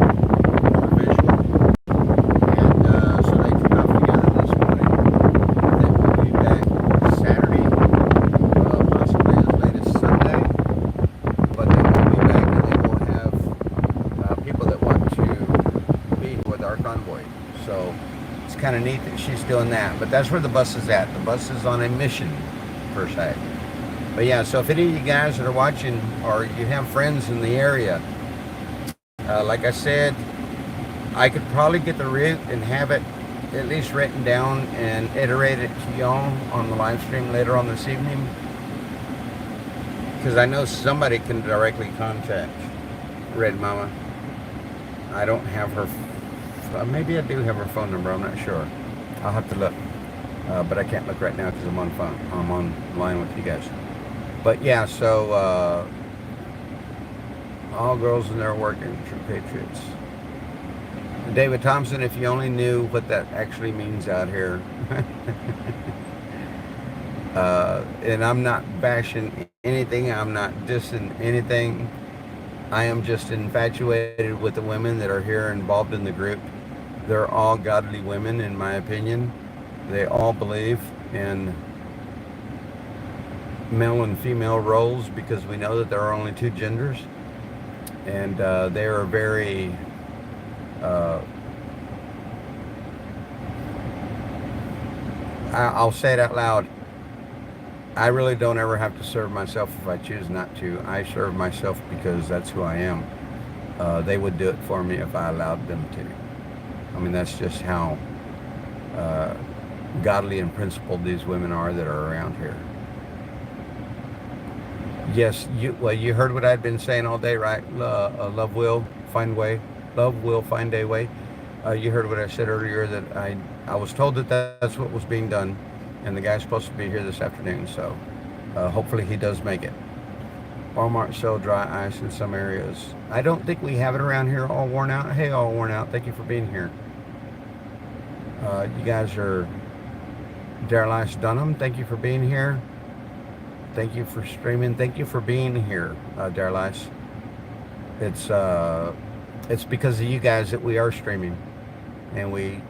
more visual. And so they took off together this morning. They will be back Saturday, possibly as late as Sunday. But they will be back and they will have people that want to be with our convoy. So it's kind of neat that she's doing that. But that's where the bus is at. The bus is on a mission, per se. But yeah, so if any of you guys that are watching or you have friends in the area, like I said, I could probably get the route and have it at least written down and iterate it to y'all on the live stream later on this evening. Because I know somebody can directly contact Red Mama. I don't have her, maybe I do have her phone number, I'm not sure. I'll have to look. But I can't look right now because I'm on phone. I'm online with you guys. But yeah, so all girls in there working, true patriots. David Thompson, if you only knew what that actually means out here. And I'm not bashing anything. I'm not dissing anything. I am just infatuated with the women that are here involved in the group. They're all godly women, in my opinion. They all believe in male and female roles because we know that there are only two genders. And they are very I'll say it out loud. I really don't ever have to serve myself if I choose not to. I serve myself because that's who I am. They would do it for me if I allowed them to. I mean, that's just how godly and principled these women are that are around here. Yes, you heard what I'd been saying all day, right? Love will find way. Love will find a way. You heard what I said earlier, that I was told that that's what was being done, and the guy's supposed to be here this afternoon, so hopefully he does make it. Walmart sell dry ice in some areas. I don't think we have it around here all worn out. Hey, all worn out. Thank you for being here. You guys are Darelice Dunham. Thank you for being here. Thank you for streaming. Thank you for being here, Darelice. It's because of you guys that we are streaming, and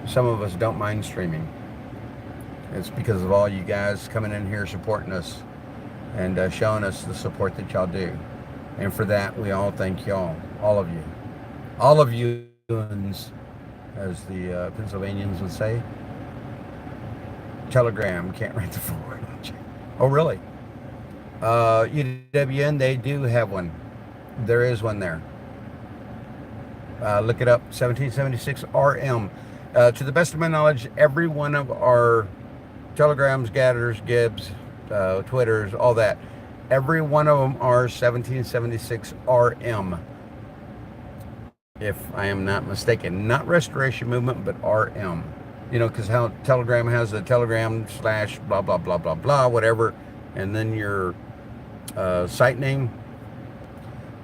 some of us don't mind streaming. It's because of all you guys coming in here supporting us and showing us the support that y'all do. And for that, we all thank y'all, all of you. All of you, as the Pennsylvanians would say. Telegram, can't write the forward. Oh, really? UWN, they do have one. There is one there. Look it up, 1776 RM. To the best of my knowledge, every one of our Telegrams, Gathers, Gibbs, Twitters, all that, every one of them are 1776 RM. If I am not mistaken. Not Restoration Movement, but RM. You know, because how Telegram has the Telegram / blah, blah, blah, blah, blah, whatever. And then your site name.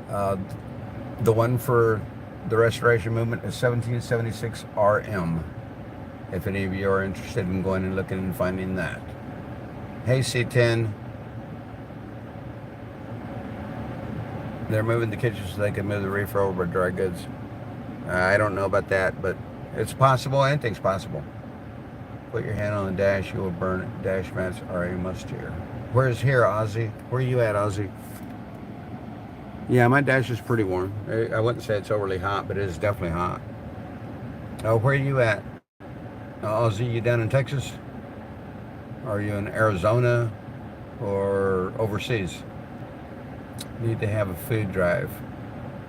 The one for the Restoration Movement is 1776 RM. If any of you are interested in going and looking and finding that. Hey, C10. They're moving the kitchen so they can move the reefer over to dry goods. I don't know about that, but it's possible. Anything's possible. Put your hand on the dash, you will burn it. Dash mats are a must here. Where's here, Ozzy? Where are you at, Ozzy? Yeah, my dash is pretty warm. I wouldn't say it's overly hot, but it is definitely hot. Oh, where are you at? Ozzy, you down in Texas? Are you in Arizona or overseas? Need to have a food drive.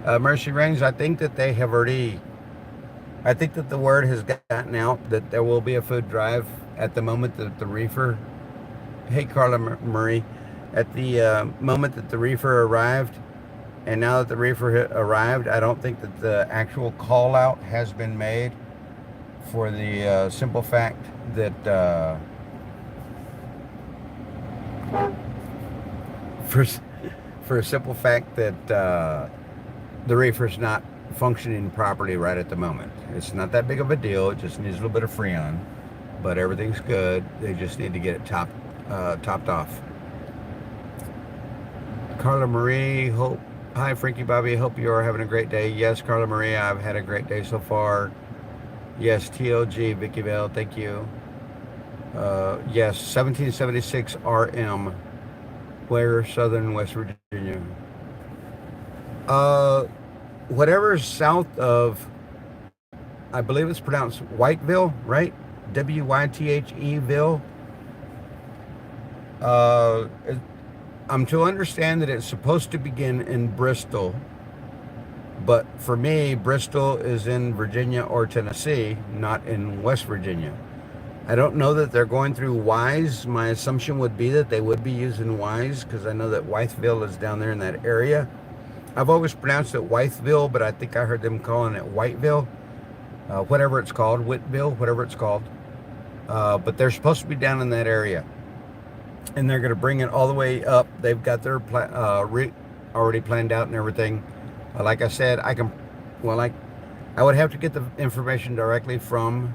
Mercy Rings, I think that they have already, I think that the word has gotten out that there will be a food drive at the moment that the reefer, hey Carla Murray, at the moment that the reefer arrived, And now that the reefer arrived, I don't think that the actual call out has been made, for the simple fact that for a simple fact that the reefer's not functioning properly right at the moment. It's not that big of a deal. It just needs a little bit of Freon, but everything's good. They just need to get it topped off. Carla Marie, hope. Hi, Frankie Bobby. Hope you are having a great day. Yes, Carla Marie, I've had a great day so far. Yes, TLG, Vicky Bell, thank you. Yes, 1776 RM, Ware, Southern West Virginia. Whatever's south of, I believe it's pronounced Whiteville, right? Wytheville. I'm to understand that it's supposed to begin in Bristol, but for me, Bristol is in Virginia or Tennessee, not in West Virginia. I don't know that they're going through Wise. My assumption would be that they would be using Wise, because I know that Wytheville is down there in that area. I've always pronounced it Wytheville, but I think I heard them calling it Whiteville, whatever it's called, Whitville, whatever it's called. But they're supposed to be down in that area, and they're going to bring it all the way up. They've got their route already planned out and everything. Like I said, I would have to get the information directly from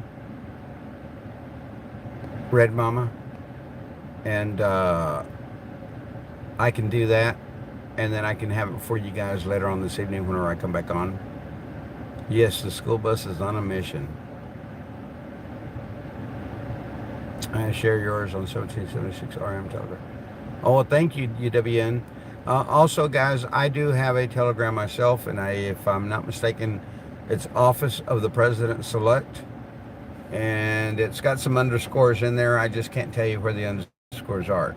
Red Mama, and I can do that, and then I can have it for you guys later on this evening whenever I come back on. Yes, the school bus is on a mission. I share yours on 1776 RM Telegram. Oh, well, thank you, UWN. Also, guys, I do have a Telegram myself, and if I'm not mistaken, it's Office of the President Select, and it's got some underscores in there. I just can't tell you where the underscores are,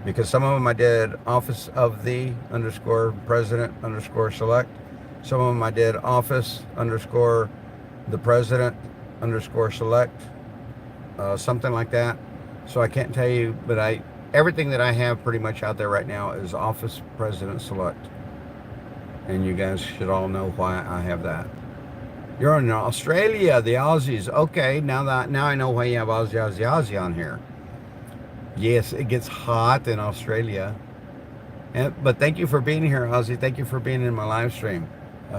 because some of them I did Office of the _President _Select. Some of them I did Office _ the President _Select. Something like that. So I can't tell you, but everything that I have pretty much out there right now is Office President Select, and you guys should all know why I have that. You're in Australia, the Aussies. Okay, now I know why you have Aussie on here. Yes, it gets hot in Australia, but thank you for being here, Aussie. Thank you for being in my live stream.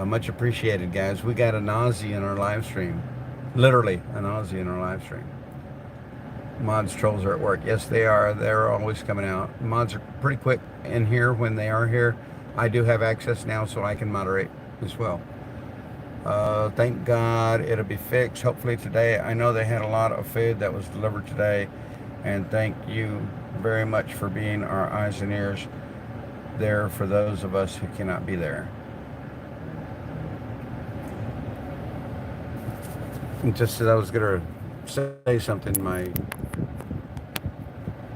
Much appreciated, guys. We got an Aussie in our live stream, literally an Aussie in our live stream. Mods trolls are at work. Yes, they are. They're always coming out. Mods are pretty quick in here when they are here. I do have access now, so I can moderate as well. Thank God it'll be fixed hopefully today. I know they had a lot of food that was delivered today, and thank you very much for being our eyes and ears there for those of us who cannot be there. And just as I was gonna say something, my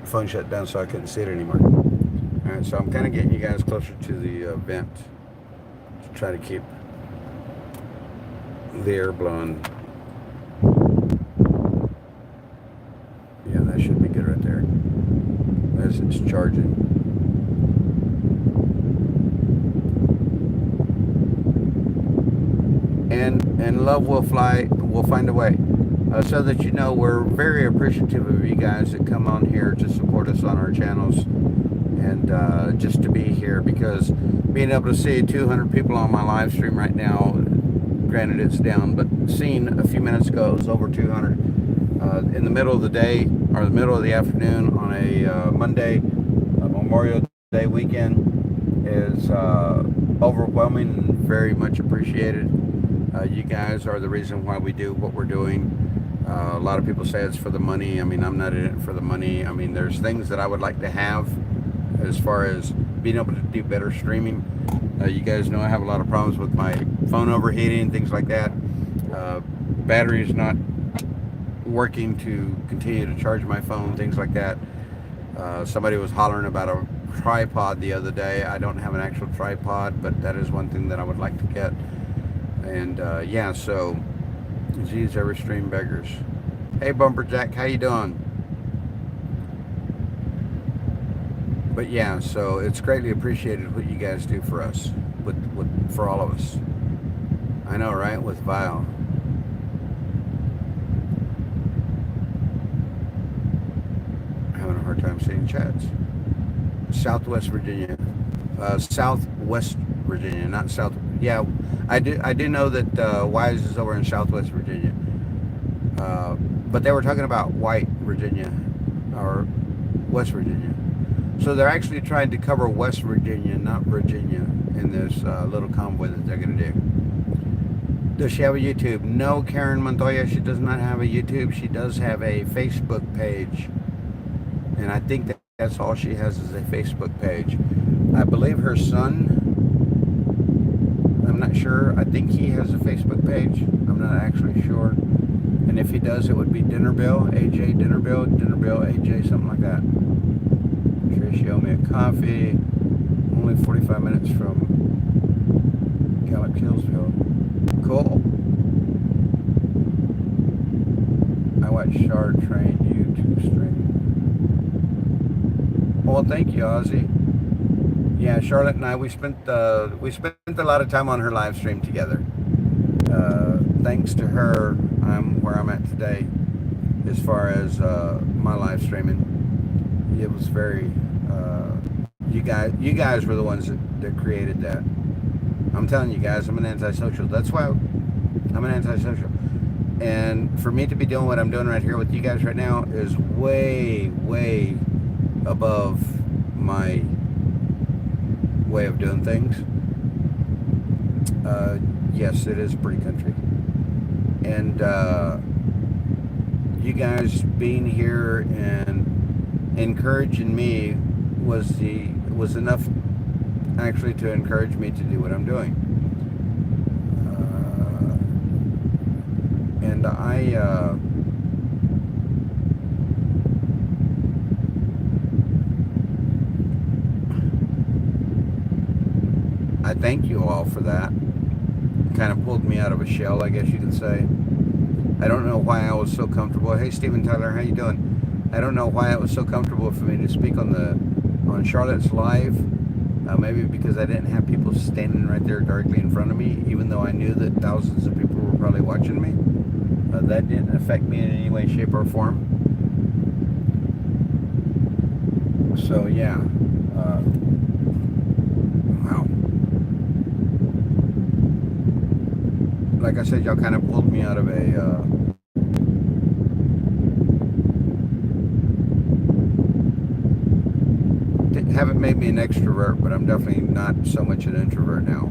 phone shut down, so I couldn't see it anymore. All right, so I'm kind of getting you guys closer to the vent to try to keep the air blowing. Yeah, that should be good right there as it's charging. And love will fly. We'll find a way. So that you know, we're very appreciative of you guys that come on here to support us on our channels, and just to be here, because being able to see 200 people on my live stream right now, granted it's down, but seen a few minutes ago it was over 200 in the middle of the day or the middle of the afternoon on a Monday, Memorial Day weekend is overwhelming and very much appreciated. You guys are the reason why we do what we're doing. A lot of people say it's for the money. I mean, I'm not in it for the money. I mean, there's things that I would like to have as far as being able to do better streaming. You guys know I have a lot of problems with my phone overheating, things like that. Battery's not working to continue to charge my phone, things like that. Somebody was hollering about a tripod the other day. I don't have an actual tripod, but that is one thing that I would like to get. And yeah, so geez, every stream beggars. Hey Bumperjack, how you doing? But yeah, so it's greatly appreciated what you guys do for us. for all of us. I know, right? With Vile. Having a hard time seeing chats. Southwest Virginia. Southwest Virginia, not South. Yeah, I do know that Wise is over in Southwest Virginia. But they were talking about White Virginia or West Virginia. So they're actually trying to cover West Virginia, not Virginia, in this little convoy that they're going to do. Does she have a YouTube? No, Karen Montoya, she does not have a YouTube. She does have a Facebook page. And I think that's all she has is a Facebook page. I believe her son, I'm not sure. I think he has a Facebook page. I'm not actually sure. And if he does, it would be Dinnerbill, AJ Dinnerbill, AJ, something like that. She owe me a coffee. Only 45 minutes from Gallup Hillsville. Cool. I watched Shard Train YouTube stream. Well, thank you, Ozzy. Yeah, Charlotte and I, we spent a lot of time on her live stream together. Thanks to her, I'm where I'm at today as far as my live streaming. It was very you guys were the ones that created that. I'm telling you guys, I'm an antisocial. That's why I'm an antisocial. And for me to be doing what I'm doing right here with you guys right now is way, way above my way of doing things. Yes, it is pretty country. And you guys being here and encouraging me was enough actually to encourage me to do what I'm doing. And I thank you all for that. Kind of pulled me out of a shell, I guess you could say. I don't know why I was so comfortable. Hey, Steven Tyler, how you doing? I don't know why it was so comfortable for me to speak on Charlotte's live. Maybe because I didn't have people standing right there directly in front of me, even though I knew that thousands of people were probably watching me. That didn't affect me in any way, shape, or form. So yeah. Wow. Like I said, y'all kind of pulled me out of a haven't made me an extrovert, but I'm definitely not so much an introvert now.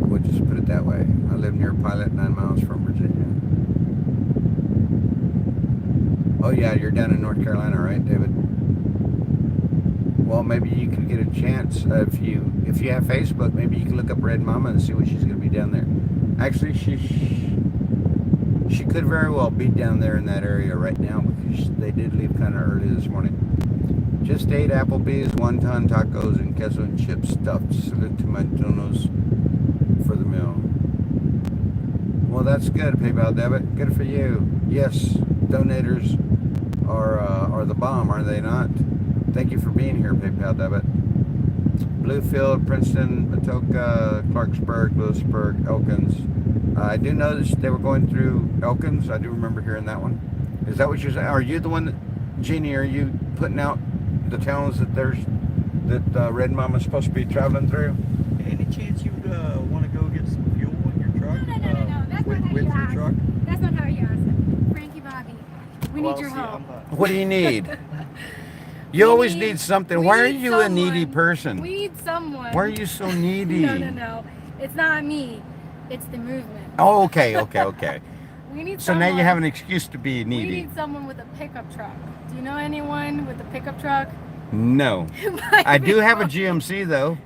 We'll just put it that way. I live near Pilot, 9 miles from Virginia. Oh yeah, you're down in North Carolina, right, David? Well, maybe you could get a chance if you have Facebook. Maybe you can look up Red Mama and see what she's going to be down there. Actually, she could very well be down there in that area right now because they did leave kind of early this morning. Just ate Applebee's, 1-ton tacos, and queso and chip stuffed. Salute to my donos for the meal. Well, that's good, PayPal debit. Good for you. Yes, donators are the bomb, are they not? Thank you for being here, PayPal debit. Bluefield, Princeton, Atoka, Clarksburg, Lewisburg, Elkins. I do notice they were going through Elkins. I do remember hearing that one. Is that what you're saying? Are you the one, Jeannie, are you putting out the towns that Red Mama's supposed to be traveling through? Any chance you'd want to go get some fuel in your truck? No. That's not how you ask. That's not how you ask. Frankie Bobby, we need your help. What do you need? You always need something. Why are you a needy person? We need someone. Why are you so needy? No. It's not me. It's the movement. Oh, okay. We need So someone. now you have an excuse to be We needy. need someone with a pickup truck. Do you know anyone with a pickup truck? No. I do have a GMC though.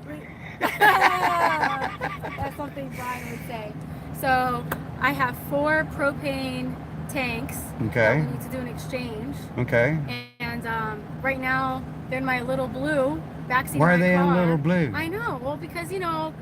That's something Brian would say. So I have 4 propane tanks. Okay. We need to do an exchange. Okay. And right now they're in my little blue backseat. Why are of my they in car. little blue? I know. Well, because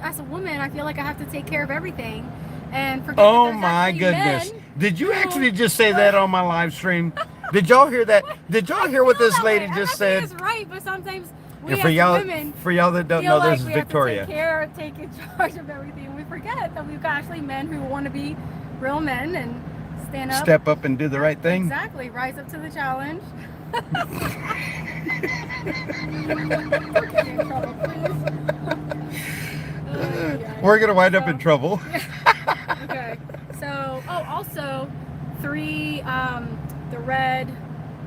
as a woman, I feel like I have to take care of everything, and forget. Oh that there's my actually goodness. men. Did you actually just say that on my live stream? Did y'all hear that? Did y'all hear what this lady just said? It's right, but sometimes we for as y'all, women for y'all that don't feel know, like this is we have to Victoria. take care of, take in charge of everything. We forget that we've got actually men who want to be real men and stand up. Step up and do the right thing. Exactly. Rise up to the challenge. Don't get me in trouble, please. Yeah. We're gonna wind up in trouble. Okay. So, also 3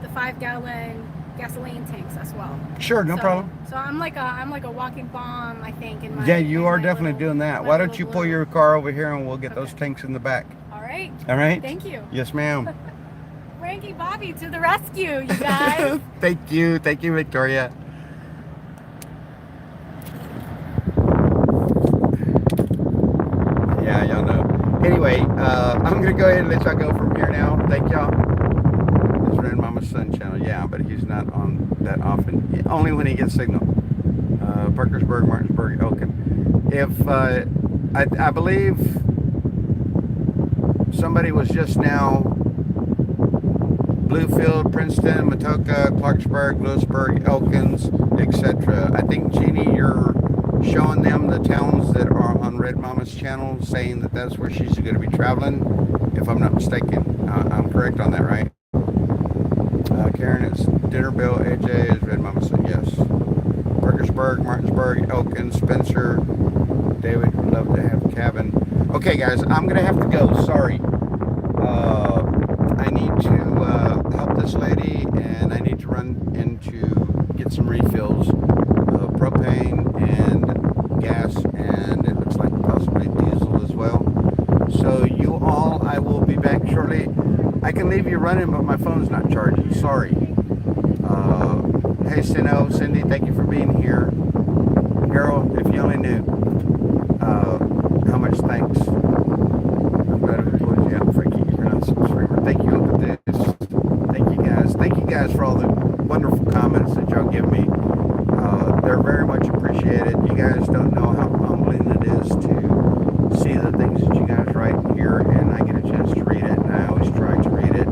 the 5-gallon gasoline tanks as well. Sure, no problem. So I'm like a walking bomb, I think. In my, Yeah, you in are my definitely little- doing that. my Why don't little you pull blue. your car over here and we'll get those Okay. tanks in the back. All right. All right. Thank you. Yes, ma'am. Frankie Bobby to the rescue, you guys. Thank you, Victoria. Yeah, y'all know. Anyway, I'm gonna go ahead and let y'all go from here now. Thank y'all. It's Red Mama's Son channel. Yeah, but he's not on that often. Only when he gets signal. Parkersburg, Martinsburg, Elkin. If I believe somebody was just now Bluefield, Princeton, Matoka, Clarksburg, Lewisburg, Elkins, etc. I think, Jeannie, you're showing them the towns that are on Red Mama's channel, saying that that's where she's going to be traveling, if I'm not mistaken. I'm correct on that, right? Karen, it's dinner bill. AJ is Red Mama's son, yes. Parkersburg, Martinsburg, Elkins, Spencer. David would love to have a cabin. Okay, guys, I'm going to have to go. Sorry. I need to help this lady, and I need to run in to get some refills of propane and gas, and it looks like possibly diesel as well. So you all, I will be back shortly. I can leave you running, but my phone's not charging. Sorry. Hey, Cindy, thank you for being here. Girl, if you only knew how much thanks. I'm glad we pulled you out, Frankie. You're not some streamer. Thank you, Uncle Dish. Thank you guys. Thank you guys for all the wonderful comments that y'all give me. They're very much appreciated. You guys don't know how humbling it is to see the things that you guys write here, and I get a chance to read it, and I always try to read it.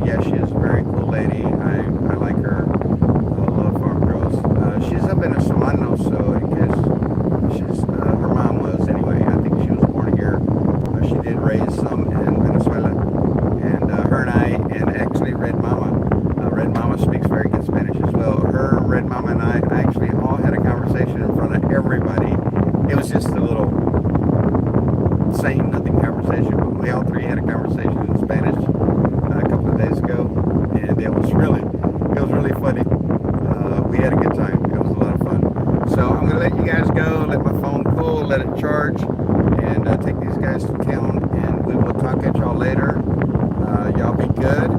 Yeah, she is a very cool lady. I like her. I love Farm Girls. She's up in Solano, so I guess she's her mom was anyway. I think she was born here. She did raise some in Venezuela, and her and I, and actually Red Mama speaks very good Spanish as well. Her, Red Mama, and I actually all had a conversation in front of everybody. It was just a little saying nothing conversation, but we all 3 had a conversation in Spanish a couple of days ago, and it was really funny. We had a good time. It was a lot of fun. So I'm gonna let you guys go, let my phone cool, let it charge, and take these guys to town, and we will talk at y'all later. Y'all be good,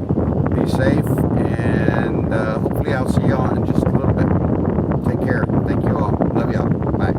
be safe, and hopefully I'll see y'all in just a little bit. Take care. Thank you all. Love y'all. Bye.